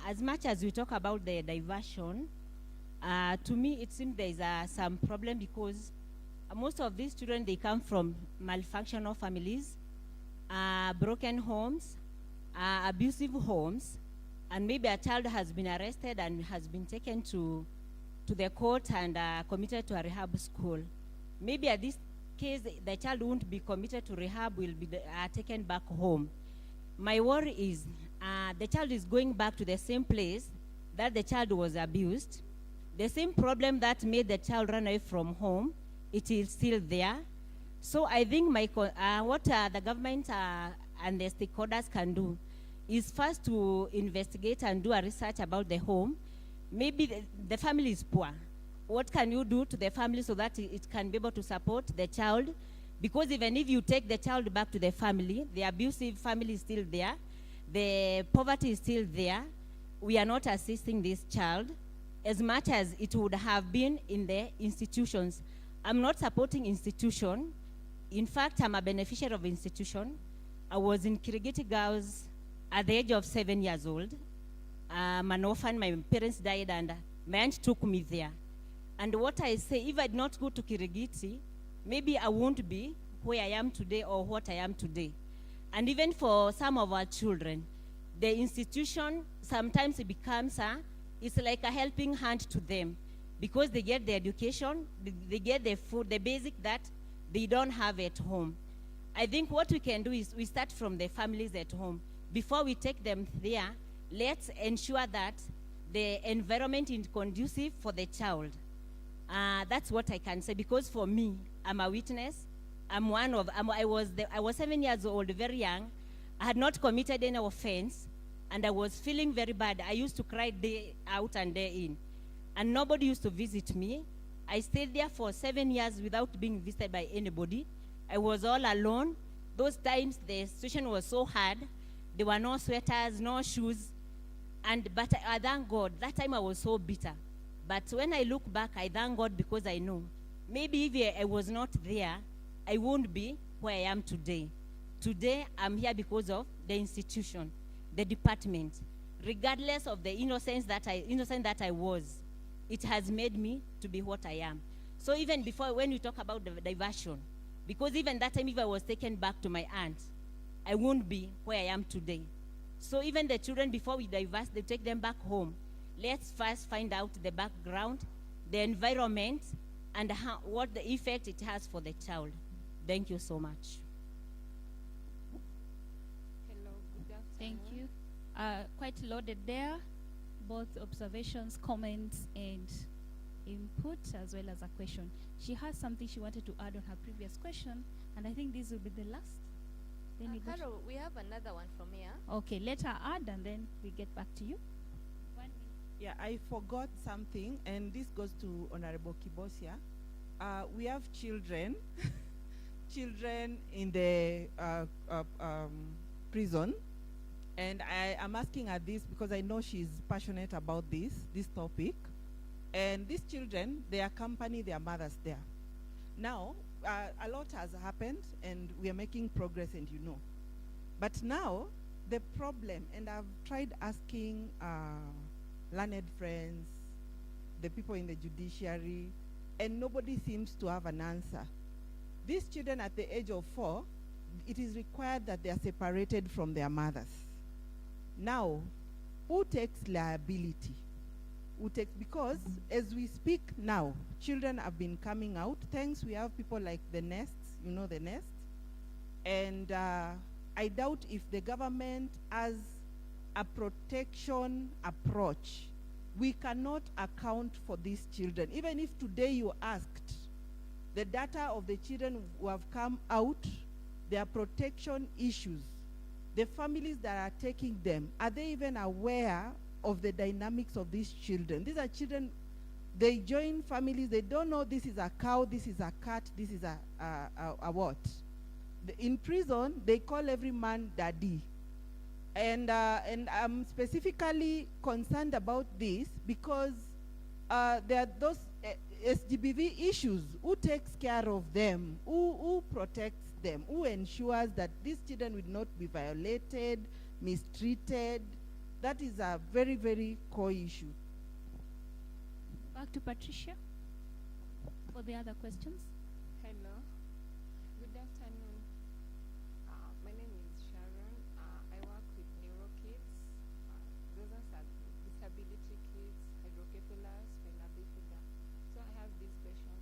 Speaker 2: As much as we talk about the diversion, to me it seems there is some problem because most of these children, they come from malfunctional families, broken homes, abusive homes, and maybe a child has been arrested and has been taken to the court and committed to a rehab school. Maybe at this case, the child won't be committed to rehab, will be taken back home. My worry is the child is going back to the same place that the child was abused. The same problem that made the child run away from home, it is still there. So I think what the government and the stakeholders can do is first to investigate and do a research about the home. Maybe the family is poor. What can you do to the family so that it can be able to support the child? Because even if you take the child back to the family, the abusive family is still there, the poverty is still there, we are not assisting this child as much as it would have been in the institutions. I'm not supporting institution. In fact, I'm a beneficiary of institution. I was in Kirigiti Girls at the age of 7 years old. I'm an orphan, my parents died and my aunt took me there. And what I say, if I did not go to Kirigiti, maybe I won't be where I am today or what I am today. And even for some of our children, the institution, sometimes it becomes it's like a helping hand to them because they get the education, they get the food, the basic that they don't have at home. I think what we can do is we start from the families at home. Before we take them there, let's ensure that the environment is conducive for the child. That's what I can say, because for me, I'm a witness. I was 7 years old, very young. I had not committed any offense, and I was feeling very bad. I used to cry day out and day in, and nobody used to visit me. I stayed there for 7 years without being visited by anybody. I was all alone. Those times, the situation was so hard. There were no sweaters, no shoes, but I thank God. That time I was so bitter. But when I look back, I thank God because I know maybe if I was not there, I won't be where I am today. Today, I'm here because of the institution, the department. Regardless of the innocent that I was, it has made me to be what I am. So even before, when you talk about the diversion, because even that time, if I was taken back to my aunt, I won't be where I am today. So even the children, before we diverse, they take them back home. Let's first find out the background, the environment, and what the effect it has for the child. Thank you so much.
Speaker 17: Thank you. Quite loaded there, both observations, comments, and input, as well as a question. She has something she wanted to add on her previous question, and I think this will be the last. Then we go to-
Speaker 13: Carol, we have another one from here.
Speaker 17: Okay, let her add, and then we get back to you.
Speaker 23: Yeah, I forgot something, and this goes to Honorable Kibosia. We have children, children in the prison, and I am asking her this because I know she's passionate about this topic. And these children, they accompany their mothers there. Now, a lot has happened, and we are making progress, and you know. But now, the problem, and I've tried asking learned friends, the people in the judiciary, and nobody seems to have an answer. These children at the age of 4, it is required that they are separated from their mothers. Now, who takes liability? Who takes, because as we speak now, children have been coming out. Thanks, we have people like the nests, you know the nest. And I doubt if the government has a protection approach. We cannot account for these children. Even if today you asked the data of the children who have come out, their protection issues, the families that are taking them, are they even aware of the dynamics of these children? These are children, they join families, they don't know this is a cow, this is a cat, this is a what? In prison, they call every man daddy. And I'm specifically concerned about this because there are those SGBV issues. Who takes care of them? Who protects them? Who ensures that these children will not be violated, mistreated? That is a very, very core issue.
Speaker 17: Back to Patricia for the other questions.
Speaker 6: Hello. Good afternoon. My name is Sharon. I work with neuro kids. Those are disability kids, hydrocephalus, spina bifida. So I have this question.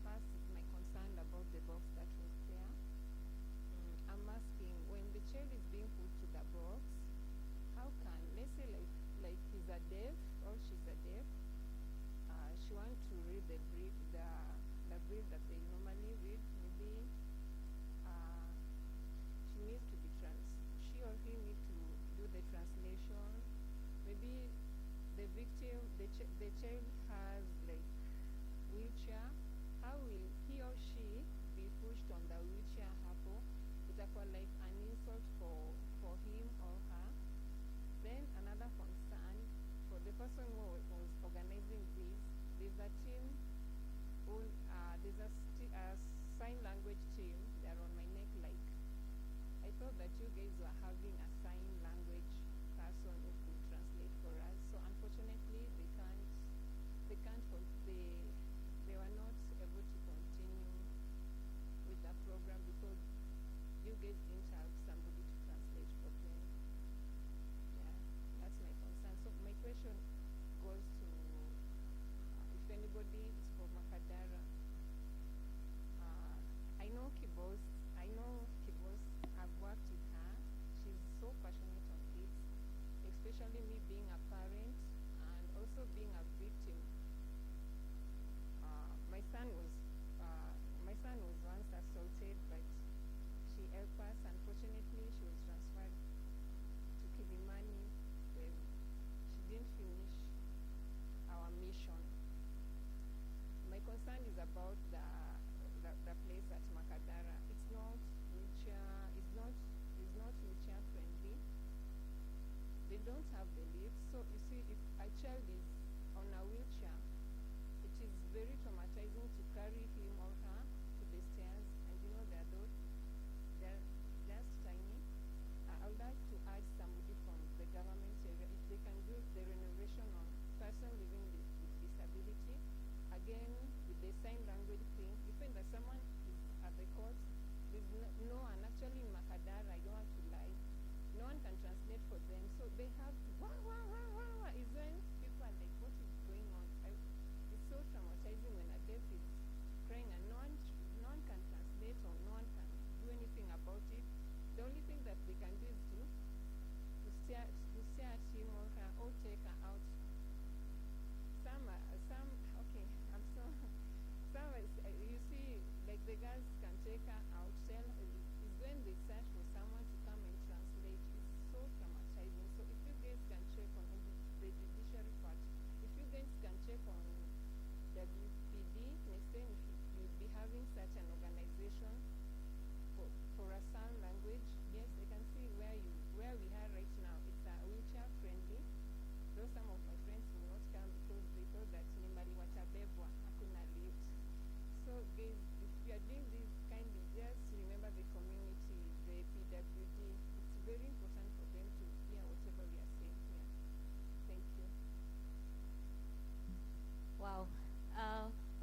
Speaker 6: First is my concern about the box that was there. I'm asking, when the child is being put to the box, how can, let's say like he's a deaf or she's a deaf, she wants to read the brief that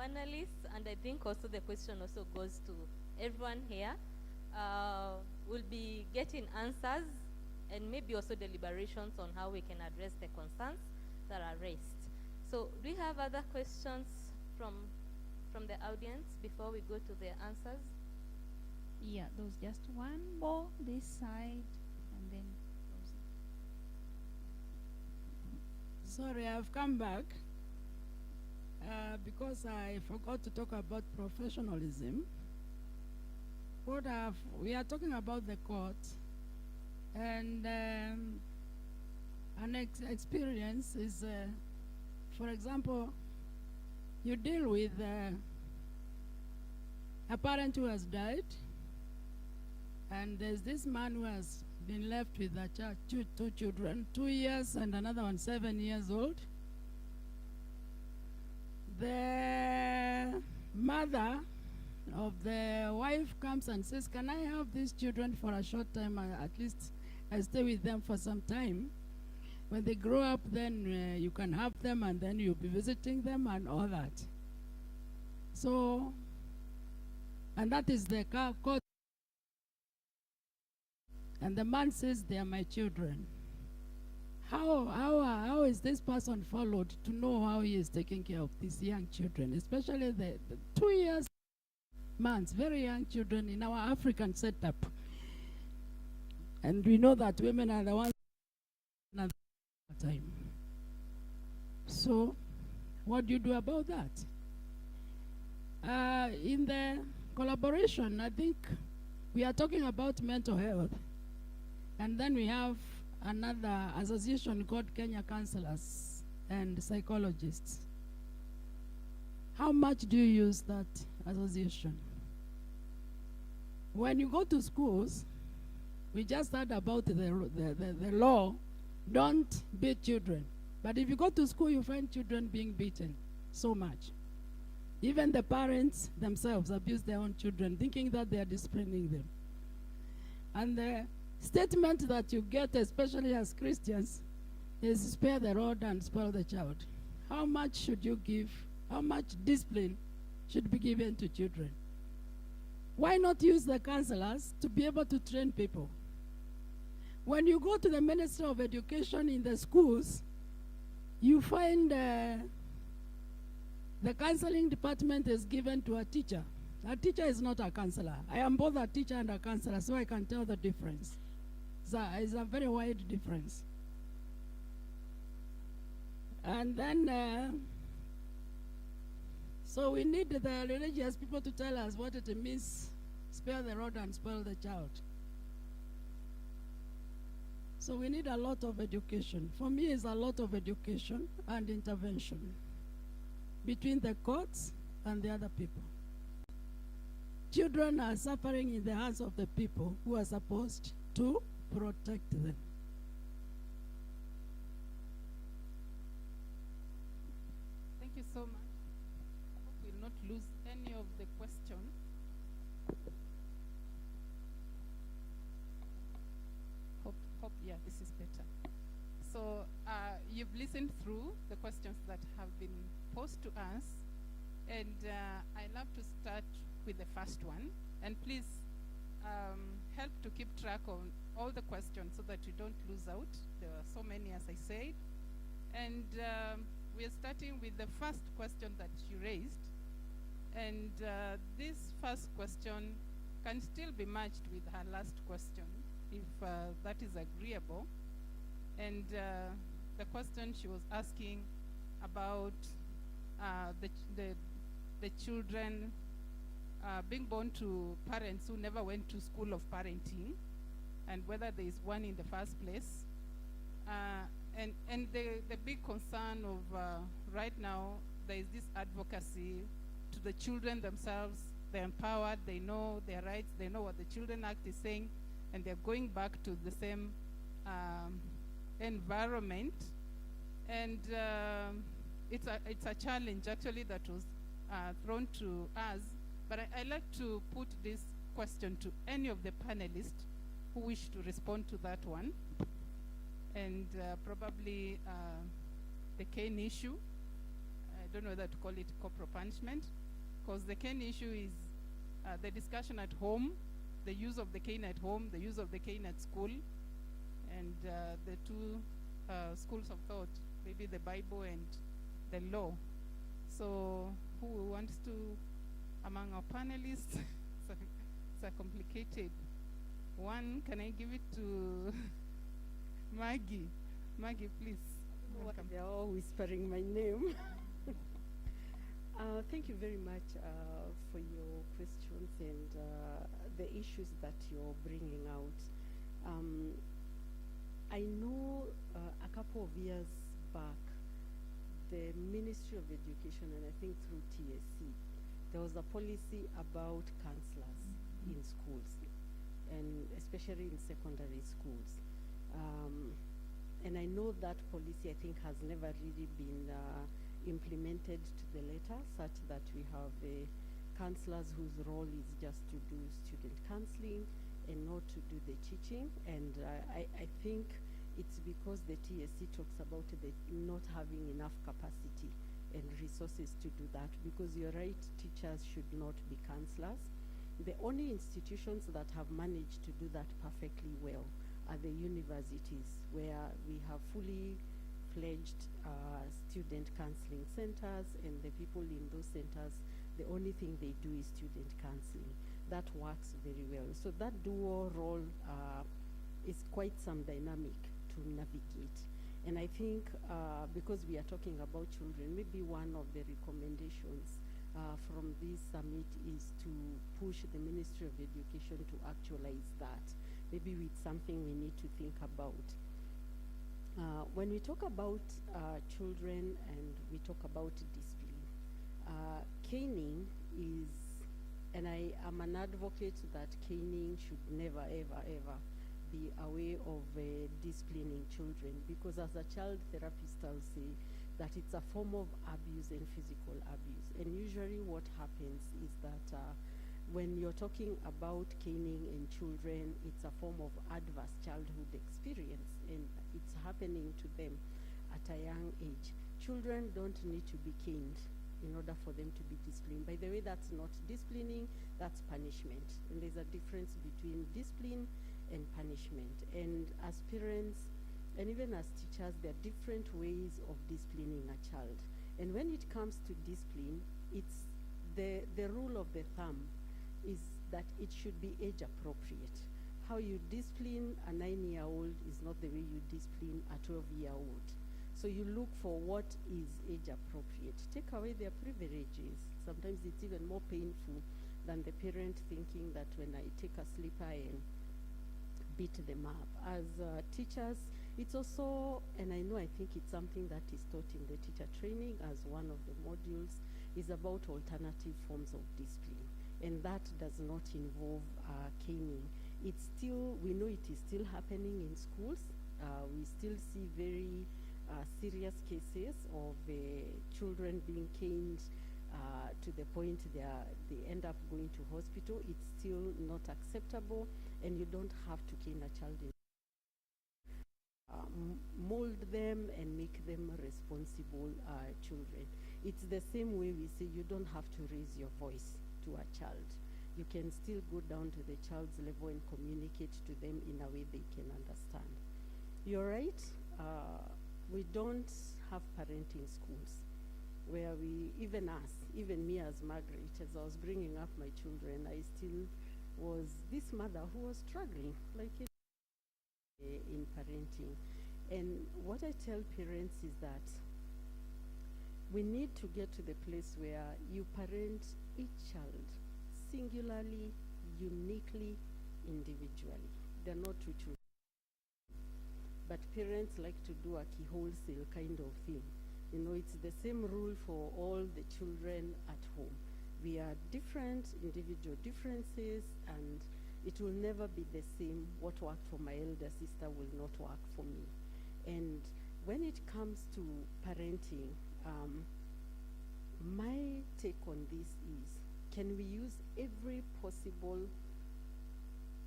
Speaker 13: panelists, and I think also the question also goes to everyone here. We'll be getting answers and maybe also deliberations on how we can address the concerns that are raised. So do we have other questions from the audience before we go to the answers?
Speaker 17: Yeah, there's just one more this side, and then
Speaker 12: Sorry, I've come back because I forgot to talk about professionalism. We are talking about the court, and an experience is, for example, you deal with a parent who has died, and there's this man who has been left with two children, 2 years and another one 7 years old. The mother of the wife comes and says, can I have these children for a short time? At least I stay with them for some time. When they grow up, then you can have them, and then you'll be visiting them and all that. So, and that is the court. And the man says, they are my children. How is this person followed to know how he is taking care of these young children, especially the 2 years months, very young children in our African setup? And we know that women are the ones at the time. So, what do you do about that? In the collaboration, I think we are talking about mental health. And then we have another association called Kenya Counselors and Psychologists. How much do you use that association? When you go to schools, we just heard about the law, don't beat children. But if you go to school, you find children being beaten so much. Even the parents themselves abuse their own children, thinking that they are disciplining them. And the statement that you get, especially as Christians, is spare the rod and spoil the child. How much should you give? How much discipline should be given to children? Why not use the counselors to be able to train people? When you go to the Ministry of Education in the schools, you find the counseling department is given to a teacher. A teacher is not a counselor. I am both a teacher and a counselor, so I can tell the difference. It's a very wide difference. And then, so we need the religious people to tell us what it means, spare the rod and spoil the child. So we need a lot of education. For me, it's a lot of education and intervention between the courts and the other people. Children are suffering in the hands of the people who are supposed to protect them.
Speaker 3: Thank you so much. I hope we'll not lose any of the questions. Yeah, this is better. So you've listened through the questions that have been posed to us, and I love to start with the first one. And please help to keep track of all the questions so that you don't lose out. There are so many, as I said. And we're starting with the first question that you raised. And this first question can still be matched with her last question, if that is agreeable. And the question she was asking about the children being born to parents who never went to school of parenting, and whether there is one in the first place. And the big concern of right now, there is this advocacy to the children themselves. They're empowered, they know their rights, they know what the Children Act is saying, and they're going back to the same environment. And it's a challenge actually that was thrown to us. But I like to put this question to any of the panelists who wish to respond to that one. And probably the cane issue, I don't know whether to call it corporal punishment, because the cane issue is the discussion at home, the use of the cane at home, the use of the cane at school, and the two schools of thought, maybe the Bible and the law. So who wants to, among our panelists, it's a complicated one. Can I give it to Maggie? Maggie, please. Welcome.
Speaker 7: They're all whispering my name. Thank you very much for your questions and the issues that you're bringing out. I know a couple of years back, the Ministry of Education, and I think through TSC, there was a policy about counselors in schools, and especially in secondary schools. And I know that policy, I think, has never really been implemented to the letter, such that we have counselors whose role is just to do student counseling and not to do the teaching. And I think it's because the TSC talks about the not having enough capacity and resources to do that, because you're right, teachers should not be counselors. The only institutions that have managed to do that perfectly well are the universities, where we have fully fledged student counseling centers, and the people in those centers, the only thing they do is student counseling. That works very well. So that dual role is quite some dynamic to navigate. And I think because we are talking about children, maybe one of the recommendations from this summit is to push the Ministry of Education to actualize that. Maybe it's something we need to think about. When we talk about children and we talk about discipline, caning is, and I am an advocate that caning should never, ever, ever be a way of disciplining children, because as a child therapist, I'll say that it's a form of abuse and physical abuse. And usually what happens is that when you're talking about caning in children, it's a form of adverse childhood experience, and it's happening to them at a young age. Children don't need to be caned in order for them to be disciplined. By the way, that's not disciplining, that's punishment. And there's a difference between discipline and punishment. And as parents, and even as teachers, there are different ways of disciplining a child. And when it comes to discipline, it's the rule of the thumb is that it should be age appropriate. How you discipline a 9-year-old is not the way you discipline a 12-year-old. So you look for what is age appropriate. Take away their privileges. Sometimes it's even more painful than the parent thinking that when I take a slipper and beat them up. As teachers, it's also, and I know I think it's something that is taught in the teacher training as one of the modules, is about alternative forms of discipline. And that does not involve caning. It's still, we know it is still happening in schools. We still see very serious cases of children being caned to the point they end up going to hospital. It's still not acceptable, and you don't have to cane a child. Mold them and make them responsible children. It's the same way we say you don't have to raise your voice to a child. You can still go down to the child's level and communicate to them in a way they can understand. You're right, we don't have parenting schools where we, even me as Margaret, as I was bringing up my children, I still was this mother who was struggling, like in parenting. And what I tell parents is that we need to get to the place where you parent each child singularly, uniquely, individually. They're not two children. But parents like to do a wholesale kind of thing. You know, it's the same rule for all the children at home. We are different, individual differences, and it will never be the same. What worked for my elder sister will not work for me. And when it comes to parenting, my take on this is, can we use every possible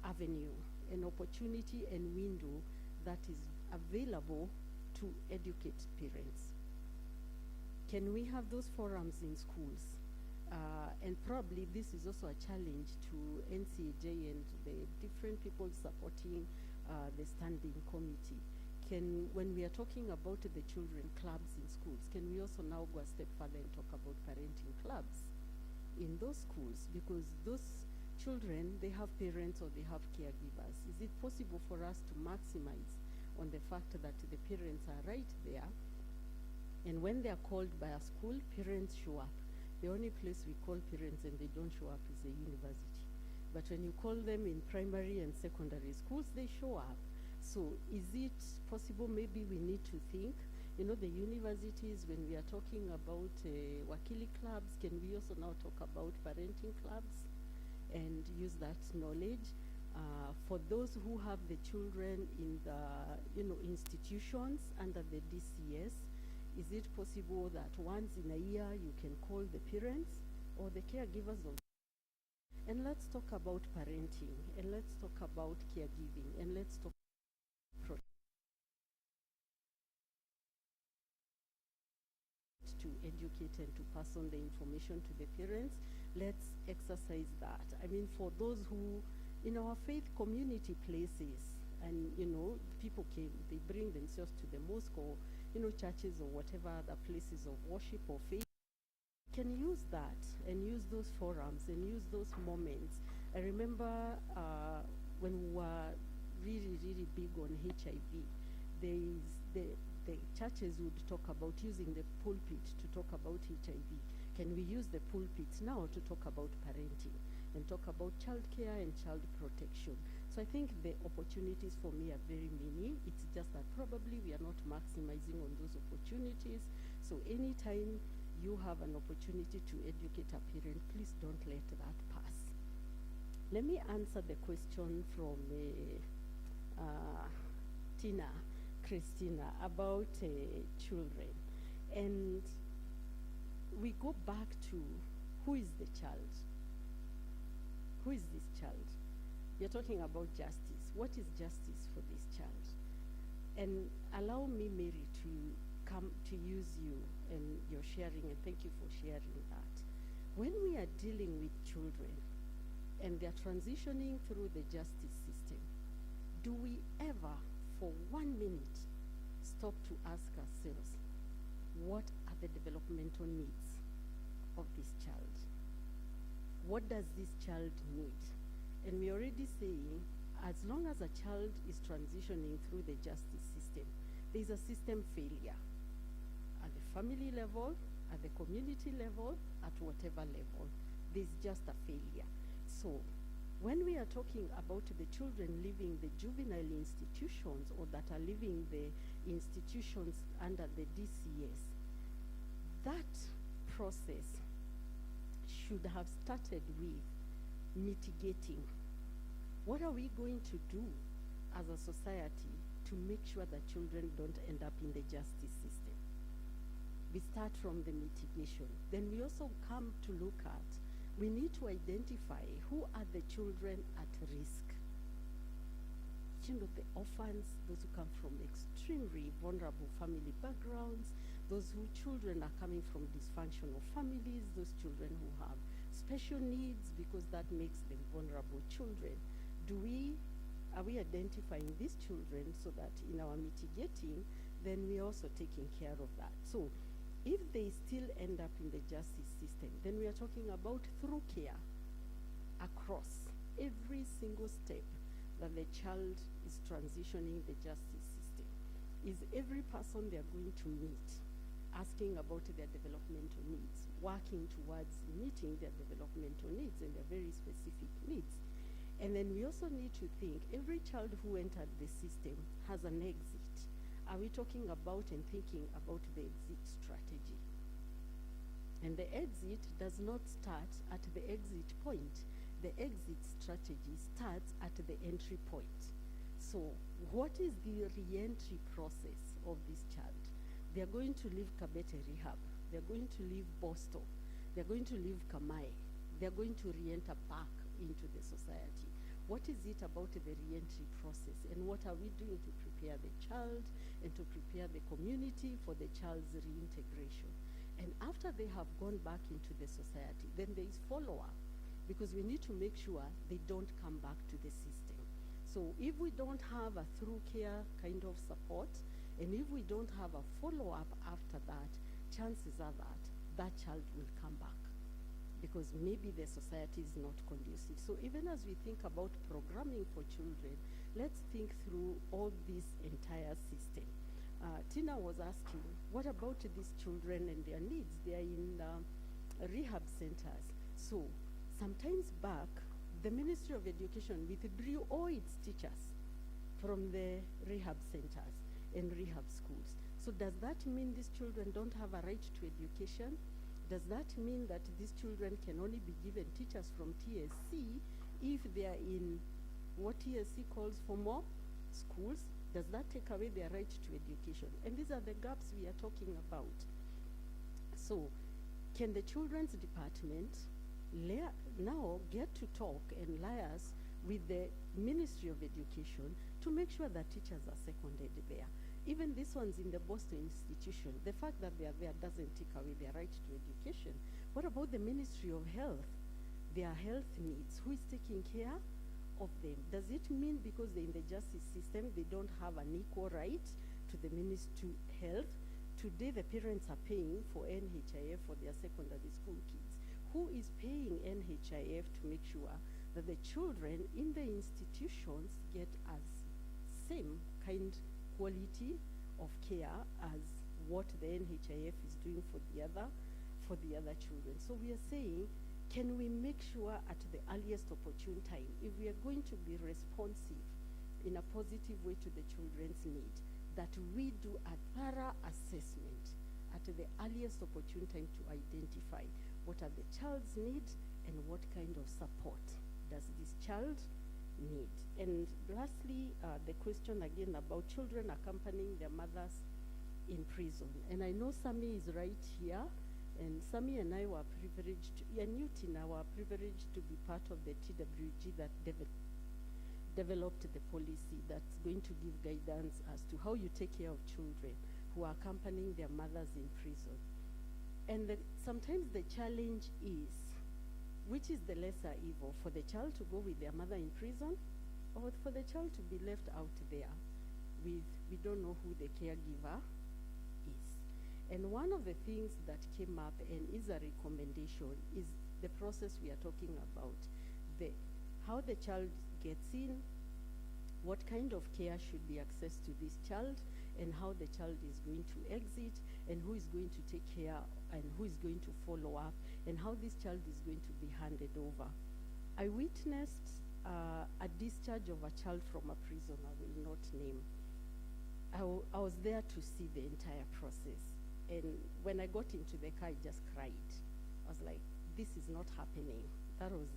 Speaker 7: avenue, an opportunity and window that is available to educate parents? Can we have those forums in schools? And probably this is also a challenge to NCAJ and the different people supporting the standing committee. When we are talking about the children clubs in schools, can we also now go a step further and talk about parenting clubs in those schools? Because those children, they have parents or they have caregivers. Is it possible for us to maximize on the fact that the parents are right there, and when they are called by a school, parents show up? The only place we call parents and they don't show up is the university. But when you call them in primary and secondary schools, they show up. So is it possible, maybe we need to think, the universities, when we are talking about Wakili clubs, can we also now talk about parenting clubs and use that knowledge? For those who have the children in the, institutions under the DCS, is it possible that once in a year you can call the parents or the caregivers of? And let's talk about parenting, and let's talk about caregiving, and let's talk to educate and to pass on the information to the parents. Let's exercise that. I mean, for those who, in our faith community places, and people came, they bring themselves to the mosque or churches or whatever other places of worship or faith, can use that and use those forums and use those moments. I remember when we were really, really big on HIV, the churches would talk about using the pulpit to talk about HIV. Can we use the pulpits now to talk about parenting and talk about child care and child protection? So I think the opportunities for me are very many. It's just that probably we are not maximizing on those opportunities. So anytime you have an opportunity to educate a parent, please don't let that pass. Let me answer the question from Christina, about children. And we go back to who is the child? Who is this child? You're talking about justice. What is justice for this child? And allow me, Mary, to come to use you and your sharing, and thank you for sharing that. When we are dealing with children and they're transitioning through the justice system, do we ever, for 1 minute, stop to ask ourselves, what are the developmental needs of this child? What does this child need? And we're already saying, as long as a child is transitioning through the justice system, there's a system failure at the family level, at the community level, at whatever level. There's just a failure. So when we are talking about the children leaving the juvenile institutions or that are leaving the institutions under the DCS, that process should have started with mitigating. What are we going to do as a society to make sure that children don't end up in the justice system? We start from the mitigation. Then we also come to look at, we need to identify who are the children at risk. The orphans, those who come from extremely vulnerable family backgrounds, those who children are coming from dysfunctional families, those children who have special needs because that makes them vulnerable children. Are we identifying these children so that in our mitigating, then we're also taking care of that? So if they still end up in the justice system, then we are talking about through care across every single step that the child is transitioning the justice system. Is every person they're going to meet asking about their developmental needs, working towards meeting their developmental needs and their very specific needs. And then we also need to think, every child who entered the system has an exit. Are we talking about and thinking about the exit strategy? And the exit does not start at the exit point. The exit strategy starts at the entry point. So what is the re-entry process of this child? They're going to leave Kabete Rehab. They're going to leave Boston. They're going to leave Kamai. They're going to re-enter back into the society. What is it about the re-entry process, and what are we doing to prepare the child and to prepare the community for the child's reintegration? And after they have gone back into the society, then there is follow-up, because we need to make sure they don't come back to the system. So if we don't have a through care kind of support, and if we don't have a follow-up after that, chances are that that child will come back, because maybe the society is not conducive. So even as we think about programming for children, let's think through all this entire system. Tina was asking, what about these children and their needs? They are in rehab centers. So sometimes back, the Ministry of Education withdrew all its teachers from the rehab centers and rehab schools. So does that mean these children don't have a right to education? Does that mean that these children can only be given teachers from TSC if they are in what TSC calls for more schools? Does that take away their right to education? And these are the gaps we are talking about. So can the children's department now get to talk and liaise with the Ministry of Education to make sure that teachers are seconded there? Even these ones in the Boston institution, the fact that they are there doesn't take away their right to education. What about the Ministry of Health? Their health needs, who is taking care of them? Does it mean because they're in the justice system, they don't have an equal right to the Ministry of Health? Today, the parents are paying for NHIF for their secondary school kids. Who is paying NHIF to make sure that the children in the institutions get as same kind quality of care as what the NHIF is doing for the other children? So we are saying, can we make sure at the earliest opportune time, if we are going to be responsive in a positive way to the children's need, that we do a thorough assessment at the earliest opportune time to identify what are the child's needs and what kind of support does this child need. And lastly, the question again about children accompanying their mothers in prison. And I know Sami is right here, and Sami and I were privileged, and Tina were privileged to be part of the TWG that developed the policy that's going to give guidance as to how you take care of children who are accompanying their mothers in prison. And sometimes the challenge is, which is the lesser evil, for the child to go with their mother in prison, or for the child to be left out there with, we don't know who the caregiver is. And one of the things that came up and is a recommendation is the process we are talking about, how the child gets in, what kind of care should be accessed to this child, and how the child is going to exit, and who is going to take care, and who is going to follow up, and how this child is going to be handed over. I witnessed a discharge of a child from a prison I will not name. I was there to see the entire process. And when I got into the car, I just cried. I was like, this is not happening. That was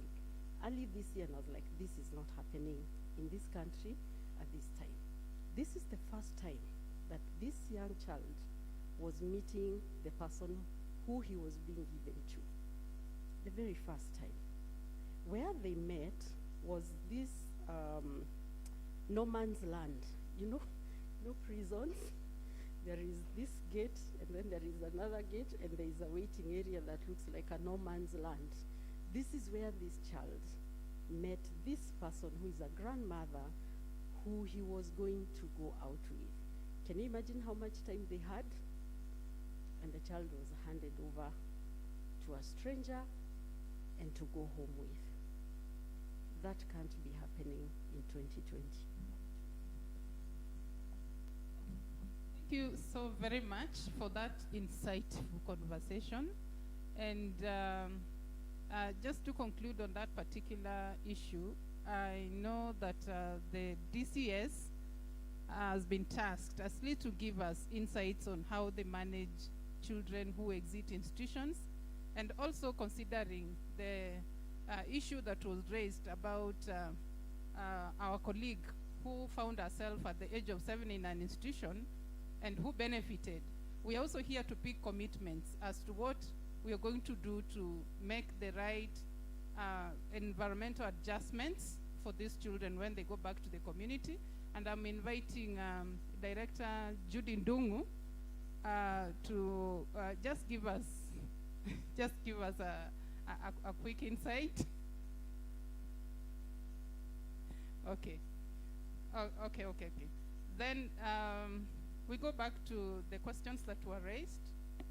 Speaker 7: early this year, and I was like, this is not happening in this country at this time. This is the first time that this young child was meeting the person who he was being given to. The very first time. Where they met was this no man's land. You know, no prisons. There is this gate, and then there is another gate, and there is a waiting area that looks like a no man's land. This is where this child met this person who is a grandmother who he was going to go out with. Can you imagine how much time they had? And the child was handed over to a stranger and to go home with. That can't be happening in 2020.
Speaker 3: Thank you so very much for that insightful conversation. And just to conclude on that particular issue, I know that the DCS has been tasked actually to give us insights on how they manage children who exit institutions, and also considering the issue that was raised about our colleague who found herself at the age of 7 in an institution and who benefited. We are also here to pick commitments as to what we are going to do to make the right environmental adjustments for these children when they go back to the community. And I'm inviting Director Judy Ndungu to just give us a quick insight. Okay. Okay. Then we go back to the questions that were raised,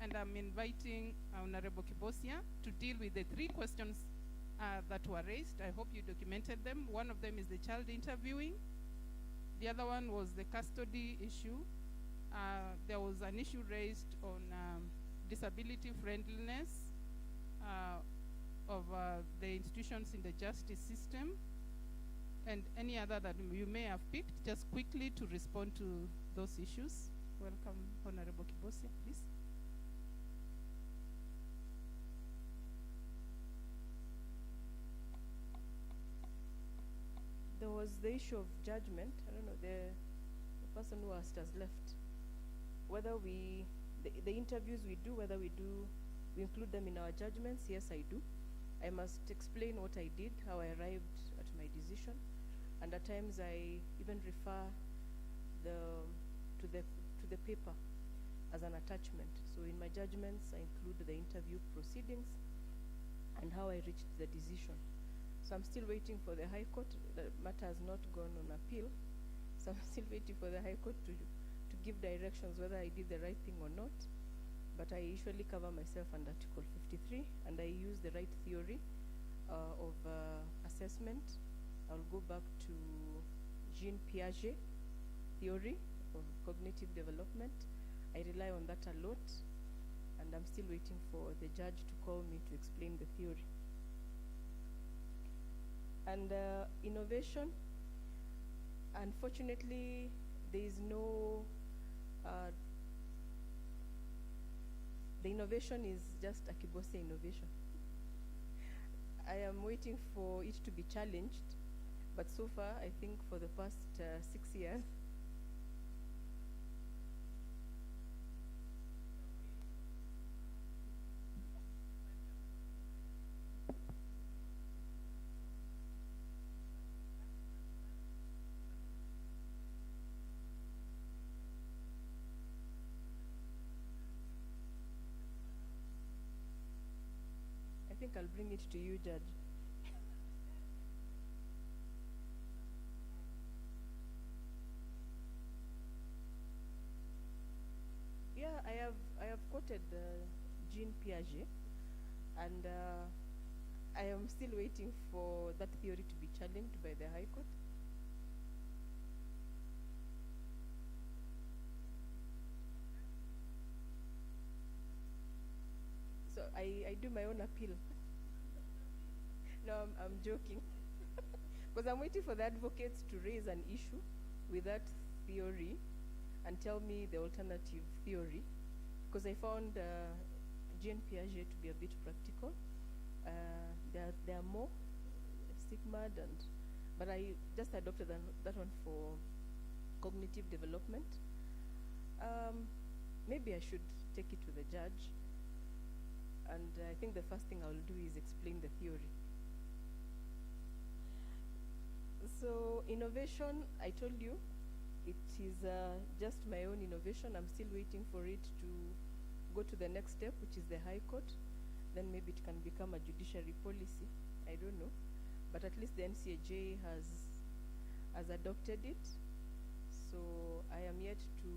Speaker 3: and I'm inviting Honorable Kibosia to deal with the 3 questions that were raised. I hope you documented them. One of them is the child interviewing. The other one was the custody issue. There was an issue raised on disability friendliness of the institutions in the justice system, and any other that you may have picked, just quickly to respond to those issues. Welcome, Honorable Kibosia, please.
Speaker 1: There was the issue of judgment. I don't know, the person who asked has left. Whether the interviews we do, whether we include them in our judgments. Yes, I do. I must explain what I did, how I arrived at my decision, and at times I even refer to the paper as an attachment. So in my judgments, I include the interview proceedings and how I reached the decision. So I'm still waiting for the High Court. The matter has not gone on appeal, so I'm still waiting for the High Court to give directions whether I did the right thing or not. But I usually cover myself under Article 53, and I use the right theory of assessment. I'll go back to Jean Piaget theory of cognitive development. I rely on that a lot, and I'm still waiting for the judge to call me to explain the theory. And innovation, unfortunately, there is no, the innovation is just a Kibosia innovation. I am waiting for it to be challenged, but so far, I think for the past 6 years, I think I'll bring it to you, Judge. Yeah, I have quoted Jean Piaget, and I am still waiting for that theory to be challenged by the High Court. So I do my own appeal. No, I'm joking. Because I'm waiting for the advocates to raise an issue with that theory and tell me the alternative theory. Because I found Jean Piaget to be a bit practical. There are more stigma, but I just adopted that one for cognitive development. Maybe I should take it to the judge. And I think the first thing I will do is explain the theory. So innovation, I told you, it is just my own innovation. I'm still waiting for it to go to the next step, which is the High Court. Then maybe it can become a judiciary policy. I don't know. But at least the NCAJ has adopted it. So I am yet to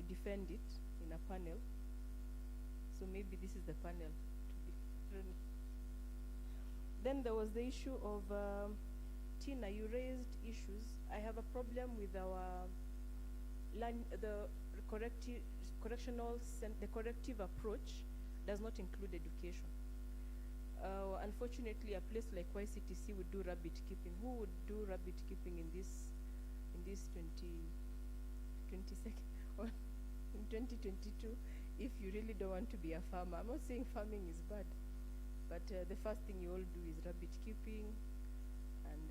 Speaker 1: defend it in a panel. So maybe this is the panel to defend. Then there was the issue of Tina, you raised issues. I have a problem with our the corrective approach does not include education. Unfortunately, a place like YCTC would do rabbit keeping. Who would do rabbit keeping in this 2022 if you really don't want to be a farmer? I'm not saying farming is bad, but the first thing you all do is rabbit keeping, and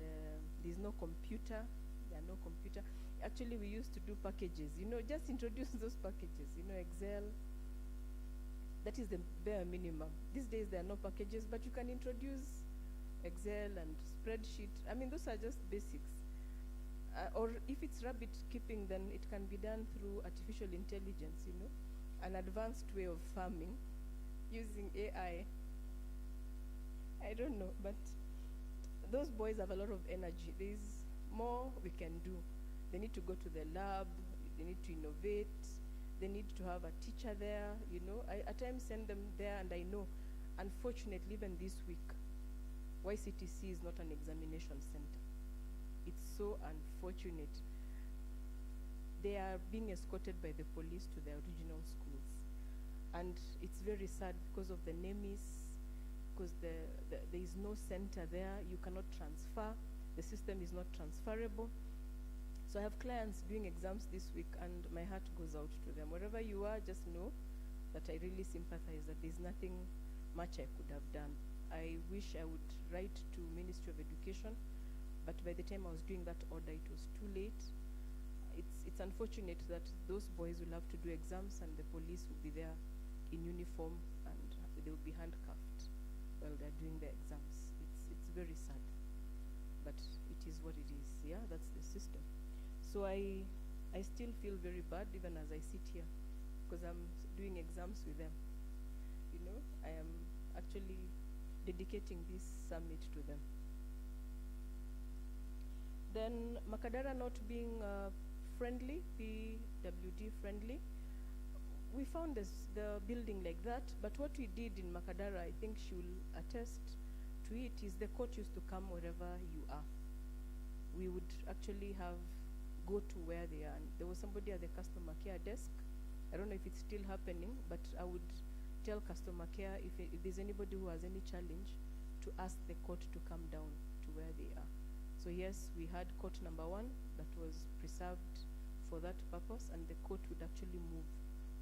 Speaker 1: there's no computer. There are no computer. Actually, we used to do packages. Just introduce those packages. Excel. That is the bare minimum. These days there are no packages, but you can introduce Excel and spreadsheet. I mean, those are just basics. Or if it's rabbit keeping, then it can be done through artificial intelligence. an advanced way of farming using AI. I don't know, but those boys have a lot of energy. There's more we can do. They need to go to the lab, they need to innovate, they need to have a teacher there, you know. I at times send them there, and I know, unfortunately, even this week, YCTC is not an examination center. It's so unfortunate. They are being escorted by the police to their original schools. And it's very sad because of the NEMIS, because there is no center there. You cannot transfer. The system is not transferable. So I have clients doing exams this week, and my heart goes out to them. Wherever you are, just know that I really sympathize, that there's nothing much I could have done. I wish I would write to Ministry of Education, but by the time I was doing that order, it was too late. It's unfortunate that those boys will have to do exams, and the police will be there in uniform, and they will be handcuffed while they're doing their exams. It's very sad, but it is what it is. Yeah, that's the system. So I still feel very bad even as I sit here, because I'm doing exams with them. You know, I am actually dedicating this summit to them. Then Makadara not being friendly, PWD friendly, we found the building like that, but what we did in Makadara, I think she will attest to it, is the court used to come wherever you are. We would actually go to where they are. And there was somebody at the customer care desk. I don't know if it's still happening, but I would tell customer care if there's anybody who has any challenge to ask the court to come down to where they are. So yes, we had court number 1 that was preserved for that purpose, and the court would actually move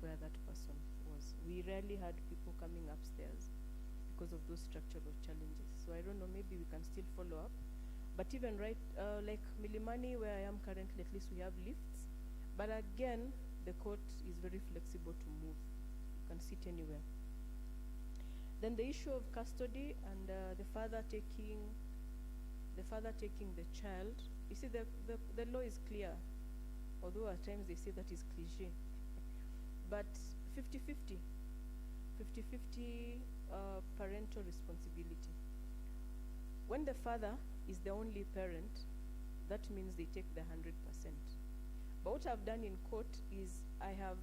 Speaker 1: where that person was. We rarely had people coming upstairs because of those structural challenges. So I don't know, maybe we can still follow up. But even like Milimani, where I am currently, at least we have lifts. But again, the court is very flexible to move. You can sit anywhere. Then the issue of custody and the father taking the child. You see, the law is clear, although at times they say that is cliche. But 50-50 parental responsibility. When the father is the only parent, that means they take the 100%. But what I've done in court is I have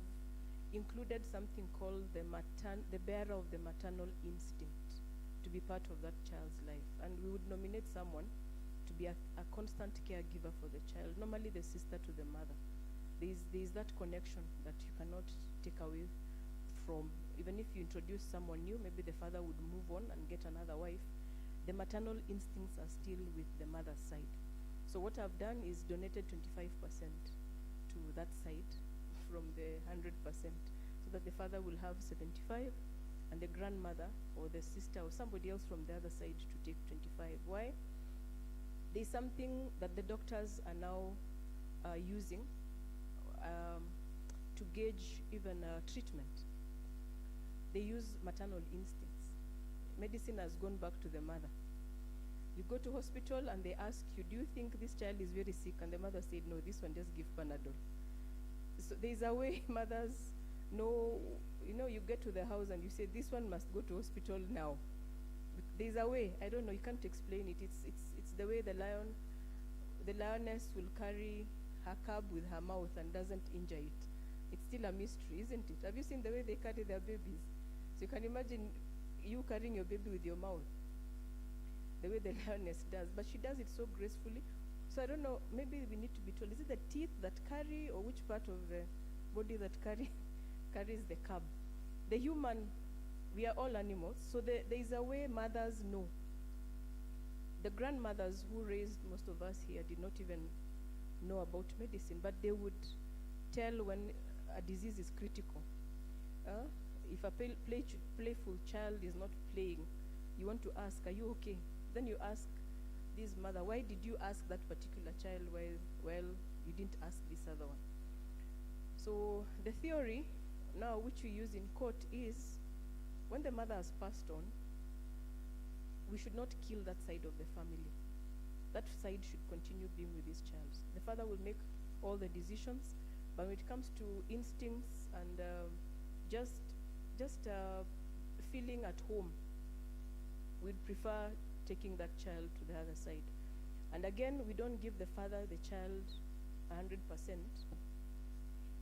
Speaker 1: included something called the bearer of the maternal instinct to be part of that child's life. And we would nominate someone to be a constant caregiver for the child, normally the sister to the mother. There's that connection that you cannot take away from. Even if you introduce someone new, maybe the father would move on and get another wife. The maternal instincts are still with the mother's side. So what I've done is donated 25% to that side from the 100%, so that the father will have 75 and the grandmother or the sister or somebody else from the other side to take 25. Why? There's something that the doctors are now using to gauge even treatment. They use maternal instincts. Medicine has gone back to the mother. You go to hospital and they ask you, do you think this child is very sick? And the mother said, no, this one just give Panadol. So there's a way mothers know, you get to the house and you say, this one must go to hospital now. There's a way, I don't know, you can't explain it. It's the way the lioness will carry her cub with her mouth and doesn't injure it. It's still a mystery, isn't it? Have you seen the way they carry their babies? So you can imagine you carrying your baby with your mouth, the way the lioness does, but she does it so gracefully. So I don't know, maybe we need to be told, is it the teeth that carry, or which part of the body that carries the cub? The human, we are all animals, so there is a way mothers know. The grandmothers who raised most of us here did not even know about medicine, but they would tell when a disease is critical. If a playful child is not playing, you want to ask, are you okay? Then you ask this mother, why did you ask that particular child while you didn't ask this other one? So the theory now which we use in court is, when the mother has passed on, we should not kill that side of the family. That side should continue being with this child. The father will make all the decisions, but when it comes to instincts and just feeling at home. We'd prefer taking that child to the other side. And again, we don't give the father the child 100%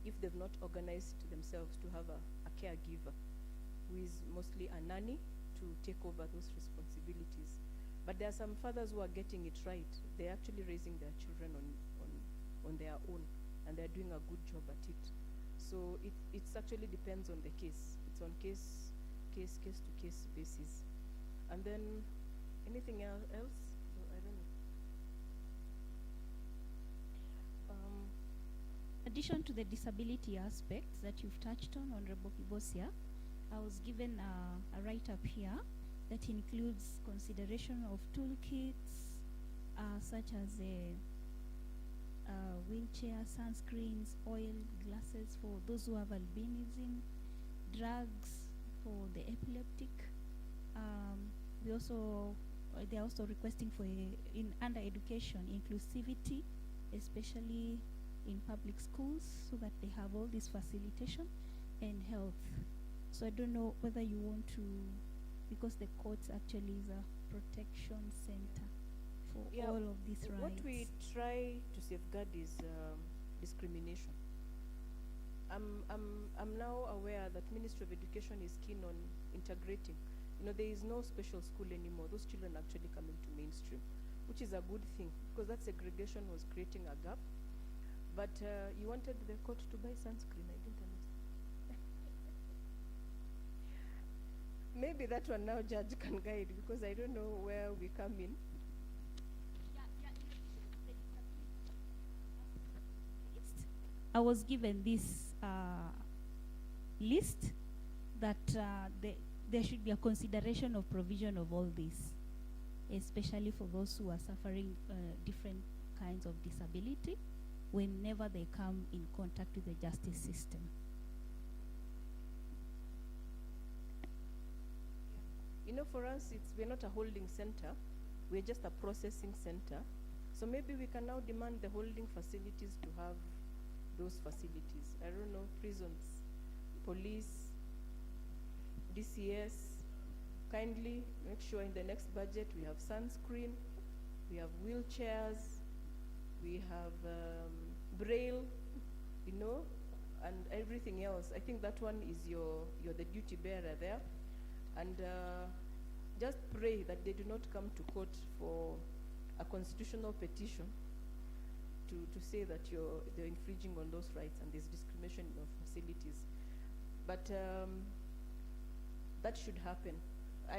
Speaker 1: if they've not organized themselves to have a caregiver who is mostly a nanny to take over those responsibilities. But there are some fathers who are getting it right. They're actually raising their children on their own, and they're doing a good job at it. So it's actually depends on the case. It's on case to case basis. And then anything else? No, I don't know.
Speaker 17: Addition to the disability aspects that you've touched on, Honorable Kibosia, I was given a write-up here that includes consideration of toolkits such as wheelchair, sunscreens, oil, glasses for those who have albinism, drugs for the epileptic. They're also requesting for in under education inclusivity, especially in public schools, so that they have all this facilitation and health. So I don't know whether you want to, because the courts actually is a protection center for all of these rights.
Speaker 1: What we try to safeguard is discrimination. I'm now aware that Ministry of Education is keen on integrating. You know, there is no special school anymore. Those children actually come into mainstream, which is a good thing, because that segregation was creating a gap. But you wanted the court to buy sunscreen. I didn't understand. Maybe that one now judge can guide, because I don't know where we come in.
Speaker 17: I was given this list that there should be a consideration of provision of all this, especially for those who are suffering different kinds of disability whenever they come in contact with the justice system.
Speaker 1: You know, for us, we're not a holding center. We're just a processing center. So maybe we can now demand the holding facilities to have those facilities. I don't know, prisons, police, DCS. Kindly make sure in the next budget we have sunscreen, we have wheelchairs, we have braille, you know, and everything else. I think that one is you're the duty bearer there. And just pray that they do not come to court for a constitutional petition to say that they're infringing on those rights and there's discrimination of facilities. But that should happen.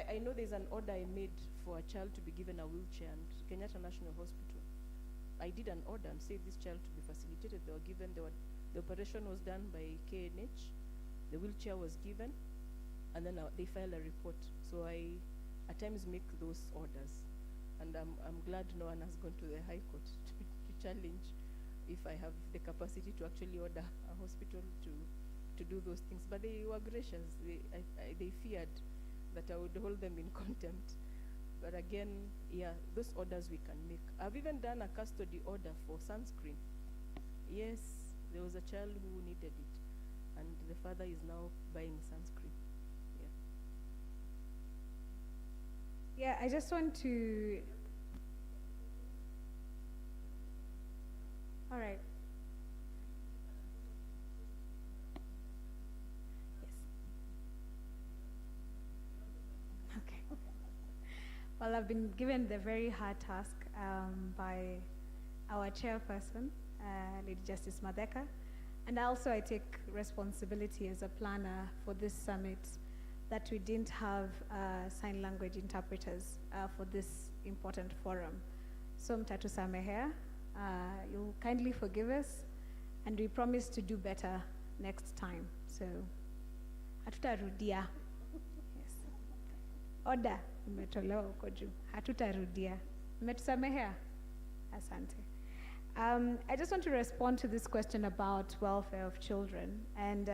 Speaker 1: I know there's an order I made for a child to be given a wheelchair, and Kenyatta National Hospital, I did an order and said this child to be facilitated. They were given, the operation was done by KNH, the wheelchair was given, and then they filed a report. So I at times make those orders, and I'm glad no one has gone to the High Court to challenge if I have the capacity to actually order a hospital to do those things. But they were gracious. They feared that I would hold them in contempt. But again, yeah, those orders we can make. I've even done a custody order for sunscreen. Yes, there was a child who needed it, and the father is now buying sunscreen.
Speaker 15: Yeah, I just want to. All right. Yes. Okay. Well, I've been given the very hard task by our chairperson, Lady Justice Madeka, and also I take responsibility as a planner for this summit that we didn't have sign language interpreters for this important forum. So mtatusamehea, you'll kindly forgive us, and we promise to do better next time. So hatutarudia. Yes. Order imetolewa huko juu. Hatutarudia. Mmetusamehea? Asante. I just want to respond to this question about welfare of children, and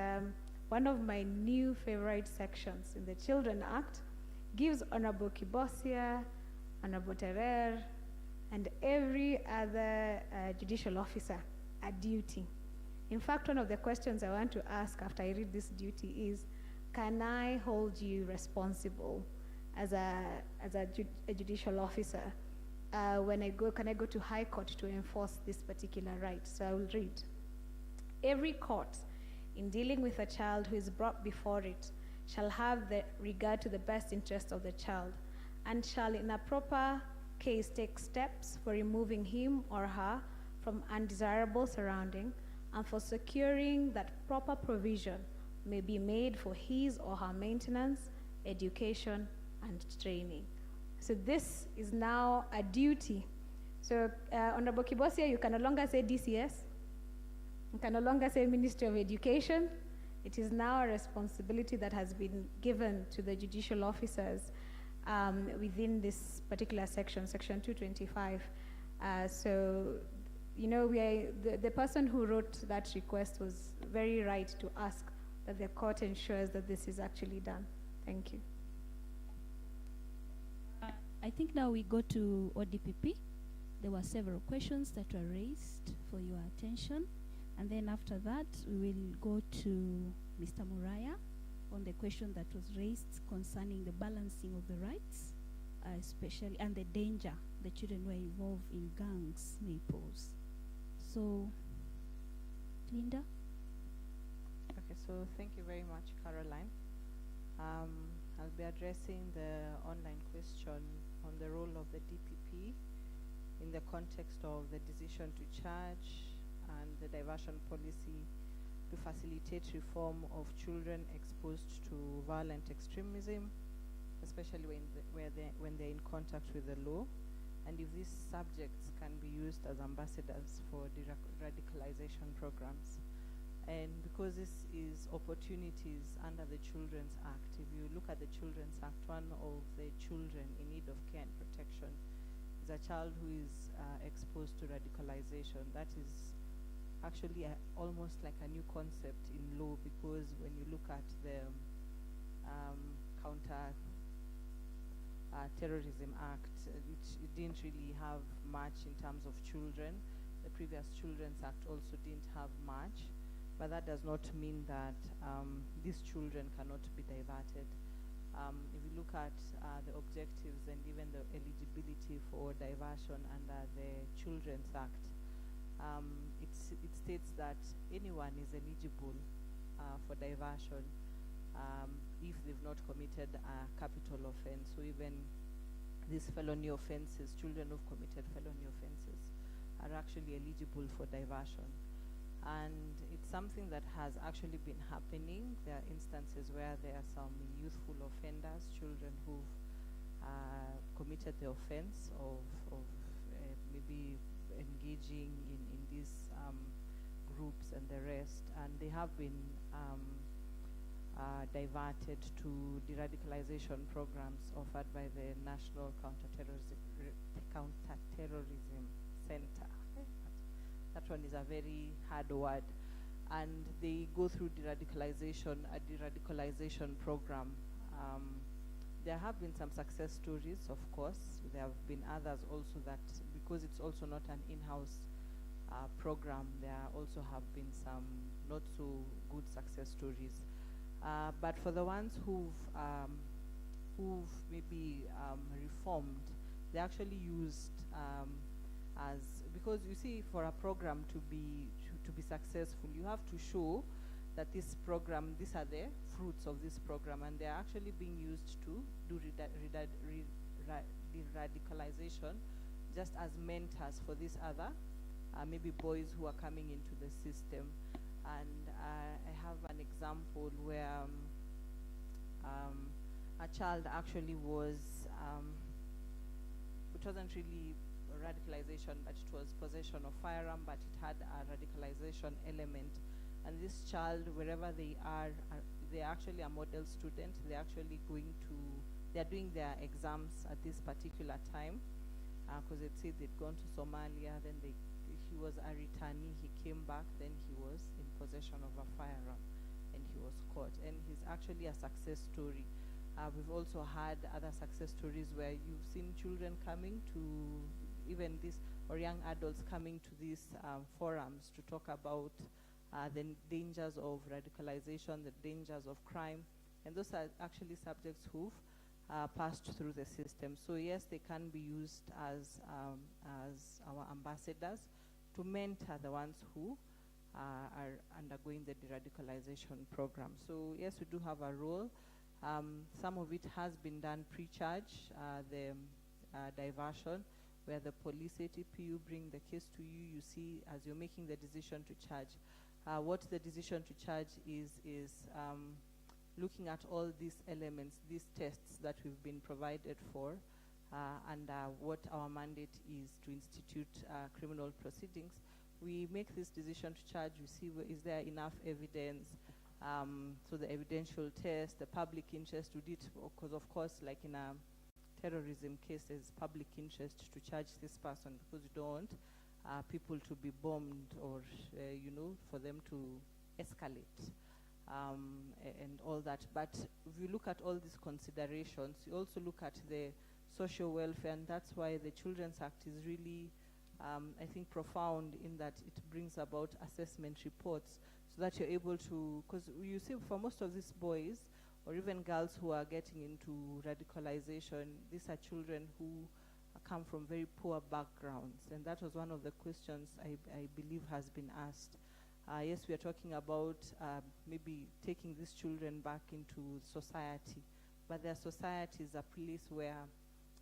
Speaker 15: one of my new favorite sections in the Children Act gives Honorable Kibosia, Honorable Terer, and every other judicial officer a duty In fact, one of the questions I want to ask after I read this duty is, can I hold you responsible as a judicial officer when I go, can I go to High Court to enforce this particular right? So I will read. Every court in dealing with a child who is brought before it shall have the regard to the best interest of the child, and shall in a proper case take steps for removing him or her from undesirable surrounding, and for securing that proper provision may be made for his or her maintenance, education, and training. So this is now a duty. So Honorable Kibosia, you can no longer say DCS, you can no longer say Ministry of Education. It is now a responsibility that has been given to the judicial officers within this particular section, Section 225. So, you know, the person who wrote that request was very right to ask that the court ensures that this is actually done. Thank you.
Speaker 17: I think now we go to ODPP. There were several questions that were raised for your attention. And then after that, we will go to Mr. Muraya on the question that was raised concerning the balancing of the rights, especially, and the danger the children who are involved in gangs may pose. So, Linda?
Speaker 16: Okay, so thank you very much, Caroline. I'll be addressing the online question on the role of the DPP in the context of the decision to charge and the diversion policy to facilitate reform of children exposed to violent extremism, especially when they're in contact with the law, and if these subjects can be used as ambassadors for radicalization programs. And because this is opportunities under the Children's Act, if you look at the Children's Act, one of the children in need of care and protection is a child who is exposed to radicalization. That is actually almost like a new concept in law, because when you look at the Terrorism Act, it didn't really have much in terms of children. The previous Children's Act also didn't have much, but that does not mean that these children cannot be diverted. If you look at the objectives and even the eligibility for diversion under the Children's Act, it states that anyone is eligible for diversion if they've not committed a capital offense. So even these felony offenses, children who've committed felony offenses are actually eligible for diversion. And it's something that has actually been happening. There are instances where there are some youthful offenders, children who've committed the offense of maybe engaging in these groups and the rest, and they have been diverted to de-radicalization programs offered by the National Counterterrorism Center. That one is a very hard word. And they go through a de-radicalization program. There have been some success stories, of course. There have been others also that, because it's also not an in-house program, there also have been some not so good success stories. But for the ones who've maybe reformed, they actually used as, because you see, for a program to be successful, you have to show that this program, these are the fruits of this program, and they're actually being used to do de-radicalization just as mentors for these other maybe boys who are coming into the system. And I have an example where a child actually was, it wasn't really radicalization, but it was possession of firearm, but it had a radicalization element. And this child, wherever they are, they actually a model student. They're actually they're doing their exams at this particular time, because they'd said they'd gone to Somalia, then he was a returnee, he came back, then he was in possession of a firearm, and he was caught. And he's actually a success story. We've also had other success stories where you've seen children coming to even this, or young adults coming to these forums to talk about the dangers of radicalization, the dangers of crime, and those are actually subjects who've passed through the system. So yes, they can be used as our ambassadors to mentor the ones who are undergoing the de-radicalization program. So yes, we do have a role. Some of it has been done pre-charge, the diversion, where the police ATPU bring the case to you. You see, as you're making the decision to charge, what the decision to charge is looking at all these elements, these tests that we've been provided for, and what our mandate is to institute criminal proceedings. We make this decision to charge, we see is there enough evidence, so the evidential test, the public interest, we did, because of course, like in a terrorism case, there's public interest to charge this person because you don't want people to be bombed or, you know, for them to escalate and all that. But if you look at all these considerations, you also look at the social welfare, and that's why the Children's Act is really, I think, profound in that it brings about assessment reports so that you're able to, because you see for most of these boys or even girls who are getting into radicalization, these are children who come from very poor backgrounds, and that was one of the questions I believe has been asked. Yes, we are talking about maybe taking these children back into society, but their society is a place where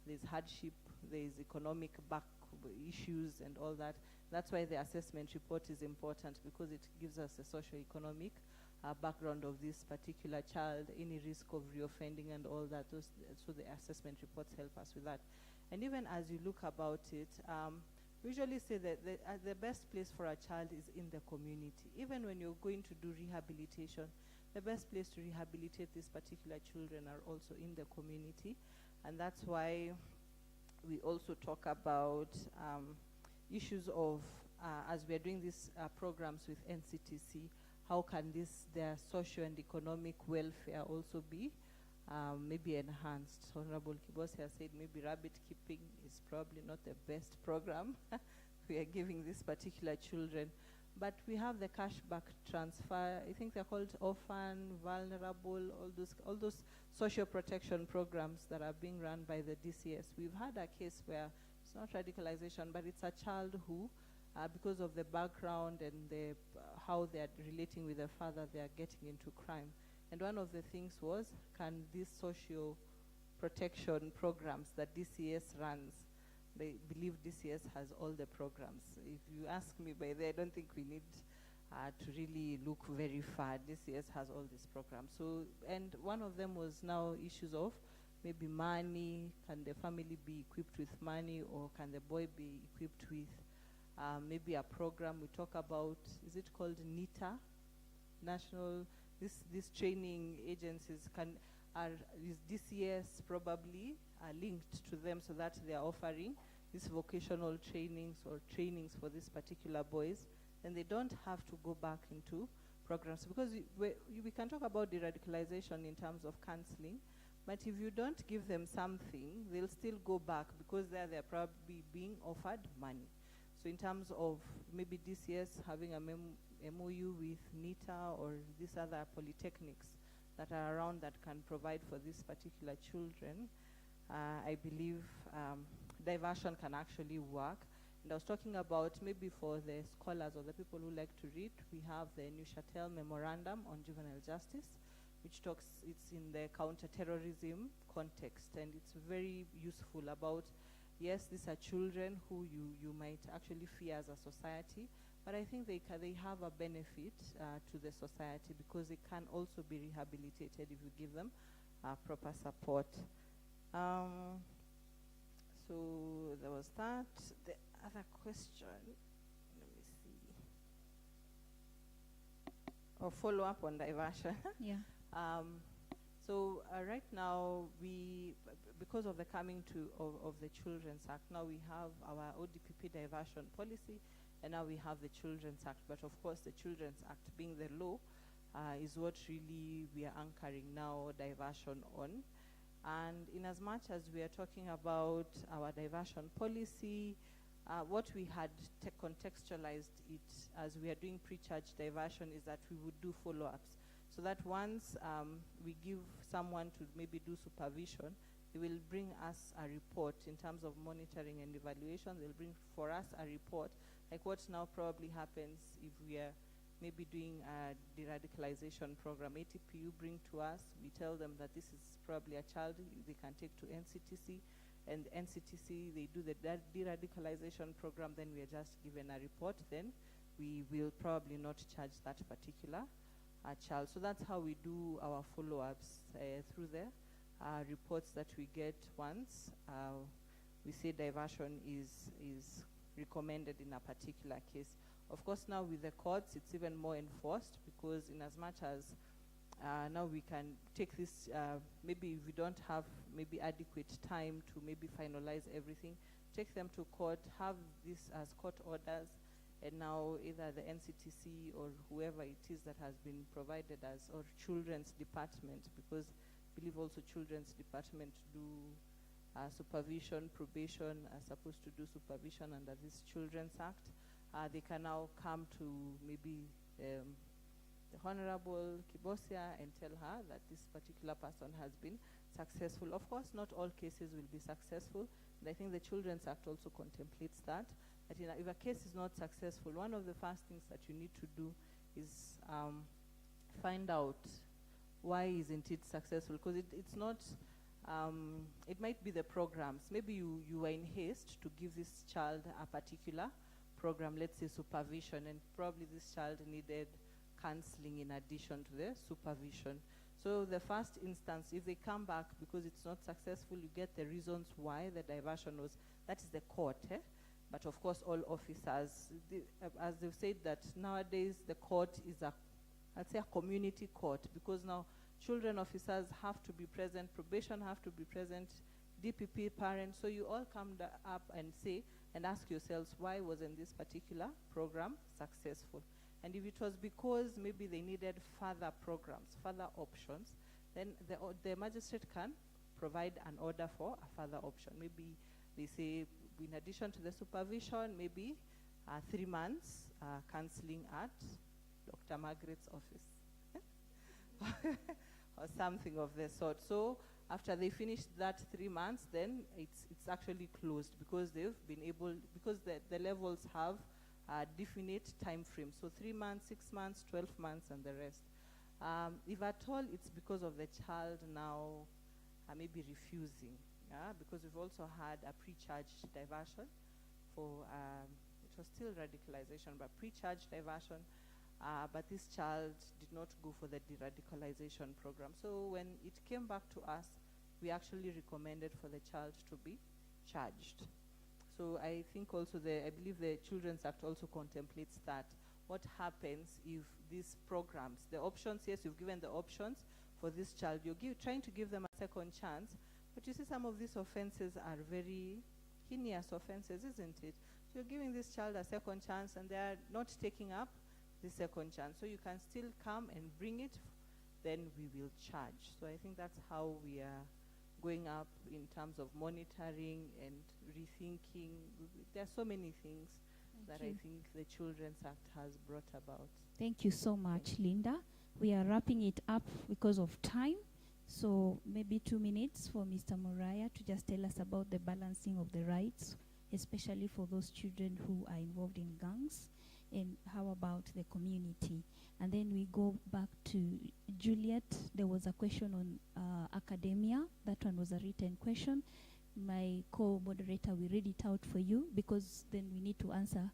Speaker 16: there's hardship, there's economic back issues and all that. That's why the assessment report is important, because it gives us a socio-economic background of this particular child, any risk of reoffending and all that. So the assessment reports help us with that. And even as you look about it, we usually say that the best place for a child is in the community. Even when you're going to do rehabilitation, the best place to rehabilitate these particular children are also in the community. And that's why we also talk about issues of, as we are doing these programs with NCTC, how can their social and economic welfare also be maybe enhanced. Honorable Kibose has said maybe rabbit keeping is probably not the best program we are giving these particular children. But we have the cashback transfer. I think they're called orphan, vulnerable, all those social protection programs that are being run by the DCS. We've had a case where it's not radicalization, but it's a child who, because of the background and how they're relating with their father, they are getting into crime. And one of the things was, can these social protection programs that DCS runs, they believe DCS has all the programs. If you ask me by there, I don't think we need to really look very far. DCS has all these programs. So, and one of them was now issues of maybe money. Can the family be equipped with money, or can the boy be equipped with maybe a program? We talk about, is it called NITA? National, these training agencies is DCS probably linked to them so that they are offering these vocational trainings or trainings for these particular boys, and they don't have to go back into programs, because we can talk about de-radicalization in terms of counseling, but if you don't give them something, they'll still go back, because they're probably being offered money. So in terms of maybe DCS having a MOU with NITA or these other polytechnics that are around that can provide for these particular children, I believe diversion can actually work. And I was talking about maybe for the scholars or the people who like to read, we have the Neuchâtel Memorandum on Juvenile Justice, which talks, it's in the counter-terrorism context, and it's very useful about, yes, these are children who you might actually fear as a society, but I think they have a benefit to the society, because they can also be rehabilitated if you give them proper support. So there was that. The other question, let me see. Or follow up on diversion.
Speaker 17: Yeah.
Speaker 16: So right now, because of the coming of the Children's Act, now we have our ODPP diversion policy, and now we have the Children's Act. But of course, the Children's Act being the law is what really we are anchoring now diversion on. And in as much as we are talking about our diversion policy, What we had contextualized it as we are doing pre-charge diversion is that we would do follow-ups. So that once we give someone to maybe do supervision, they will bring us a report in terms of monitoring and evaluation. They'll bring for us a report, like what now probably happens if we are maybe doing a de-radicalization program. ATPU bring to us, we tell them that this is probably a child they can take to NCTC, and NCTC, they do the de-radicalization program, then we are just given a report, then we will probably not charge that particular child. So that's how we do our follow-ups through the reports that we get once we say diversion is recommended in a particular case. Of course, now with the courts, it's even more enforced, because in as much as now we can take this, maybe if we don't have maybe adequate time to maybe finalize everything, take them to court, have this as court orders, and now either the NCTC or whoever it is that has been provided as, or children's department, because I believe also children's department do supervision, probation are supposed to do supervision under this Children's Act. They can now come to maybe the Honorable Kibosia and tell her that this particular person has been successful. Of course, not all cases will be successful, and I think the Children's Act also contemplates that. That if a case is not successful, one of the first things that you need to do is find out why isn't it successful, because it's not, it might be the programs. Maybe you were in haste to give this child a particular program, let's say supervision, and probably this child needed counseling in addition to the supervision. So the first instance, if they come back because it's not successful, you get the reasons why the diversion was, that is the court. But of course, all officers, as they've said, that nowadays the court is I'd say a community court, because now children officers have to be present, probation have to be present, DPP parents, so you all come up and say, and ask yourselves, why wasn't this particular program successful? And if it was because maybe they needed further programs, further options, then the magistrate can provide an order for a further option. Maybe they say, in addition to the supervision, maybe 3 months counseling at Dr. Margaret's office, or something of the sort. So after they finish that 3 months, then it's actually closed, because they've been able, because the levels have a definite time frame. So 3 months, 6 months, 12 months, and the rest. If at all, it's because of the child now maybe refusing, because we've also had a pre-charge diversion for, it was still radicalization, but pre-charge diversion, but this child did not go for the de-radicalization program. So when it came back to us, we actually recommended for the child to be charged. So I think also I believe the Children's Act also contemplates that. What happens if these programs, the options, yes, you've given the options for this child, you're trying to give them a second chance, but you see some of these offenses are very heinous offenses, isn't it? So you're giving this child a second chance and they are not taking up the second chance. So you can still come and bring it, then we will charge. So I think that's how we are going up in terms of monitoring and rethinking. There are so many things that I think the Children's Act has brought about.
Speaker 17: Thank you so much, Linda. We are wrapping it up because of time. So maybe 2 minutes for Mr. Muraya to just tell us about the balancing of the rights, especially for those children who are involved in gangs, and how about the community. And then we go back to Juliet. There was a question on academia. That one was a written question. My co-moderator will read it out for you, because then we need to answer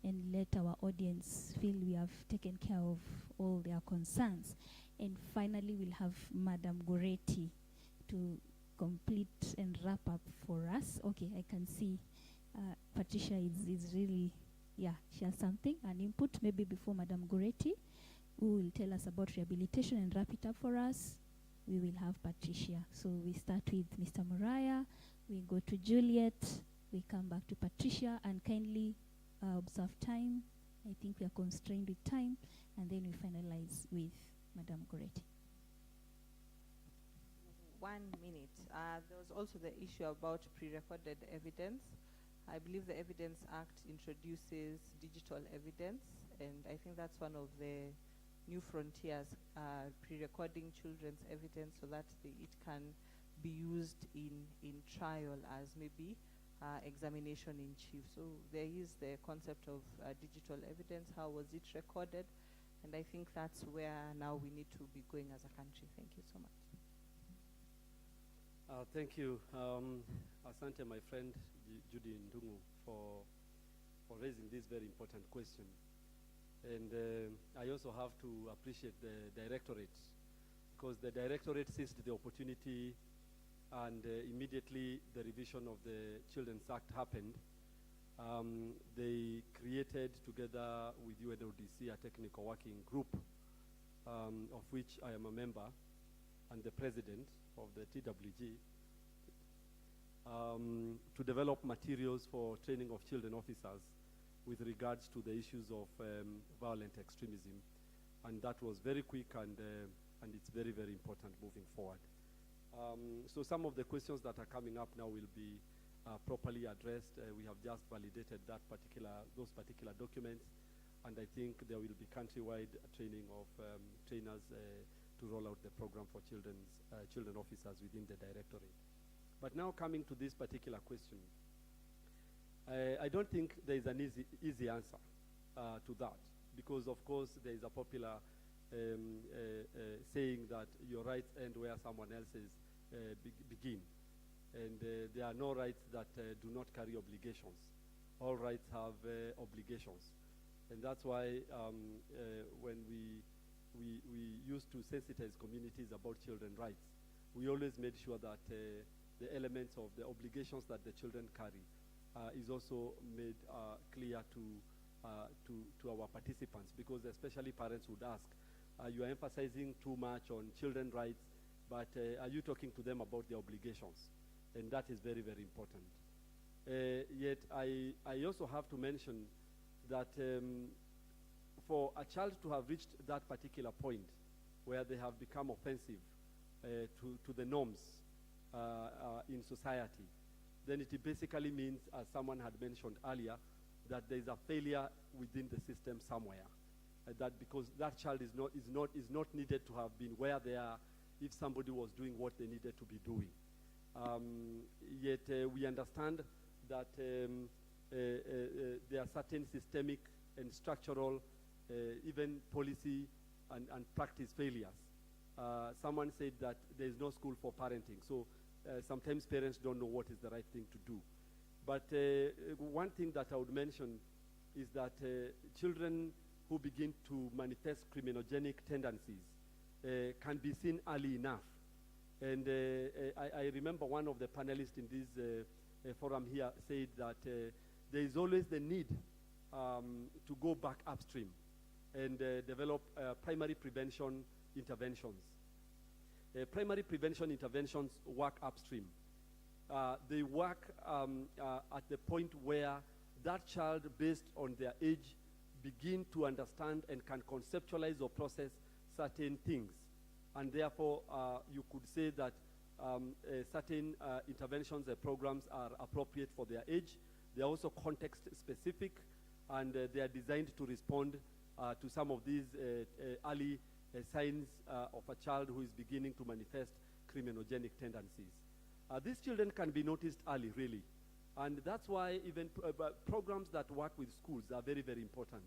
Speaker 17: and let our audience feel we have taken care of all their concerns. And finally, we'll have Madam Goretti to complete and wrap up for us. Okay, I can see Patricia is really, yeah, she has something, an input. Maybe before Madam Goretti, who will tell us about rehabilitation and wrap it up for us, we will have Patricia. So we start with Mr. Muraya, we go to Juliet, we come back to Patricia, and kindly observe time. I think we are constrained with time, and then we finalize with Madam Goretti.
Speaker 16: 1 minute. There was also the issue about pre-recorded evidence. I believe the Evidence Act introduces digital evidence, and I think that's one of the new frontiers, pre-recording children's evidence so that it can be used in trial as maybe examination in chief. So there is the concept of digital evidence. How was it recorded? And I think that's where now we need to be going as a country. Thank you so much.
Speaker 19: Thank you. Asante, my friend Judy Ndungu, for raising this very important question. And I also have to appreciate the directorate, because the directorate seized the opportunity, and immediately the revision of the Children's Act happened. They created, together with UNODC, a technical working group, of which I am a member and the president of the TWG, to develop materials for training of children officers with regards to the issues of violent extremism. And that was very quick, and it's very, very important moving forward. So some of the questions that are coming up now will be properly addressed. We have just validated those particular documents, and I think there will be countrywide training of trainers to roll out the program for children officers within the directorate. But now coming to this particular question, I don't think there is an easy answer to that, because of course there is a popular saying that your rights end where someone else's begin. And there are no rights that do not carry obligations. All rights have obligations. And that's why when we used to sensitize communities about children's rights, we always made sure that the elements of the obligations that the children carry is also made clear to our participants, because especially parents would ask, you are emphasizing too much on children's rights, but are you talking to them about their obligations? And that is very, very important. Yet I also have to mention that for a child to have reached that particular point where they have become offensive to the norms in society, then it basically means, as someone had mentioned earlier, that there is a failure within the system somewhere. That because that child is not needed to have been where they are if somebody was doing what they needed to be doing. Yet we understand that there are certain systemic and structural, even policy and practice failures. Someone said that there is no school for parenting, so sometimes parents don't know what is the right thing to do. But one thing that I would mention is that children who begin to manifest criminogenic tendencies can be seen early enough. And I remember one of the panelists in this forum here said that there is always the need to go back upstream and develop primary prevention interventions. Primary prevention interventions work upstream. They work at the point where that child, based on their age, begin to understand and can conceptualize or process certain things. And therefore, you could say that certain interventions and programs are appropriate for their age. They are also context-specific, and they are designed to respond to some of these early signs of a child who is beginning to manifest criminogenic tendencies. These children can be noticed early, really. And that's why even programs that work with schools are very, very important.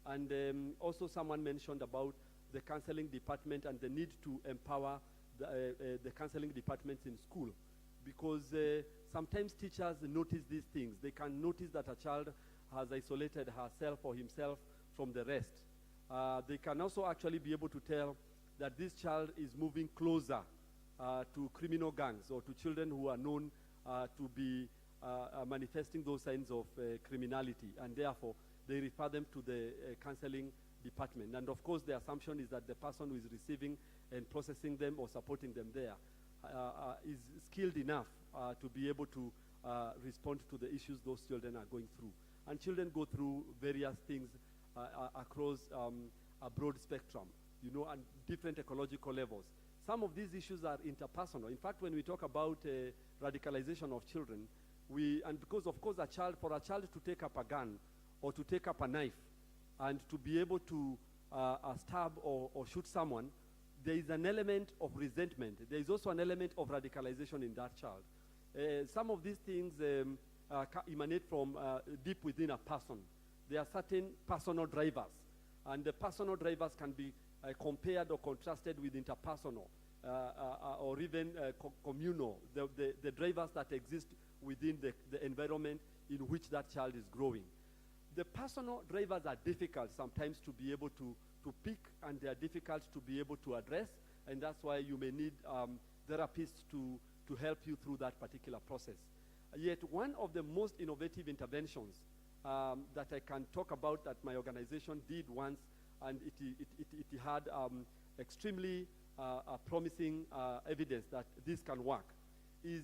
Speaker 19: And also someone mentioned about the counseling department and the need to empower the counseling departments in school, because sometimes teachers notice these things. They can notice that a child has isolated herself or himself from the rest. They can also actually be able to tell that this child is moving closer to criminal gangs or to children who are known to be manifesting those signs of criminality, and therefore they refer them to the counseling department. And of course the assumption is that the person who is receiving and processing them or supporting them there is skilled enough to be able to respond to the issues those children are going through. And children go through various things across a broad spectrum, and different ecological levels. Some of these issues are interpersonal. In fact, when we talk about radicalization of children, And because of course for a child to take up a gun or to take up a knife and to be able to stab or shoot someone, there is an element of resentment. There is also an element of radicalization in that child. Some of these things emanate from deep within a person. There are certain personal drivers, and the personal drivers can be compared or contrasted with interpersonal or even communal, the drivers that exist within the environment in which that child is growing. The personal drivers are difficult sometimes to be able to pick, and they are difficult to be able to address, and that's why you may need therapists to help you through that particular process. Yet one of the most innovative interventions that I can talk about that my organization did once, and it had extremely promising evidence that this can work, is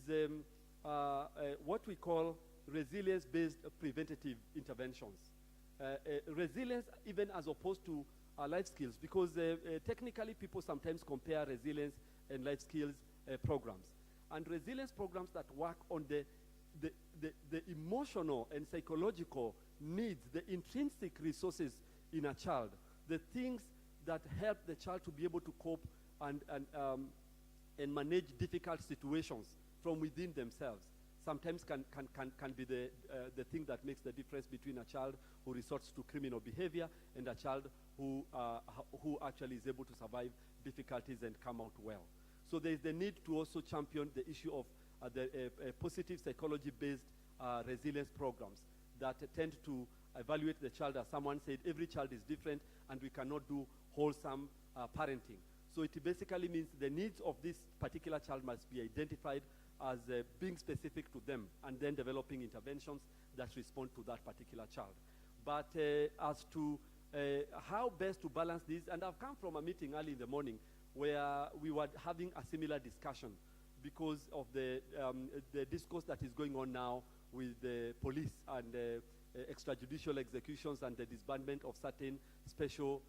Speaker 19: what we call resilience-based preventative interventions. Resilience even as opposed to life skills, because technically people sometimes compare resilience and life skills programs. And resilience programs that work on the emotional and psychological needs, the intrinsic resources in a child, the things that help the child to be able to cope and manage difficult situations from within themselves, sometimes can be the thing that makes the difference between a child who resorts to criminal behavior and a child who actually is able to survive difficulties and come out well. So there is the need to also champion the issue of the positive psychology-based resilience programs that tend to evaluate the child. As someone said, every child is different, and we cannot do wholesome parenting. So it basically means the needs of this particular child must be identified as being specific to them, and then developing interventions that respond to that particular child. But as to how best to balance this, and I've come from a meeting early in the morning where we were having a similar discussion because of the discourse that is going on now with the police and extrajudicial executions and the disbandment of certain special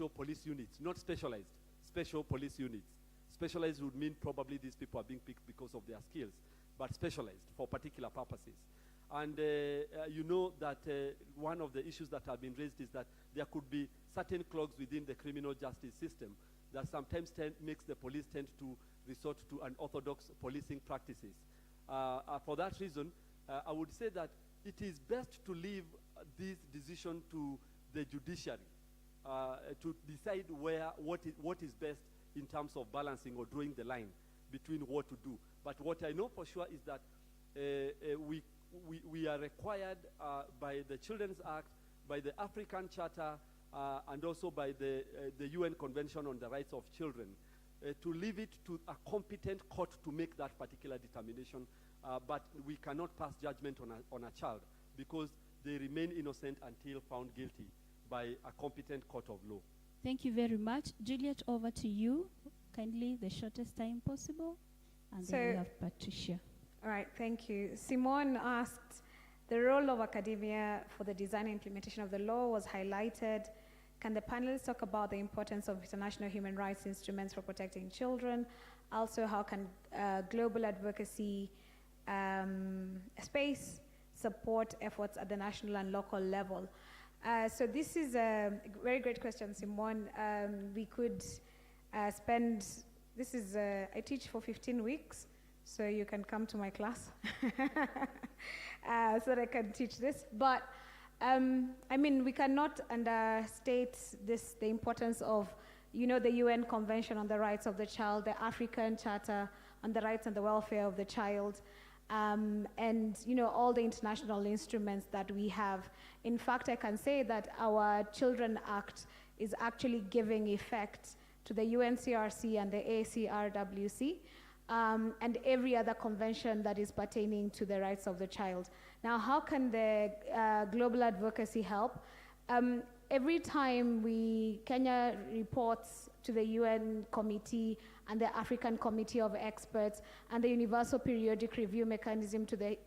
Speaker 19: police units, not specialized, special police units. Specialized would mean probably these people are being picked because of their skills, but specialized for particular purposes. And you know that one of the issues that have been raised is that there could be certain clogs within the criminal justice system that sometimes makes the police tend to resort to unorthodox policing practices. For that reason, I would say that it is best to leave this decision to the judiciary to decide what is best in terms of balancing or drawing the line between what to do. But what I know for sure is that we are required by the Children's Act, by the African Charter, and also by the UN Convention on the Rights of Children, to leave it to a competent court to make that particular determination. But we cannot pass judgment on a child because they remain innocent until found guilty by a competent court of law.
Speaker 17: Thank you very much. Juliet, over to you. Kindly, the shortest time possible. And then we have Patricia.
Speaker 15: All right, thank you. Simone asked, the role of academia for the design and implementation of the law was highlighted. Can the panelists talk about the importance of international human rights instruments for protecting children? Also, how can global advocacy space support efforts at the national and local level? So this is a very great question, Simone. We could spend, I teach for 15 weeks, so you can come to my class so that I can teach this. But I mean, we cannot understate the importance of, the UN Convention on the Rights of the Child, the African Charter on the Rights and the Welfare of the Child, and all the international instruments that we have. In fact, I can say that our Children Act is actually giving effect to the UNCRC and the ACRWC, and every other convention that is pertaining to the rights of the child. Now, how can the global advocacy help? Every time Kenya reports to the UN Committee and the African Committee of Experts and the Universal Periodic Review Mechanism to the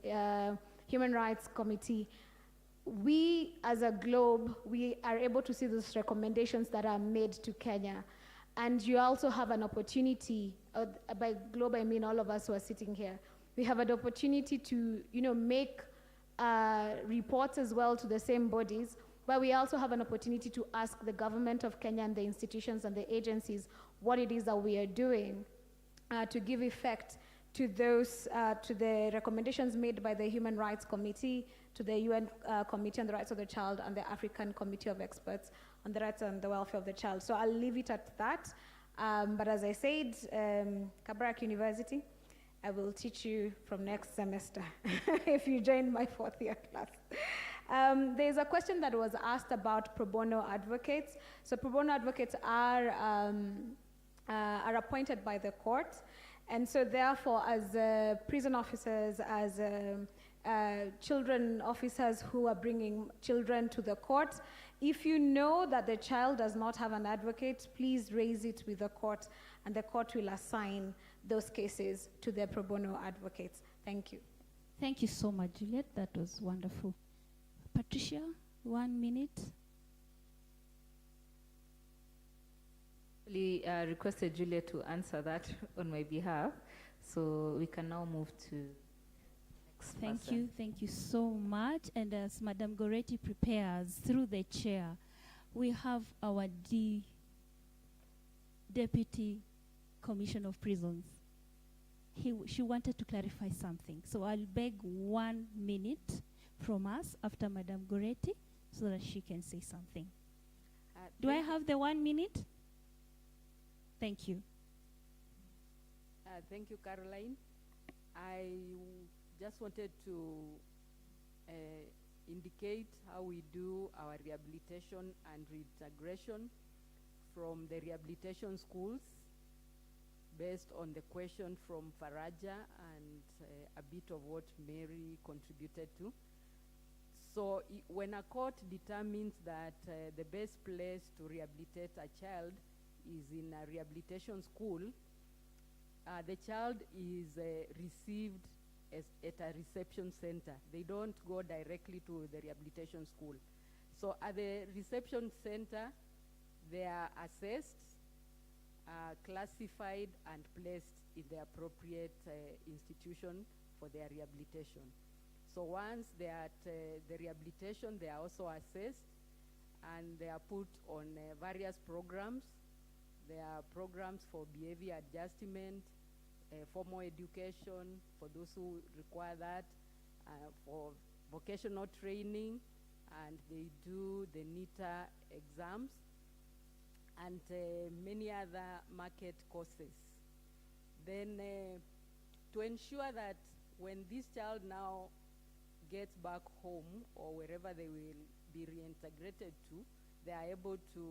Speaker 15: Human Rights Committee, we as a globe, we are able to see those recommendations that are made to Kenya. And you also have an opportunity, by globe I mean all of us who are sitting here, We have an opportunity to, make reports as well to the same bodies, but we also have an opportunity to ask the government of Kenya and the institutions and the agencies what it is that we are doing to give effect to those, to the recommendations made by the Human Rights Committee, to the UN Committee on the Rights of the Child, and the African Committee of Experts on the Rights and the Welfare of the Child. So I'll leave it at that. But as I said, Kabarak University, I will teach you from next semester if you join my 4th year class. There's a question that was asked about pro bono advocates. So pro bono advocates are appointed by the court. And so therefore, as prison officers, as children officers who are bringing children to the court, if you know that the child does not have an advocate, please raise it with the court, and the court will assign those cases to the pro bono advocates. Thank you.
Speaker 17: Thank you so much, Juliet. That was wonderful. Patricia, 1 minute.
Speaker 11: Requested Juliet to answer that on my behalf, so we can now move to next person.
Speaker 17: Thank you so much. And as Madam Goretti prepares through the chair, we have our Deputy Commissioner of Prisons. She wanted to clarify something, so I'll beg 1 minute from us after Madam Goretti so that she can say something. Do I have the 1 minute? Thank you.
Speaker 20: Thank you, Caroline. I just wanted to indicate how we do our rehabilitation and reintegration from the rehabilitation schools based on the question from Faraja and a bit of what Mary contributed to. So when a court determines that the best place to rehabilitate a child is in a rehabilitation school, the child is received at a reception center. They don't go directly to the rehabilitation school. So at the reception center, they are assessed, classified, and placed in the appropriate institution for their rehabilitation. So once they are at the rehabilitation, they are also assessed, and they are put on various programs. There are programs for behavior adjustment, formal education for those who require that, for vocational training, and they do the NITA exams, and many other market courses. Then to ensure that when this child now gets back home or wherever they will be reintegrated to, they are able to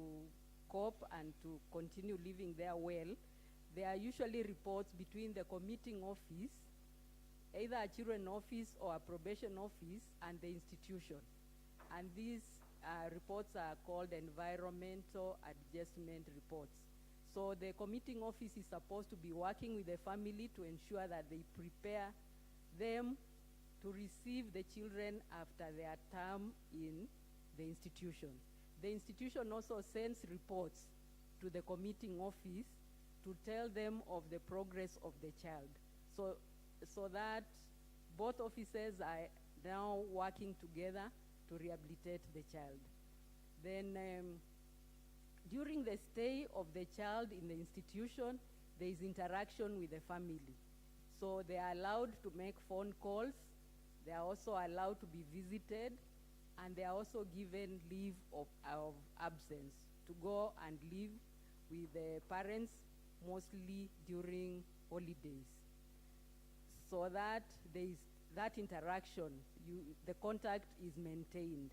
Speaker 20: cope and to continue living there well, there are usually reports between the committing office, either a children office or a probation office, and the institution. And these reports are called environmental adjustment reports. So the committing office is supposed to be working with the family to ensure that they prepare them to receive the children after their term in the institution. The institution also sends reports to the committing office to tell them of the progress of the child. So that both offices are now working together to rehabilitate the child. Then during the stay of the child in the institution, there is interaction with the family. So they are allowed to make phone calls. They are also allowed to be visited, and they are also given leave of absence to go and live with the parents, mostly during holidays, so that there is that interaction, the contact is maintained.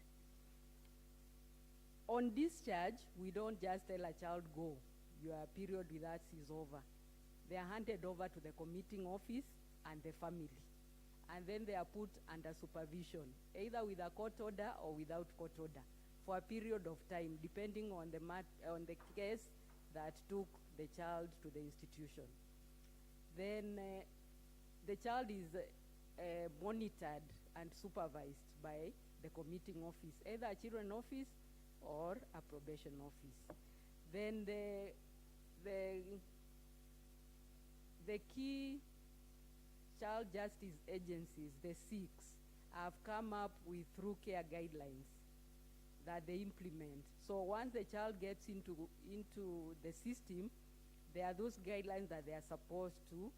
Speaker 20: On discharge, we don't just tell a child, go, your period with us is over. They are handed over to the committing office and the family. And then they are put under supervision, either with a court order or without court order, for a period of time, depending on the case that took the child to the institution. Then the child is monitored and supervised by the committing office, either a children office or a probation office. Then the key child justice agencies, the 6, have come up with through care guidelines that they implement. So once the child gets into the system, there are those guidelines that they are supposed to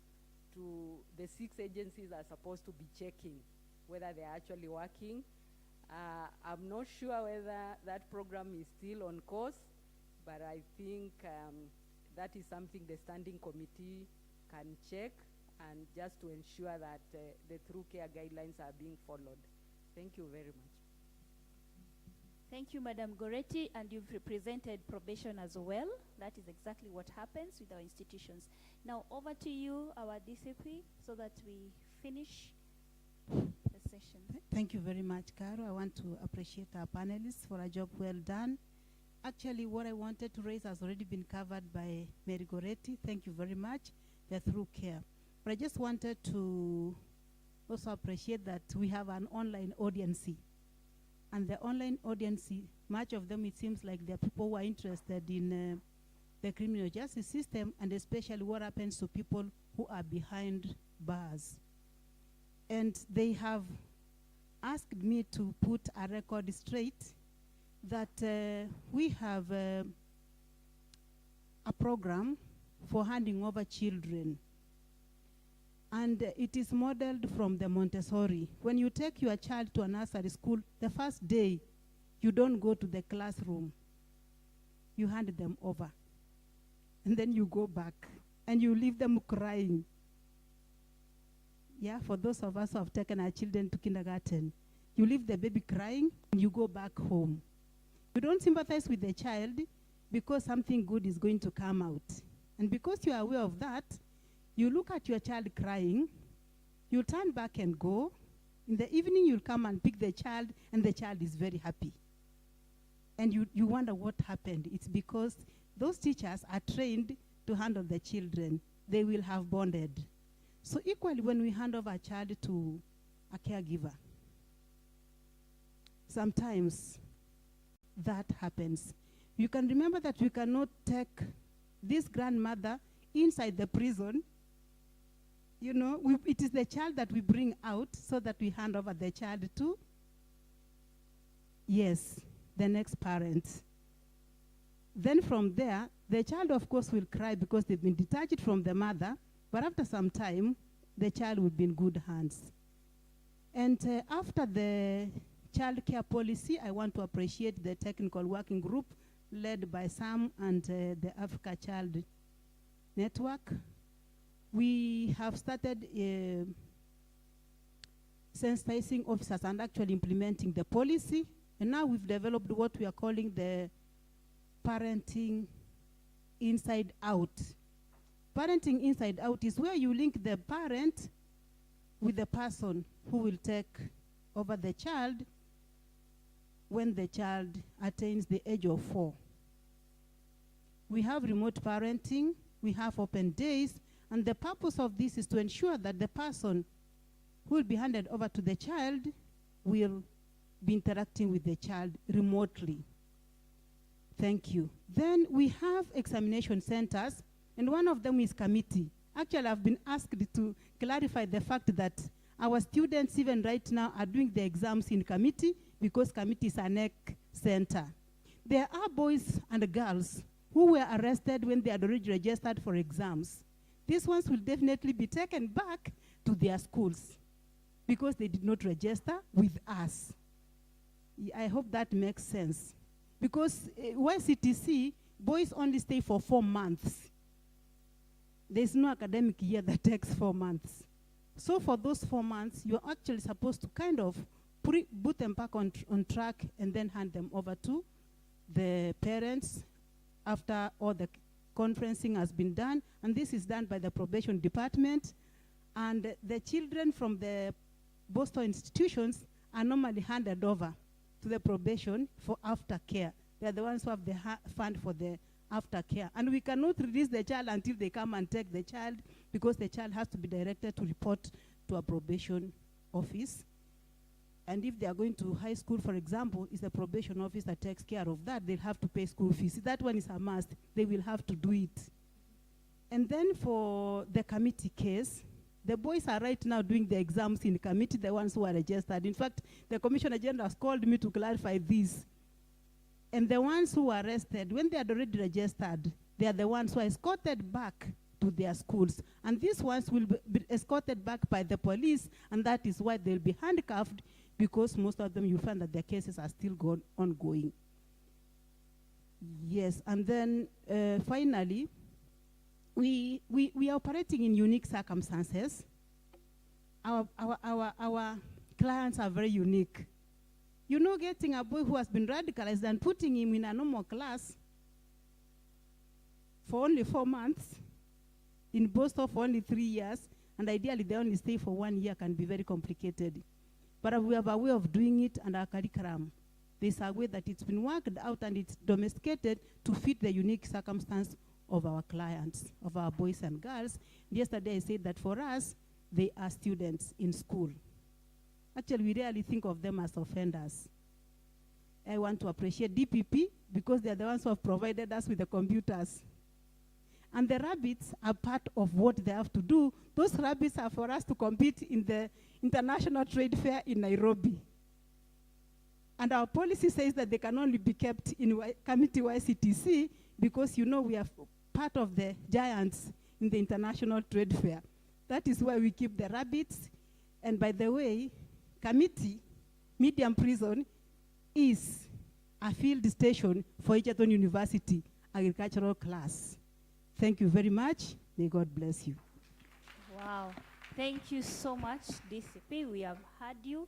Speaker 20: the 6 agencies are supposed to be checking whether they're actually working. I'm not sure whether that program is still on course, but I think that is something the standing committee can check, and just to ensure that the through care guidelines are being followed. Thank you very much.
Speaker 17: Thank you, Madam Goretti, and you've represented probation as well. That is exactly what happens with our institutions. Now, over to you, our DCP, so that we finish the session.
Speaker 10: Thank you very much, Caro. I want to appreciate our panelists for a job well done. Actually, what I wanted to raise has already been covered by Mary Goretti. Thank you very much. They're through care. But I just wanted to also appreciate that we have an online audience. And the online audience, much of them, it seems like they're people who are interested in the criminal justice system, and especially what happens to people who are behind bars. And they have asked me to put a record straight that we have a program for handing over children. And it is modeled from the Montessori. When you take your child to a nursery school, the first day, you don't go to the classroom. You hand them over. And then you go back. And you leave them crying. Yeah, for those of us who have taken our children to kindergarten, you leave the baby crying, and you go back home. You don't sympathize with the child because something good is going to come out. And because you are aware of that, you look at your child crying, you turn back and go. In the evening, you'll come and pick the child, and the child is very happy. And you wonder what happened. It's because those teachers are trained to handle the children. They will have bonded. So equally, when we hand over a child to a caregiver, sometimes that happens. You can remember that we cannot take this grandmother inside the prison. You know, it is the child that we bring out so that we hand over the child to, yes, the next parent. Then from there, the child, of course, will cry because they've been detached from the mother, but after some time, the child will be in good hands. And after the child care policy, I want to appreciate the technical working group led by Sam and the Africa Child Network. We have started sensitizing officers and actually implementing the policy. And now we've developed what we are calling the parenting inside out. Parenting inside out is where you link the parent with the person who will take over the child when the child attains the age of 4. We have remote parenting, we have open days, and the purpose of this is to ensure that the person who will be handed over to the child will be interacting with the child remotely. Thank you. Then we have examination centers, and one of them is committee. Actually, I've been asked to clarify the fact that our students even right now are doing the exams in committee because committee is a NEC center. There are boys and girls who were arrested when they had already registered for exams. These ones will definitely be taken back to their schools because they did not register with us. I hope that makes sense. Because YCTC, boys only stay for 4 months. There's no academic year that takes 4 months. So for those 4 months, you're actually supposed to kind of put them back on track and then hand them over to the parents after all the conferencing has been done. And this is done by the probation department. And the children from the Boston institutions are normally handed over to the probation for aftercare. They're the ones who have the fund for the aftercare. And we cannot release the child until they come and take the child because the child has to be directed to report to a probation office. And if they are going to high school, for example, it's the probation office that takes care of that. They'll have to pay school fees. That one is a must. They will have to do it. And then for the committee case, The boys are right now doing the exams in committee, the ones who are registered. In fact, the Commissioner General has called me to clarify this. And the ones who are arrested, when they are already registered, they are the ones who are escorted back to their schools. And these ones will be escorted back by the police, and that is why they'll be handcuffed, because most of them, you find that their cases are still ongoing. Yes, and then finally, we are operating in unique circumstances. Our clients are very unique. You know, getting a boy who has been radicalized and putting him in a normal class for only 4 months, in Boston for only 3 years, and ideally they only stay for 1 year, can be very complicated. But we have a way of doing it, and our curriculum, there's a way that it's been worked out and it's domesticated to fit the unique circumstance of our clients, of our boys and girls. Yesterday I said that for us, they are students in school. Actually, we rarely think of them as offenders. I want to appreciate DPP because they're the ones who have provided us with the computers. And the rabbits are part of what they have to do. Those rabbits are for us to compete in the International Trade Fair in Nairobi. And our policy says that they can only be kept in Committee YCTC because, you know, we are part of the giants in the International Trade Fair. That is why we keep the rabbits. And by the way, Committee, Medium Prison, is a field station for Egerton University agricultural class. Thank you very much. May God bless you.
Speaker 17: Wow. Thank you so much, DCP. We have heard you,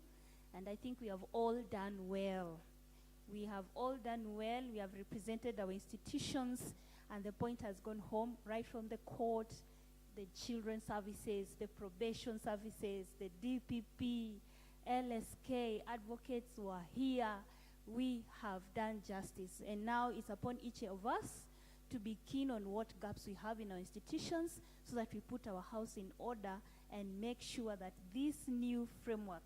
Speaker 17: and I think we have all done well. We have all done well. We have represented our institutions, and the point has gone home right from the court, the children's services, the probation services, the DPP, LSK, advocates who are here. We have done justice, and now it's upon each of us to be keen on what gaps we have in our institutions so that we put our house in order and make sure that this new framework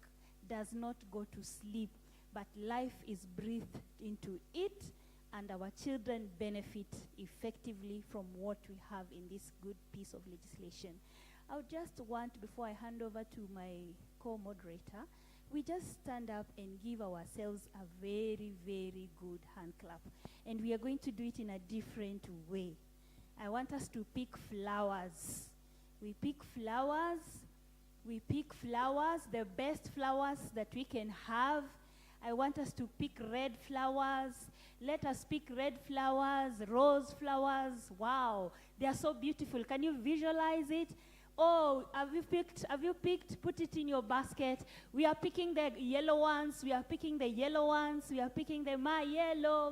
Speaker 17: does not go to sleep, but life is breathed into it, and our children benefit effectively from what we have in this good piece of legislation. I would just want, before I hand over to my co-moderator, we just stand up and give ourselves a very, very good hand clap. And we are going to do it in a different way. I want us to pick flowers. We pick flowers. We pick flowers, the best flowers that we can have. I want us to pick red flowers. Let us pick red flowers, rose flowers. Wow, they are so beautiful. Can you visualize it? Oh, have you picked, put it in your basket. We are picking the yellow ones, we are picking the yellow ones, we are picking the my yellow.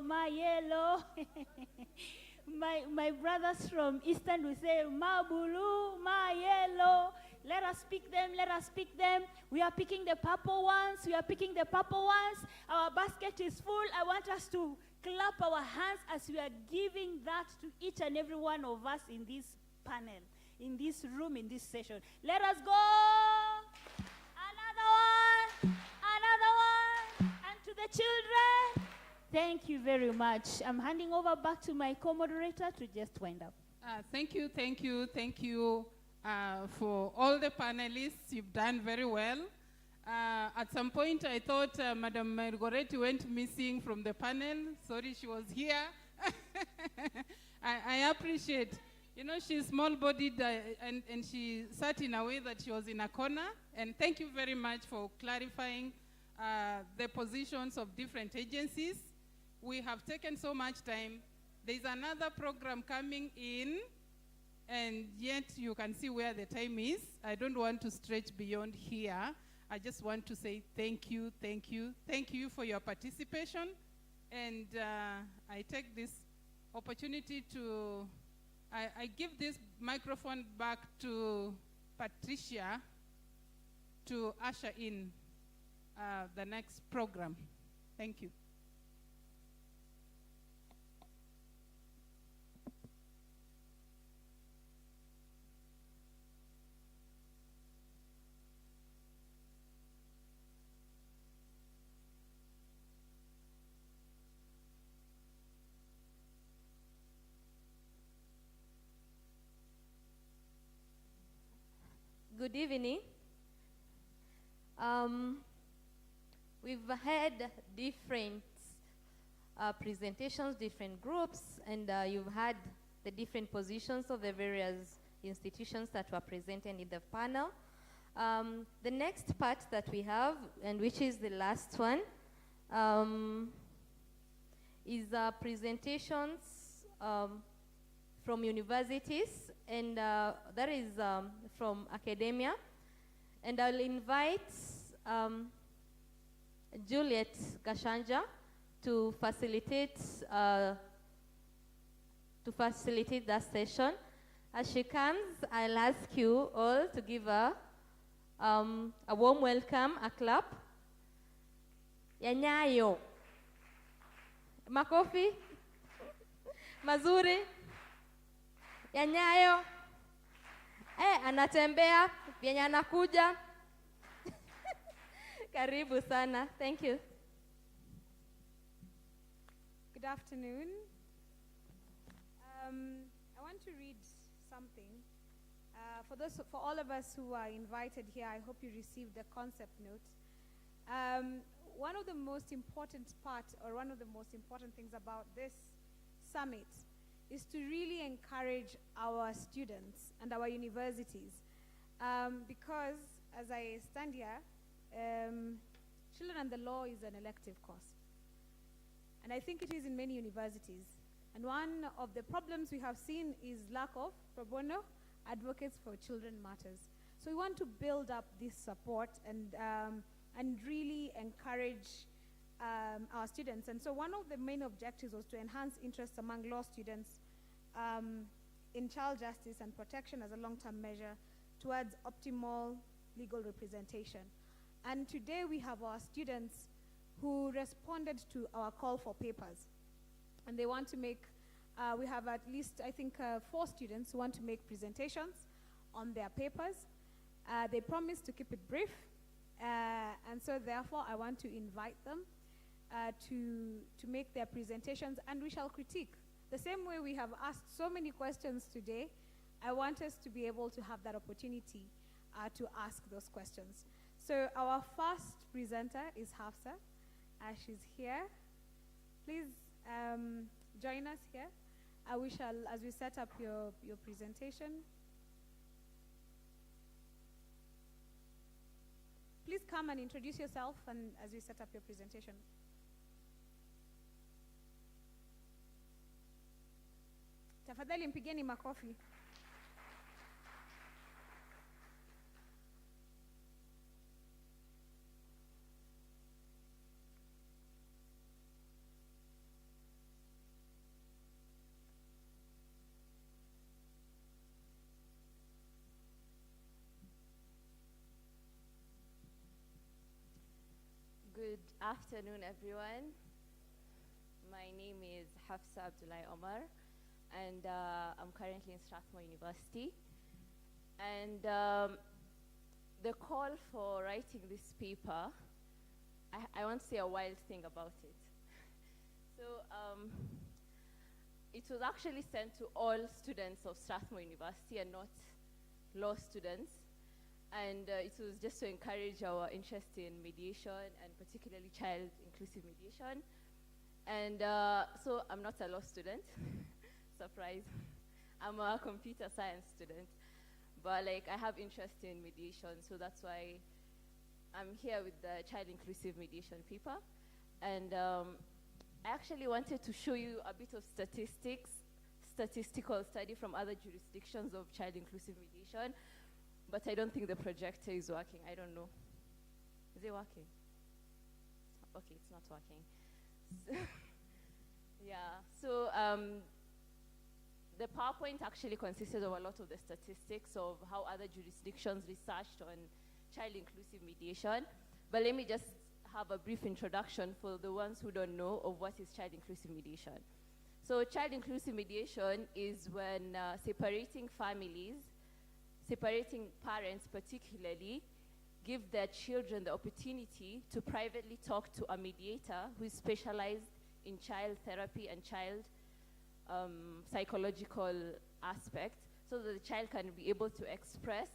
Speaker 17: my brothers from Eastern will say, ma bulu, ma yellow. Let us pick them, let us pick them. We are picking the purple ones, we are picking the purple ones. Our basket is full. I want us to clap our hands as we are giving that to each and every one of us in this panel, in this room, in this session. Let us go. Another one, and to the children. Thank you very much. I'm handing over back to my co-moderator to just wind up.
Speaker 3: Thank you for all the panelists. You've done very well. At some point, I thought Madam Margoretti went missing from the panel. Sorry, she was here. I appreciate. You know, she's small-bodied and she sat in a way that she was in a corner. And thank you very much for clarifying the positions of different agencies. We have taken so much time. There's another program coming in, and yet you can see where the time is. I don't want to stretch beyond here. I just want to say thank you for your participation. And I take this opportunity to I give this microphone back to Patricia to usher in the next program. Thank you.
Speaker 13: Good evening. We've had different presentations, different groups, and you've had the different positions of the various institutions that were presented in the panel. The next part that we have, and which is the last one, is presentations from universities, and that is from academia. And I'll invite Juliet Gashanja to facilitate that session. As she comes, I'll ask you all to give her a warm welcome, a clap. Yanyayo. Makofi. Mazuri. Yanyayo. Anatembea, vyenye anakuja. Karibu sana. Thank you.
Speaker 15: Good afternoon. I want to read something. For all of us who are invited here, I hope you received the concept note. One of the most important things about this summit is to really encourage our students and our universities, because as I stand here, children and the law is an elective course. And I think it is in many universities. And one of the problems we have seen is lack of pro bono advocates for children matters. So we want to build up this support and really encourage our students. And so one of the main objectives was to enhance interest among law students in child justice and protection as a long-term measure towards optimal legal representation. And today we have our students who responded to our call for papers. And they want to make, we have at least, I think, 4 students who want to make presentations on their papers. They promised to keep it brief. And so therefore, I want to invite them to make their presentations, and we shall critique. The same way we have asked so many questions today, I want us to be able to have that opportunity to ask those questions. So our first presenter is Hafsa. She's here. Please join us here. We shall, as we set up your presentation. Please come and introduce yourself, and as we set up your presentation. Tafadhali mpigeni makofi.
Speaker 4: Good afternoon, everyone. My name is Hafsa Abdullahi Omar, and I'm currently in Strathmore University. And the call for writing this paper, I want to say a wild thing about it. So it was actually sent to all students of Strathmore University and not law students. And it was just to encourage our interest in mediation, and particularly child-inclusive mediation. And so I'm not a law student, surprise. I'm a computer science student. But like, I have interest in mediation, so that's why I'm here with the child-inclusive mediation paper. And I actually wanted to show you a bit of statistical study from other jurisdictions of child-inclusive mediation. But I don't think the projector is working. I don't know. Is it working? Okay, it's not working. Yeah, so the PowerPoint actually consisted of a lot of the statistics of how other jurisdictions researched on child-inclusive mediation. But let me just have a brief introduction for the ones who don't know of what is child-inclusive mediation. So child-inclusive mediation is when separating parents particularly, give their children the opportunity to privately talk to a mediator who is specialized in child therapy and child psychological aspects, so that the child can be able to express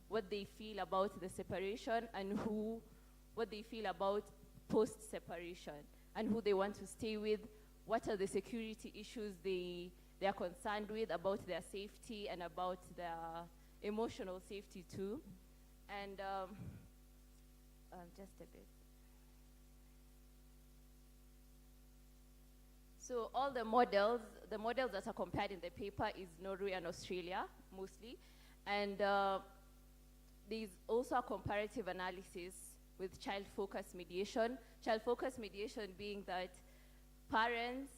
Speaker 4: what they feel about the separation and what they feel about post-separation and who they want to stay with, what are the security issues they are concerned with about their safety and about their emotional safety too. And just a bit. So all the models that are compared in the paper is Norway and Australia, mostly. And there's also a comparative analysis with child-focused mediation. Child-focused mediation being that parents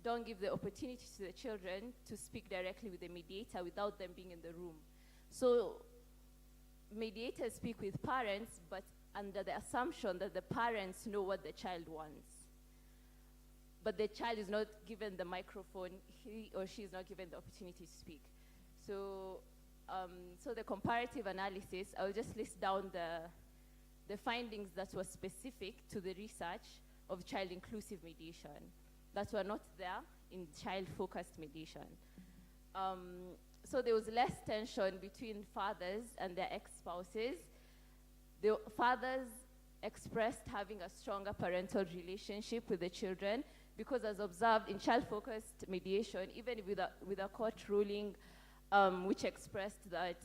Speaker 4: don't give the opportunity to the children to speak directly with the mediator without them being in the room. So mediators speak with parents, but under the assumption that the parents know what the child wants. But the child is not given the microphone, he or she is not given the opportunity to speak. So, so the comparative analysis, I'll just list down the findings that were specific to the research of child-inclusive mediation that were not there in child-focused mediation. So there was less tension between fathers and their ex-spouses. The fathers expressed having a stronger parental relationship with the children because, as observed in child-focused mediation, even with a court ruling which expressed that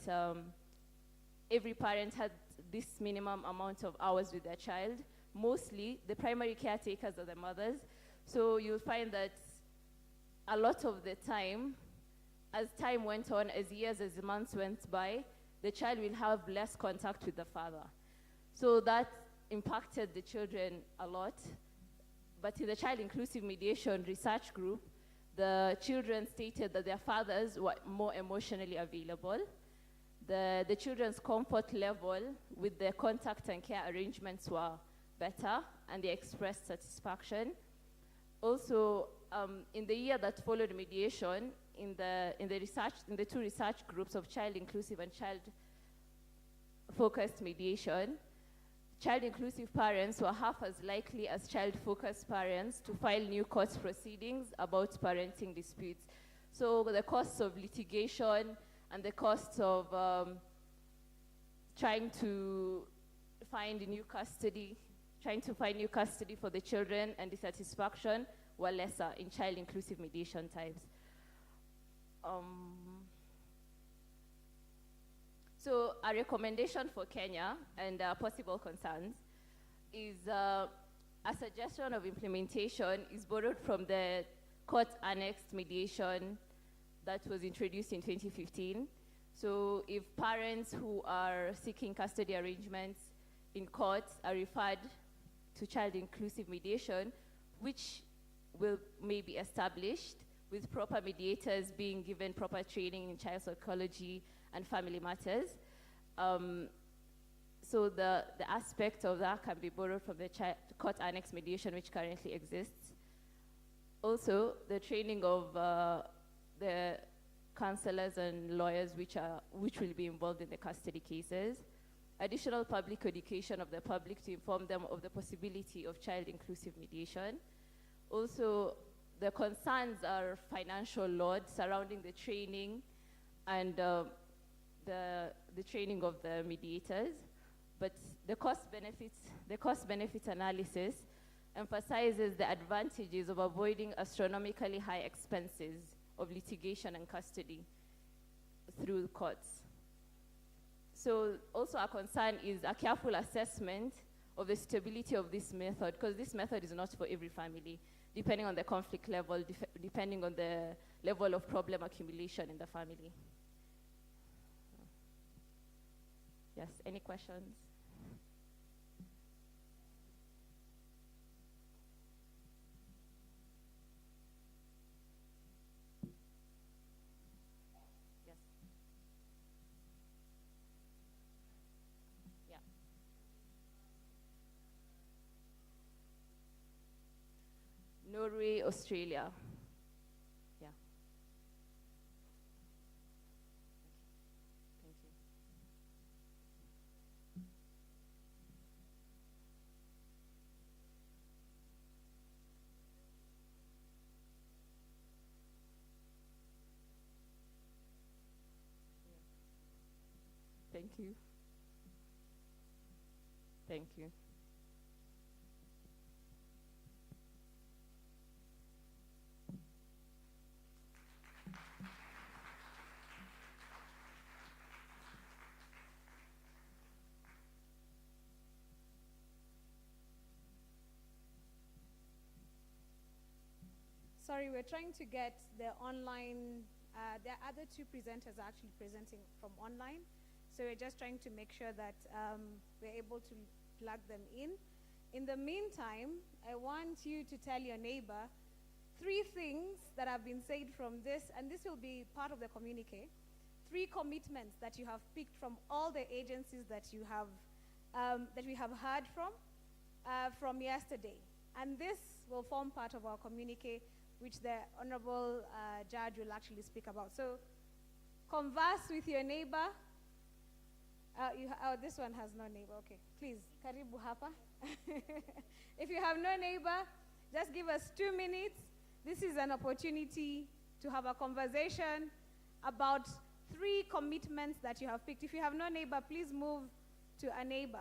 Speaker 4: every parent had this minimum amount of hours with their child, mostly the primary caretakers are the mothers. So you'll find that a lot of the time, as time went on, as years, as months went by, the child will have less contact with the father. So that impacted the children a lot. But in the child-inclusive mediation research group, the children stated that their fathers were more emotionally available. The children's comfort level with their contact and care arrangements were better, and they expressed satisfaction. Also, in the year that followed mediation, in the two research groups of child-inclusive and child-focused mediation, child-inclusive parents were half as likely as child-focused parents to file new court proceedings about parenting disputes. So the costs of litigation and the costs of trying to find new custody for the children and dissatisfaction were lesser in child-inclusive mediation types. So a recommendation for Kenya and possible concerns is a suggestion of implementation is borrowed from the court-annexed mediation that was introduced in 2015. So if parents who are seeking custody arrangements in courts are referred to child-inclusive mediation, which may be established with proper mediators being given proper training in child psychology and family matters. So the aspect of that can be borrowed from the court annex mediation which currently exists. Also, the training of the counselors and lawyers which will be involved in the custody cases. Additional public education of the public to inform them of the possibility of child-inclusive mediation. Also, the concerns are financial load surrounding the training and the training of the mediators, but the cost-benefit analysis emphasizes the advantages of avoiding astronomically high expenses of litigation and custody through the courts. So also a concern is a careful assessment of the stability of this method, because this method is not for every family, depending on the conflict level, depending on the level of problem accumulation in the family. Yes, any questions? Yes. Yeah. Norway, Australia. Yeah. Okay. Thank you. Thank Thank you. Thank you.
Speaker 15: Sorry, we're trying to get the online, the other two presenters are actually presenting from online. So we're just trying to make sure that we're able to plug them in. In the meantime, I want you to tell your neighbor 3 things that have been said from this, and this will be part of the communique. 3 commitments that you have picked from all the agencies that you have, that we have heard from yesterday. And this will form part of our communique, which the Honorable Judge will actually speak about. So converse with your neighbor. This one has no neighbor. Okay, please, karibu hapa. If you have no neighbor, just give us 2 minutes. This is an opportunity to have a conversation about 3 commitments that you have picked. If you have no neighbor, please move to a neighbor.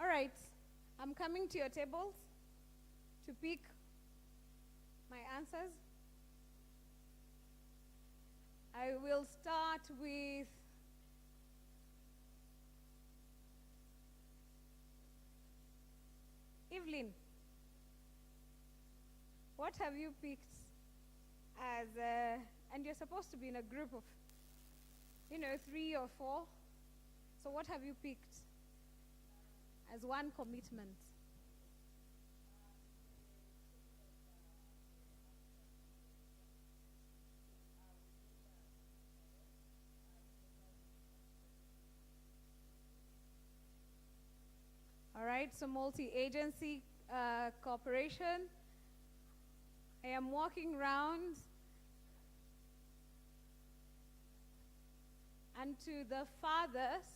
Speaker 15: All right, I'm coming to your tables to pick my answers. I will start with Evelyn. What have you picked as and you're supposed to be in a group of, 3 or 4. So what have you picked as one commitment? All right, so multi-agency cooperation. I am walking around and to the farthest,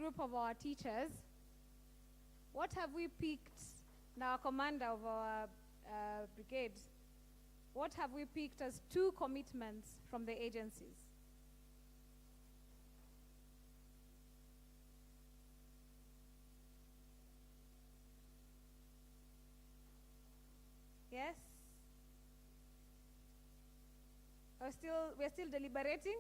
Speaker 15: group of our teachers, what have we picked, now commander of our brigade, what have we picked as 2 commitments from the agencies? Yes? We're still deliberating?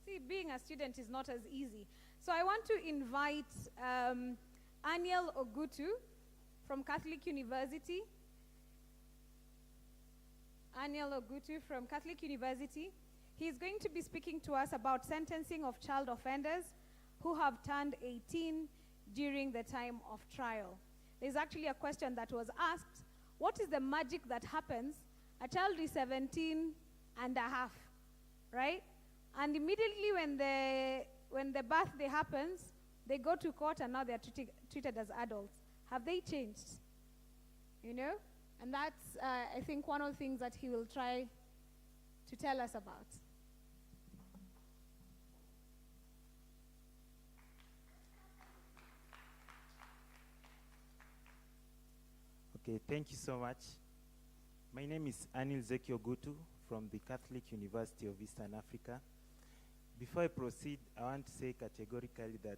Speaker 15: See, being a student is not as easy. So I want to invite Aniel Ogutu from Catholic University. Aniel Ogutu from Catholic University. He's going to be speaking to us about sentencing of child offenders who have turned 18 during the time of trial. There's actually a question that was asked, what is the magic that happens? A child is 17 and a half, right? And immediately when the birthday happens, they go to court and now they're treated as adults. Have they changed? You know? And that's, I think, one of the things that he will try to tell us about.
Speaker 9: Okay, thank you so much. My name is Anil Zekio Gutu from the Catholic University of Eastern Africa. Before I proceed, I want to say categorically that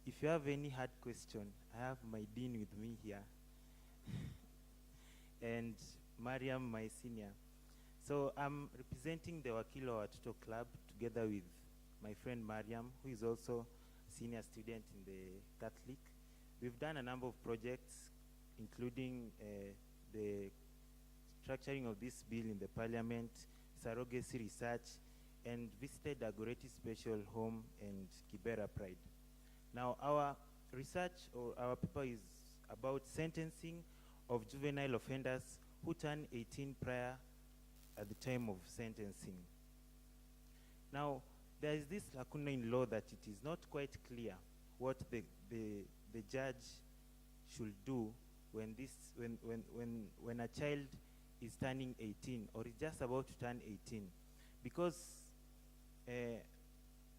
Speaker 9: if you have any hard question, I have my dean with me here, and Mariam, my senior. So I'm representing the Wakilo Watoto Club together with my friend Mariam, who is also a senior student in the Catholic. We've done a number of projects, including the structuring of this bill in the parliament, surrogacy research, and visited Agoreti Special Home and Kibera Pride. Now, our research or our paper is about sentencing of juvenile offenders who turn 18 prior at the time of sentencing. Now, there is this lacuna in law that it is not quite clear what the judge should do when a child is turning 18 or is just about to turn 18, because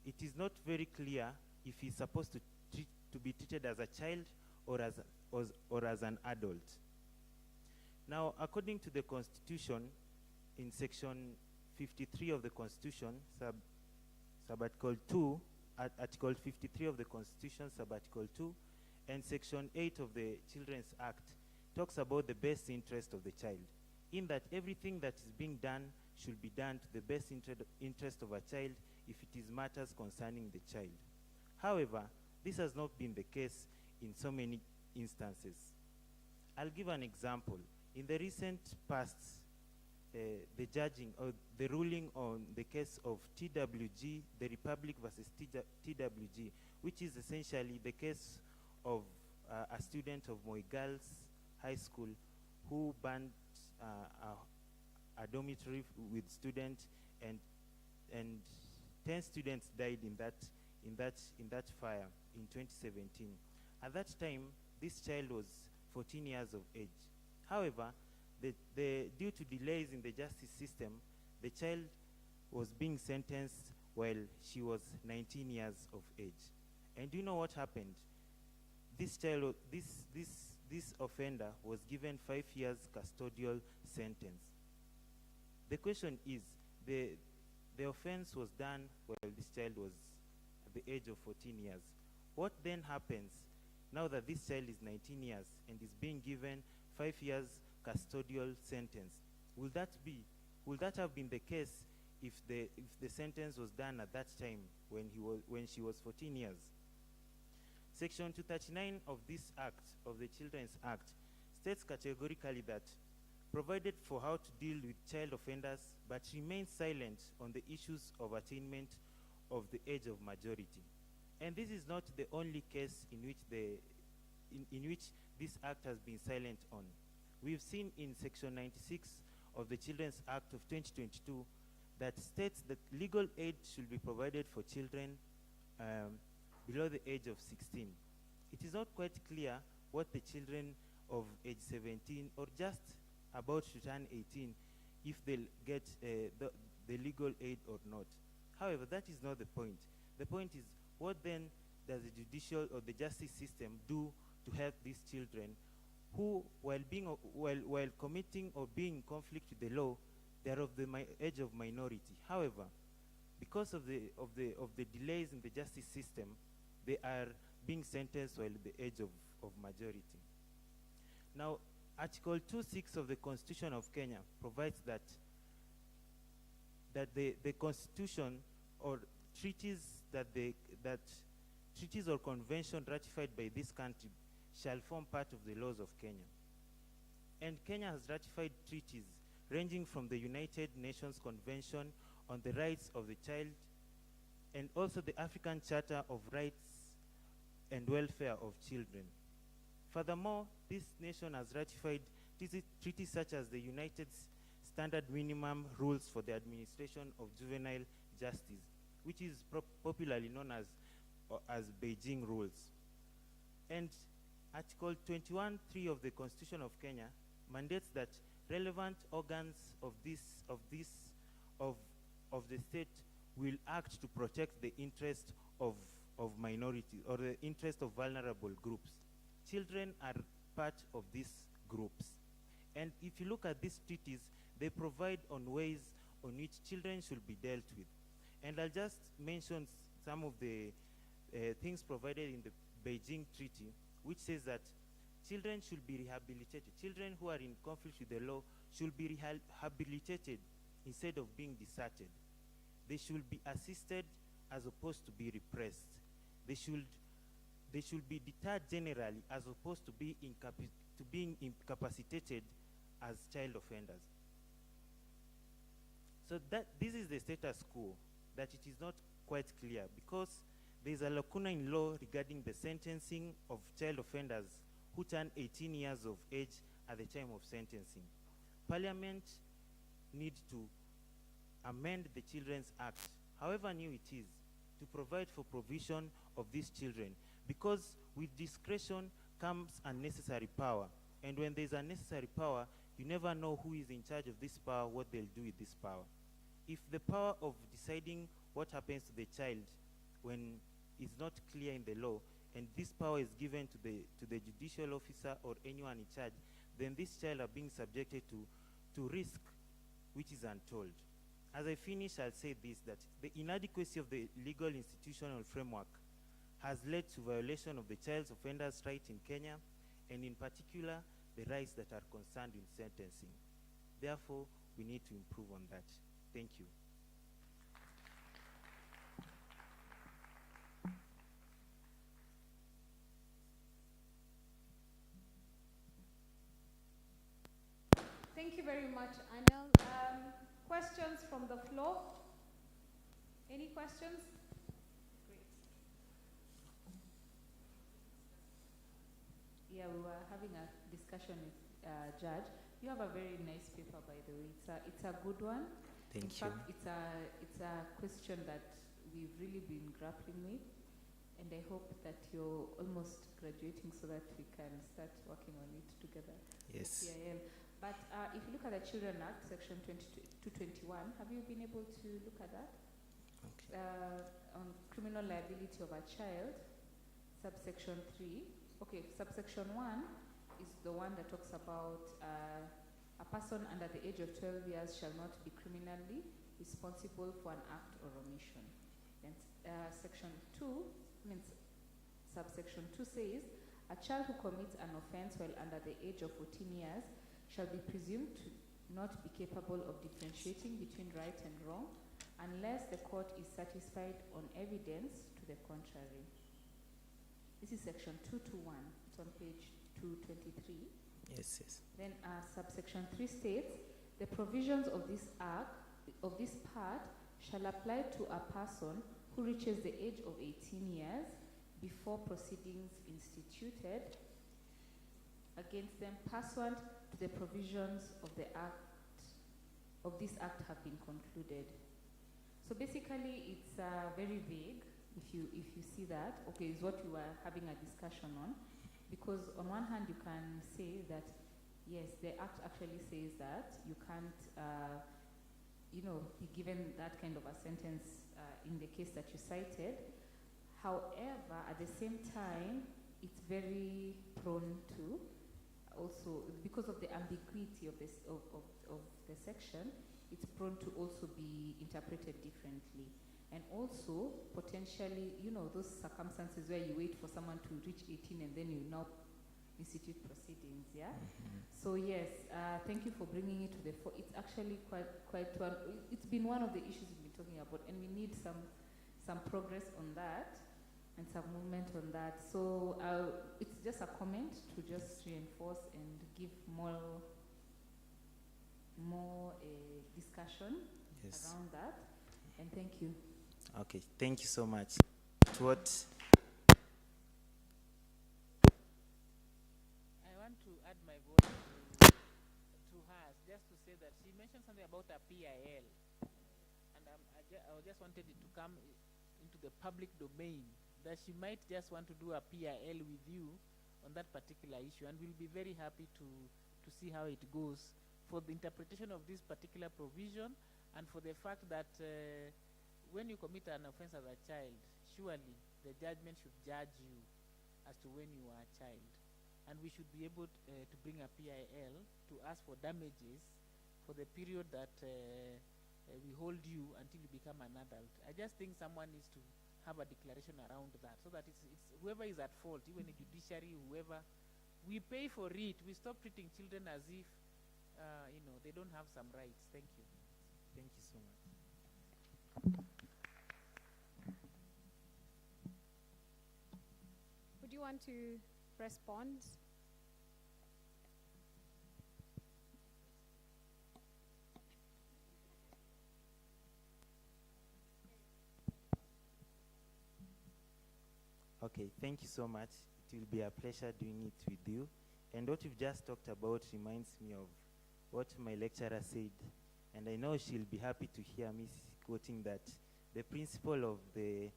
Speaker 9: it is not very clear if he's supposed to be treated as a child or as an adult. Now, according to the Constitution, in section 53 of the Constitution, sub-article 2, article 53 of the Constitution, sub-article 2, and section 8 of the Children's Act talks about the best interest of the child, in that everything that is being done should be done to the best interest of a child if it is matters concerning the child. However, this has not been the case in so many instances. I'll give an example. In the recent past, the judging or the ruling on the case of TWG, the Republic versus TWG, which is essentially the case of a student of Moi Girls High School who burned a dormitory with students, and 10 students died in that fire in 2017. At that time, this child was 14 years of age. However, due to delays in the justice system, the child was being sentenced while she was 19 years of age. And do you know what happened? This child, this offender was given 5 years custodial sentence. The question is, the offense was done while this child was at the age of 14 years. What then happens now that this child is 19 years and is being given 5 years custodial sentence? Will that have been the case if the sentence was done at that time when she was 14 years? Section 239 of this act, of the Children's Act, states categorically that provided for how to deal with child offenders, but remains silent on the issues of attainment of the age of majority. And this is not the only case in which this act has been silent on. We've seen in Section 96 of the Children's Act of 2022 that states that legal aid should be provided for children below the age of 16. It is not quite clear what the children of age 17 or just about to turn 18, if they'll get the legal aid or not. However, that is not the point. The point is, what then does the judicial or the justice system do to help these children who, while committing or being in conflict with the law, they are of the age of minority. However, because of the delays in the justice system, they are being sentenced while at the age of majority. Now, Article 2.6 of the Constitution of Kenya provides that the Constitution or treaties treaties or convention ratified by this country shall form part of the laws of Kenya. And Kenya has ratified treaties ranging from the United Nations Convention on the Rights of the Child and also the African Charter of Rights and Welfare of Children. Furthermore, this nation has ratified treaties such as the United Standard Minimum Rules for the Administration of Juvenile Justice, which is popularly known as Beijing Rules. And Article 21.3 of the Constitution of Kenya mandates that relevant organs of the state will act to protect the interest of minorities or the interest of vulnerable groups. Children are part of these groups. And if you look at these treaties, they provide on ways on which children should be dealt with. And I'll just mention some of the things provided in the Beijing Treaty, which says that children should be rehabilitated. Children who are in conflict with the law should be rehabilitated instead of being deserted. They should be assisted as opposed to be repressed. They should be deterred generally as opposed to being incapacitated as child offenders. So this is the status quo, that it is not quite clear because there is a lacuna in law regarding the sentencing of child offenders who turn 18 years of age at the time of sentencing. Parliament needs to amend the Children's Act, however new it is, to provide for provision of these children, because with discretion comes unnecessary power. And when there's unnecessary power, you never know who is in charge of this power, what they'll do with this power. If the power of deciding what happens to the child when it's not clear in the law, and this power is given to the judicial officer or anyone in charge, then this child are being subjected to risk which is untold. As I finish, I'll say this, that the inadequacy of the legal institutional framework has led to violation of the child offender's right in Kenya, and in particular, the rights that are concerned in sentencing. Therefore, we need to improve on that. Thank you.
Speaker 15: Thank you very much, Anil. Questions from the floor? Any questions? Great.
Speaker 11: Yeah, we were having a discussion with Judge. You have a very nice paper, by the way. It's a good one.
Speaker 9: Thank you.
Speaker 11: In fact, it's a question that we've really been grappling with, and I hope that you're almost graduating so that we can start working on it together.
Speaker 9: Yes.
Speaker 11: With PIL. But if you look at the Children Act, Section 221, have you been able to look at that?
Speaker 9: Okay.
Speaker 11: On criminal liability of a child, subsection 3. Okay, subsection 1 is the one that talks about a person under the age of 12 years shall not be criminally responsible for an act or omission. And section 2, subsection 2 says, a child who commits an offense while under the age of 14 years shall be presumed to not be capable of differentiating between right and wrong unless the court is satisfied on evidence to the contrary. This is section 221. It's on page 223.
Speaker 9: Yes, yes.
Speaker 11: Then subsection 3 states, the provisions of this act, of this part, shall apply to a person who reaches the age of 18 years before proceedings instituted against them pursuant to the provisions of the act, of this act have been concluded. So basically, it's very vague. If you see that, okay, is what you are having a discussion on, because on one hand you can say that yes, the act actually says that you can't, be given that kind of a sentence in the case that you cited. However, at the same time, it's very prone to also, because of the ambiguity of this of the section, it's prone to also be interpreted differently. And also, potentially, you know, those circumstances where you wait for someone to reach 18 and then you now institute proceedings, yeah? So yes, thank you for bringing it to the fore. It's actually quite one, it's been one of the issues we've been talking about, and we need some progress on that and some movement on that. So it's just a comment to just reinforce and give more discussion around that. And thank you.
Speaker 9: Okay, thank you so much. What?
Speaker 18: I want to add my voice to hers, just to say that she mentioned something about a PIL, and I just wanted it to come into the public domain, that she might just want to do a PIL with you on that particular issue, and we'll be very happy to see how it goes for the interpretation of this particular provision, and for the fact that when you commit an offense as a child, surely the judgment should judge you as to when you are a child. And we should be able to bring a PIL to ask for damages for the period that we hold you until you become an adult. I just think someone needs to have a declaration around that, so that it's whoever is at fault, even the judiciary, whoever, we pay for it. We stop treating children as if, they don't have some rights. Thank you.
Speaker 9: Thank you so much.
Speaker 15: Would you want to respond?
Speaker 9: Okay, thank you so much. It will be a pleasure doing it with you. And what you've just talked about reminds me of what my lecturer said. And I know she'll be happy to hear me quoting that the principle of a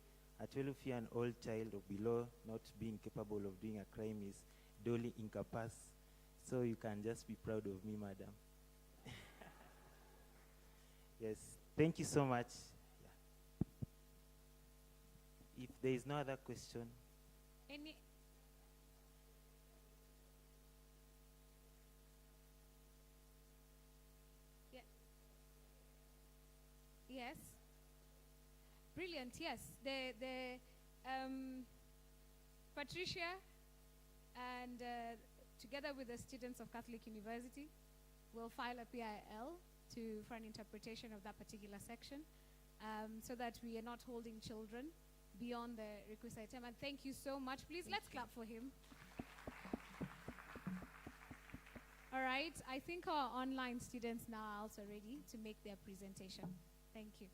Speaker 9: 12-year-old child or below not being capable of doing a crime is duly incapacitated. So you can just be proud of me, madam. Yes, thank you so much. If there is no other question.
Speaker 15: Any? Yeah. Yes. Brilliant. Yes. Patricia and together with the students of Catholic University will file a PIL for an interpretation of that particular section, so that we are not holding children beyond the requisite time. And thank you so much. Please, let's clap for him. All right. I think our online students now are also ready to make their presentation. Thank you.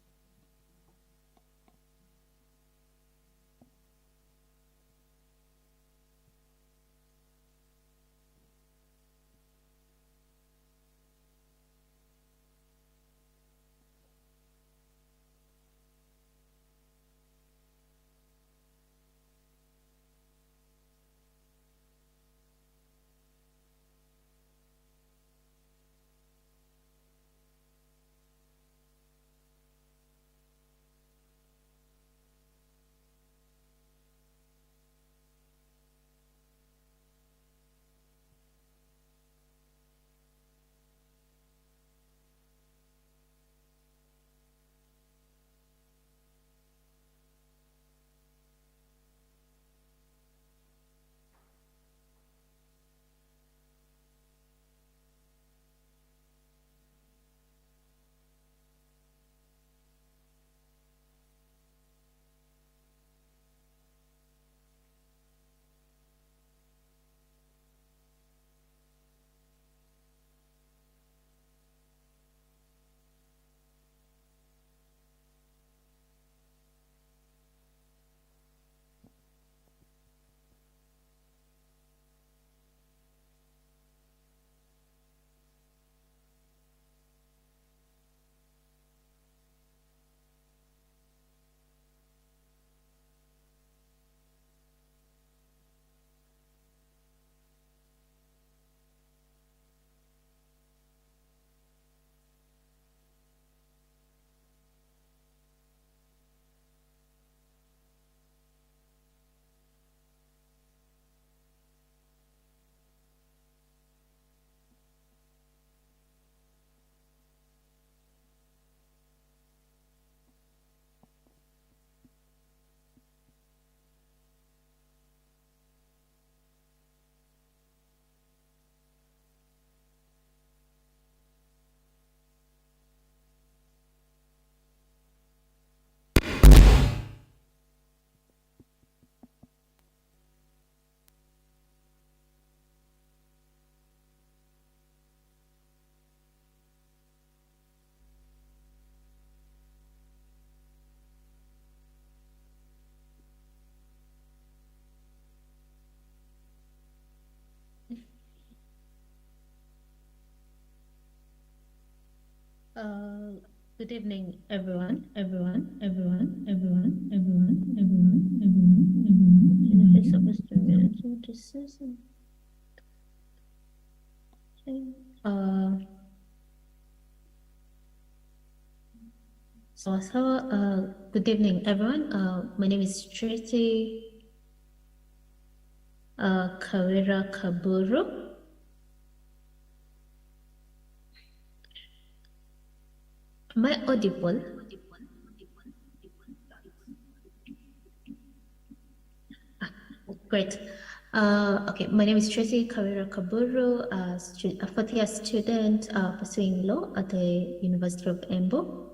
Speaker 8: Good evening, everyone. Benefits of experiential decision. Good evening, everyone. My name is Tracy Kawira Kaburu. Am I audible? Great. Okay, my name is Tracy Kawira Kaburu, a fourth-year student pursuing law at the University of Embu.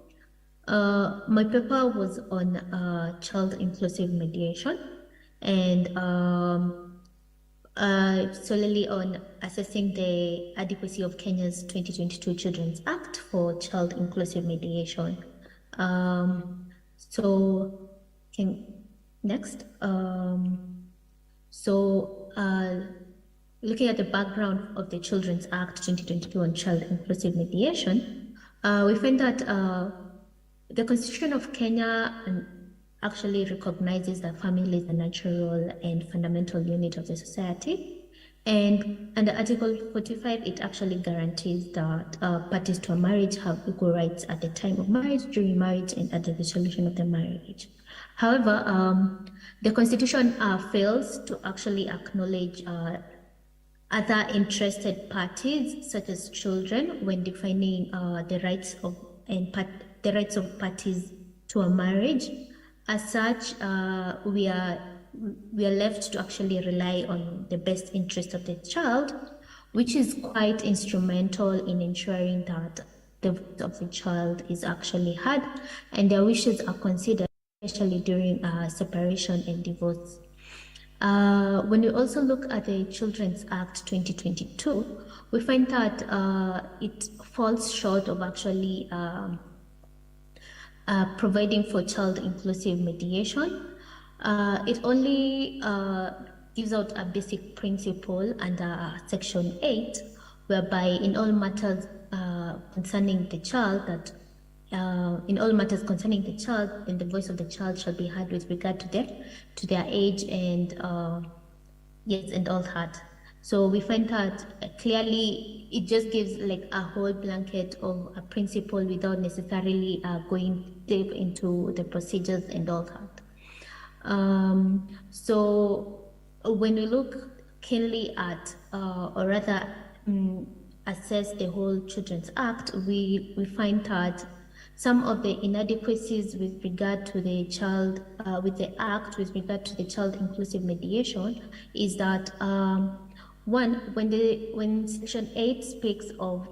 Speaker 8: My paper was on child inclusive mediation and solely on assessing the adequacy of Kenya's 2022 Children's Act for child inclusive mediation. Next. Looking at the background of the Children's Act 2022 on child inclusive mediation, we find that the Constitution of Kenya actually recognizes that family is a natural and fundamental unit of the society. And under Article 45, it actually guarantees that parties to a marriage have equal rights at the time of marriage, during marriage, and at the dissolution of the marriage. However, the Constitution fails to actually acknowledge other interested parties, such as children, when defining the rights of parties to a marriage. As such, we are left to actually rely on the best interest of the child, which is quite instrumental in ensuring that the voice of the child is actually heard and their wishes are considered, especially during separation and divorce. When we also look at the Children's Act 2022, we find that it falls short of actually providing for child inclusive mediation. It only gives out a basic principle under Section 8, whereby in all matters concerning the child, and the voice of the child shall be heard with regard to their age and and all that. So we find that clearly it just gives like a whole blanket of a principle without necessarily going deep into the procedures and all that. So when we look keenly at, or rather assess the whole Children's Act, we find that some of the inadequacies with regard to the child, with the Act, with regard to the child inclusive mediation, is that one, when Section 8 speaks of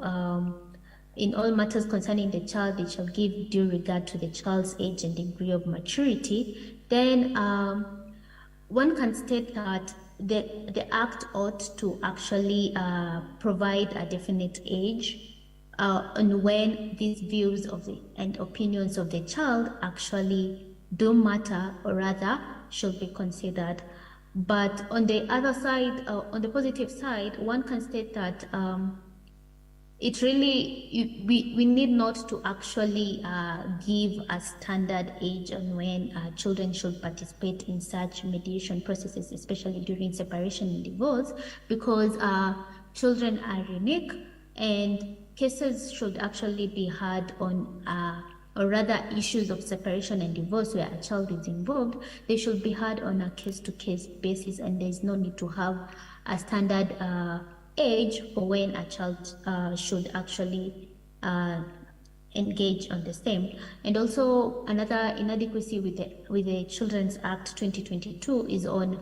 Speaker 8: in all matters concerning the child, it shall give due regard to the child's age and degree of maturity, then one can state that the Act ought to actually provide a definite age on when these views of and opinions of the child actually do matter, or rather should be considered. But on the other side, on the positive side, one can state that it really, we need not to actually give a standard age on when children should participate in such mediation processes, especially during separation and divorce, because children are unique and cases should actually be heard on or rather issues of separation and divorce where a child is involved, they should be heard on a case-to-case basis, and there's no need to have a standard age for when a child should actually engage on the same. And also another inadequacy with the Children's Act 2022 is on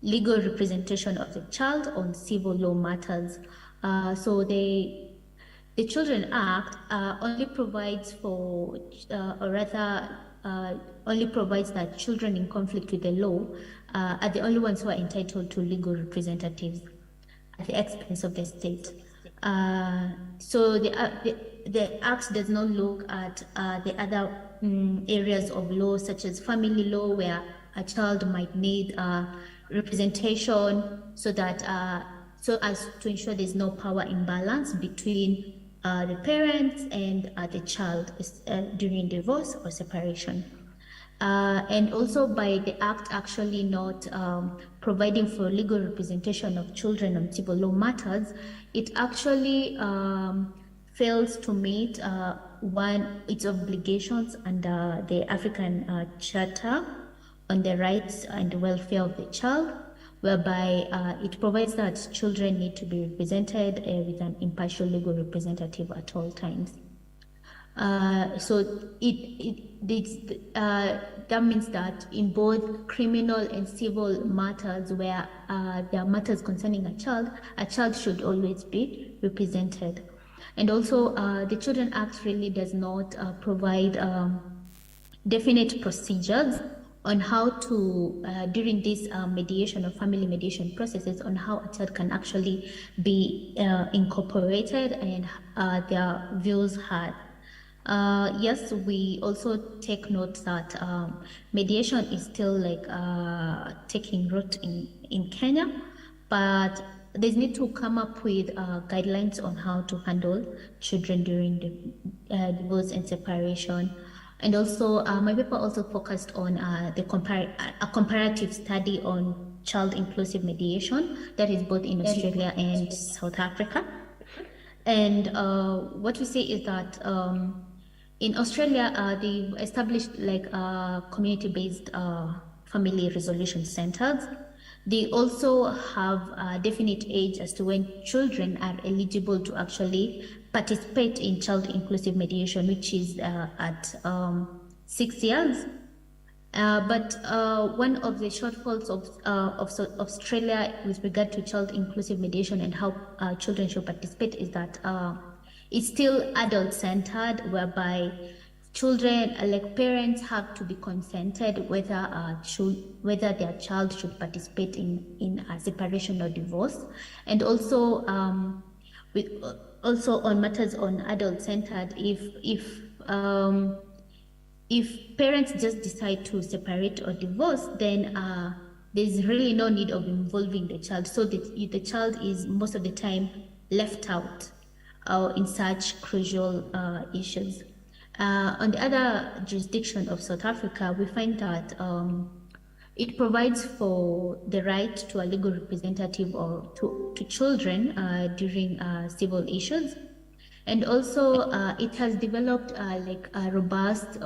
Speaker 8: legal representation of the child on civil law matters. So the Children's Act only provides for, or rather, only provides that children in conflict with the law are the only ones who are entitled to legal representatives at the expense of the state. So the Act does not look at the other areas of law, such as family law, where a child might need representation so that so as to ensure there's no power imbalance between the parents and the child during divorce or separation. And also by the act actually not providing for legal representation of children on civil law matters, it actually fails to meet its obligations under the African Charter on the rights and welfare of the child, whereby it provides that children need to be represented with an impartial legal representative at all times. So that means that in both criminal and civil matters where there are matters concerning a child should always be represented. And also the Children Act really does not provide definite procedures on how to, during this mediation or family mediation processes, on how a child can actually be incorporated and their views heard. Yes, we also take note that mediation is still like taking root in Kenya, but there's need to come up with guidelines on how to handle children during the divorce and separation. And also, my paper also focused on a comparative study on child inclusive mediation that is both in Australia and South Africa. And what we say is that in Australia, they established like community-based family resolution centers. They also have a definite age as to when children are eligible to actually participate in child inclusive mediation, which is at 6 years. But one of the shortfalls of Australia with regard to child inclusive mediation and how children should participate is that it's still adult-centered, whereby children, like parents, have to be consented whether their child should participate in a separation or divorce, and also also on matters on adult-centered, if parents just decide to separate or divorce, then there's really no need of involving the child, so that the child is most of the time left out in such crucial issues. On the other jurisdiction of South Africa, we find that it provides for the right to a legal representative or to children during civil issues. And also it has developed like robust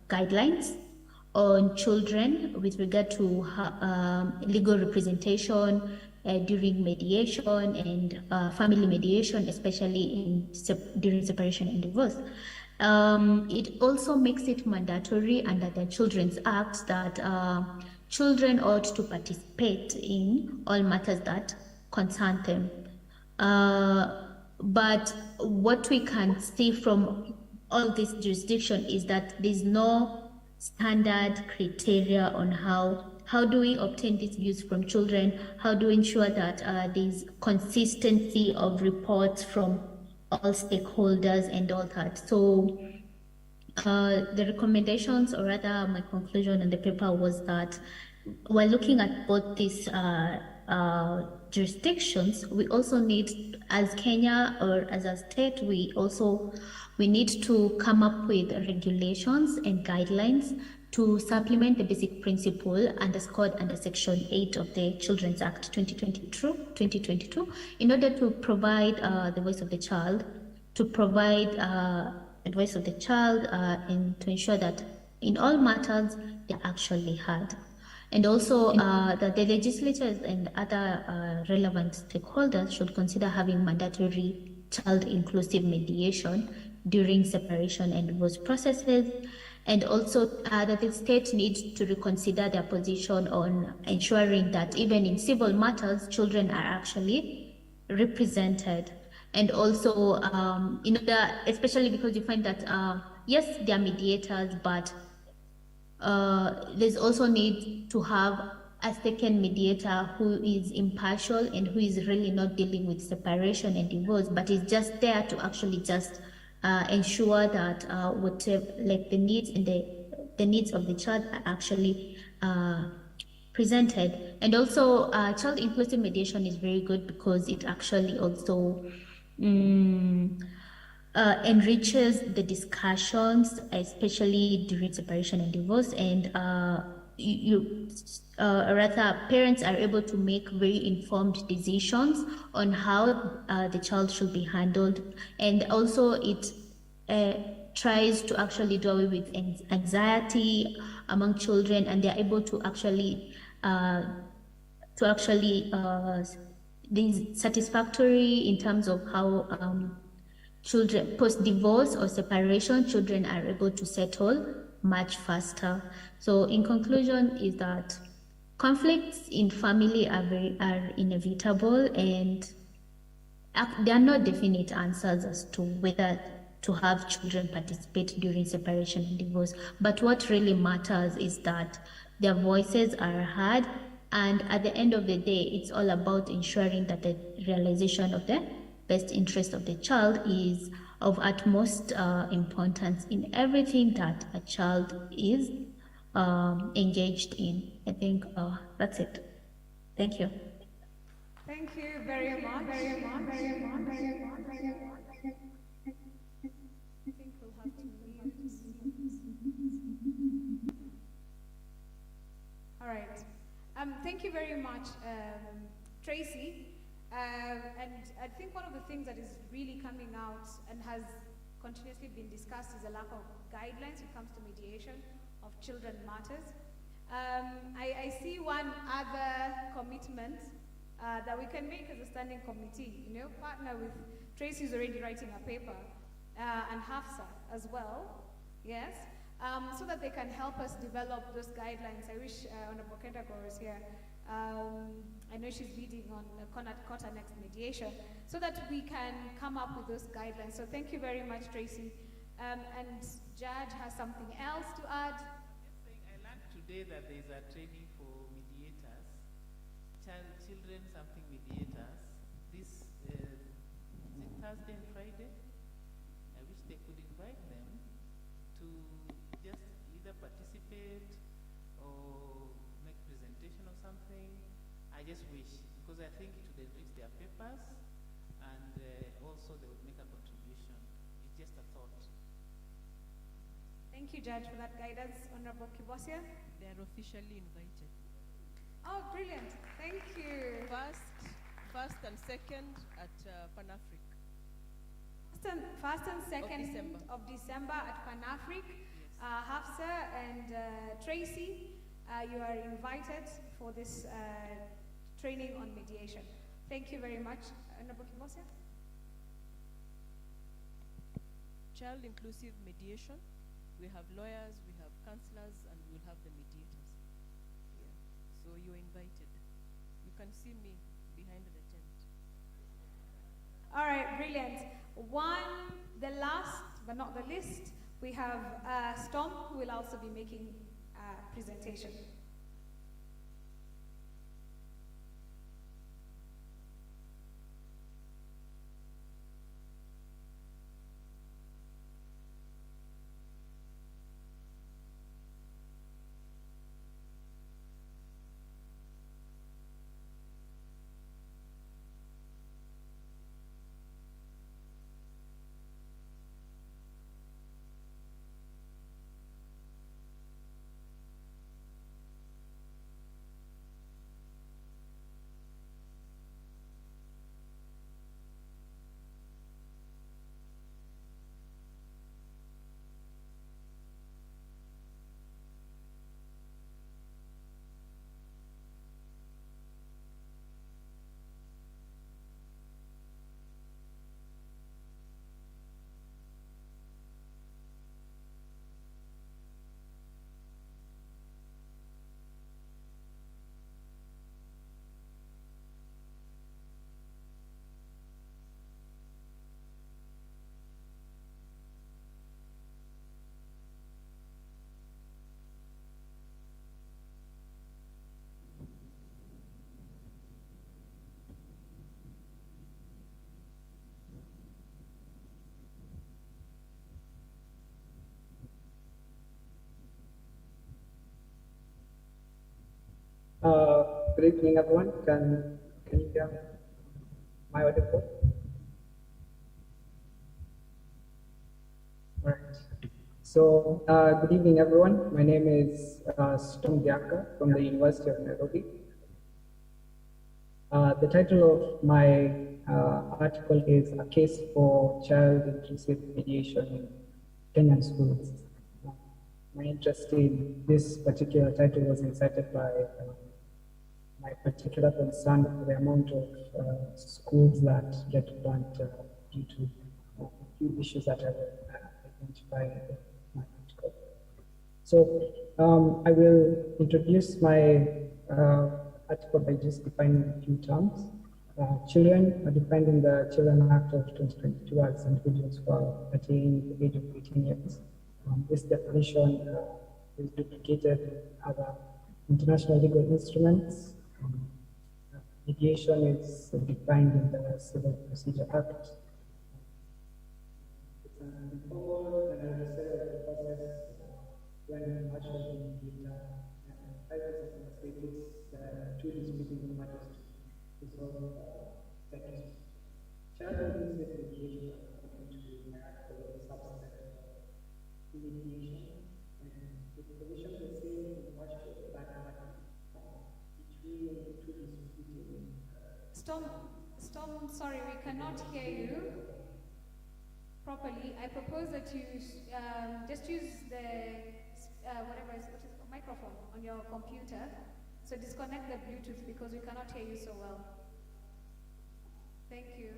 Speaker 8: guidelines on children with regard to legal representation during mediation and family mediation, especially during separation and divorce. It also makes it mandatory under the Children's Act that children ought to participate in all matters that concern them. But what we can see from all this jurisdiction is that there's no standard criteria on how do we obtain these views from children, how do we ensure that there's consistency of reports from all stakeholders and all that. So the recommendations, or rather my conclusion in the paper, was that while looking at both these jurisdictions, we also need, as Kenya or as a state, we need to come up with regulations and guidelines to supplement the basic principle underscored under Section 8 of the Children's Act 2022, in order to provide the voice of the child, and to ensure that in all matters they're actually heard. And also that the legislators and other relevant stakeholders should consider having mandatory child-inclusive mediation during separation and divorce processes, and also that the state needs to reconsider their position on ensuring that even in civil matters, children are actually represented. And also, especially because you find that, yes, they are mediators, but there's also need to have a second mediator who is impartial and who is really not dealing with separation and divorce, but is just there to actually just ensure that whatever, like the needs of the child are actually presented. And also, child inclusive mediation is very good because it actually also enriches the discussions, especially during separation and divorce, and rather parents are able to make very informed decisions on how the child should be handled, and also it tries to actually do away with anxiety among children, and they're able to actually be satisfactory in terms of how children post-divorce or separation, children are able to settle much faster. So in conclusion is that conflicts in family are inevitable, and there are no definite answers as to whether to have children participate during separation and divorce. But what really matters is that their voices are heard, and at the end of the day, it's all about ensuring that the realization of the best interest of the child is of utmost importance in everything that a child is engaged in. I think that's it. Thank you.
Speaker 15: Thank you very much. I think we'll have to All right. Thank you very much, Tracy. And I think one of the things that is really coming out and has continuously been discussed is a lack of guidelines when it comes to mediation of children matters. I see one other commitment that we can make as a standing committee, partner with Tracy, who's already writing a paper, and Hafsa as well, yes, so that they can help us develop those guidelines. I wish Honorable Kendako was here. I know she's leading on Kota Next Mediation, so that we can come up with those guidelines. So thank you very much, Tracy. And Judge has something else to add.
Speaker 18: I learned today that there is a training for mediators, children something mediators. This is it Thursday and Friday? I wish they could invite them to just either participate or make presentation or something. I just wish, because I think it would enrich their papers, and also they would make a contribution. It's just a thought.
Speaker 15: Thank you, Judge, for that guidance. Honorable Kibosia?
Speaker 1: They are officially invited.
Speaker 15: Oh, brilliant. Thank you.
Speaker 1: First and second at Pan-Afric.
Speaker 15: First and second of December at Pan-Afric. Yes. Hafsa and Tracy, you are invited for this training on mediation. Thank you very much. Honorable Kibosia?
Speaker 1: Child inclusive mediation. We have lawyers, we have counselors, and we'll have the mediators. Yeah. So you're invited. You can see me behind the tent.
Speaker 15: All right, brilliant. The last but not the least, we have Storm, who will also be making a presentation.
Speaker 5: Good evening, everyone. Can you hear my audible? Good evening, everyone. My name is Storm Diaka from the University of Nairobi. The title of my article is A Case for Child Inclusive Mediation in Kenyan Schools. My interest in this particular title was incited by my particular concern for the amount of schools that get burnt due to a few issues that I will identify in my article. I will introduce my article by just defining a few terms. Children are defined in the Children Act of 2022 as individuals who are attained the age of 18 years. This definition is duplicated in other international legal instruments. Mediation is defined in the Civil Procedure Act. It's an informal and adversarial process when partial mediator advises and facilitates two disputing parties to resolve disputes. Child inclusive mediation, according to my article, is a subset of mediation, and it positions the same impartial third party between two disputing.
Speaker 15: Storm, sorry, we cannot hear you properly. I propose that you just use the microphone on your computer. So disconnect the Bluetooth because we cannot hear you so well. Thank you.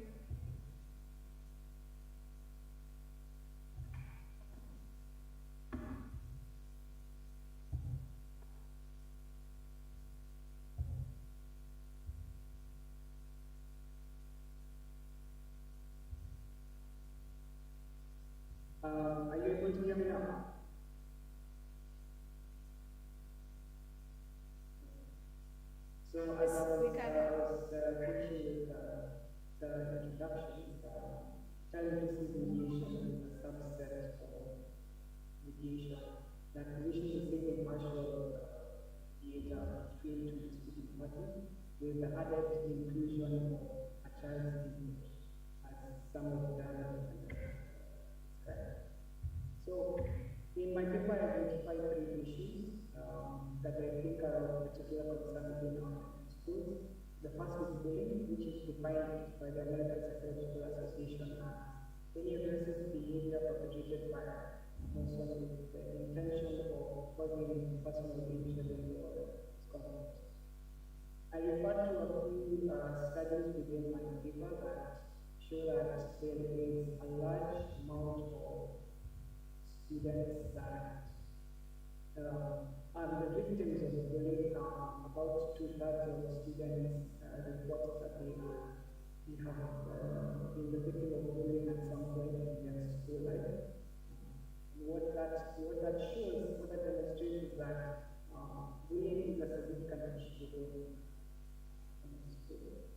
Speaker 5: Are you able to hear me now? So as I was finishing with the introduction, child inclusive mediation is a subset of mediation that positions the same impartial mediator between two disputing parties with the added inclusion of a child's input, as some of the other described. So in my paper, I identified three issues that I think are of particular concern within our schools. The first is bullying, which is defined by the American Psychological Association as any aggressive behavior perpetrated by a person with the intention of causing personal injury or discomfort. I refer to a few studies within my paper that show that there is a large amount of students that are the victims of bullying. About 2/3 of students report that they have been the victim of bullying at some point in their school life. And what that shows, what that demonstrates is that bullying is a significant issue within school.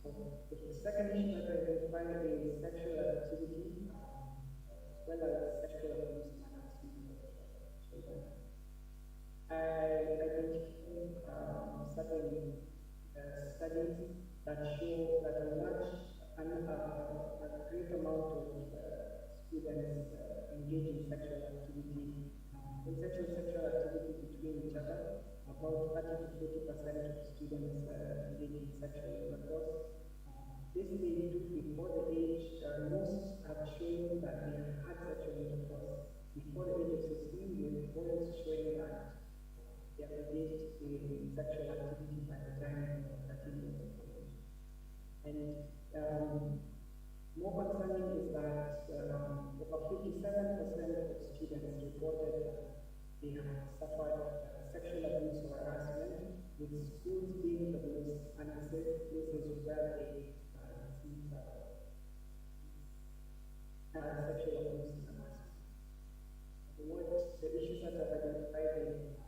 Speaker 5: So the second issue that I identified is sexual activity, as well as sexual abuse and harassment of children. I identified certain studies that show that a great amount of students engage in sexual activity, sexual activity between each other. About 30 to 40% of students engage in sexual intercourse. This they do before the age, most have shown that they have had sexual intercourse before the age of 16, with boys showing that they are engaged in sexual activity by the time of 13 years of age. And more concerning is that over 57% of students reported that they have suffered sexual abuse or harassment, with schools being the most unsafe places where they receive sexual abuse and harassment. What the issues that I've identified in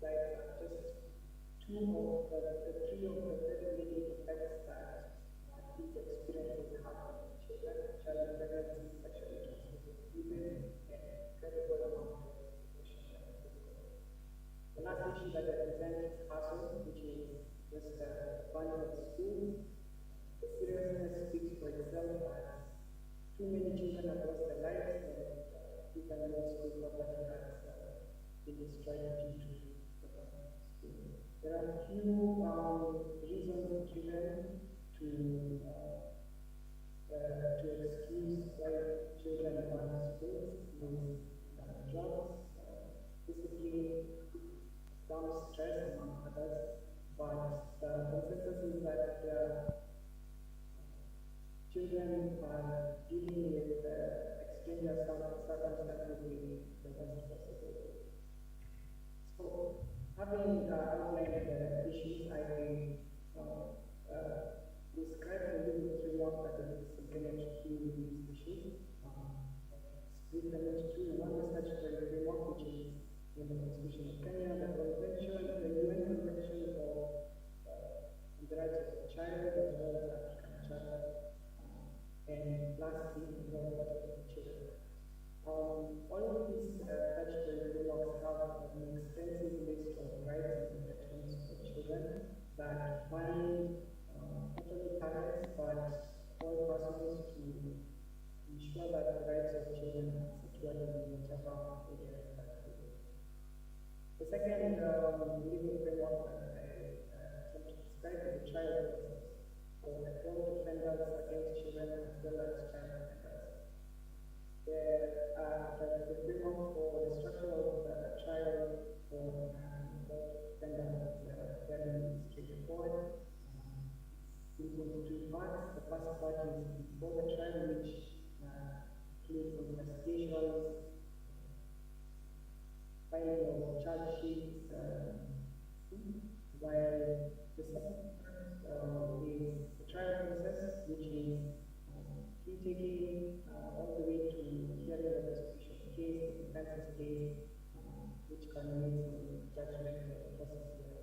Speaker 5: slides are just three of the very many effects that these experiences have on children, child pregnancy, sexually transmitted diseases, and incredible amount of depression and difficulty. The last issue that I present is hassle, which is just a bunch of schools. The seriousness speaks for itself as too many children have lost their lives, and if I know school property has been destroyed due to school. There are a few reasons given to excuse why children want schools, means jobs, discipline, some stress, among others. But the consensus is that children are dealing with extreme circumstances in the best possible way. So, having outlined the issues, I will describe a little framework that is implemented to these issues. Implement to one research framework, which is in the Constitution of Kenya, the Convention, the UN Convention of the Rights of the Child, as well as African Child, and lastly, the Mulwa children. All of these statutory frameworks have an extensive list of rights and protections for children that bind not only parents but all persons to ensure that the rights of children are secured in whatever area that they live. The second legal framework that I attempt to describe is the child process, or the fraud offenders against children as well as child offenders. The framework for the structure of the trial for offenders is very straightforward. It's into two parts. The first part is before the trial, which includes investigations, filing of charge sheets, while the second part is the trial process, which is plea-taking all the way to hearing the prosecution case, the defense's case, which culminates in judgment or possibly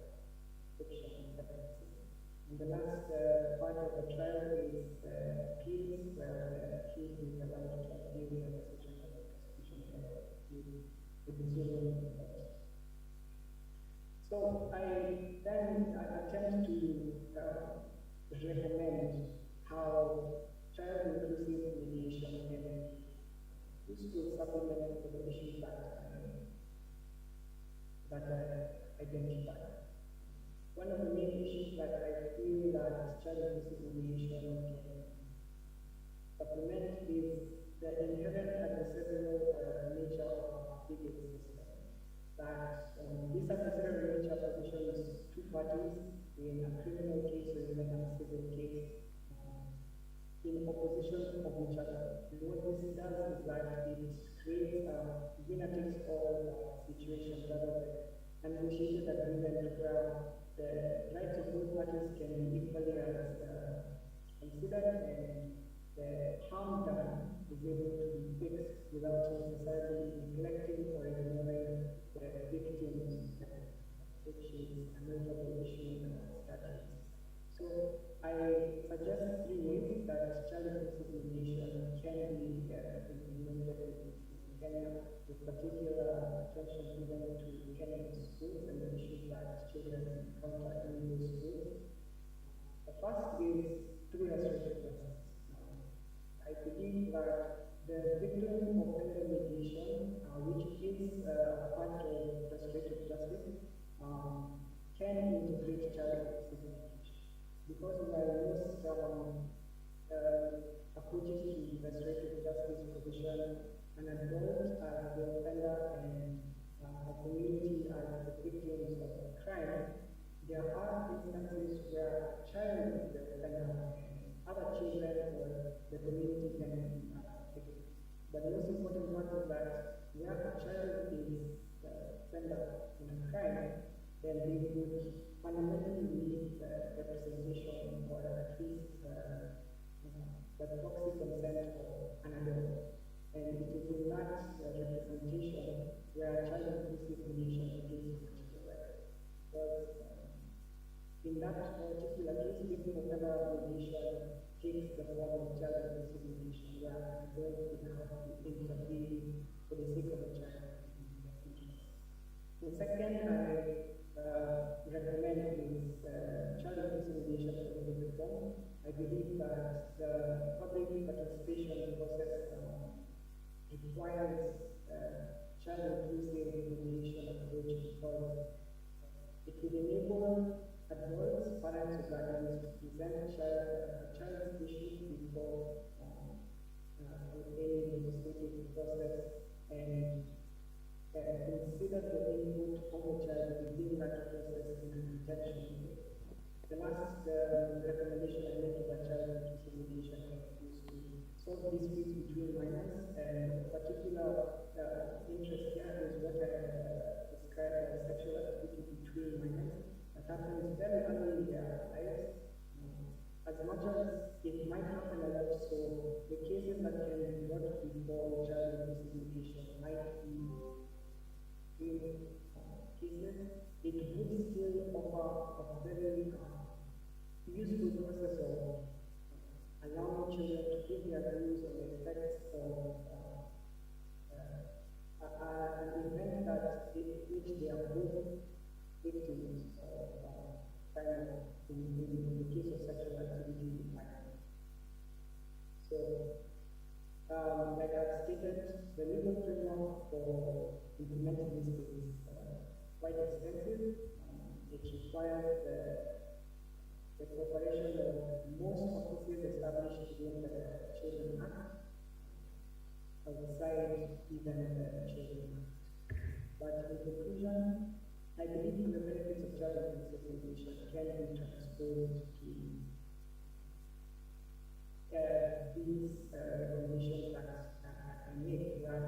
Speaker 5: fiction and sentencing. And the last part of the trial is appeals, where the accused is allowed to appeal the decision of the prosecution or appeal the decision of the court. So I then attempt to recommend how child inclusive mediation can be useful supplement for the issues that I identified. One of the main issues that I feel that child inclusive mediation can supplement is the inherent adversarial nature of our legal system. That this adversarial nature positions two parties in a criminal case or even a civil case in opposition of each other. And what this does is that it creates a winner-takes-all situation rather than a negotiated agreement where the rights of both parties can be equally considered and the harm done is able to be fixed without necessarily neglecting or ignoring the victims, which is a notable issue in our statutes. So I suggest three ways that child inclusive mediation can be implemented in Kenya, with particular attention given to Kenyan schools and the issues that children encounter in those schools. The first is through restorative justice. I believe that the victim offender mediation, which is part of restorative justice, can integrate child inclusive mediation. Because while most approaches to restorative justice provision an adult as the offender and a community as the victims of the crime, there are instances where a child is the offender and other children or the community can take it. But the most important one is that where a child is the offender in a crime, then they would fundamentally need representation or at least the proxy consent of an adult. And it is in that representation where child inclusive mediation begins to materialize. Because in that particular case, victim offender mediation takes the form of child inclusive mediation, where an adult would have to intervene for the sake of the child in their interest. The second I recommend is child inclusive mediation for legal reform. I believe that the public participation process requires child-inclusive mediation approach because it will enable adults, parents, or guardians to present child's issue before any legislative process and consider the input of the child within that process in an intentional way. The last recommendation I made to the child-inclusive mediation is to solve disputes between minors, and particular interest here is what I described as sexual activity between minors that happens very early in their lives. As much as it might happen a lot, so the cases that can be brought before child-inclusive mediation might be real cases. It would still offer a very useful process of allowing children to give their views on the effects of an event that which they are both victims of in the case of sexual activity with minors. So, like I've stated, the legal framework for implementing this is quite extensive. It requires the cooperation of most offices established within the Children Act, outside even the Children Act. But in conclusion, I believe the benefits of child-inclusive mediation can be transposed to these recommendations that I made, that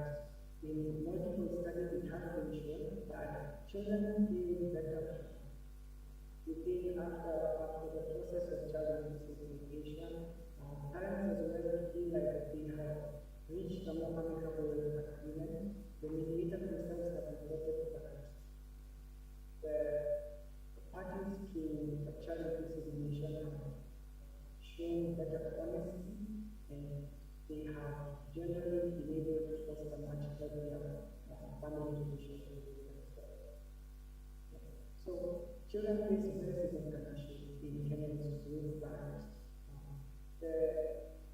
Speaker 5: in multiple studies it has been shown that children feel better within after the process of child-inclusive mediation. Parents as well feel like they have reached a more amicable agreement. The mediator themselves have reported that the parties to a child-inclusive mediation have shown better honesty, and they have generally been able to foster much healthier family relationships with themselves. So children face very significant issues in Kenyan schools that the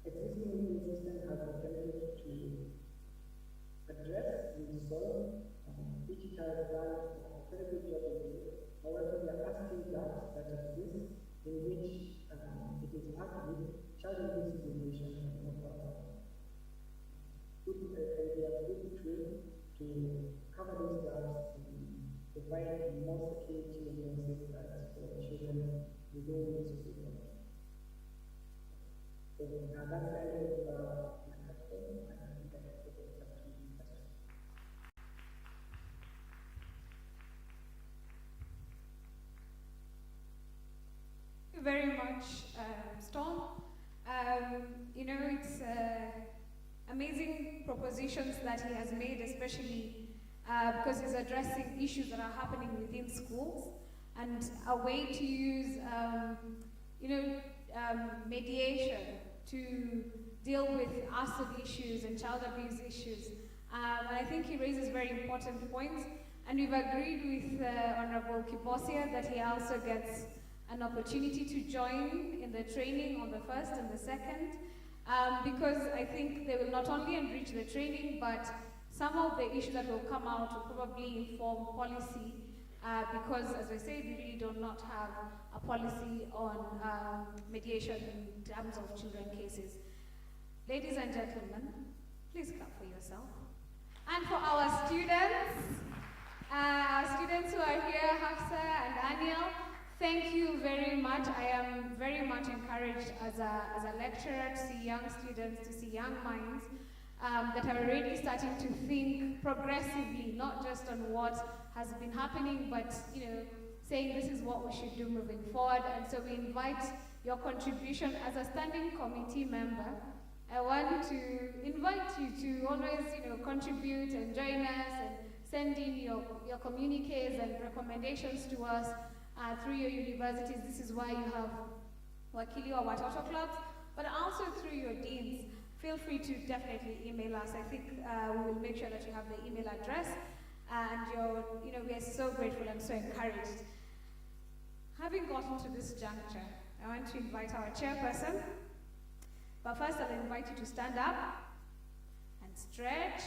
Speaker 5: existing legal system has attempted to address and solve, which it has done a very good job of doing. However, we are asking gaps that exist in which it is argued child-inclusive mediation can offer good tool to cover those gaps and provide more security and more safeguards for children within the system. So that's the end of my question.
Speaker 15: Thank you very much, Storm. You know, it's amazing propositions that he has made, especially because he's addressing issues that are happening within schools, and a way to use, mediation to deal with asset issues and child abuse issues. And I think he raises very important points, and we've agreed with Honorable Kibosia that he also gets an opportunity to join in the training on the 1st and the 2nd, because I think they will not only enrich the training, but some of the issues that will come out will probably inform policy, because, as I said, we really do not have a policy on mediation in terms of children cases. Ladies and gentlemen, please clap for yourself. And for our students who are here, Hafsa and Daniel, thank you very much. I am very much encouraged as a lecturer to see young students, to see young minds that are already starting to think progressively, not just on what has been happening, but saying this is what we should do moving forward. And so we invite your contribution as a standing committee member. I want to invite you to always contribute and join us and send in your communiques and recommendations to us through your universities. This is why you have Wakili or Watoto clubs, but also through your deans. Feel free to definitely email us. I think we will make sure that you have the email address, and we are so grateful and so encouraged. Having gotten to this juncture, I want to invite our chairperson, but first I'll invite you to stand up and and stretch.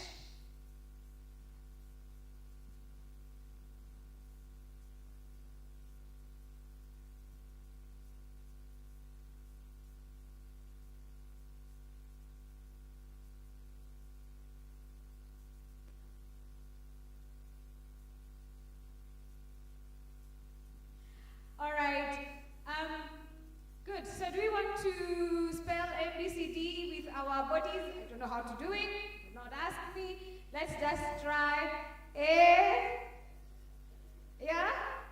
Speaker 15: All right. Good. So do we want to spell ABCD with our bodies? I don't know how to do it. Do not ask me. Let's just try A. Yeah?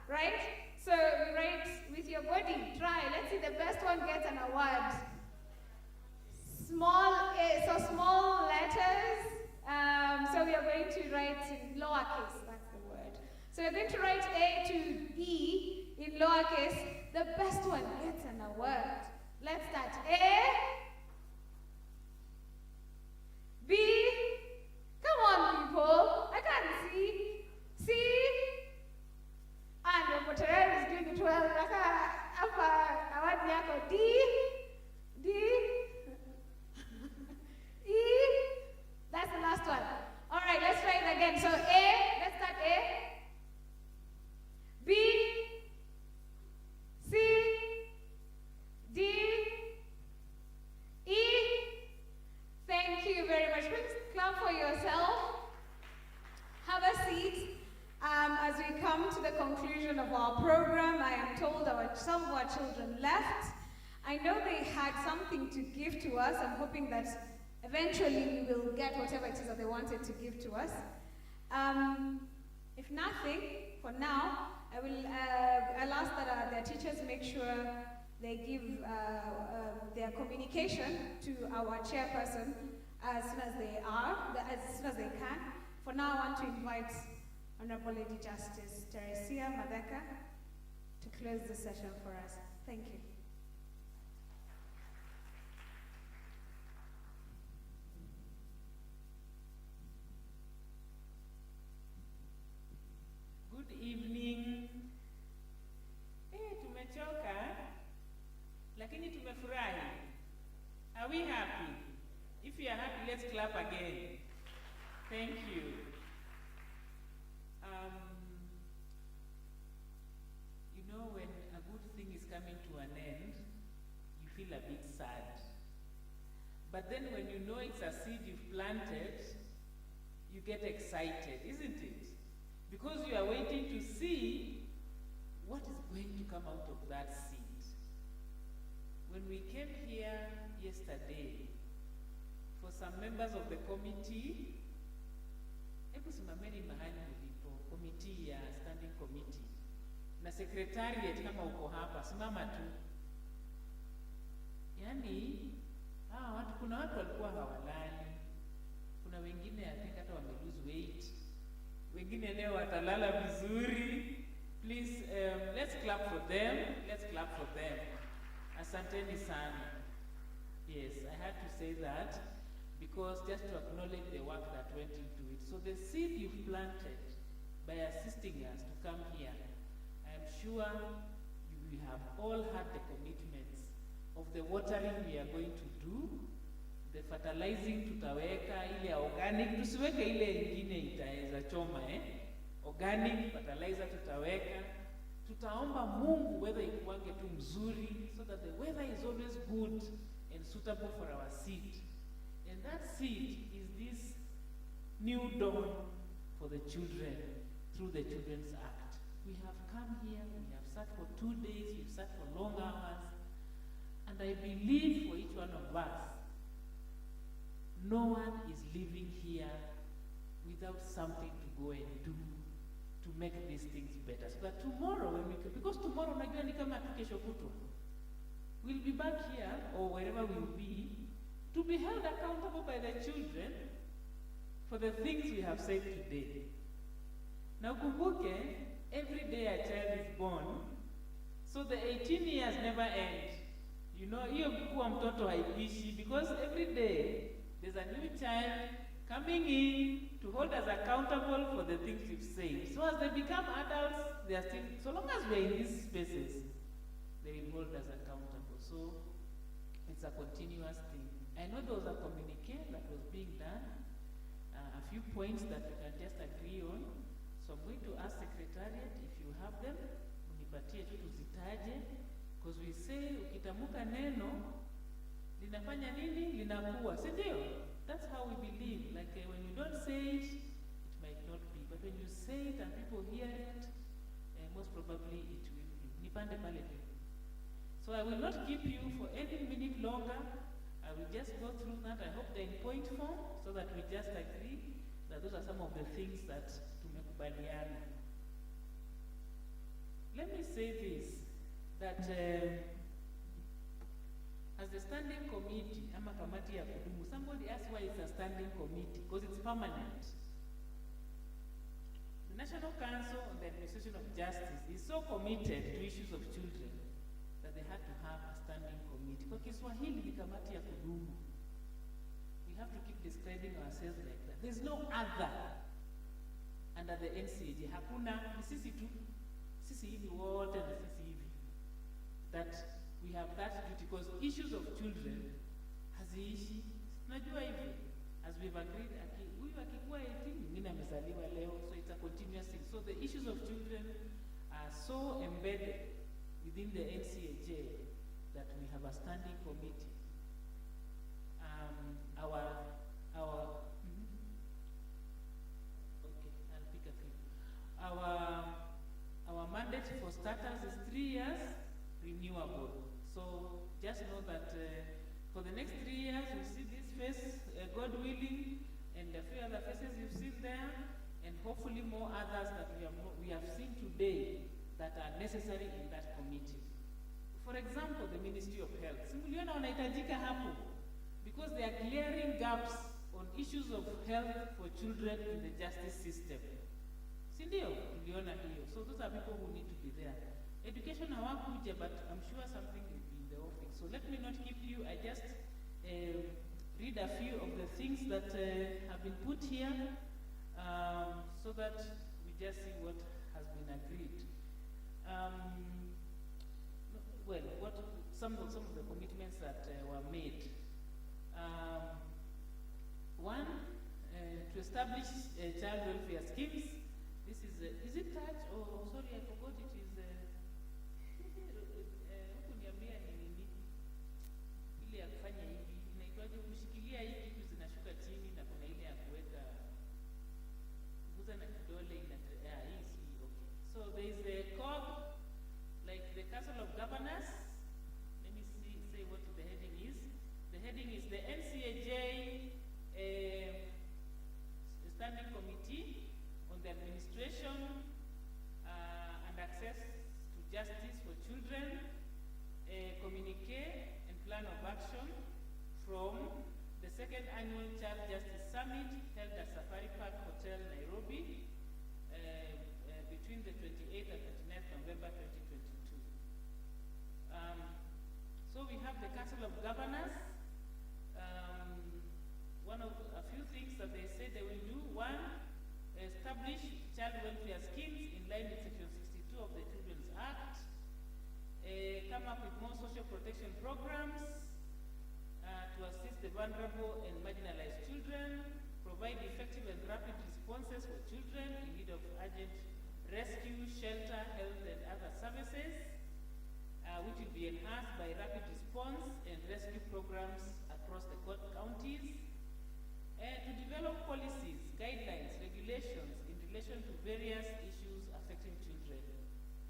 Speaker 15: Right? So you write with your body. Try. Let's see the best one gets an award. Small A. So small letters. So we are going to write in lowercase. That's the word. So we're going to write A to E in lowercase. The best one gets an award. Let's start. A, B, come on people, I can't see. C, and Motorel is doing it well. Award yako. D, E, that's the last one. All right, let's try it again. So A, let's start A, B, C, D, E. Thank you very much. Please clap for yourself. Have a seat. As we come to the conclusion of our program, I am told some of our children left. I know they had something to give to us. I'm hoping that eventually we will get whatever it is that they wanted to give to us. If nothing, for now, I'll ask that their teachers make sure they give their communication to our chairperson as soon as they can. For now, I want to invite Honorable Lady Justice Teresia Madeka to close the session for us. Thank you.
Speaker 14: Good evening. Tumechoka, lakini tumefurahi. Are we happy? If you are happy, let's clap again. Thank you. You know, when a good thing is coming to an end, you feel a bit sad. But then when you know it's a seed you've planted, you get excited, isn't it? Because you are waiting to see what is going to come out of that seed. When we came here yesterday, for some members of the committee, hebu simameni mahali mlipo, committee ya standing committee, na secretariat kama uko hapa, simama tu. Yani, kuna watu walikuwa hawalali, kuna wengine I think hata wame lose weight, wengine leo watalala vizuri. Please, let's clap for them. Let's clap for them. Asanteni sana. Yes, I had to say that because just to acknowledge the work that went into it. So the seed you've planted by assisting us to come here, I am sure you have all had the commitments of the watering we are going to do, the fertilizing tutaweka, ile organic, tusiweke ile ingine itaeza choma Organic fertilizer tutaweka. Tutaomba Mungu weather ikuange tu mzuri so that the weather is always good and suitable for our seed. And that seed is this new dawn for the children through the Children's Act. We have come here, we have sat for 2 days, we've sat for long hours, and I believe for each one of us, no one is living here without something to go and do to make these things better. So that tomorrow, because tomorrow najua ni kama kesho kutwa, we'll be back here or wherever we'll be to be held accountable by the children for the things we have said today. Now kumbuke, every day a child is born, so the 18 years never end. You know, hiyo kuwa mtoto haipishi, because every day there's a new child coming in to hold us accountable for the things we've said. So as they become adults, they are still, so long as we're in these spaces, they will hold us accountable. So it's a continuous thing. I know there was a communique that was being done, few points that we can just agree on. So I'm going to ask Secretariat if you have them, unipatie tu tuzitaje, because we say ukitamuka neno linafanya nini? Linakuwa, si ndio? That's how we believe. Like when you don't say it, it might not be. But when you say it and people hear it, most probably it will be. Nipande pale tu. So I will not keep you for any minute longer. I will just go through that. I hope they're in point form so that we just agree that those are some of the things that tumekubaliana. Let me say this, that as the standing committee, ama kamati ya kudumu, somebody asked why it's a standing committee, because it's permanent. The National Council on the Administration of Justice is so committed to issues of children that they had to have a standing committee. Kwa Kiswahili ni kamati ya kudumu. We have to keep describing ourselves like that. There's no other under the NCAJ. Hakuna, ni sisi tu, sisi hivi wote na sisi hivi. That we have that duty, because issues of children haziishi. Tunajua hivi, as we've agreed, huyu akikuwa 18, mwingine amezaliwa leo, so it's a continuous thing. So the issues of children are so embedded within the NCAJ that we have a standing committee. I'll pick a few. Our mandate for starters is 3 years, renewable. So just know that for the next 3 years, we see this face, God willing, and a few other faces you've seen there, and hopefully more others that we have seen today that are necessary in that committee. For example, the Ministry of Health. Simuliona wanahitajika hapo because they are clearing gaps on issues of health for children in the justice system. Si ndio? Tuliona hiyo. So those are people who need to be there. Education hawakuja, but I'm sure something will be in the offing. So let me not keep you. I just read a few of the things that have been put here so that we just see what has been agreed. Well, what some of the commitments that were made. One, to establish child welfare schemes. This is it touch or sorry, I forgot it is kuniambia ni nini ile ya kufanya hivi inaitwaje, kushikilia hii kitu zinashuka chini na kuna ile ya kuweka kuguza na kidole hii si okay. So there is a code like the Council of Governors. Let me say what the heading is. The heading is the NCAJ Standing Committee on the Administration and Access to Justice for Children, communique and plan of action from the second annual Child Justice Summit held at Safari Park Hotel, Nairobi, between the 28th and 29th November 2022. So we have the Council of Governors. A few things that they say they will do. One, establish child welfare schemes in line with Section 62 of the Children's Act. Come up with more social protection programs to assist the vulnerable and marginalized children. Provide effective and rapid responses for children in need of urgent rescue, shelter, health, and other services, which will be enhanced by rapid response and rescue programs across the counties. To develop policies, guidelines, regulations in relation to various issues affecting children.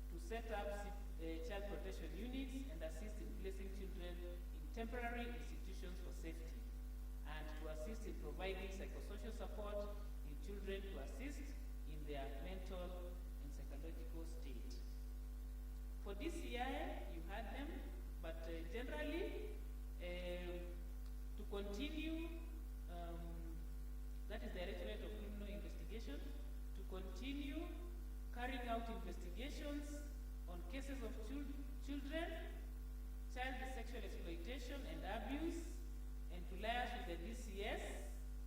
Speaker 14: To set up child protection units and assist in placing children in temporary institutions for safety. And to assist in providing psychosocial support in children to assist in their mental and psychological state. For this year, you had them, but generally, to continue, that is Directorate of Criminal Investigation, to continue carrying out investigations on cases of children, child sexual exploitation and abuse, and to liaise with the DCS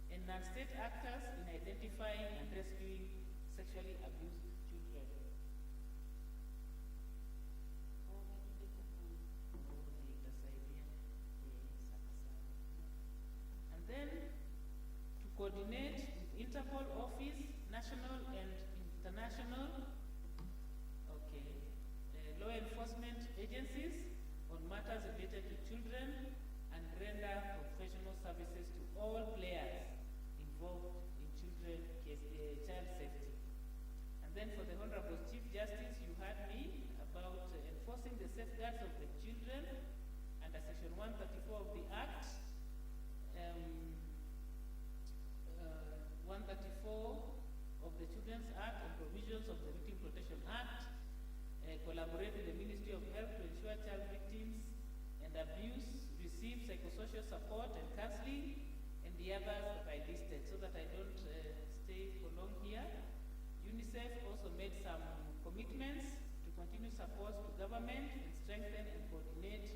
Speaker 14: and non-state actors in identifying and rescuing sexually abused children. And then to coordinate with Interpol agencies on matters related to children and render professional services to all players involved in child safety. And then for the Honorable Chief Justice, you heard me about enforcing the safeguards of the children under Section 134 of the Act. 134 of the Children's Act and provisions of the Victim Protection Act, collaborate with the Ministry of Health to ensure child victims and abuse receive psychosocial support and counseling, and the others that I listed, so that I don't stay for long here. UNICEF also made some commitments to continue support to government and strengthen and coordinate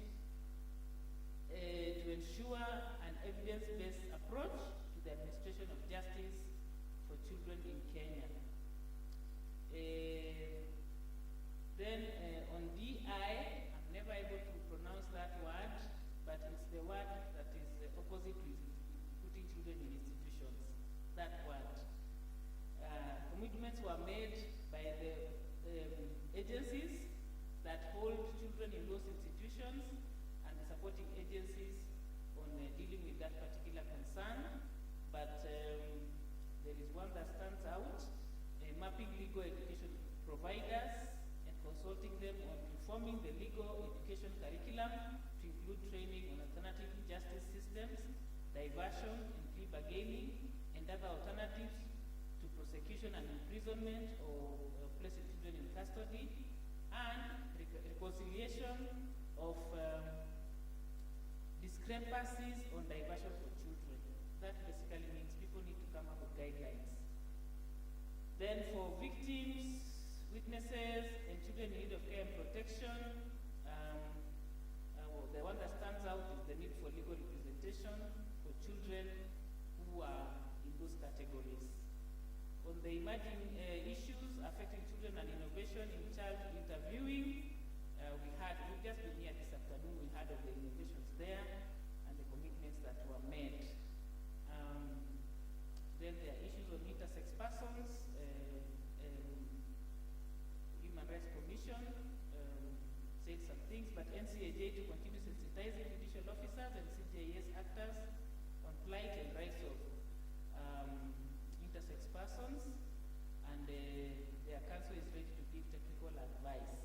Speaker 14: to ensure an evidence-based approach to the administration of justice for children in Kenya. Then on DI, I'm never able to pronounce that word, but it's the word that is opposite to putting children in institutions, that word. Commitments were made by the agencies that hold children in those institutions and supporting agencies on dealing with that particular concern. But there is one that stands out, mapping legal education providers and consulting them on reforming the legal education curriculum to include training on alternative justice systems, diversion and plea bargaining, and other alternatives to prosecution and imprisonment or placing children in custody, and reconciliation of discrepancies on diversion for children. That basically means people need to come up with guidelines. Then for victims, witnesses, and children in need of care and protection, the one that stands out is the need for legal representation for children who are in those categories. On the emerging issues affecting children and innovation in child interviewing, we've just been here this afternoon, we heard of the innovations there and the commitments that were made. Then there are issues on intersex persons. Human Rights Commission said some things, but NCAJ to continue sensitizing judicial officers and CJS actors on plight and rights of intersex persons, and their council is ready to give technical advice.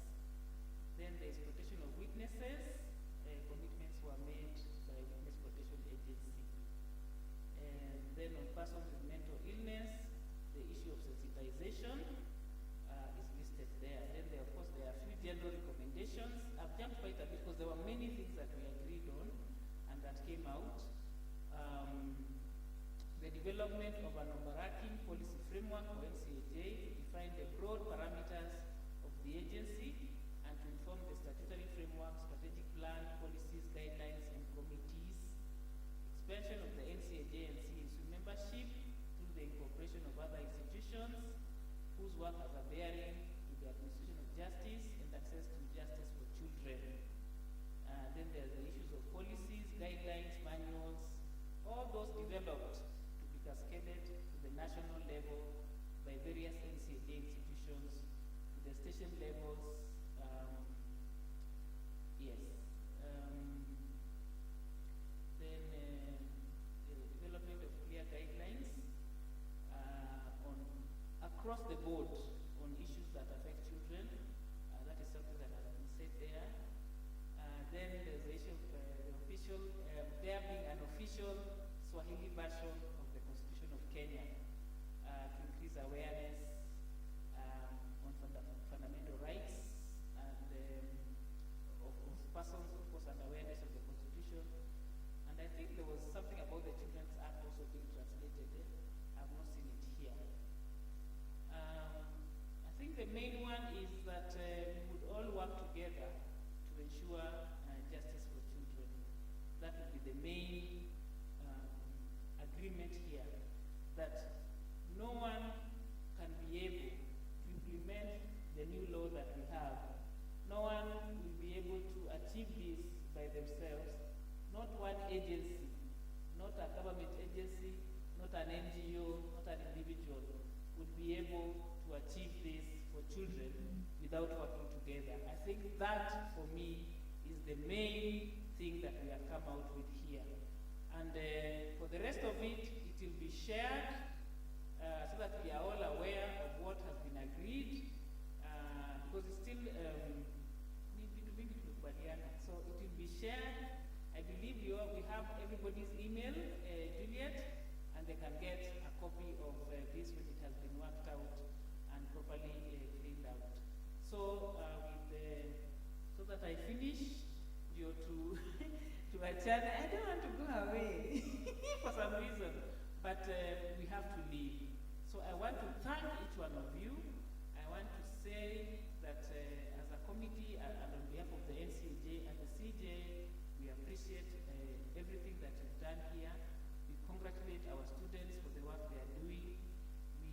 Speaker 14: Then there is protection of witnesses. Commitments were made by Witness Protection Agency. And then on persons with mental illness, the issue of sensitization is listed there. Then there, of course, there are a few general recommendations. I've jumped quite a bit because there were many things that we agreed on and that came out. The development of an overarching policy framework for NCAJ to define the broad parameters of the agency and to inform the statutory framework, strategic plan, policies, guidelines, and committees. Expansion of the NCAJ and CAC membership through the incorporation of other institutions whose work has a bearing to the administration of justice and access to justice for children. Then there are the issues of policies, guidelines, manuals, all those developed to be cascaded to the national level by various NCAJ institutions, to the station levels. Then the development of clear guidelines across the board on issues that affect children. That is something that has been said there. Then there's the issue of there being an official Swahili version of the Constitution of Kenya to increase awareness on fundamental rights and of persons, of course, and awareness of the Constitution. And I think there was something about the Children's Act also being translated. I've not seen it here. I think the main one is that we would all work together to ensure justice for children. That would be the main agreement here, that no one can be able to implement the new law that we have. No one will be able to achieve this by themselves. Not one agency, not a government agency, not an NGO, not an individual would be able to achieve this for children without working together. I think that, for me, is the main thing that we have come out with here. And for the rest of it, it will be shared so that we are all aware of what has been agreed, because it's still, so it will be shared. I believe we have everybody's email, Juliet, and they can get a copy of this when it has been worked out and properly cleaned out. So, so that I finish, due to a channel, I don't want to go away for some reason, but we have to leave. So I want to thank each one of you. I want to say that as a committee and on behalf of the NCJ and the CJ, we appreciate everything that you've done here. We congratulate our students for the work they are doing.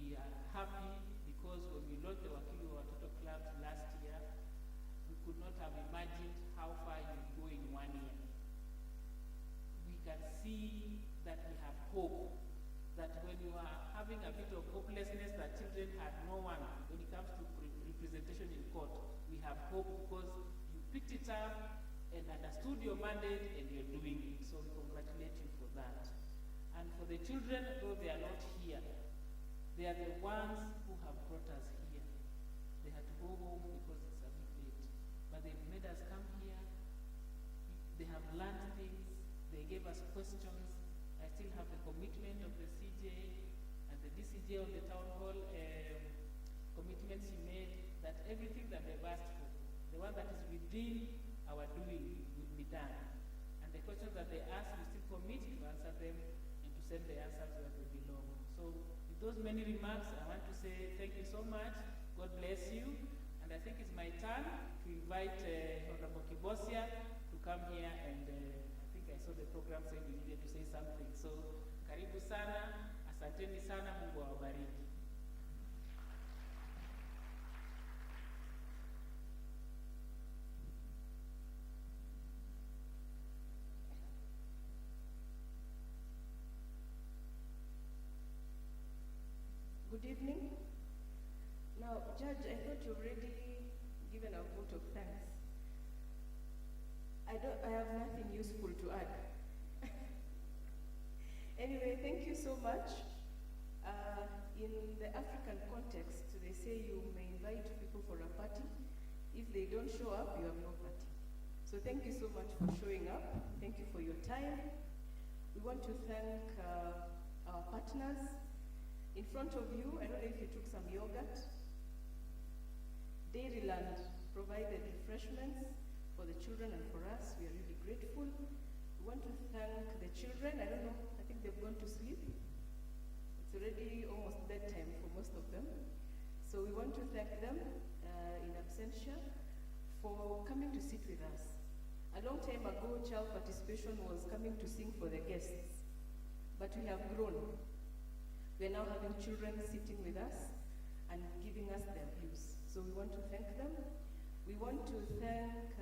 Speaker 14: We are happy because when we launched the Wakili Watoto Club last year, we could not have imagined how far you go in 1 year. We can see that we have hope, that when you are having a bit of hopelessness that children had no one when it comes to representation in court, we have hope because you picked it up and understood your mandate and you're doing it. So we congratulate you for that. And for the children, though they are not here, they are the ones who have brought us here. They had to go home because it's a bit late. But they've made us come here. They have learned things. They gave us questions. I still have the commitment of the CJ and the DCJ of the town hall commitments you made, that everything that they've asked for, the one that is within our doing, will be done. And the questions that they ask, we still commit to answer them and to send the answers where they belong. So with those many remarks, I want to say thank you so much. God bless you. And I think it's my turn to invite Honorable Kibosia to come here, and I think I saw the program saying we needed to say something. So karibu sana, asanteni sana, Mungu awabariki.
Speaker 1: Good evening. Now, Judge, I thought you already given a vote of thanks. I have nothing useful to add. Anyway, thank you so much. In the African context, they say you may invite people for a party. If they don't show up, you have no party. So thank you so much for showing up. Thank you for your time. We want to thank our partners. In front of you, I don't know if you took some yogurt. Dairyland provided refreshments for the children and for us. We are really grateful. We want to thank the children. I don't know, I think they've gone to sleep. It's already almost bedtime for most of them. So we want to thank them in absentia for coming to sit with us. A long time ago, child participation was coming to sing for the guests, but we have grown. We are now having children sitting with us and giving us their views. So we want to thank them. We want to thank,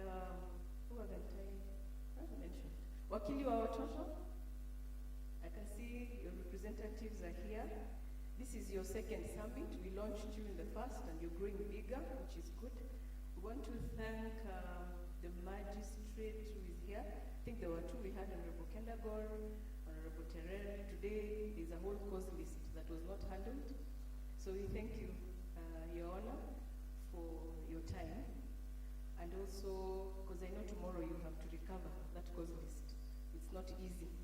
Speaker 1: who haven't I mentioned? Wakili wa Watoto. I can see your representatives are here. This is your second summit. We launched you in the first and you're growing bigger, which is good. We want to thank the magistrate who is here. I think there were two. We had Honorable Kendagor, Honorable Terere. Today is a whole cause list that was not handled. So we thank you, Your Honor, for your time. And also, because I know tomorrow you have to recover that cause list. It's not easy.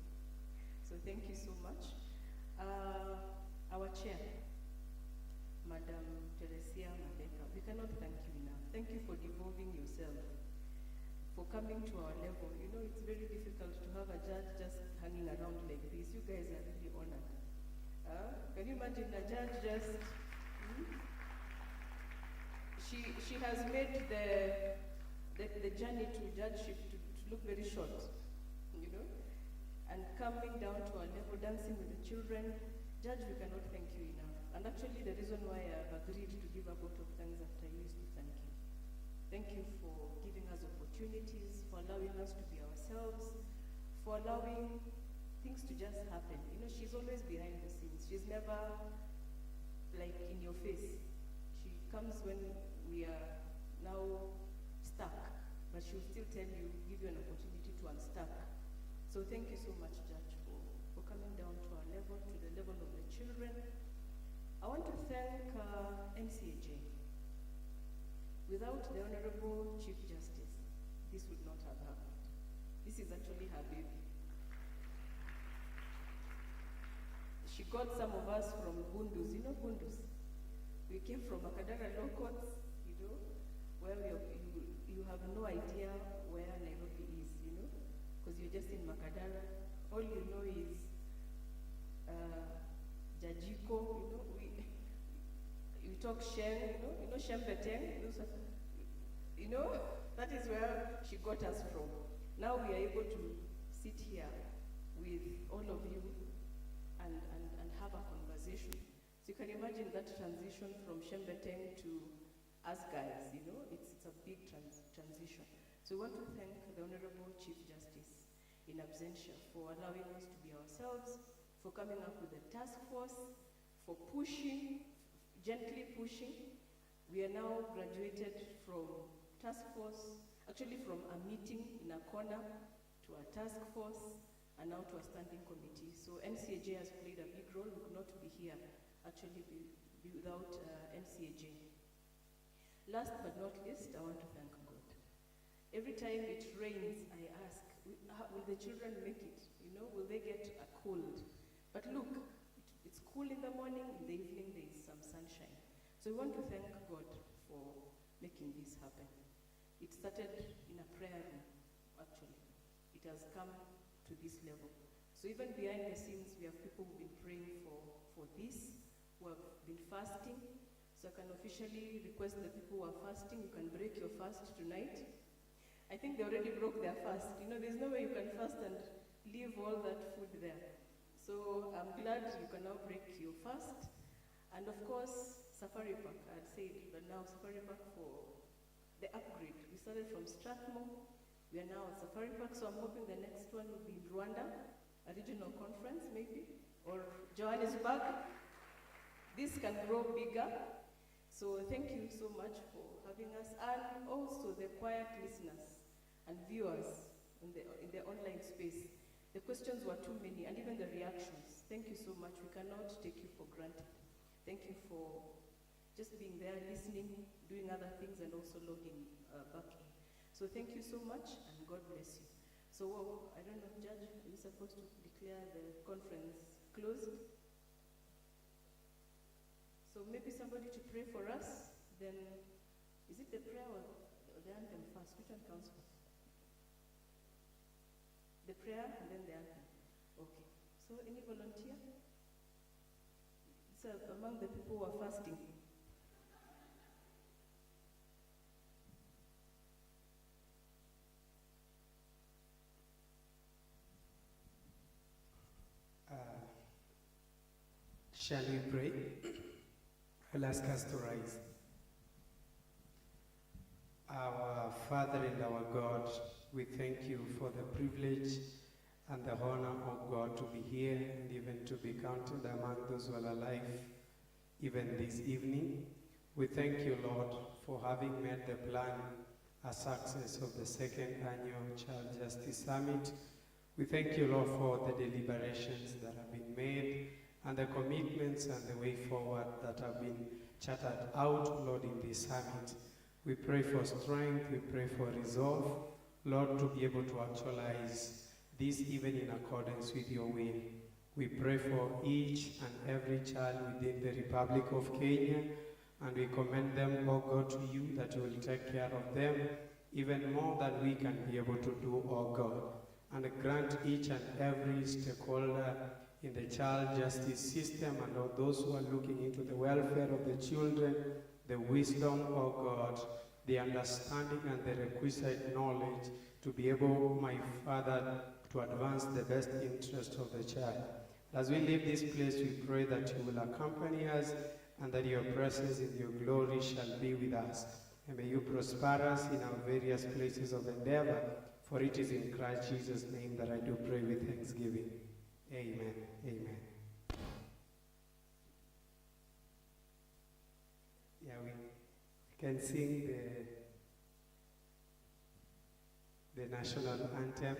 Speaker 1: So thank you so much. Our chair, Madam Teresia Madeka, we cannot thank you enough. Thank you for devolving yourself, for coming to our level. You know, it's very difficult to have a judge just hanging around like this. You guys are really honored. Can you imagine a judge just... She has made the journey to judgeship to look very short, you know, and coming down to our level, dancing with the children. Judge, we cannot thank you enough. And actually the reason why I've agreed to give a vote of thanks after you is to thank you. Thank you for giving us opportunities, for allowing us to be ourselves, for allowing things to just happen. You know, she's always behind the scenes. She's never like in your face. She comes when we are now stuck. but she'll still tell you, give you an opportunity to unstuck. So thank you so much, Judge, for coming down to our level, to the level of the children. I want to thank NCAJ. Without the Honorable Chief Justice, this would not have happened. This is actually her baby. She got some of us from Bundus. You know Bundus? We came from Makadara Law Courts, you know, where you have no idea where Nairobi is, you know, because you're just in Makadara. All you know is Jajiko, you know, we talk Shem, you know Shem Beteng, you know, that is where she got us from. Now we are able to sit here with all of you and have a conversation. So you can imagine that transition from Shembeteng to us guys, you know, it's a big transition. So we want to thank the Honorable Chief Justice in absentia for allowing us to be ourselves, for coming up with a task force, for pushing, gently pushing. We are now graduated from task force, actually from a meeting in a corner to a task force, and now to a standing committee. So NCAJ has played a big role. We could not be here, actually, be without NCAJ. Last but not least, I want to thank God. Every time it rains, I ask, will the children make it? You know, will they get a cold? But look, it's cool in the morning, in the evening there is some sunshine. So we want to thank God for making this happen. It started in a prayer room, actually. It has come to this level. So even behind the scenes, we have people who've been praying for this, who have been fasting. So I can officially request the people who are fasting, you can break your fast tonight. I think they already broke their fast. You know, there's no way you can fast and leave all that food there. So I'm glad you can now break your fast. And of course, Safari Park, I'd said, but now Safari Park for the upgrade. We started from Strathmore. We are now at Safari Park, so I'm hoping the next one will be in Rwanda, a regional conference maybe, or Johannesburg. This can grow bigger. So thank you so much for having us, and also the quiet listeners and viewers in the online space. The questions were too many, and even the reactions. Thank you so much. We cannot take you for granted. Thank you for just being there, listening, doing other things, and also logging back in. So thank you so much, and God bless you. So I don't know, Judge, are you supposed to declare the conference closed? So maybe somebody to pray for us, then is it the prayer or the anthem first? Which one comes first? The prayer and then the anthem. Okay. So any volunteer? So among the people who are fasting.
Speaker 2: Shall we pray? I'll ask us to rise. Our Father and our God, we thank you for the privilege and the honor, of God, to be here and even to be counted among those who are alive even this evening. We thank you, Lord, for having made the plan a success of the second annual Child Justice Summit. We thank you, Lord, for the deliberations that have been made and the commitments and the way forward that have been charted out, Lord, in this summit. We pray for strength, we pray for resolve, Lord, to be able to actualize this even in accordance with your will. We pray for each and every child within the Republic of Kenya, and we commend them, oh God, to you, that you will take care of them even more than we can be able to do, oh God. And grant each and every stakeholder in the child justice system and all those who are looking into the welfare of the children, the wisdom, oh God, the understanding and the requisite knowledge to be able, my Father, to advance the best interest of the child. As we leave this place, we pray that you will accompany us and that your presence in your glory shall be with us. And may you prosper us in our various places of endeavor, for it is in Christ Jesus' name that I do pray with thanksgiving. Amen. Amen. Yeah, we can sing national anthem.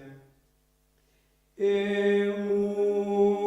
Speaker 2: Emu